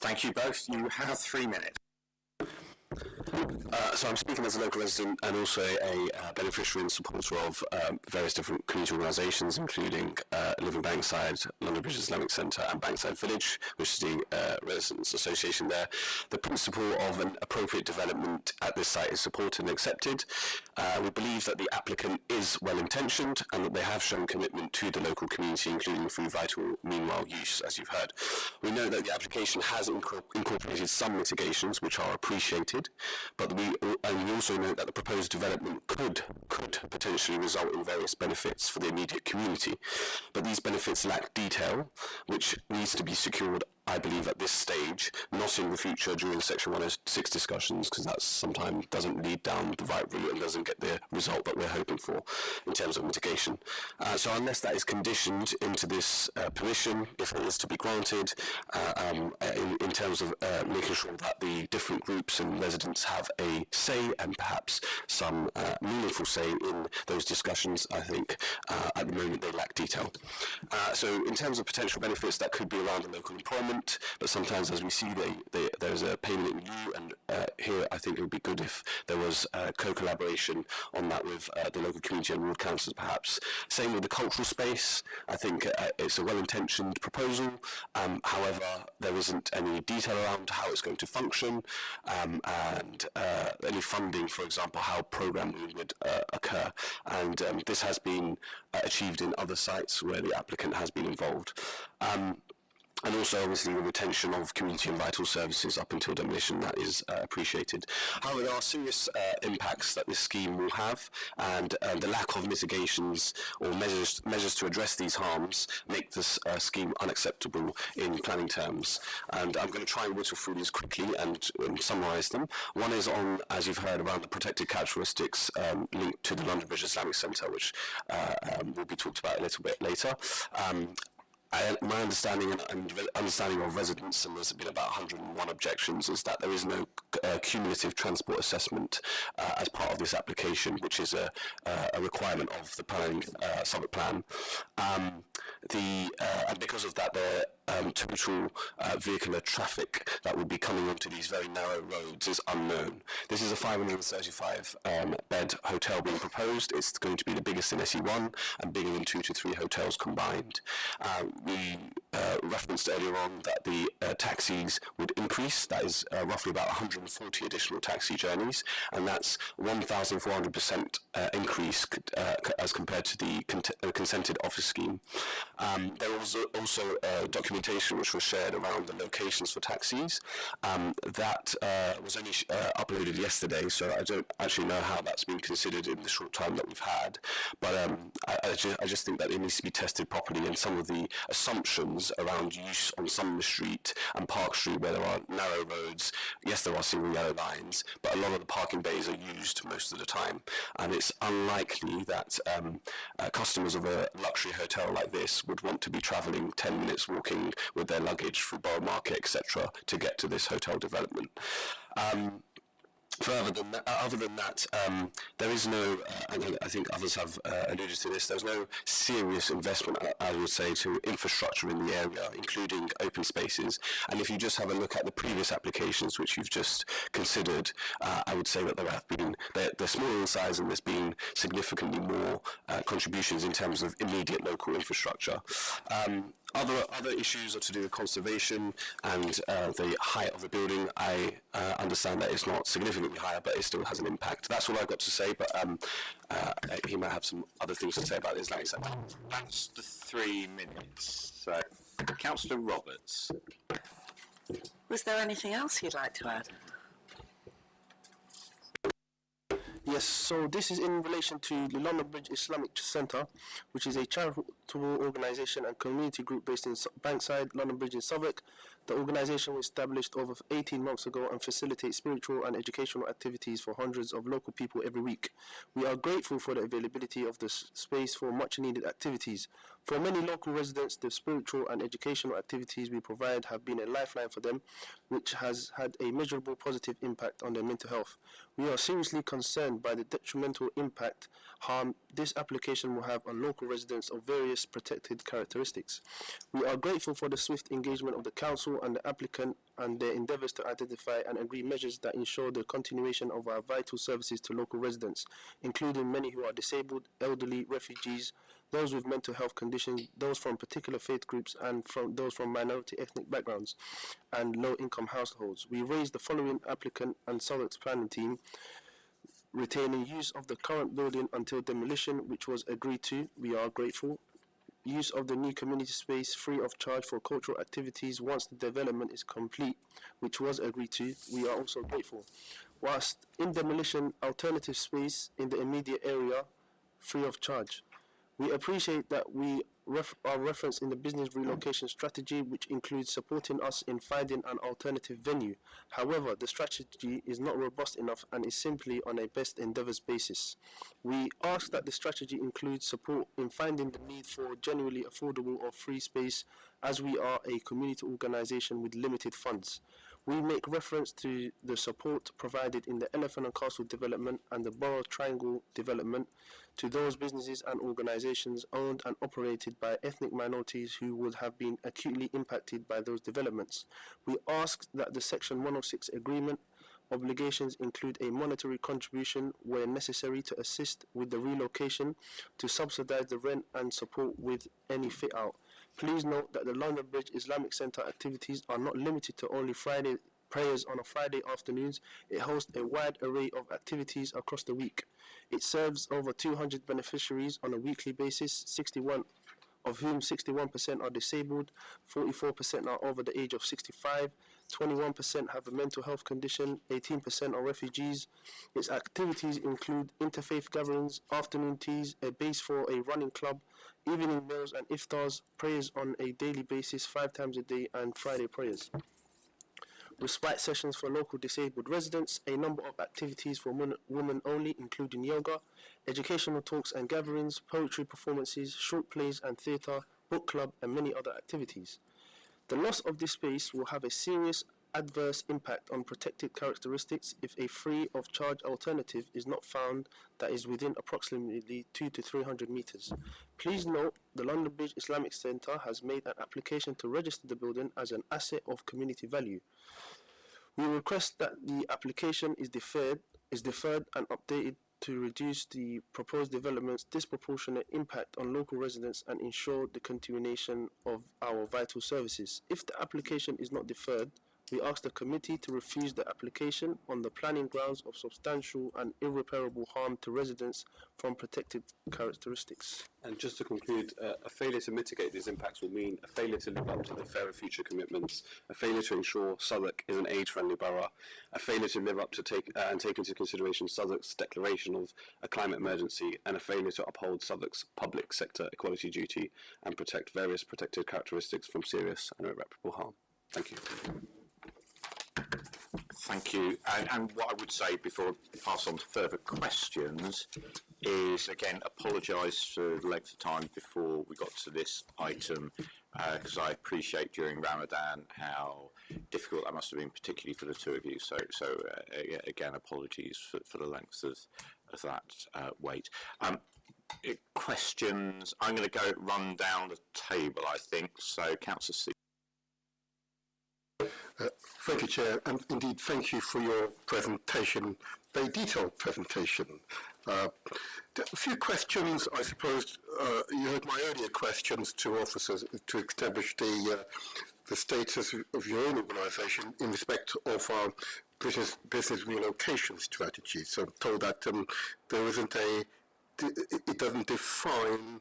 Thank you both. You have 3 minutes. So I'm speaking as a local resident and also a beneficiary and supporter of various different community organisations, including Living Bankside, London Bridge Islamic Centre and Bankside Village, which is the residents association there. The principle of an appropriate development at this site is supported and accepted. We believe that the applicant is well intentioned and that they have shown commitment to the local community, including through vital meanwhile use, as you've heard. We know that the application has incorporated some mitigations which are appreciated, but we also know that the proposed development could potentially result in various benefits for the immediate community, but these benefits lack detail, which needs to be secured, I believe, at this stage, not in the future during Section 106 discussions, because that sometimes doesn't lead down the right route and doesn't get the result that we're hoping for in terms of mitigation. So unless that is conditioned into this permission, if it is to be granted, in terms of making sure that the different groups and residents have a say and perhaps some meaningful say in those discussions, I think at the moment they lack detail. So in terms of potential benefits, that could be around the local employment, but sometimes, as we see, there's a payment in lieu, and here I think it would be good if there was co-collaboration on that with the local community and ward councils perhaps. Same with the cultural space. I think it's a well-intentioned proposal, however there isn't any detail around how it's going to function, and any funding, for example, how programming would occur, and this has been achieved in other sites where the applicant has been involved. And also, obviously, the retention of community and vital services up until demolition, that is appreciated. However, there are serious impacts that this scheme will have, and the lack of mitigations or measures to address these harms make this scheme unacceptable in planning terms. And I'm going to try and whittle through these quickly and summarise them. One is on, as you've heard, around the protected characteristics linked to the London Bridge Islamic Centre, which will be talked about a little bit later. My understanding and understanding of residents, and there's been about 101 objections, is that there is no cumulative transport assessment as part of this application, which is a requirement of the planning Southwark plan. And because of that, the total vehicular traffic that would be coming onto these very narrow roads is unknown. This is a 535 bed hotel being proposed. It's going to be the biggest in SE1 and bigger than 2 to 3 hotels combined. We referenced earlier on that the taxis would increase. That is roughly about 140 additional taxi journeys, and that's 1,400% increase as compared to the consented office scheme. There was also documentation which was shared around the locations for taxis. That was only uploaded yesterday, so I don't actually know how that's been considered in the short time that we've had, but I just think that it needs to be tested properly, and some of the assumptions around use on Sumner Street and Park Street, where there are narrow roads, yes, there are single yellow lines, but a lot of the parking bays are used most of the time, and it's unlikely that customers of a luxury hotel like this would want to be travelling 10 minutes walking with their luggage through Borough Market, etc., to get to this hotel development. Other than that, there is no, and I think others have alluded to this, there's no serious investment, I would say, to infrastructure in the area, including open spaces. And if you just have a look at the previous applications which you've just considered, I would say that there have been, they're smaller in size, and there's been significantly more contributions in terms of immediate local infrastructure. Other issues are to do with conservation and the height of the building. I understand that it's not significantly higher, but it still has an impact. That's all I've got to say, but he might have some other things to say about this later. That's the 3 minutes. So, Councillor Roberts. Was there anything else you'd like to add? Yeah, Yes, so this is in relation to the London Bridge Islamic Centre, which is a charitable organisation and community group based in Bankside, London Bridge in Southwark. The organisation was established over 18 months ago and facilitates spiritual and educational activities for hundreds of local people every week. We are grateful for the availability of the space for much needed activities. For many local residents, the spiritual and educational activities we provide have been a lifeline for them, which has had a measurable positive impact on their mental health. We are seriously concerned by the detrimental harm this application will have on local residents of various protected characteristics. We are grateful for the swift engagement of the Council and the applicant and their endeavours to identify and agree measures that ensure the continuation of our vital services to local residents, including many who are disabled, elderly, refugees, those with mental health conditions, those from particular faith groups, and from those from minority ethnic backgrounds and low-income households. We raised the following applicant and Southwark's planning team, retaining use of the current building until demolition, which was agreed to. We are grateful. Use of the new community space free of charge for cultural activities once the development is complete, which was agreed to. We are also grateful. Whilst in demolition, alternative space in the immediate area free of charge. We appreciate that we are referenced in the business relocation strategy, which includes supporting us in finding an alternative venue. However, the strategy is not robust enough and is simply on a best endeavours basis. We ask that the strategy includes support in finding the need for genuinely affordable or free space, as we are a community organisation with limited funds. We make reference to the support provided in the Elephant and Castle development and the Borough Triangle development to those businesses and organisations owned and operated by ethnic minorities who would have been acutely impacted by those developments. We ask that the Section 106 agreement obligations include a monetary contribution where necessary to assist with the relocation, to subsidise the rent and support with any fit out. Please note that the London Bridge Islamic Centre activities are not limited to only Friday prayers on a Friday afternoons. It hosts a wide array of activities across the week. It serves over 200 beneficiaries on a weekly basis, 61 of whom 61% are disabled, 44% are over the age of 65, 21% have a mental health condition, 18% are refugees. Its activities include interfaith gatherings, afternoon teas, a base for a running club, evening meals and iftars, prayers on a daily basis 5 times a day, and Friday prayers. Respite sessions for local disabled residents, a number of activities for women only, including yoga, educational talks and gatherings, poetry performances, short plays and theatre, book club, and many other activities. The loss of this space will have a serious adverse impact on protected characteristics if a free of charge alternative is not found that is within approximately 200 to 300 metres. Please note, the London Bridge Islamic Centre has made an application to register the building as an asset of community value. We request that the application is deferred and updated to reduce the proposed development's disproportionate impact on local residents and ensure the continuation of our vital services. If the application is not deferred, we ask the committee to refuse the application on the planning grounds of substantial and irreparable harm to residents from protected characteristics. And just to conclude, a failure to mitigate these impacts will mean a failure to live up to the Fairer Future commitments, a failure to ensure Southwark is an age-friendly borough, a failure to live up to take into consideration Southwark's declaration of a climate emergency, and a failure to uphold Southwark's public sector equality duty and protect various protected characteristics from serious and irreparable harm. Thank you. Thank you. And what I would say before I pass on to further questions is, again, apologise for the length of time before we got to this item, because I appreciate during Ramadan how difficult that must have been, particularly for the two of you. So again, apologies for the length of that wait. Questions? I'm going to run down the table, I think. So, Councillor C. Thank you, Chair, and indeed thank you for your presentation, very detailed presentation. A few questions, I suppose. You heard my earlier questions to officers to establish the status of your own organisation in respect of our business relocation strategy. So I'm told that there isn't it doesn't define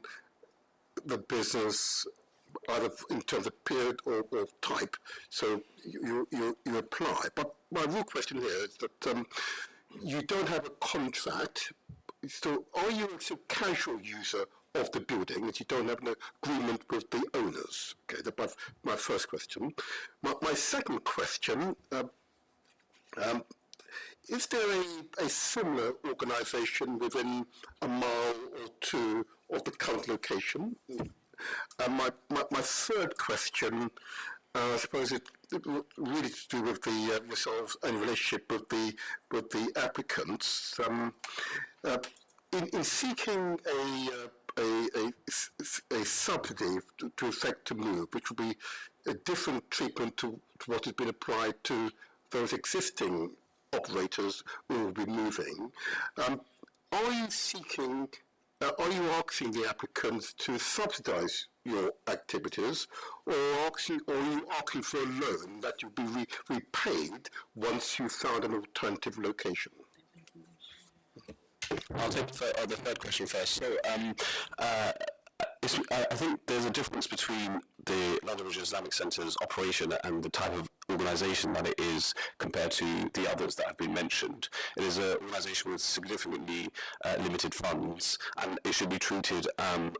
the business either in terms of period or type, so you apply. But my real question here is that you don't have a contract, so are you a sort of casual user of the building that you don't have an agreement with the owners? Okay, that's my first question. My second question, is there a similar organisation within a mile or two of the current location? My third question, I suppose it really to do with the yourselves and relationship with the applicants. In seeking a subsidy to effect a move, which would be a different treatment to what has been applied to those existing operators who will be moving, are you seeking? Are you asking the applicants to subsidise your activities, or are you asking for a loan that will be repaid once you found an alternative location? I'll take the third question first. So, I think there's a difference between the London Regional Islamic Centre's operation and the type of organisation that it is compared to the others that have been mentioned. It is an organisation with significantly limited funds, and it should be treated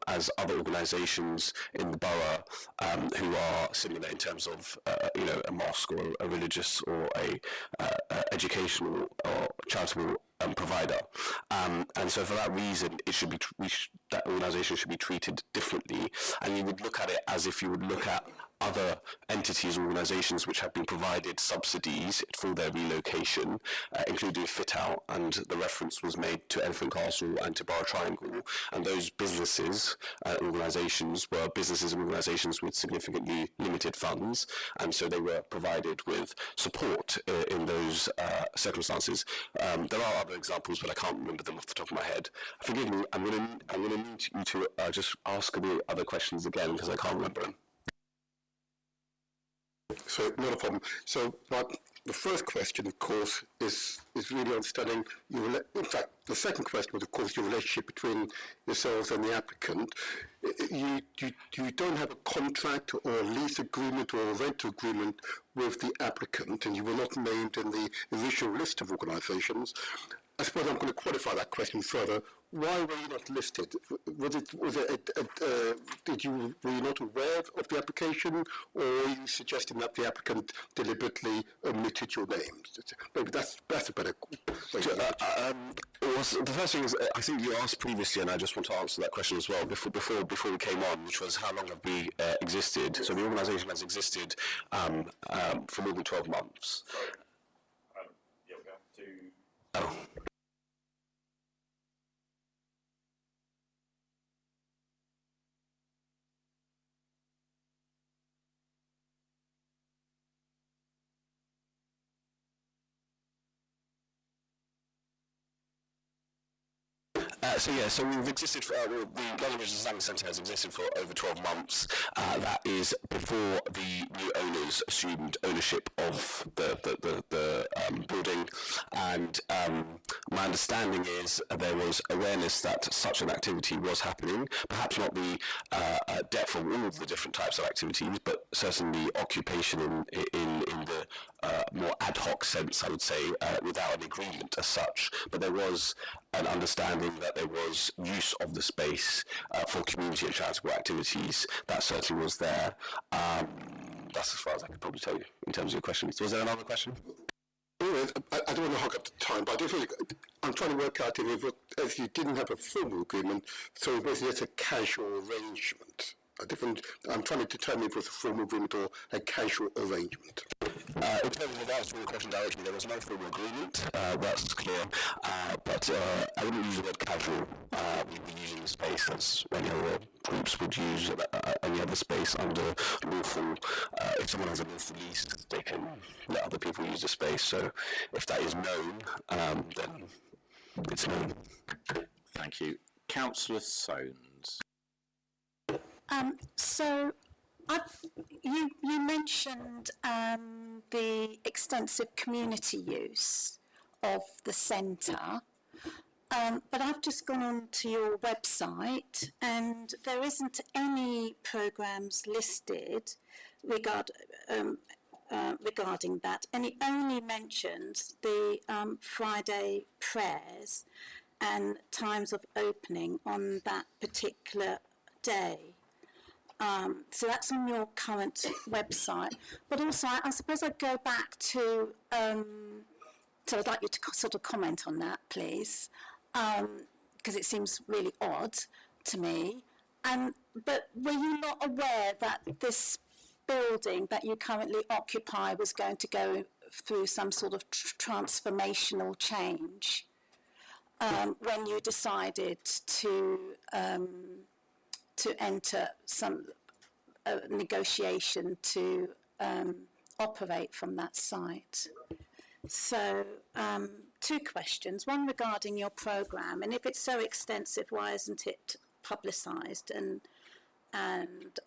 as other organisations in the borough who are similar in terms of a mosque or a religious or a educational or charitable provider, and so for that reason, it should be that organisation should be treated differently, and you would look at it as if you would look at other entities or organisations which have been provided subsidies for their relocation, including fit out, and the reference was made to Elephant Castle and to Borough Triangle, and those businesses, organisations were businesses and organisations with significantly limited funds, and so they were provided with support in those circumstances. There are other examples, but I can't remember them off the top of my head. Forgive me, I'm going to need you to just ask the other questions again because I can't remember them. So, not a problem. So, the first question, of course, is really understanding in fact, the second question was, of course, your relationship between yourselves and the applicant. You don't have a contract or a lease agreement or a rental agreement with the applicant, and you were not named in the initial list of organisations. I suppose I'm going to qualify that question further. Why were you not listed? Were you not aware of the application, or are you suggesting that the applicant deliberately omitted your names? Maybe that's a better way. The first thing is, I think you asked previously, and I just want to answer that question as well before we came on, which was how long have we existed? So the organisation has existed for more than 12 months. Oh. So we've existed for, the London Regional Islamic Centre has existed for over 12 months. That is before the new owners assumed ownership of the building, and my understanding is there was awareness that such an activity was happening, perhaps not the depth of all of the different types of activities, but certainly occupation in the more ad hoc sense, I would say, without an agreement as such. But there was an understanding that there was use of the space for community and charitable activities. That certainly was there. That's as far as I could probably tell you in terms of your question. So was there another question? Anyway, I don't want to hog up the time, but I'm trying to work out if you didn't have a formal agreement, so it was just a casual arrangement. I'm trying to determine if it was a formal agreement or a casual arrangement. In terms of answering the question directly, there was no formal agreement, that's clear, but I wouldn't use the word casual. We'd be using the space as any other groups would use any other space under lawful. If someone has a lawful lease, they can let other people use the space, so if that is known, then it's known. Thank you. Councillor Soanes. So, you mentioned the extensive community use of the centre, but I've just gone on to your website and there isn't any programmes listed regarding that, and it only mentions the Friday prayers and times of opening on that particular day. So that's on your current website. But also, I suppose I'd go back to, so I'd like you to sort of comment on that, please, because it seems really odd to me. But were you not aware that this building that you currently occupy was going to go through some sort of transformational change when you decided to enter some negotiation to operate from that site? So, two questions. One regarding your programme, and if it's so extensive, why isn't it publicised and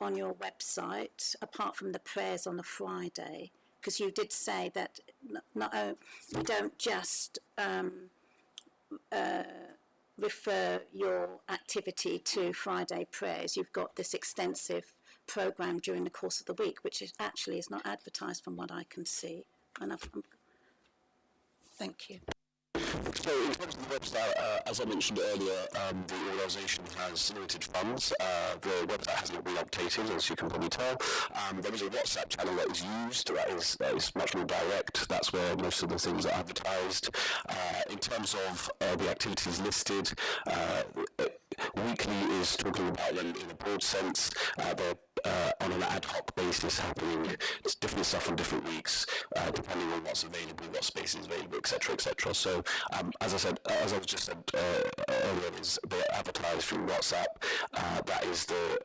on your website, apart from the prayers on a Friday? Because you did say that you don't just refer your activity to Friday prayers. You've got this extensive programme during the course of the week, which is not advertised from what I can see. Thank you. So in terms of the website, as I mentioned earlier, the organisation has limited funds. The website hasn't been updated, as you can probably tell. There is a WhatsApp channel that is used that is much more direct. That's where most of the things are advertised. In terms of the activities listed, weekly is talking about them in a broad sense. They're on an ad hoc basis happening. It's different stuff on different weeks, depending on what's available, what space is available, etc., etc. So, as I just said earlier, they're advertised through WhatsApp. That is the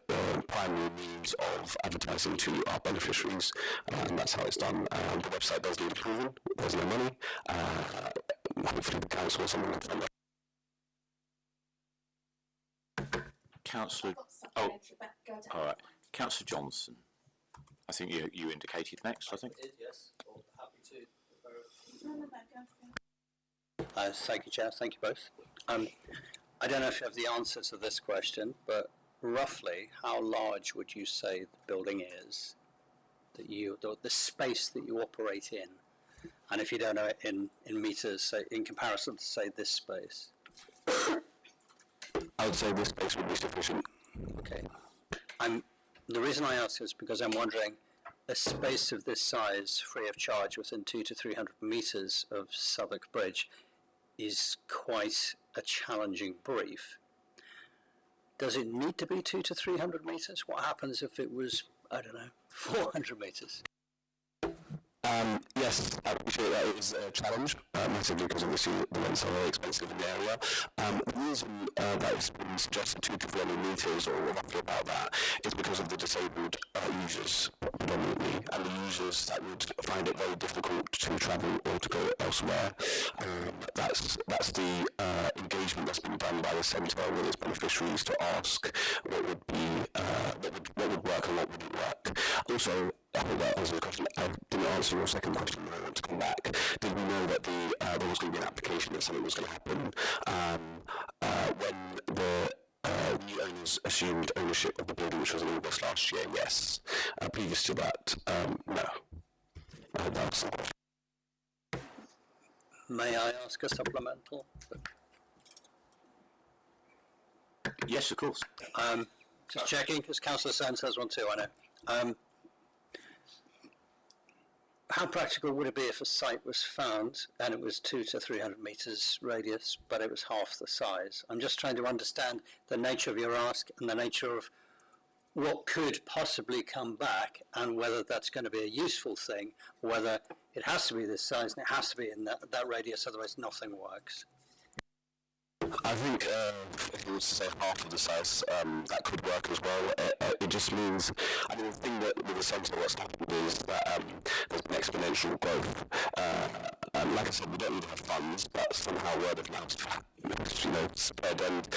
primary means of advertising to our beneficiaries, and that's how it's done. The website does need approval. There's no money. Hopefully, the council or someone will fund that. Councillor. Oh, all right. Councillor Johnson. I think you indicated next. I think. Yes. Happy to. Thank you, Chair. Thank you both. I don't know if you have the answer to this question, but roughly, how large would you say the building is the space that you operate in? And if you don't know it in meters, say, in comparison to, say, this space? I would say this space would be sufficient. Okay. The reason I ask is because I'm wondering, a space of this size, free of charge, within 200 to 300 metres of Southwark Bridge, is quite a challenging brief. Does it need to be 200 to 300 metres? What happens if it was, I don't know, 400 metres? Yes, I appreciate that it is a challenge, massively, because obviously the rents are very expensive in the area. The reason that it's been suggested 200 to 300 metres, or roughly about that, is because of the disabled users predominantly, and the users that would find it very difficult to travel or to go elsewhere. That's the engagement that's been done by the centre with its beneficiaries to ask what would be what would work and what wouldn't work. Also, I hope that answers the question. I didn't answer your second question, but I want to come back. Did we know that there was going to be an application that something was going to happen when the new owners assumed ownership of the building, which was in August last year? Yes. Previous to that, no. I hope that answers the question. May I ask a supplemental? Yes, of course. Just checking, because Councillor Sands has one too, I know. How practical would it be if a site was found and it was 200 to 300 metres radius, but it was half the size? I'm just trying to understand the nature of your ask and the nature of what could possibly come back, and whether that's going to be a useful thing, or whether it has to be this size and it has to be in that radius, otherwise nothing works. I think if you were to say half of the size, that could work as well. It just means, I mean, the thing that with the centre, what's happened is that there's been exponential growth. Like I said, we don't need to have funds, but somehow word of mouth, spread, and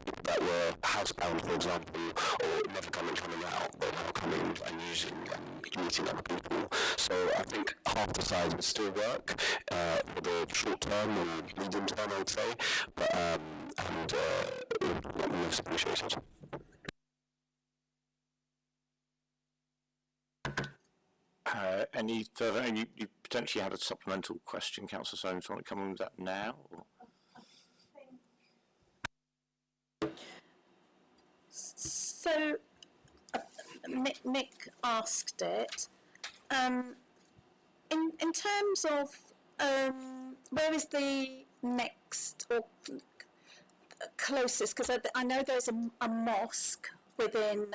people that were housebound, for example, or never coming out, they're now coming and using and meeting other people. So I think half the size would still work for the short term or medium term, I would say, but it would be most appreciated. Any further? You potentially had a supplemental question, Councillor Soames. Do you want to come on with that now? Or? So, Nick asked it. In terms of where is the next or closest? Because I know there's a mosque within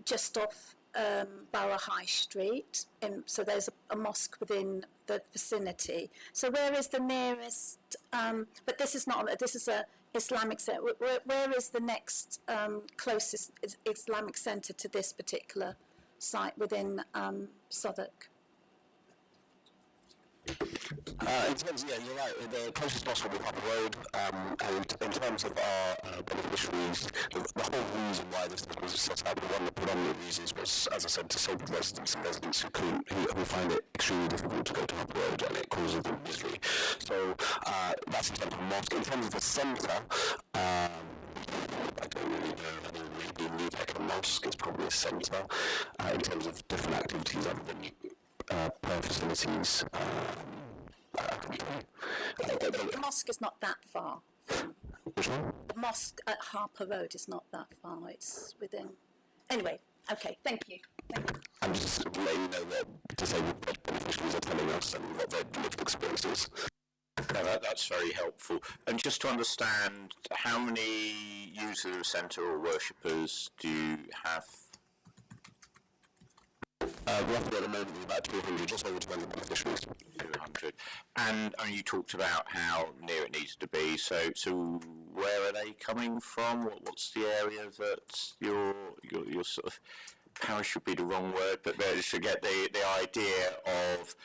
just off Borough High Street, so there's a mosque within the vicinity. So where is the nearest? But this is not. This is a Islamic centre. Where is the next closest Islamic centre to this particular site within Southwark? In terms of, yeah, you're right, the closest mosque will be Harper Road, and in terms of our beneficiaries, the whole reason why this was set up, one of the predominant reasons was, as I said, to save residents and residents who find it extremely difficult to go to Harper Road, and it causes them misery. So that's in terms of the mosque. In terms of the centre, I don't really know. I don't really do need like a mosque. It's probably a centre in terms of different activities other than prayer facilities. The mosque is not that far. Which one? The mosque at Harper Road is not that far. It's within. Anyway, okay. Thank you. I'm just letting you know that disabled beneficiaries are telling us and what their lived experience is. No, that's very helpful. And just to understand, how many users of the centre or worshippers do you have? Roughly at the moment we're about 200, just over 200 beneficiaries. 200. And I mean, you talked about how near it needs to be. So where are they coming from? What's the area that your sort of parish would be the wrong word, but to get the idea of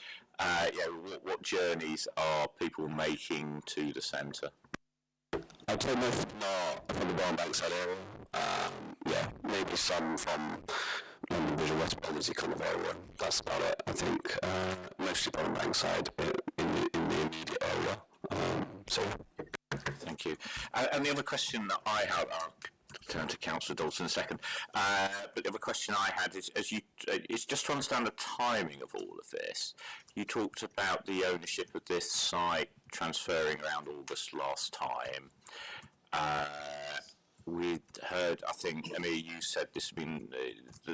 what journeys are people making to the centre? I'd say most of them are from the Brown Bankside area. Maybe some from London Bridge or West Bermondsey kind of area. That's about it. I think mostly Brown Bankside in the immediate area. Thank you. And the other question that I have, I'll turn to Councillor Dalton in a second, but the other question I had is, is just to understand the timing of all of this. You talked about the ownership of this site transferring around August last time. We'd heard, I think, Emily, you said this has been,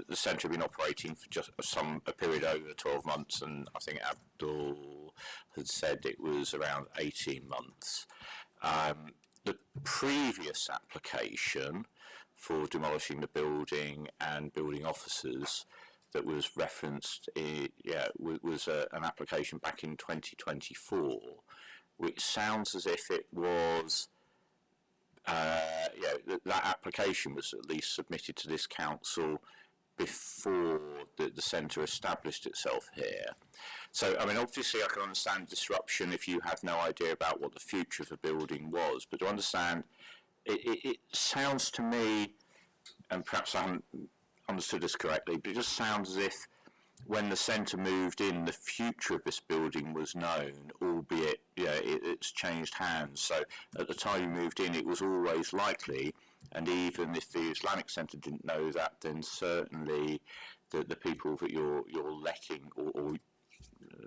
the centre had been operating for just a period over 12 months, and I think Abdul had said it was around 18 months. The previous application for demolishing the building and building officers that was referenced, was an application back in 2024, which sounds as if it was, that application was at least submitted to this council before the centre established itself here. So, I mean, obviously I can understand disruption if you had no idea about what the future of the building was, but to understand, it sounds to me, and perhaps I haven't understood this correctly, but it just sounds as if when the centre moved in, the future of this building was known, albeit it's changed hands. So at the time you moved in, it was always likely, and even if the Islamic Centre didn't know that, then certainly the people that you're letting or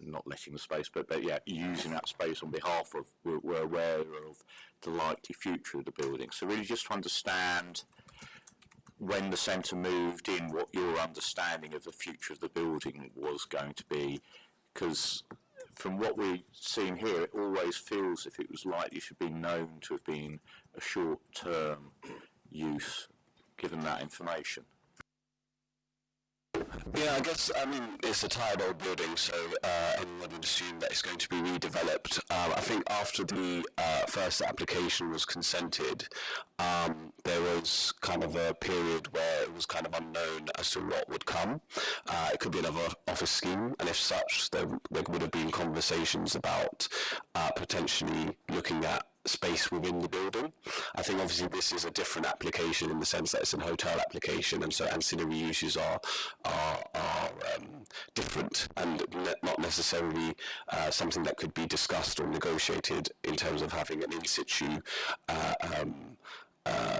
not letting the space, but using that space on behalf of were aware of the likely future of the building. So really just to understand when the centre moved in, what your understanding of the future of the building was going to be, because from what we've seen here, it always feels as if it was likely to be known to have been a short-term use, given that information. Yeah, I guess, I mean, it's a tired old building, so anyone would assume that it's going to be redeveloped. I think after the first application was consented, there was kind of a period where it was kind of unknown as to what would come. It could be another office scheme, and if such, there would have been conversations about potentially looking at space within the building. I think obviously this is a different application in the sense that it's an hotel application, and so ancillary uses are different and not necessarily something that could be discussed or negotiated in terms of having an in situ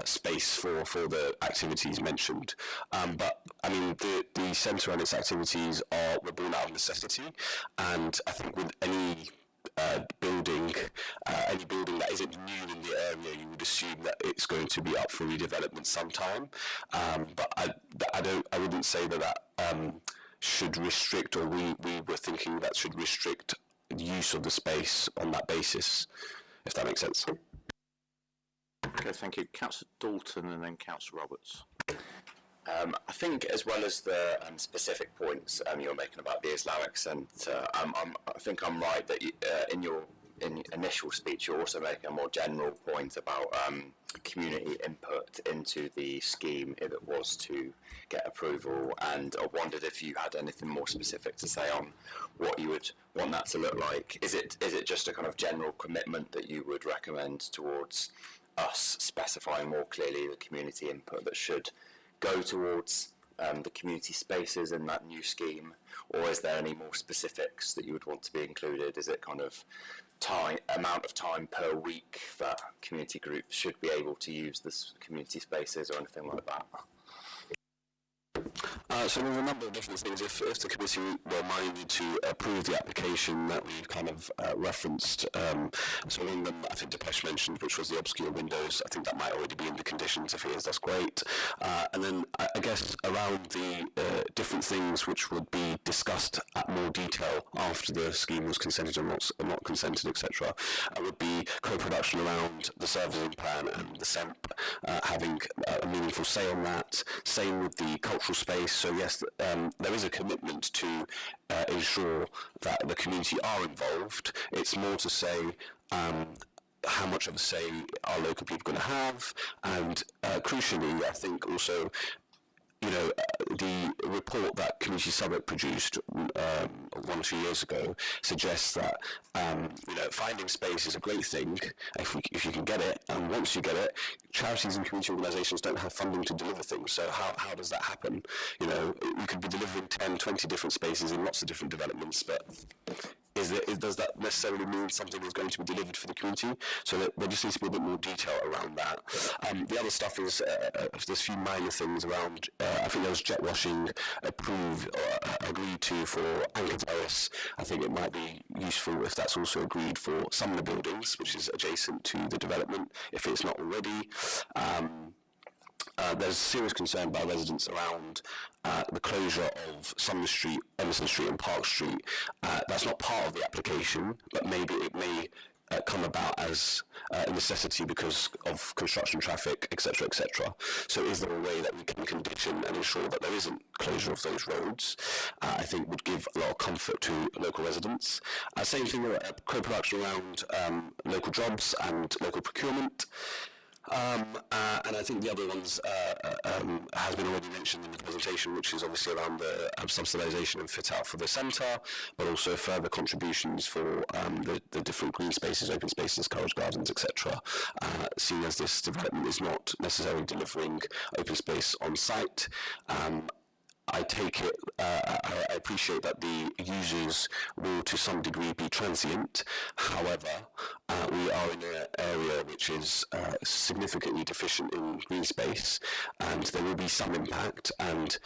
space for the activities mentioned. But I mean, the centre and its activities were born out of necessity, and I think with any building that isn't new in the area, you would assume that it's going to be up for redevelopment sometime. But I wouldn't say that should restrict, or we were thinking that should restrict the use of the space on that basis, if that makes sense. Okay, thank you. Councillor Dalton and then Councillor Roberts. I think, as well as the specific points you're making about the Islamic Centre, I think I'm right that in your initial speech you're also making a more general point about community input into the scheme if it was to get approval, and I wondered if you had anything more specific to say on what you would want that to look like. Is it just a kind of general commitment that you would recommend towards us specifying more clearly the community input that should go towards the community spaces in that new scheme, or is there any more specifics that you would want to be included? Is it kind of amount of time per week that community groups should be able to use this community spaces or anything like that? So there's a number of different things. If the committee were minded to approve the application that we've kind of referenced, so in them, I think Depeche mentioned, which was the obscure windows, I think that might already be in the conditions. If it is, that's great. And then I guess around the different things which would be discussed at more detail after the scheme was consented or not consented, etc., would be co-production around the servicing plan and the SEMP having a meaningful say on that. Same with the cultural space. So yes, there is a commitment to ensure that the community are involved. It's more to say how much of a say are local people going to have, and crucially, I think also, you know, the report that Community Southwark produced 1 or 2 years ago suggests that you know, finding space is a great thing if you can get it, and once you get it, charities and community organisations don't have funding to deliver things. So how does that happen? You know, you could be delivering 10, 20 different spaces in lots of different developments, but does that necessarily mean something is going to be delivered for the community? So there just needs to be a bit more detail around that. The other stuff is there's a few minor things around. I think there was jet washing approved or agreed to for Anchor Terrace. I think it might be useful if that's also agreed for some of the buildings, which is adjacent to the development, if it's not already. There's serious concern by residents around the closure of Sumner Street, Emerson Street and Park Street. That's not part of the application, but maybe it may come about as a necessity because of construction traffic, etc., etc. So is there a way that we can condition and ensure that there isn't closure of those roads? I think would give a lot of comfort to local residents. Same thing with co-production around local jobs and local procurement. And I think the other ones has been already mentioned in the presentation, which is obviously around the subsidisation and fit out for the centre, but also further contributions for the different green spaces, open spaces, courage gardens, etc. Seeing as this development is not necessarily delivering open space on site, I take it, I appreciate that the users will to some degree be transient. However, we are in an area which is significantly deficient in green space, and there will be some impact, and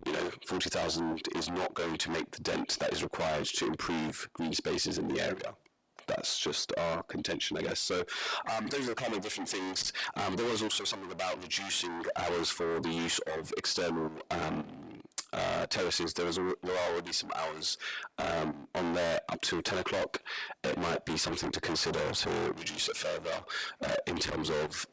you know, 40,000 is not going to make the dent that is required to improve green spaces in the area. That's just our contention, I guess. So those are the kind of different things. There was also something about reducing hours for the use of external terraces. There are already some hours on there up to 10 o'clock. It might be something to consider to reduce it further in terms of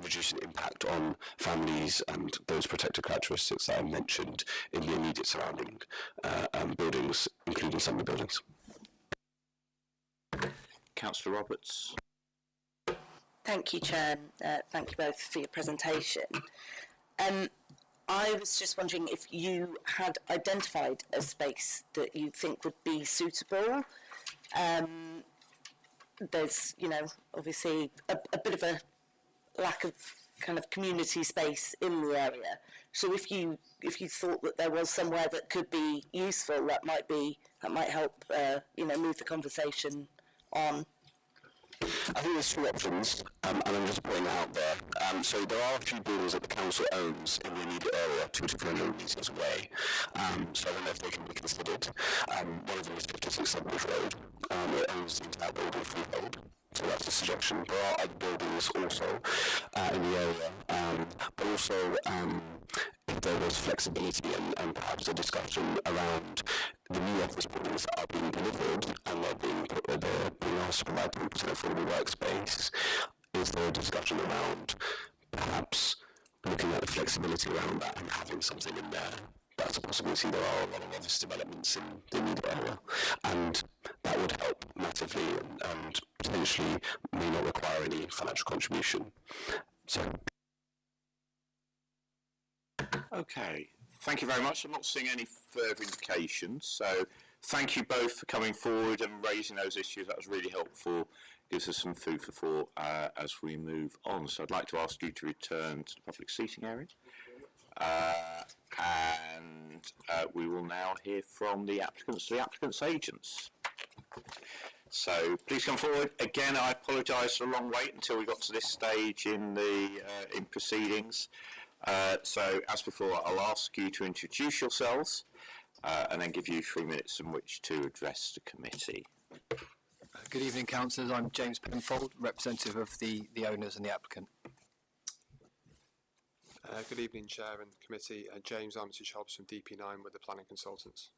reducing impact on families and those protected characteristics that I mentioned in the immediate surrounding buildings, including some of the buildings. Councillor Roberts. Thank you, Chair. Thank you both for your presentation. I was just wondering if you had identified a space that you think would be suitable. There's, you know, obviously a bit of a lack of kind of community space in the area. So if you thought that there was somewhere that could be useful, that might help, you know, move the conversation on. I think there's two options, and I'm just putting that out there. So there are a few buildings that the council owns in the immediate area, 2 to 300 metres away. So I don't know if they can be considered. One of them is 56 Sudbury Road. It owns the entire building freehold. So that's a suggestion. There are other buildings also in the area, but also if there was flexibility and perhaps a discussion around the new office buildings that are being delivered and they're being asked to provide 10% affordable workspace, is there a discussion around perhaps looking at the flexibility around that and having something in there? That's a possibility. There are a lot of office developments in the immediate area, and that would help massively and potentially may not require any financial contribution. So. Okay, thank you very much. I'm not seeing any further indications, so thank you both for coming forward and raising those issues. That was really helpful. Gives us some food for thought as we move on. So I'd like to ask you to return to the public seating area. And we will now hear from the applicant's agents. So please come forward. Again, I apologise for the long wait until we got to this stage in the in proceedings. So as before, I'll ask you to introduce yourselves and then give you 3 minutes in which to address the committee. Good evening, councillors. I'm James Penfold, representative of the owners and the applicant. Good evening, Chair and Committee. James Armitage-Hobbs from DP9 with the Planning Consultants.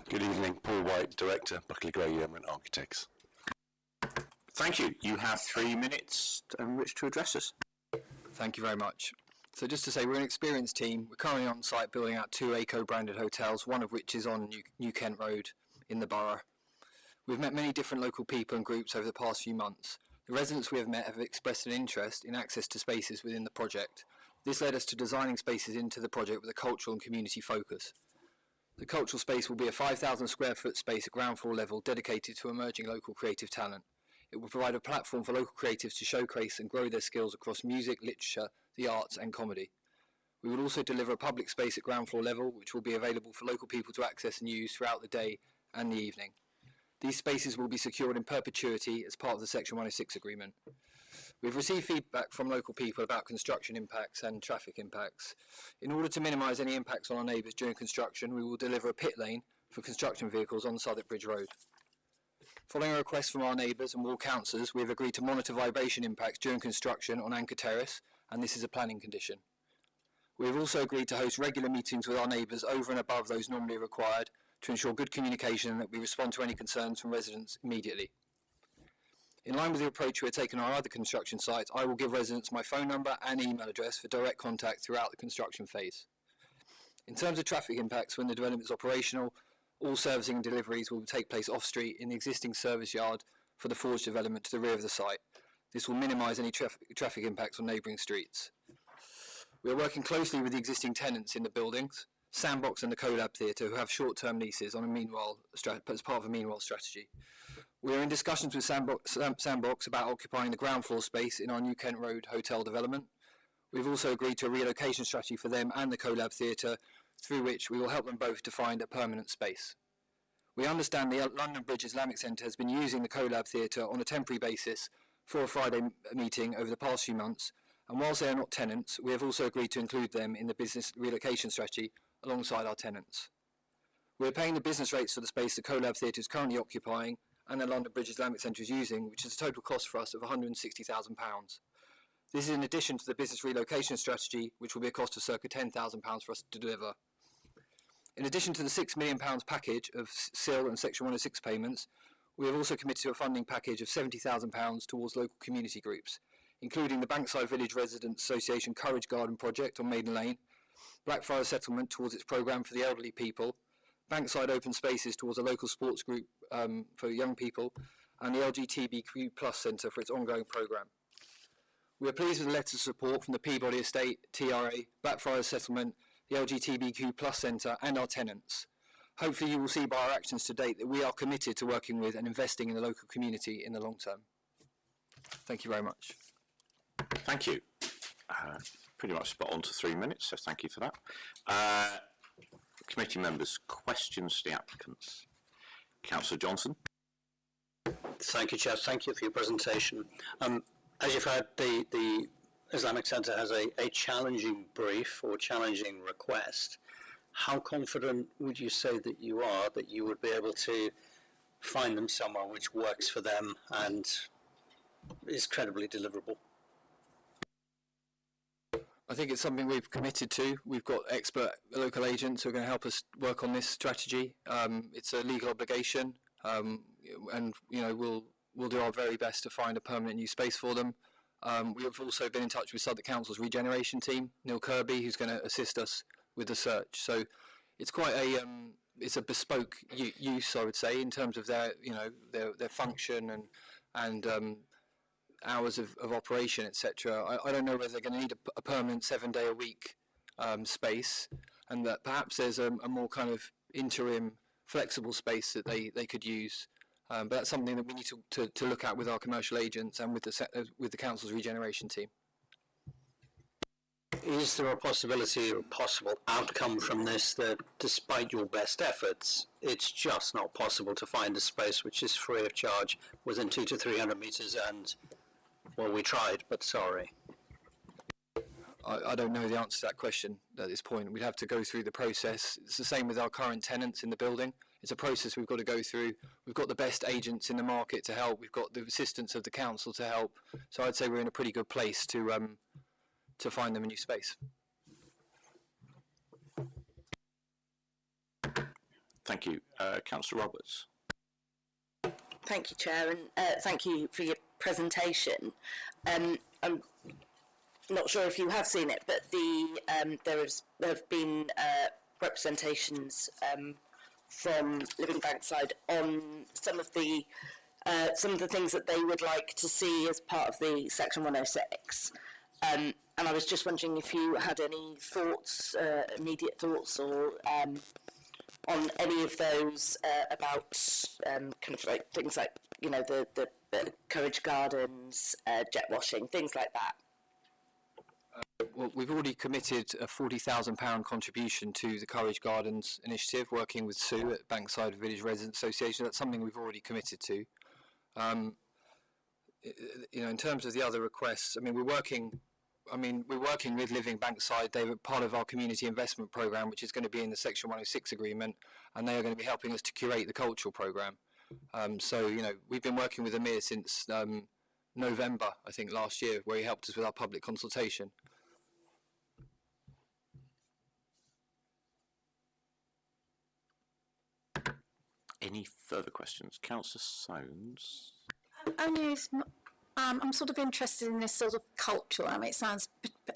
Good evening, Paul White, Director, Buckley Gray Yeoman Architects. Thank you. You have 3 minutes in which to address us. Thank you very much. So just to say, we're an experienced team. We're currently on site building out 2 ACO-branded hotels, one of which is on New Kent Road in the borough. We've met many different local people and groups over the past few months. The residents we have met have expressed an interest in access to spaces within the project. This led us to designing spaces into the project with a cultural and community focus. The cultural space will be a 5,000 square foot space at ground floor level dedicated to emerging local creative talent. It will provide a platform for local creatives to showcase and grow their skills across music, literature, the arts and comedy. We will also deliver a public space at ground floor level which will be available for local people to access and use throughout the day and the evening. These spaces will be secured in perpetuity as part of the Section 106 agreement. We've received feedback from local people about construction impacts and traffic impacts. In order to minimise any impacts on our neighbours during construction, we will deliver a pit lane for construction vehicles on Southwark Bridge Road. Following a request from our neighbours and ward councillors, we have agreed to monitor vibration impacts during construction on Anchor Terrace, and this is a planning condition. We have also agreed to host regular meetings with our neighbours over and above those normally required to ensure good communication and that we respond to any concerns from residents immediately. In line with the approach we are taking on our other construction sites, I will give residents my phone number and email address for direct contact throughout the construction phase. In terms of traffic impacts, when the development is operational, all servicing and deliveries will take place off-street in the existing service yard for the Forge development to the rear of the site. This will minimise any traffic impacts on neighbouring streets. We are working closely with the existing tenants in the buildings, Sandbox and the CoLab Theatre, who have short-term leases on a as part of a meanwhile strategy. We are in discussions with Sandbox about occupying the ground floor space in our New Kent Road hotel development. We've also agreed to a relocation strategy for them and the CoLab Theatre, through which we will help them both to find a permanent space. We understand the London Bridge Islamic Centre has been using the CoLab Theatre on a temporary basis for a Friday meeting over the past few months, and whilst they are not tenants, we have also agreed to include them in the business relocation strategy alongside our tenants. We are paying the business rates for the space the CoLab Theatre is currently occupying and the London Bridge Islamic Centre is using, which is a total cost for us of £160,000. This is in addition to the business relocation strategy, which will be a cost of circa £10,000 for us to deliver. In addition to the £6 million package of SIL and Section 106 payments, we have also committed to a funding package of £70,000 towards local community groups, including the Bankside Village Residents Association Courage Garden project on Maiden Lane, Blackfriars Settlement towards its programme for the elderly people, Bankside Open Spaces towards a local sports group for young people, and the LGBTQ+ Centre for its ongoing programme. We are pleased with the letter of support from the Peabody Estate, TRA, Blackfriars Settlement, the LGBTQ+ Centre and our tenants. Hopefully you will see by our actions to date that we are committed to working with and investing in the local community in the long term. Thank you very much. Thank you. Pretty much spot on to 3 minutes, so thank you for that. Committee members, questions to the applicants? Councillor Johnson. Thank you, Chair. Thank you for your presentation. As you've heard, the Islamic Centre has a challenging brief or challenging request. How confident would you say that you are that you would be able to find them somewhere which works for them and is credibly deliverable? I think it's something we've committed to. We've got expert local agents who are going to help us work on this strategy. It's a legal obligation, and we'll do our very best to find a permanent new space for them. We have also been in touch with Southwark Council's regeneration team, Neil Kirby, who's going to assist us with the search. So it's quite it's a bespoke use, I would say, in terms of their function and hours of operation, etc. I don't know whether they're going to need a permanent 7-day-a-week space, and that perhaps there's a more kind of interim, flexible space that they could use. But that's something that we need to look at with our commercial agents and with the council's regeneration team. Is there a possibility or possible outcome from this that despite your best efforts, it's just not possible to find a space which is free of charge within 200 to 300 metres and, well, we tried, but sorry? I don't know the answer to that question at this point. We'd have to go through the process. It's the same with our current tenants in the building. It's a process we've got to go through. We've got the best agents in the market to help. We've got the assistance of the council to help. So I'd say we're in a pretty good place to find them a new space. Thank you. Councillor Roberts. Thank you, Chair, and thank you for your presentation. I'm not sure if you have seen it, but there have been representations from Living Bankside on some of the things that they would like to see as part of the Section 106. And I was just wondering if you had any thoughts, immediate thoughts, or on any of those about kind of like things like, you know, the Courage Gardens, jet washing, things like that. Well, we've already committed a £40,000 contribution to the Courage Gardens initiative, working with Sue at Bankside Village Residents Association. That's something we've already committed to. In terms of the other requests, we're working with Living Bankside. They were part of our community investment programme, which is going to be in the Section 106 agreement, and they are going to be helping us to curate the cultural programme. We've been working with Amir since November, I think, last year, where he helped us with our public consultation. Any further questions? Councillor Soames. I'm sort of interested in this sort of culture. It sounds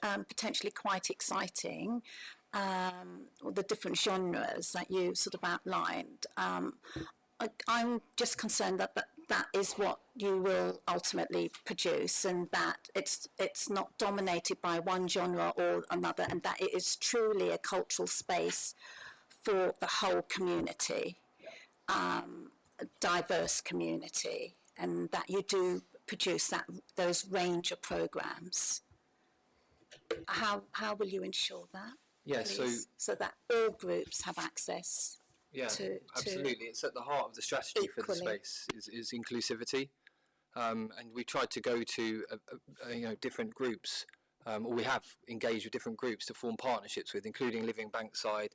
potentially quite exciting, the different genres that you sort of outlined. I'm just concerned that is what you will ultimately produce, and that it's not dominated by one genre or another, and that it is truly a cultural space for the whole community, a diverse community, and that you do produce those range of programs. How will you ensure that? Yeah, so that all groups have access. Yeah, absolutely. It's at the heart of the strategy for the space is inclusivity, and we tried to go to different groups, or we have engaged with different groups to form partnerships with, including Living Bankside,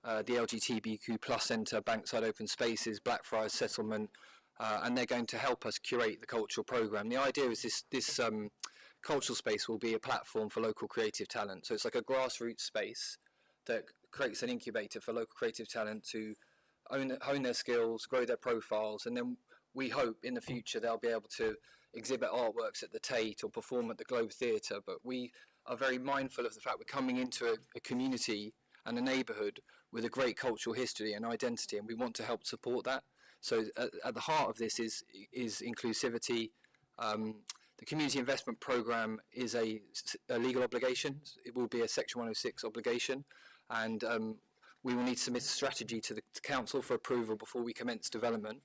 the LGBTQ+ Centre, Bankside Open Spaces, Blackfriars Settlement, and they're going to help us curate the cultural programme. The idea is this cultural space will be a platform for local creative talent. So it's like a grassroots space that creates an incubator for local creative talent to hone their skills, grow their profiles, and then we hope in the future they'll be able to exhibit artworks at the Tate or perform at the Globe Theatre. But we are very mindful of the fact we're coming into a community and a neighbourhood with a great cultural history and identity, and we want to help support that. So at the heart of this is inclusivity. The community investment programme is a legal obligation. It will be a Section 106 obligation, and we will need to submit a strategy to the council for approval before we commence development.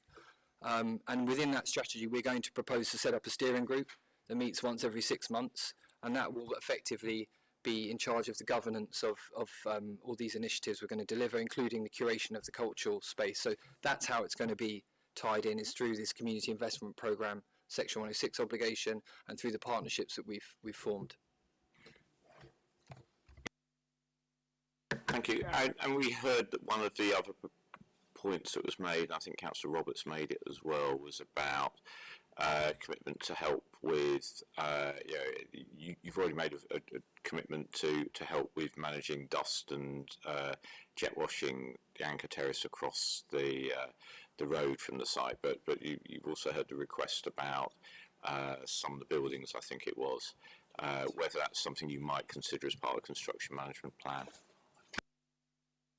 And within that strategy, we're going to propose to set up a steering group that meets once every 6 months, and that will effectively be in charge of the governance of all these initiatives we're going to deliver, including the curation of the cultural space. So that's how it's going to be tied in is through this community investment programme, Section 106 obligation, and through the partnerships that we've formed. Thank you. And we heard that one of the other points that was made, I think Councillor Roberts made it as well, was about commitment to help with, you've already made a commitment to help with managing dust and jet washing the Anchor Terrace across the road from the site, but you've also heard the request about some of the buildings, I think it was, whether that's something you might consider as part of the construction management plan.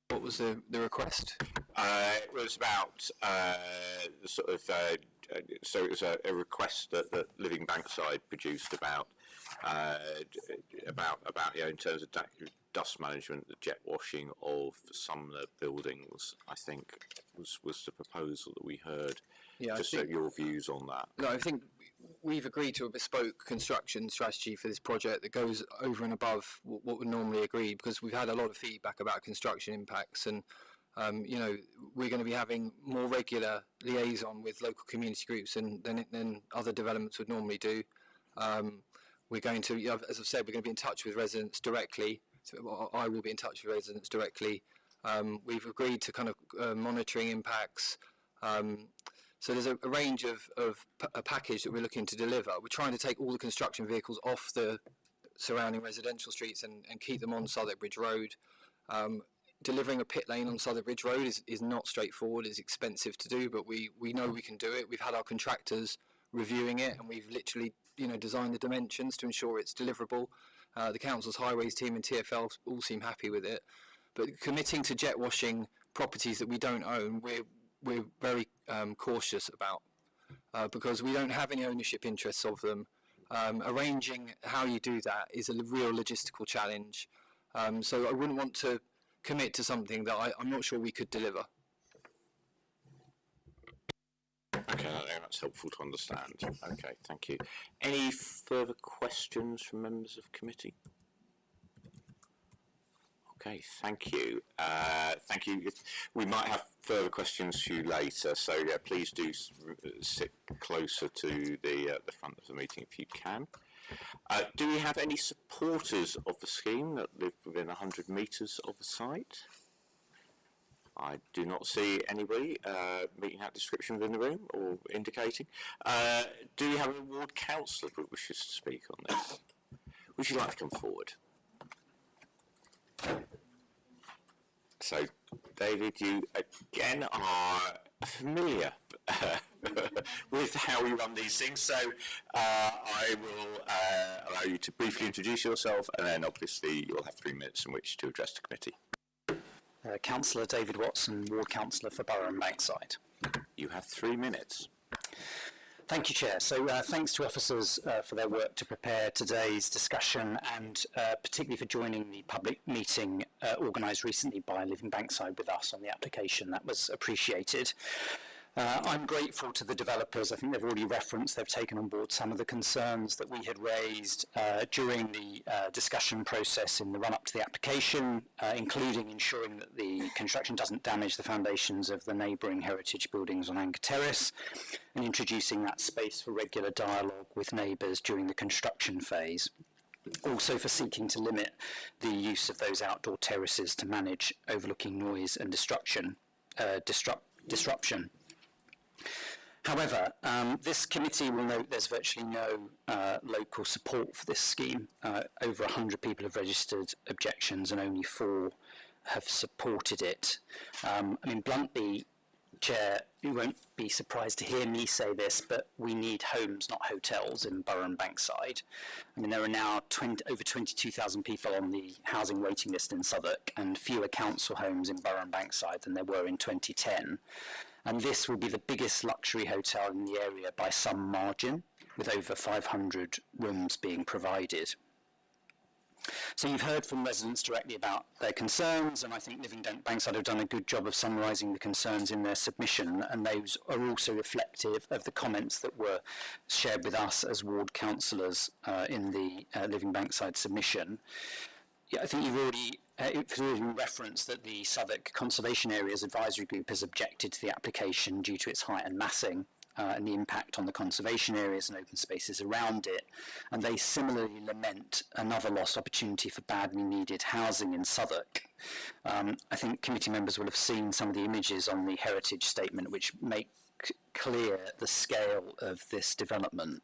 What was the request? It was about the sort of so it was a request that Living Bankside produced about in terms of dust management, the jet washing of some of the buildings. I think was the proposal that we heard. Yeah, just your views on that. No, I think we've agreed to a bespoke construction strategy for this project that goes over and above what would normally agreed, because we've had a lot of feedback about construction impacts, and we're going to be having more regular liaison with local community groups than other developments would normally do. We're going to, as I've said, we're going to be in touch with residents directly. So I will be in touch with residents directly. We've agreed to kind of monitoring impacts. So there's a range of a package that we're looking to deliver. We're trying to take all the construction vehicles off the surrounding residential streets and keep them on Southwark Bridge Road. Delivering a pit lane on Southwark Bridge Road is not straightforward. It's expensive to do, but we know we can do it. We've had our contractors reviewing it, and we've literally designed the dimensions to ensure it's deliverable. The council's highways team and TfL all seem happy with it. But committing to jet washing properties that we don't own, we're very cautious about, because we don't have any ownership interests of them. Arranging how you do that is a real logistical challenge. So I wouldn't want to commit to something that I'm not sure we could deliver. Okay, that's helpful to understand. Okay, thank you. Any further questions from members of committee? Okay, thank you. Thank you. We might have further questions for you later, so yeah, please do sit closer to the front of the meeting if you can. Do we have any supporters of the scheme that live within 100 metres of the site? I do not see anybody meeting that description within the room or indicating. Do we have a ward councillor who wishes to speak on this? Would you like to come forward? So, David, you again are familiar with how we run these things, so I will allow you to briefly introduce yourself, and then obviously you'll have 3 minutes in which to address the committee. Councillor David Watson, Ward Councillor for Borough and Bankside. You have 3 minutes. Thank you, Chair. So thanks to officers for their work to prepare today's discussion, and particularly for joining the public meeting organised recently by Living Bankside with us on the application. That was appreciated. I'm grateful to the developers. I think they've already referenced they've taken on board some of the concerns that we had raised during the discussion process in the run-up to the application, including ensuring that the construction doesn't damage the foundations of the neighbouring heritage buildings on Anchor Terrace, and introducing that space for regular dialogue with neighbours during the construction phase. Also for seeking to limit the use of those outdoor terraces to manage overlooking noise and disruption. However, this committee will note there's virtually no local support for this scheme. Over 100 people have registered objections and only 4 have supported it. I mean, bluntly, Chair, you won't be surprised to hear me say this, but we need homes, not hotels, in Borough and Bankside. I mean, there are now over 22,000 people on the housing waiting list in Southwark, and fewer council homes in Borough and Bankside than there were in 2010. And this will be the biggest luxury hotel in the area by some margin, with over 500 rooms being provided. So you've heard from residents directly about their concerns, and I think Living Bankside have done a good job of summarising the concerns in their submission, and those are also reflective of the comments that were shared with us as ward councillors in the Living Bankside submission. Yeah, I think you've already referenced that the Southwark Conservation Areas Advisory Group has objected to the application due to its height and massing and the impact on the conservation areas and open spaces around it. And they similarly lament another lost opportunity for badly needed housing in Southwark. I think committee members will have seen some of the images on the heritage statement which make clear the scale of this development.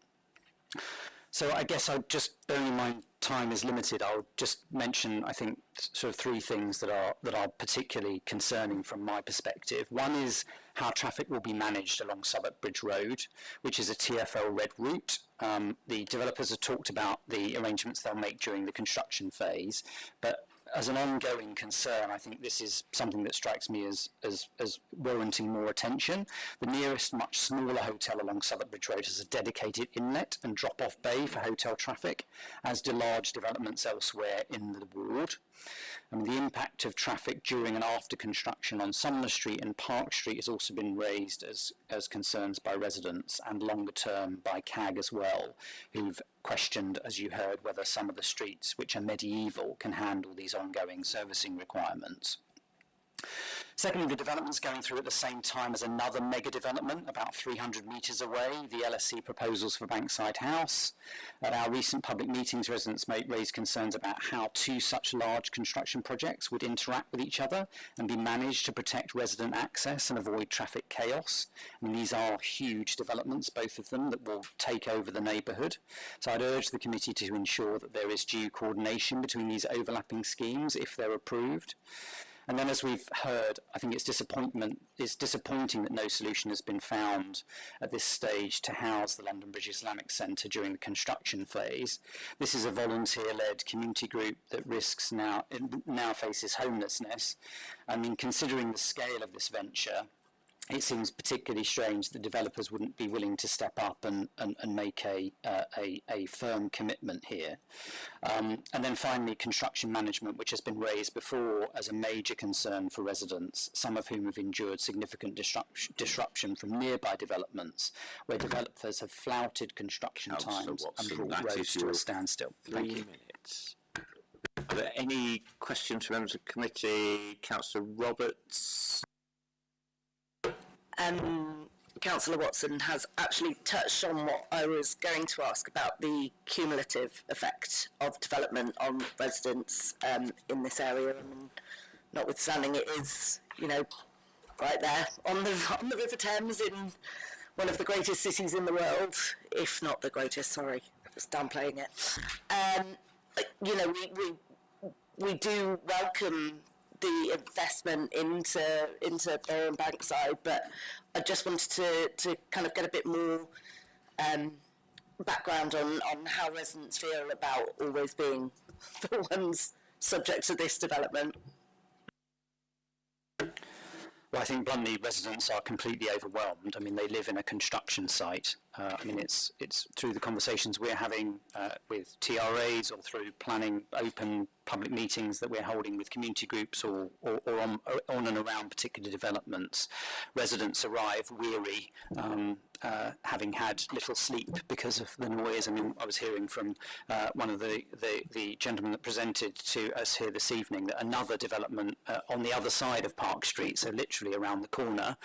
So I guess I'll just, bearing in mind time is limited, I'll just mention, I think, sort of three things that are particularly concerning from my perspective. One is how traffic will be managed along Southwark Bridge Road, which is a TfL red route. The developers have talked about the arrangements they'll make during the construction phase, but as an ongoing concern, I think this is something that strikes me as warranting more attention. The nearest, much smaller hotel along Southwark Bridge Road has a dedicated inlet and drop-off bay for hotel traffic, as do large developments elsewhere in the ward. The impact of traffic during and after construction on Sumner Street and Park Street has also been raised as concerns by residents, and longer term by CAG as well, who've questioned, as you heard, whether some of the streets which are medieval can handle these ongoing servicing requirements. Secondly, the development's going through at the same time as another mega development about 300 metres away, the LSE proposals for Bankside House. At our recent public meetings, residents raised concerns about how two such large construction projects would interact with each other and be managed to protect resident access and avoid traffic chaos. These are huge developments, both of them, that will take over the neighbourhood. So I'd urge the committee to ensure that there is due coordination between these overlapping schemes if they're approved. And then, as we've heard, I think it's disappointing that no solution has been found at this stage to house the London Bridge Islamic Centre during the construction phase. This is a volunteer-led community group that now faces homelessness. I mean, considering the scale of this venture, it seems particularly strange that developers wouldn't be willing to step up and make a firm commitment here. And then finally, construction management, which has been raised before as a major concern for residents, some of whom have endured significant disruption from nearby developments, where developers have flouted construction times and brought roads to a standstill. Thank you. Are there any questions from members of the committee? Councillor Roberts. Councillor Watson has actually touched on what I was going to ask about the cumulative effect of development on residents in this area. And notwithstanding, it is, right there on the River Thames in one of the greatest cities in the world, if not the greatest. Sorry, I was downplaying it. We do welcome the investment into Burren Bankside, but I just wanted to kind of get a bit more background on how residents feel about always being the ones subject to this development. Well, I think bluntly, residents are completely overwhelmed. I mean, they live in a construction site. It's through the conversations we're having with TRAs or through planning open public meetings that we're holding with community groups or on and around particular developments. Residents arrive weary, having had little sleep because of the noise. I mean, I was hearing from one of the gentlemen that presented to us here this evening that another development on the other side of Park Street, so literally around the corner,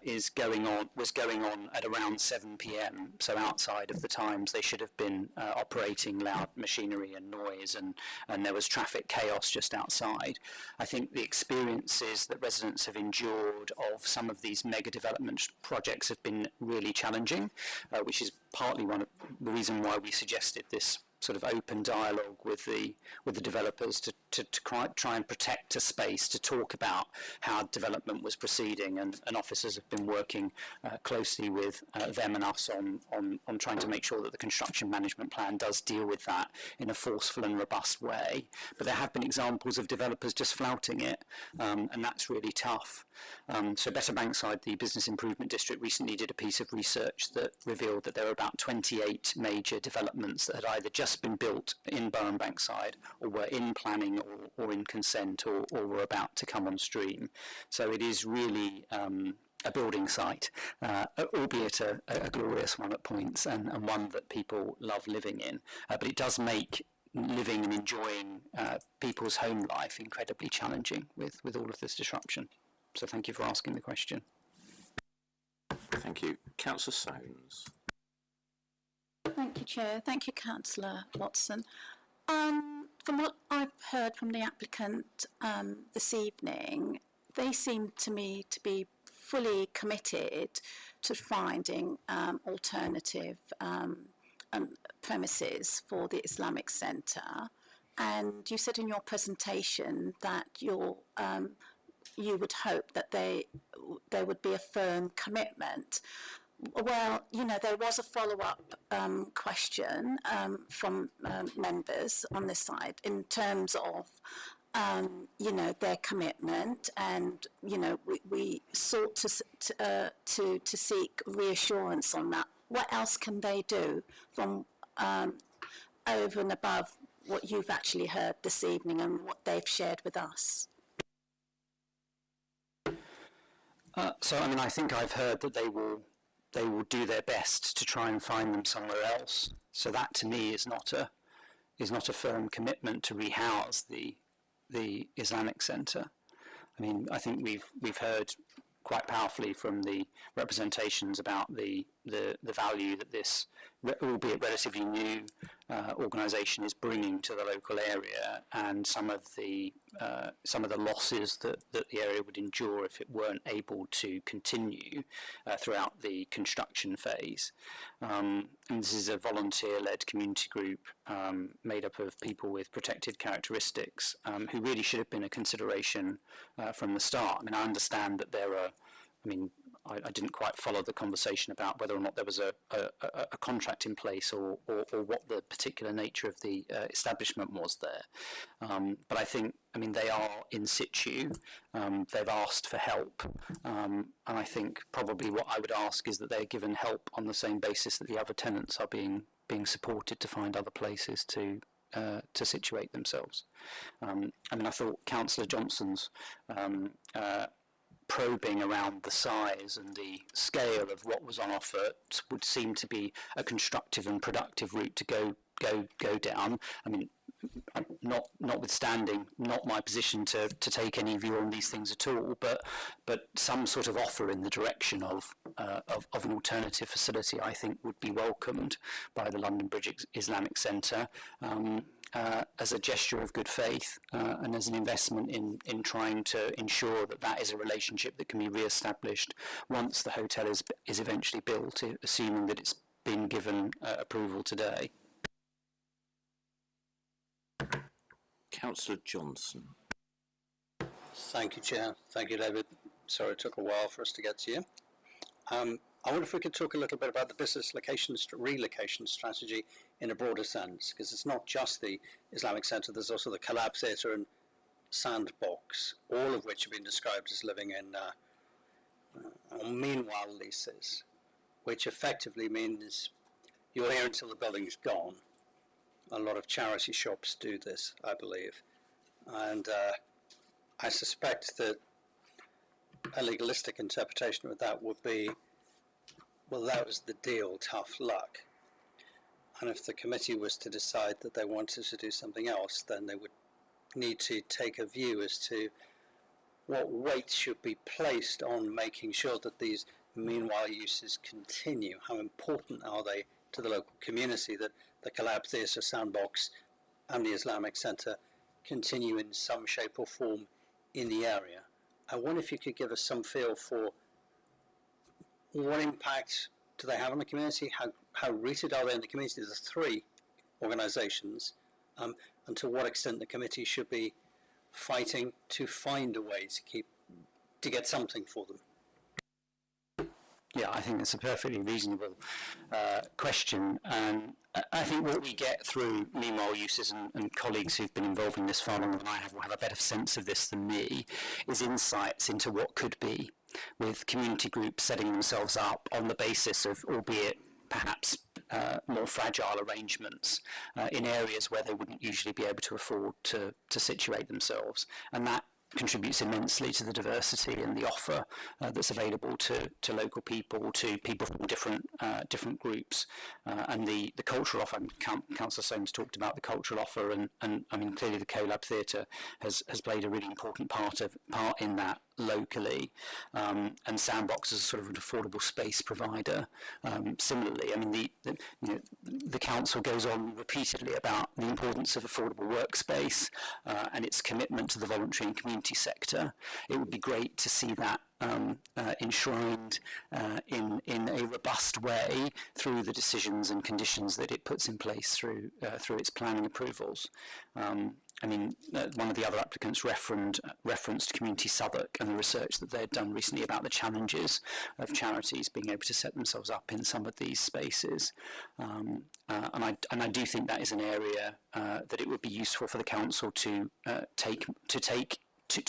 was going on at around 7 p.m. So outside of the times they should have been operating loud machinery and noise, and there was traffic chaos just outside. I think the experiences that residents have endured of some of these mega development projects have been really challenging, which is partly one of the reason why we suggested this sort of open dialogue with the developers to try and protect a space to talk about how development was proceeding, and officers have been working closely with them and us on trying to make sure that the construction management plan does deal with that in a forceful and robust way. But there have been examples of developers just flouting it, and that's really tough. So Better Bankside, the Business Improvement District, recently did a piece of research that revealed that there were about 28 major developments that had either just been built in Burren Bankside or were in planning or in consent or were about to come on stream. So it is really a building site, albeit a glorious one at points, and one that people love living in. But it does make living and enjoying people's home life incredibly challenging with all of this disruption. So thank you for asking the question. Thank you. Councillor Soames. Thank you, Chair. Thank you, Councillor Watson. From what I've heard from the applicant this evening, they seem to me to be fully committed to finding alternative premises for the Islamic Centre. And you said in your presentation that you would hope that there would be a firm commitment. Well, you know, there was a follow-up question from members on this side in terms of, you know, their commitment, and you know, we sought to seek reassurance on that. What else can they do from over and above what you've actually heard this evening and what they've shared with us? So, I mean, I think I've heard that they will do their best to try and find them somewhere else. So that, to me, is not a firm commitment to rehouse the Islamic Centre. I mean, I think we've heard quite powerfully from the representations about the value that this, albeit relatively new, organisation is bringing to the local area, and some of the losses that the area would endure if it weren't able to continue throughout the construction phase. And this is a volunteer-led community group made up of people with protected characteristics who really should have been a consideration from the start. I mean, I understand that there are, I mean, I didn't quite follow the conversation about whether or not there was a contract in place or what the particular nature of the establishment was there. But I think, I mean, they are in situ. They've asked for help. And I think probably what I would ask is that they're given help on the same basis that the other tenants are being supported to find other places to situate themselves. I mean, I thought Councillor Johnson's probing around the size and the scale of what was on offer would seem to be a constructive and productive route to go down. I mean, notwithstanding not my position to take any view on these things at all, but some sort of offer in the direction of an alternative facility, I think, would be welcomed by the London Bridge Islamic Centre as a gesture of good faith and as an investment in trying to ensure that is a relationship that can be re-established once the hotel is eventually built, assuming that it's been given approval today. Councillor Johnson. Thank you, Chair. Thank you, David. Sorry it took a while for us to get to you. I wonder if we could talk a little bit about the business relocation strategy in a broader sense, because it's not just the Islamic Centre, there's also the Collab Theatre and Sandbox, all of which have been described as living in meanwhile leases, which effectively means you're here until the building is gone. A lot of charity shops do this, I believe. And I suspect that a legalistic interpretation of that would be, well, that was the deal, tough luck. And if the committee was to decide that they wanted to do something else, then they would need to take a view as to what weight should be placed on making sure that these meanwhile uses continue. How important are they to the local community that the Collab Theatre, Sandbox and the Islamic Centre continue in some shape or form in the area? I wonder if you could give us some feel for what impact do they have on the community, how rooted are they in the community? There's three organisations, and to what extent the committee should be fighting to find a way to get something for them. Yeah, I think that's a perfectly reasonable question. And I think what we get through meanwhile uses and colleagues who've been involved in this far longer than I have will have a better sense of this than me, is insights into what could be, with community groups setting themselves up on the basis of, albeit perhaps more fragile arrangements in areas where they wouldn't usually be able to afford to situate themselves. And that contributes immensely to the diversity and the offer that's available to local people, to people from different groups, and the cultural offer. Councillor Soames talked about the cultural offer, and I mean clearly the CoLab Theatre has played a really important part in that locally, and Sandbox is a sort of an affordable space provider. Similarly, I mean the council goes on repeatedly about the importance of affordable workspace and its commitment to the voluntary and community sector. It would be great to see that enshrined in a robust way through the decisions and conditions that it puts in place through its planning approvals. I mean, one of the other applicants referenced Community Southwark and the research that they'd done recently about the challenges of charities being able to set themselves up in some of these spaces. And I do think that is an area that it would be useful for the council to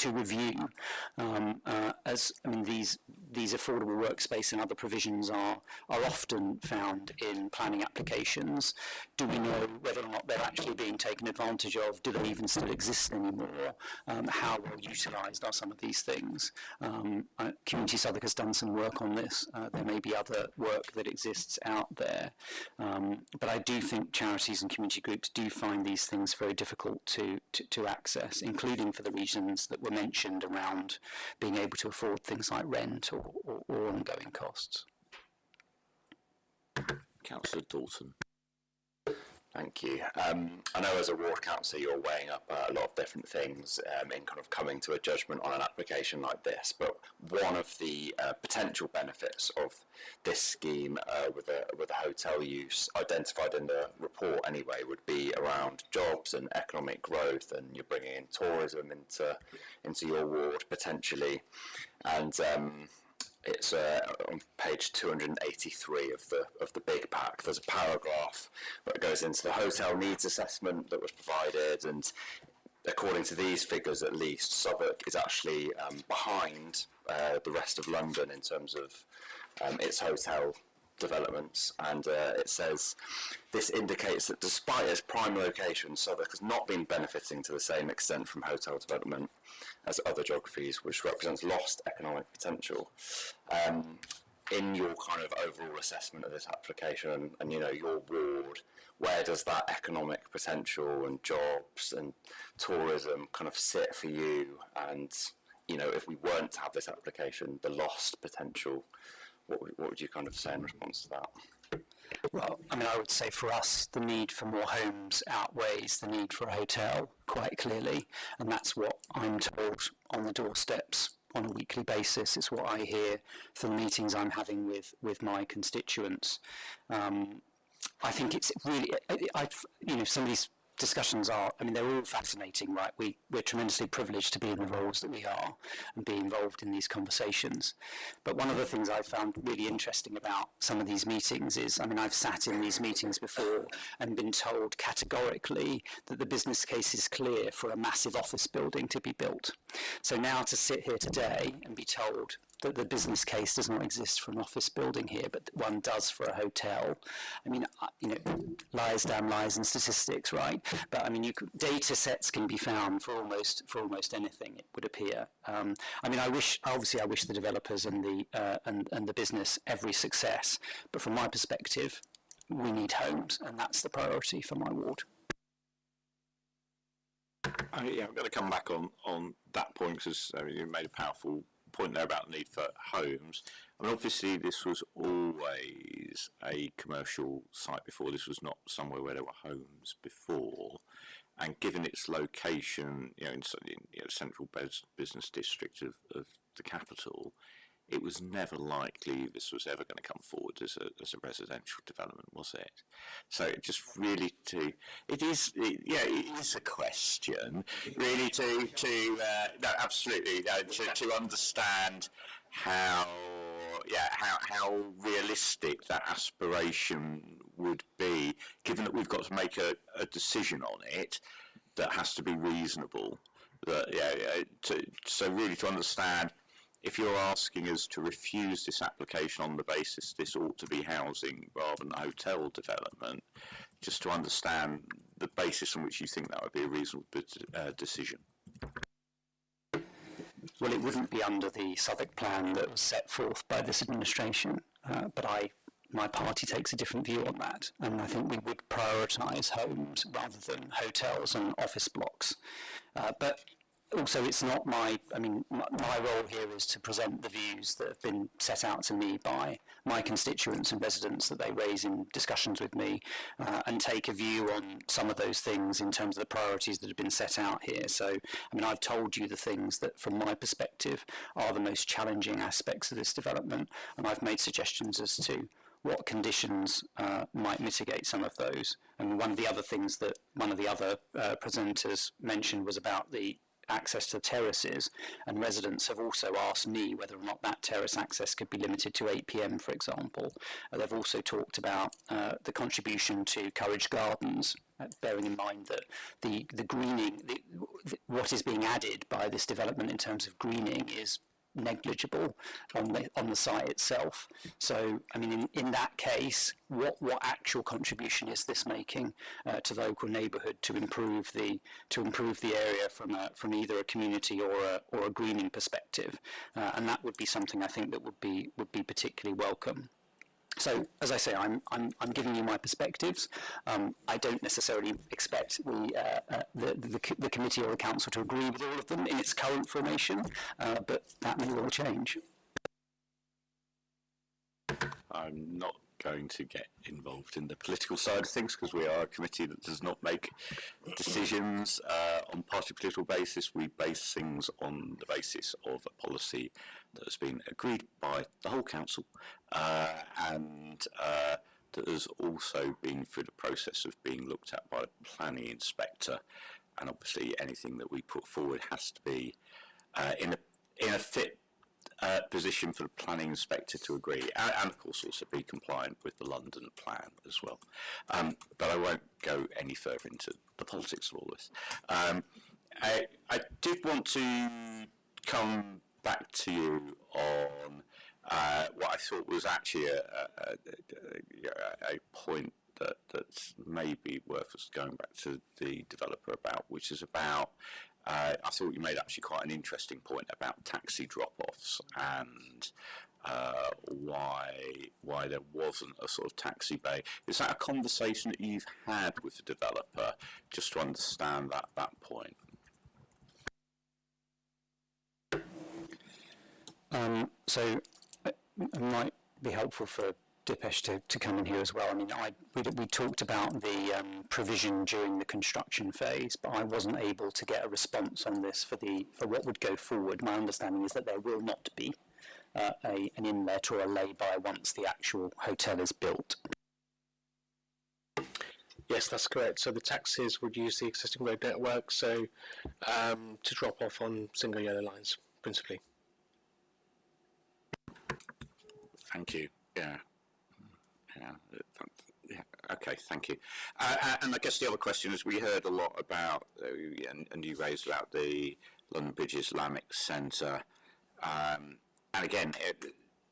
review, as I mean these affordable workspace and other provisions are often found in planning applications. Do we know whether or not they're actually being taken advantage of? Do they even still exist anymore? How well utilised are some of these things? Community Southwark has done some work on this. There may be other work that exists out there, but I do think charities and community groups do find these things very difficult to access, including for the reasons that were mentioned around being able to afford things like rent or ongoing costs. Councillor Dalton. Thank you. I know as a ward councillor you're weighing up a lot of different things in kind of coming to a judgment on an application like this, but one of the potential benefits of this scheme with a hotel use identified in the report anyway would be around jobs and economic growth, and you're bringing in tourism into your ward potentially, and it's on page 283 of the big pack. There's a paragraph that goes into the hotel needs assessment that was provided, and according to these figures at least, Southwark is actually behind the rest of London in terms of its hotel developments, and it says this indicates that despite its prime location, Southwark has not been benefiting to the same extent from hotel development as other geographies, which represents lost economic potential. In your kind of overall assessment of this application and you know your ward, where does that economic potential and jobs and tourism kind of sit for you? And you know, if we weren't to have this application, the lost potential, what would you kind of say in response to that? Well, I mean, I would say for us, the need for more homes outweighs the need for a hotel quite clearly, and that's what I'm told on the doorsteps on a weekly basis. It's what I hear from the meetings I'm having with my constituents. I think it's really, some of these discussions are, I mean, they're all fascinating, right? We're tremendously privileged to be in the roles that we are and be involved in these conversations. But one of the things I've found really interesting about some of these meetings is, I mean, I've sat in these meetings before and been told categorically that the business case is clear for a massive office building to be built. So now to sit here today and be told that the business case does not exist for an office building here, but one does for a hotel. I mean, lies, damn lies, and statistics, right? But I mean, data sets can be found for almost anything, it would appear. I mean, I wish the developers and the business every success, but from my perspective, we need homes, and that's the priority for my ward. I'm going to come back on that point because you made a powerful point there about the need for homes. I mean, obviously this was always a commercial site before. This was not somewhere where there were homes before, and given its location, in central business district of the capital, it was never likely this was ever going to come forward as a residential development, was it? So it just really it is a question really no, absolutely, to understand how realistic that aspiration would be, given that we've got to make a decision on it that has to be reasonable. So really to understand, if you're asking us to refuse this application on the basis this ought to be housing rather than hotel development, just to understand the basis on which you think that would be a reasonable decision. Well, it wouldn't be under the Southwark plan that was set forth by this administration, but my party takes a different view on that, and I think we would prioritise homes rather than hotels and office blocks. But also, it's not my role here is to present the views that have been set out to me by my constituents and residents that they raise in discussions with me, and take a view on some of those things in terms of the priorities that have been set out here. So, I mean, I've told you the things that, from my perspective, are the most challenging aspects of this development, and I've made suggestions as to what conditions might mitigate some of those. And one of the other things that one of the other presenters mentioned was about the access to terraces, and residents have also asked me whether or not that terrace access could be limited to 8 p.m, for example. They've also talked about the contribution to Courage Gardens, bearing in mind that the greening, what is being added by this development in terms of greening is negligible on the site itself. So, I mean, in that case, what actual contribution is this making to the local neighbourhood to improve the area from either a community or a greening perspective? And that would be something I think that would be particularly welcome. So, as I say, I'm giving you my perspectives. I don't necessarily expect the committee or the council to agree with all of them in its current formation, but that may well change. I'm not going to get involved in the political side of things because we are a committee that does not make decisions on party political basis. We base things on the basis of a policy that has been agreed by the whole council and that has also been through the process of being looked at by the planning inspector. And obviously anything that we put forward has to be in a fit position for the planning inspector to agree, and of course also be compliant with the London plan as well. But I won't go any further into the politics of all this. I did want to come back to you on what I thought was actually a point that's maybe worth us going back to the developer about, which is about I thought you made actually quite an interesting point about taxi drop-offs and why there wasn't a sort of taxi bay. Is that a conversation that you've had with the developer, just to understand that point? So it might be helpful for Dipesh to come in here as well. I mean, we talked about the provision during the construction phase, but I wasn't able to get a response on this for what would go forward. My understanding is that there will not be an inlet or a lay-by once the actual hotel is built. Yes, that's correct. So the taxis would use the existing road network, so to drop off on single yellow lines, principally. Thank you. Yeah. Okay, thank you. And I guess the other question is, we heard a lot about, and you raised about the London Bridge Islamic Centre, and again,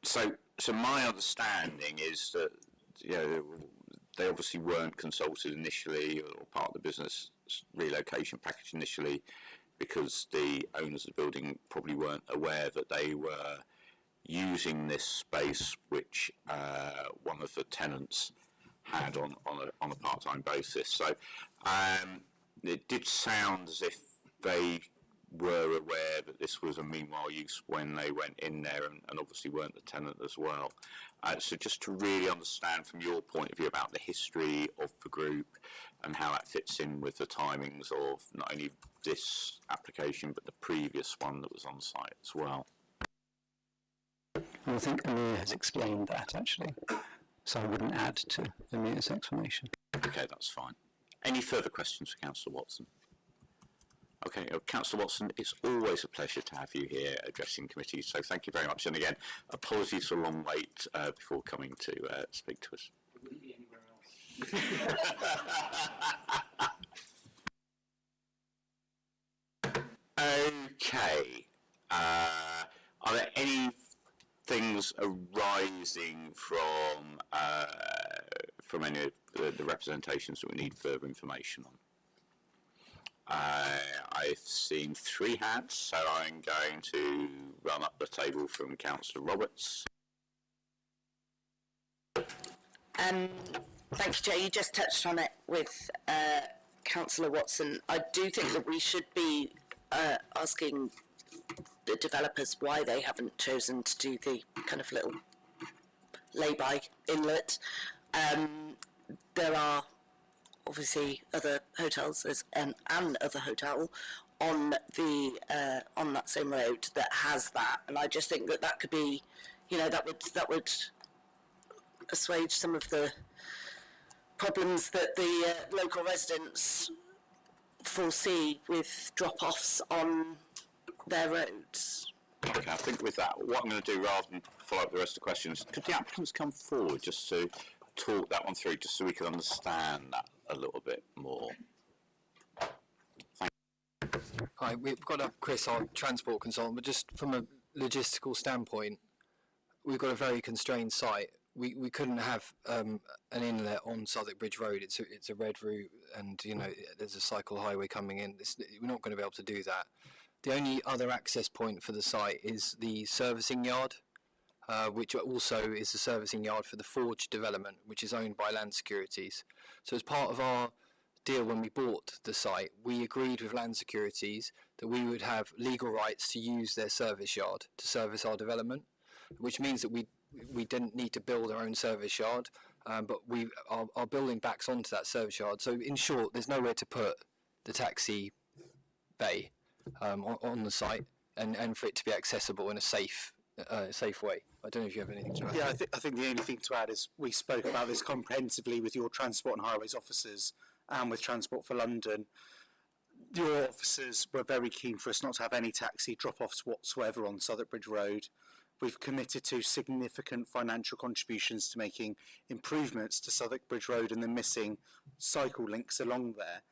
so my understanding is that they obviously weren't consulted initially, or part of the business relocation package initially, because the owners of the building probably weren't aware that they were using this space which one of the tenants had on a part-time basis. So it did sound as if they were aware that this was a meanwhile use when they went in there, and obviously weren't the tenant as well. So just to really understand from your point of view about the history of the group and how that fits in with the timings of not only this application but the previous one that was on site as well. I think Amir has explained that, actually, so I wouldn't add to Amir's explanation. Okay, that's fine. Any further questions for Councillor Watson? Okay, Councillor Watson, it's always a pleasure to have you here addressing committees, so thank you very much. And again, apologies for a long wait before coming to speak to us. It wouldn't be anywhere else. Okay. Are there any things arising from any of the representations that we need further information on? I've seen 3 hands, so I'm going to run up the table from Councillor Roberts. Thank you, Chair. You just touched on it with Councillor Watson. I do think that we should be asking the developers why they haven't chosen to do the kind of little lay-by inlet. There are obviously other hotels, there's another hotel on the on that same road that has that, and I just think that that could be, you know, that would assuage some of the problems that the local residents foresee with drop-offs on their roads. Okay, I think with that, what I'm going to do, rather than follow up the rest of the questions, could the applicants come forward just to talk that one through, just so we can understand that a little bit more? Hi, we've got Chris, our transport consultant, but just from a logistical standpoint, we've got a very constrained site. We couldn't have an inlet on Southwark Bridge Road. It's a red route, and you know there's a cycle highway coming in. We're not going to be able to do that. The only other access point for the site is the servicing yard, which also is the servicing yard for the Forge development, which is owned by Land Securities. So as part of our deal when we bought the site, we agreed with Land Securities that we would have legal rights to use their service yard to service our development, which means that we didn't need to build our own service yard, but our building backs onto that service yard. So in short, there's nowhere to put the taxi bay on the site, and for it to be accessible in a safe way. I don't know if you have anything to add. Yeah, I think the only thing to add is we spoke about this comprehensively with your Transport and Highways officers and with Transport for London. Your officers were very keen for us not to have any taxi drop-offs whatsoever on Southwark Bridge Road. We've committed to significant financial contributions to making improvements to Southwark Bridge Road and the missing cycle links along there.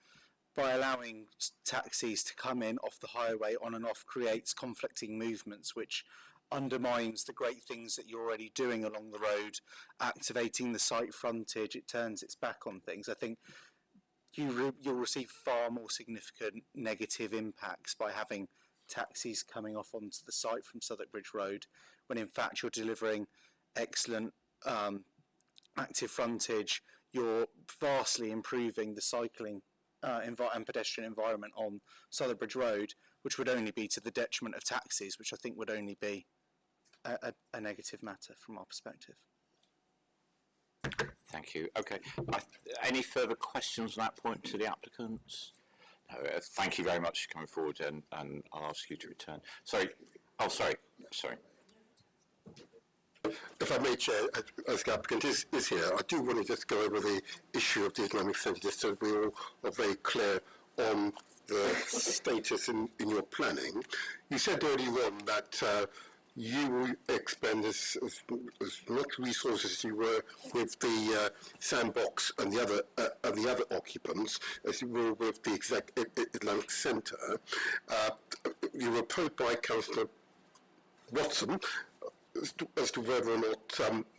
By allowing taxis to come in off the highway on and off creates conflicting movements, which undermines the great things that you're already doing along the road, activating the site frontage. It turns its back on things. I think you'll receive far more significant negative impacts by having taxis coming off onto the site from Southwark Bridge Road, when in fact you're delivering excellent active frontage. You're vastly improving the cycling and pedestrian environment on Southwark Bridge Road, which would only be to the detriment of taxis, which I think would only be a negative matter from our perspective. Thank you. Okay. Any further questions on that point to the applicants? No, thank you very much for coming forward, and I'll ask you to return. Sorry. Oh, sorry. If I may, Chair, as the applicant is here, I do want to just go over the issue of the Islamic Centre, just so we all are very clear on the status in your planning. You said earlier on that you will expend as much resources as you were with the sandbox and the other occupants as you will with the Islamic Centre. You were approached by Councillor Watson as to whether or not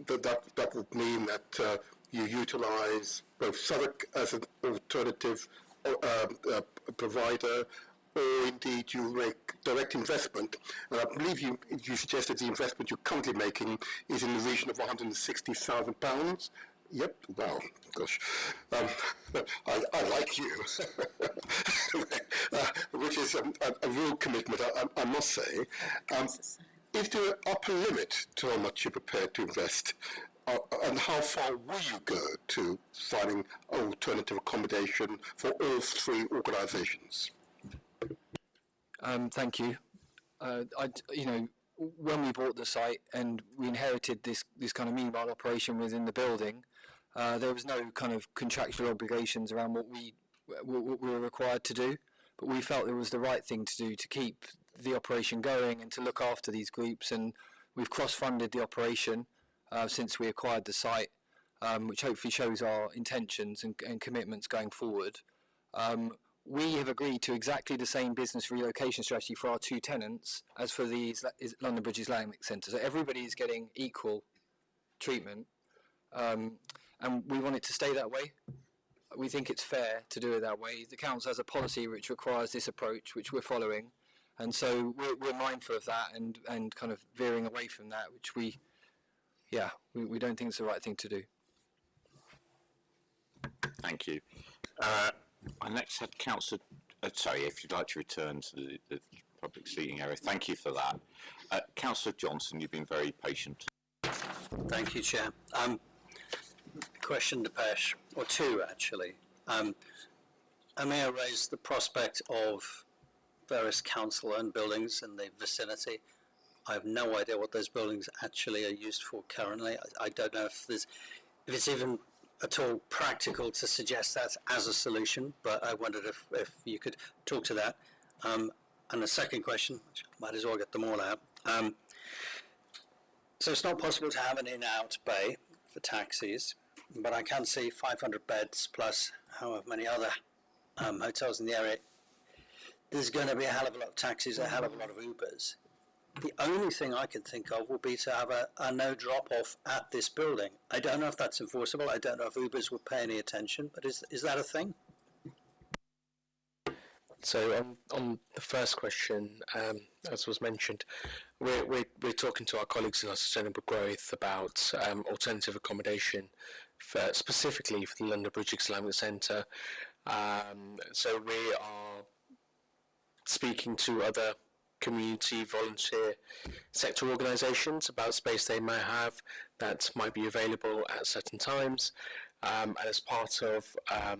that would mean that you utilise both Southwark as an alternative provider, or indeed you make direct investment. And I believe you suggested the investment you're currently making is in the region of £160,000. Yep, wow, gosh. I like you, which is a real commitment, I must say. Is there an upper limit to how much you're prepared to invest? And how far will you go to finding alternative accommodation for all 3 organisations? Thank you. When we bought the site and we inherited this kind of meanwhile operation within the building, there was no kind of contractual obligations around what we were required to do, but we felt it was the right thing to do to keep the operation going and to look after these groups, and we've cross-funded the operation since we acquired the site, which hopefully shows our intentions and commitments going forward. We have agreed to exactly the same business relocation strategy for our 2 tenants as for the London Bridge Islamic Centre. So everybody is getting equal treatment, and we want it to stay that way. we think it's fair to do it that way. The council has a policy which requires this approach, which we're following, and so we're mindful of that and kind of veering away from that, which we don't think it's the right thing to do. Thank you. I next had Councillor. Sorry, if you'd like to return to the public seating area. Thank you for that. Councillor Johnson, you've been very patient. Thank you, Chair. Question to Pesh, or two actually. Amir raised the prospect of various council-owned buildings in the vicinity. I have no idea what those buildings actually are used for currently. I don't know if it's even at all practical to suggest that as a solution, but I wondered if you could talk to that. And the second question, which might as well get them all out. So it's not possible to have an in-out bay for taxis, but I can see 500 beds plus however many other hotels in the area. There's going to be a hell of a lot of taxis, a hell of a lot of Ubers. The only thing I can think of will be to have a no drop-off at this building. I don't know if that's enforceable. I don't know if Ubers would pay any attention, but is that a thing? So on the first question, as was mentioned, we're talking to our colleagues in our sustainable growth about alternative accommodation specifically for the London Bridge Islamic Centre. So we are speaking to other community volunteer sector organisations about space they might have that might be available at certain times. And as part of the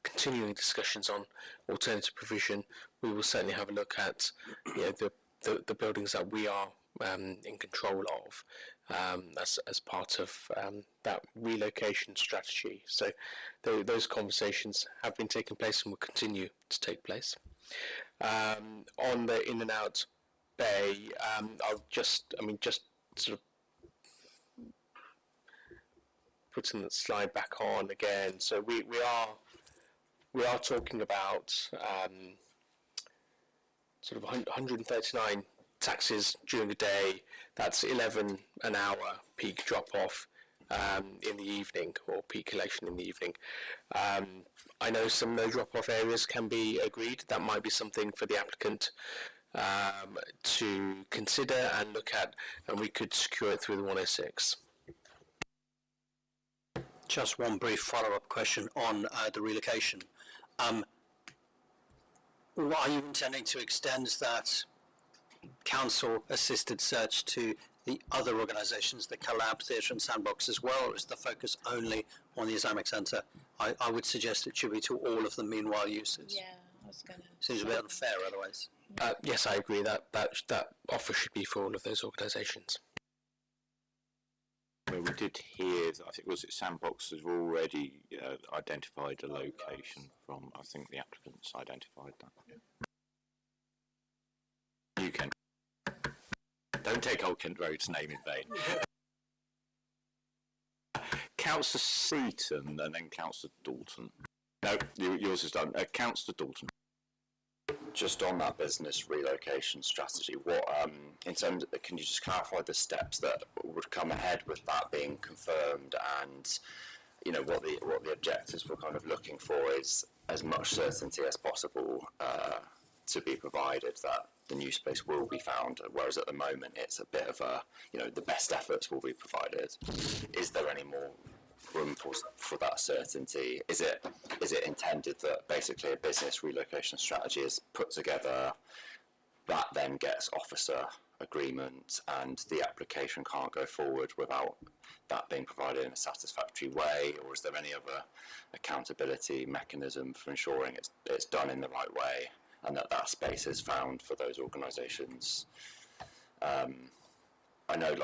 continuing discussions on alternative provision, we will certainly have a look at the buildings that we are in control of as part of that relocation strategy. So those conversations have been taking place and will continue to take place. On the in and out bay, I'll just sort of putting the slide back on again. So we are talking about sort of 139 taxis during the day. That's 11 an hour peak drop off in the evening, or peak collection in the evening. I know some no drop off areas can be agreed. That might be something for the applicant to consider and look at, and we could secure it through the 106. Just one brief follow-up question on the relocation. Are you intending to extend that council-assisted search to the other organisations, the Collab Theatre and Sandbox as well, or is the focus only on the Islamic Centre? I would suggest it should be to all of the meanwhile uses. Yeah, I was going to. Seems a bit unfair otherwise. Yes, I agree that offer should be for all of those organisations. Well, we did hear, I think, was it Sandbox has already identified a location from, I think the applicants identified that. You can. Don't take Old Kent Road's name in vain. Councillor Seaton and then Councillor Dalton. No, yours is done. Councillor Dalton. Just on that business relocation strategy, what in terms of, can you just clarify the steps that would come ahead with that being confirmed, and what the objectives we're kind of looking for is as much certainty as possible to be provided that the new space will be found, whereas at the moment it's a bit of a, the best efforts will be provided. Is there any more room for that certainty? Is it intended that basically a business relocation strategy is put together that then gets officer agreement and the application can't go forward without that being provided in a satisfactory way, or is there any other accountability mechanism for ensuring it's done in the right way and that space is found for those organisations? I know,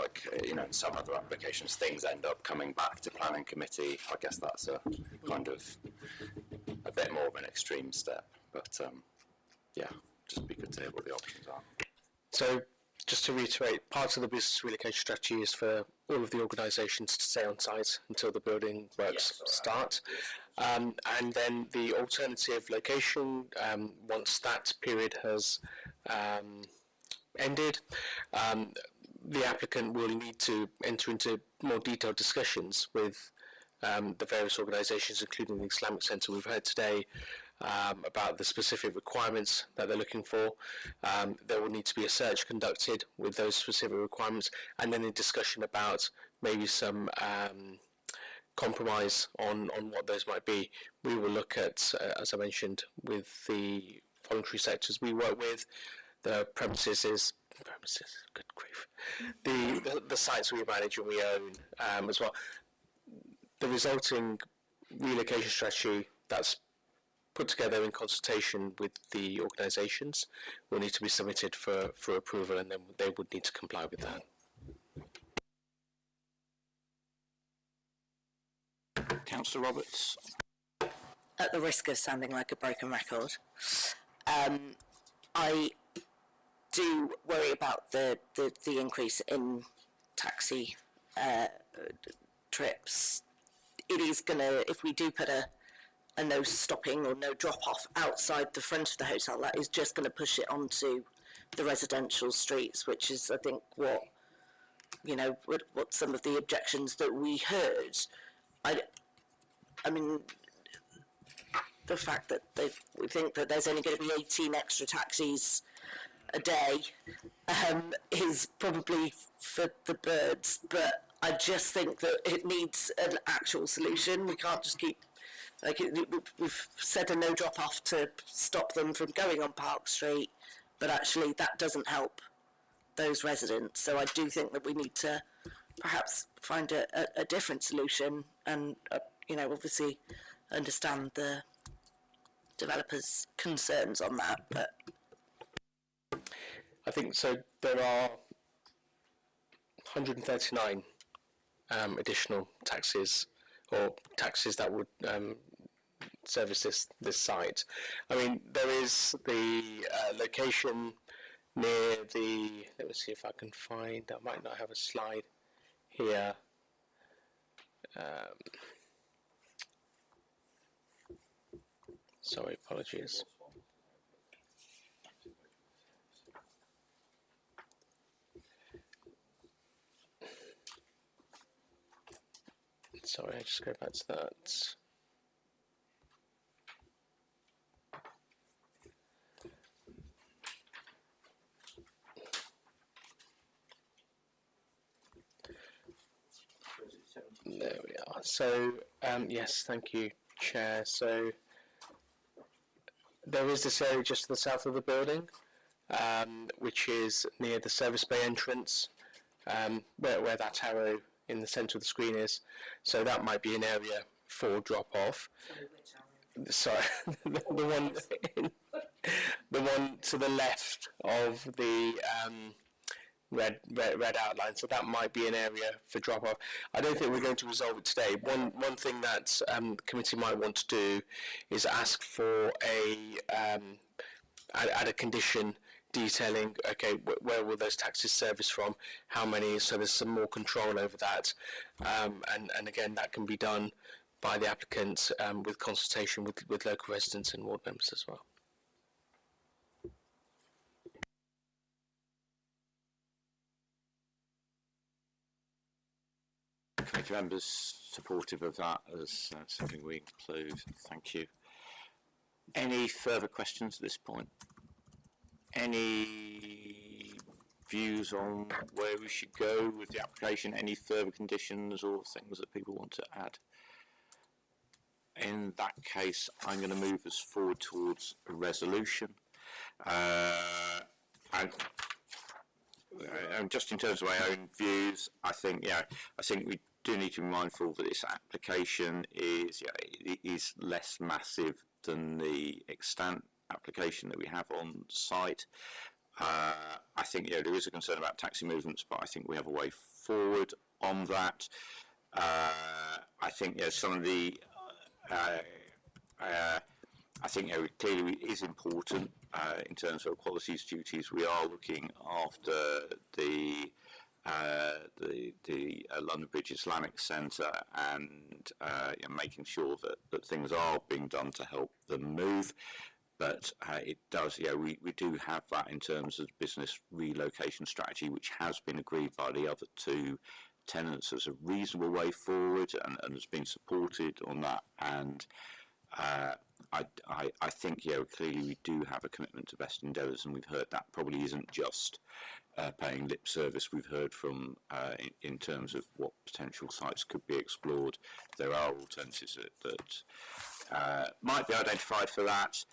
in some other applications, things end up coming back to planning committee. I guess that's a kind of a bit more of an extreme step, but just be good to hear what the options are. So, just to reiterate, part of the business relocation strategy is for all of the organisations to stay on site until the building works start. And then the alternative location, once that period has ended, the applicant will need to enter into more detailed discussions with the various organisations, including the Islamic Centre we've heard today, about the specific requirements that they're looking for. There will need to be a search conducted with those specific requirements, and then a discussion about maybe some compromise on what those might be. We will look at, as I mentioned, with the voluntary sectors we work with, the premises, good grief, the sites we manage and we own as well. The resulting relocation strategy that's put together in consultation with the organisations will need to be submitted for approval, and then they would need to comply with that. Councillor Roberts. At the risk of sounding like a broken record, I do worry about the increase in taxi trips. It is going to, if we do put a no stopping or no drop off outside the front of the hotel, that is just going to push it onto the residential streets, which is, I think, what some of the objections that we heard. I mean, the fact that we think that there's only going to be 18 extra taxis a day is probably for the birds, but I just think that it needs an actual solution. We can't just keep, we've said a no drop off to stop them from going on Park Street, but actually that doesn't help those residents. So I do think that we need to perhaps find a different solution, and obviously understand the developers' concerns on that. But I think so. There are 139 additional taxis, or taxis that would service this site. I mean, there is the location near the. Let me see if I can find. I might not have a slide here. Sorry, apologies. Sorry, I just go back to that. There we are. So, yes, thank you, Chair. So, there is this area just to the south of the building, which is near the service bay entrance, where that arrow in the centre of the screen is. So that might be an area for drop-off. Sorry, the one to the left of the red outline. So that might be an area for drop-off. I don't think we're going to resolve it today. One thing that the committee might want to do is ask for add a condition detailing, okay, where will those taxis service from, how many, so there's some more control over that, and again, that can be done by the applicant with consultation with local residents and ward members as well. Committee members supportive of that as something we include. Thank you. Any further questions at this point? Any views on where we should go with the application? Any further conditions or things that people want to add? In that case, I'm going to move us forward towards a resolution. And just in terms of my own views, I think we do need to be mindful that this application is less massive than the extant application that we have on site. I think there is a concern about taxi movements, but I think we have a way forward on that. I think some of the I think clearly it is important in terms of qualities duties. We are looking after the London Bridge Islamic Centre and making sure that things are being done to help them move. But it does, we do have that in terms of business relocation strategy, which has been agreed by the other two tenants as a reasonable way forward and has been supported on that. And I think, clearly we do have a commitment to best endeavours, and we've heard that probably isn't just paying lip service. We've heard from in terms of what potential sites could be explored. There are alternatives that might be identified for that.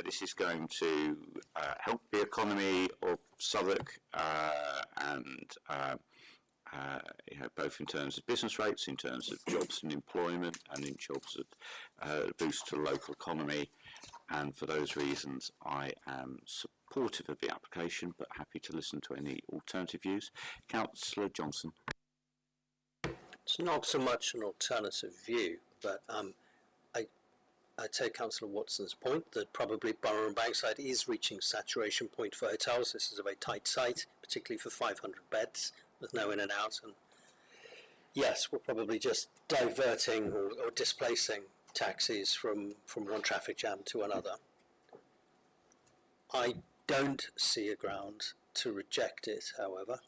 This is going to help the economy of Southwark and both in terms of business rates, in terms of jobs and employment, and in jobs of boost to the local economy. And for those reasons, I am supportive of the application, but happy to listen to any alternative views. Councillor Johnson. It's not so much an alternative view, but I take Councillor Watson's point that probably Borough and Bankside is reaching saturation point for hotels. This is a very tight site, particularly for 500 beds with no in and out. And yes, we're probably just diverting or displacing taxis from one traffic jam to another. I don't see a ground to reject it, however.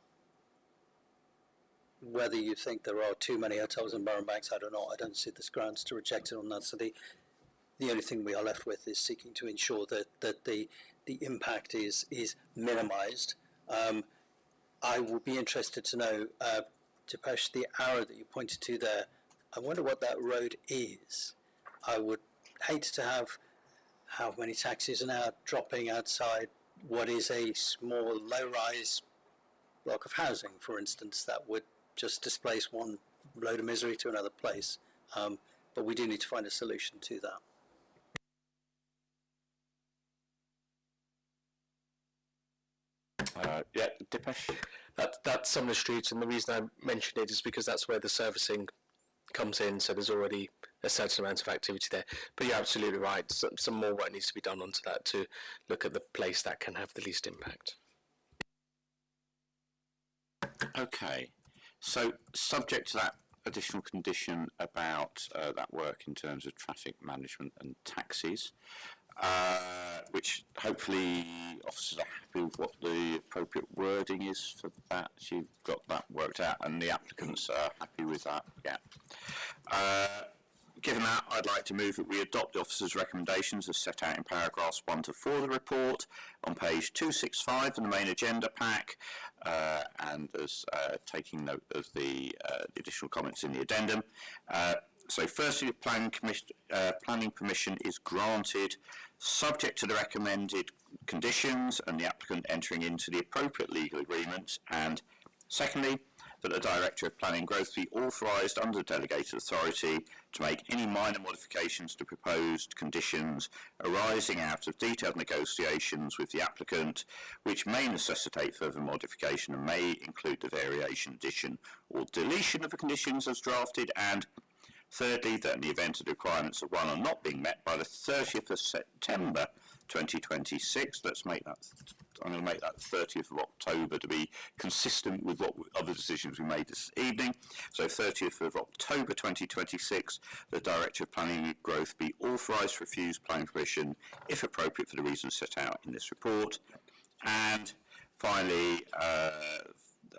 Whether you think there are too many hotels in Borough and Bankside or not, I don't see this grounds to reject it on that. So the only thing we are left with is seeking to ensure that the impact is minimised. I would be interested to know, Dipesh, the arrow that you pointed to there, I wonder what that road is. I would hate to have how many taxis an hour dropping outside what is a small low-rise block of housing, for instance, that would just displace one load of misery to another place. But we do need to find a solution to that. Dipesh? That's Sumner Street, and the reason I mentioned it is because that's where the servicing comes in, so there's already a certain amount of activity there. But you're absolutely right, some more work needs to be done onto that to look at the place that can have the least impact. Okay, so subject to that additional condition about that work in terms of traffic management and taxis, which hopefully officers are happy with what the appropriate wording is for that. You've got that worked out, and the applicants are happy with that. Yeah. Given that, I'd like to move that we adopt the officers' recommendations as set out in paragraphs 1 to 4 of the report on page 265 in the main agenda pack, and as taking note of the additional comments in the addendum. So firstly, the planning permission is granted subject to the recommended conditions and the applicant entering into the appropriate legal agreement. And secondly, that the Director of Planning Growth be authorised under delegated authority to make any minor modifications to proposed conditions arising out of detailed negotiations with the applicant, which may necessitate further modification and may include the variation, addition or deletion of the conditions as drafted. And thirdly, that in the event of the requirements of one are not being met by the 30th of September 2026, I'm going to make that 30th of October to be consistent with what other decisions we made this evening. So 30th of October 2026, the Director of Planning and Growth be authorised to refuse planning permission if appropriate for the reasons set out in this report. And finally,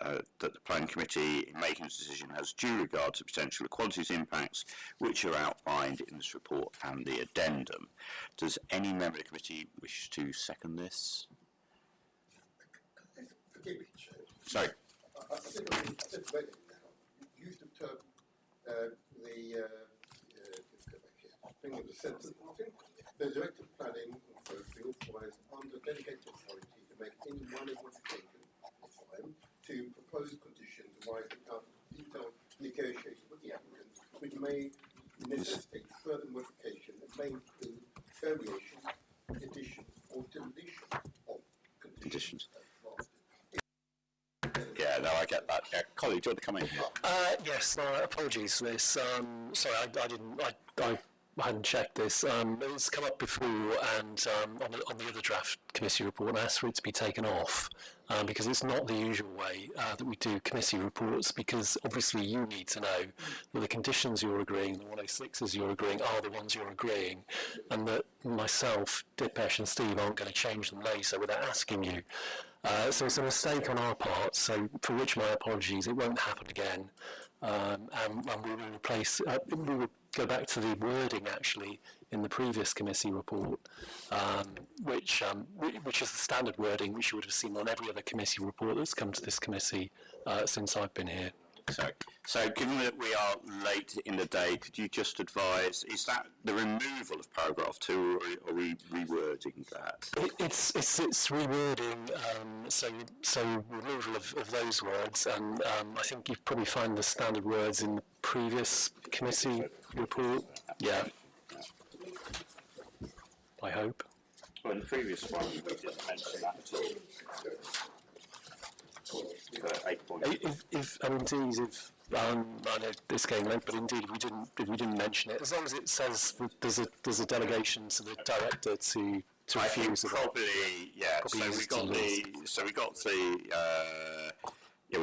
that the Planning Committee, in making this decision, has due regard to potential equalities impacts which are outlined in this report and the addendum. Does any member of the committee wish to second this? Forgive me, Chair. Sorry. I think I said right now, you used the term, bring up the sentence. I think the Director of Planning will be authorised under delegated authority to make any minor modification to proposed conditions arising out of detailed negotiations with the applicant, which may necessitate further modification and may include variation, additions or deletion of conditions. Yeah, no, I get that. Yeah, Colin, do you want to come in here? Yes, apologies for this. Sorry, I hadn't checked this. It's come up before, and on the other draft committee report, I asked for it to be taken off because it's not the usual way that we do committee reports. Because obviously you need to know that the conditions you're agreeing, the 106s you're agreeing, are the ones you're agreeing, and that myself, Dipesh, and Steve aren't going to change them later without asking you. So it's a mistake on our part, so for which my apologies. It won't happen again. And we will replace, we will go back to the wording actually in the previous committee report, which is the standard wording which you would have seen on every other committee report that's come to this committee since I've been here. So given that we are late in the day, could you just advise, is that the removal of paragraph 2, or are we rewording that? It's rewording, so removal of those words, and I think you probably find the standard words in the previous committee report. Yeah. I hope. Well, in the previous one, we didn't mention that at all. I know it's getting late, but indeed, if we didn't mention it, as long as it says that there's a delegation to the director to refuse. Probably, yeah. We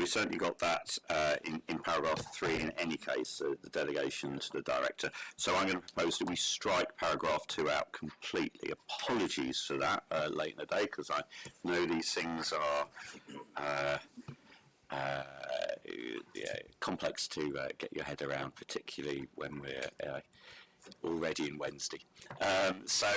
certainly got that in paragraph 3 in any case, the delegation to the director. So I'm going to propose that we strike paragraph 2 out completely. Apologies for that late in the day, because I know these things are complex to get your head around, particularly when we're already in Wednesday. So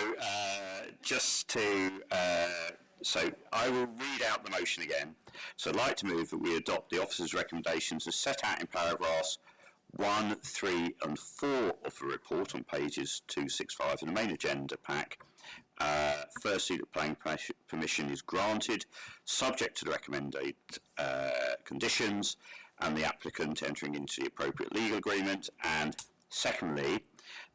I will read out the motion again. So I'd like to move that we adopt the officer's recommendations as set out in paragraphs 1, 3 and 4 of the report on pages 265 in the main agenda pack. Firstly, that planning permission is granted, subject to the recommended conditions and the applicant entering into the appropriate legal agreement. And secondly,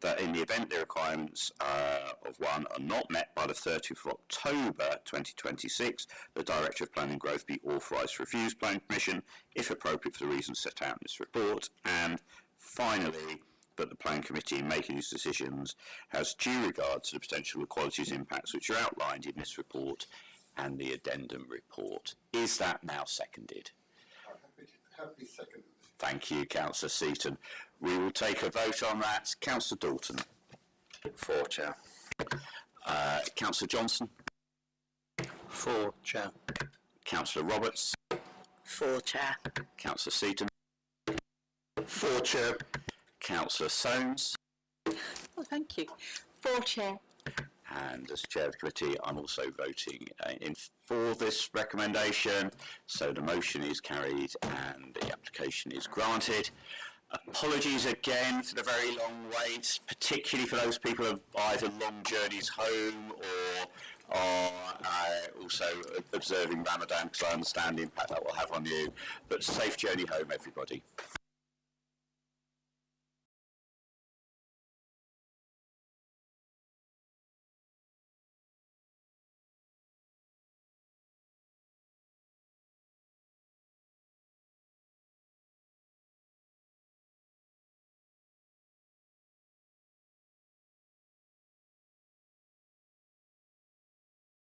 that in the event the requirements of 1 are not met by the 30th of October 2026, the Director of Planning and Growth be authorised to refuse planning permission, if appropriate for the reasons set out in this report. And finally, that the Planning Committee, in making these decisions, has due regard to the potential equalities impacts which are outlined in this report and the addendum report. Is that now seconded? Happy second. Thank you, Councillor Seaton. We will take a vote on that. Councillor Dalton. For, Chair. Councillor Johnson. For, Chair. Councillor Roberts. For, Chair. Councillor Seaton. For, Chair. Councillor Soames. Well, thank you. For, Chair. And as Chair of the Committee, I'm also voting for this recommendation. So the motion is carried and the application is granted. Apologies again for the very long wait, particularly for those people who have either long journeys home or are also observing Ramadan, because I understand the impact that will have on you. But safe journey home, everybody.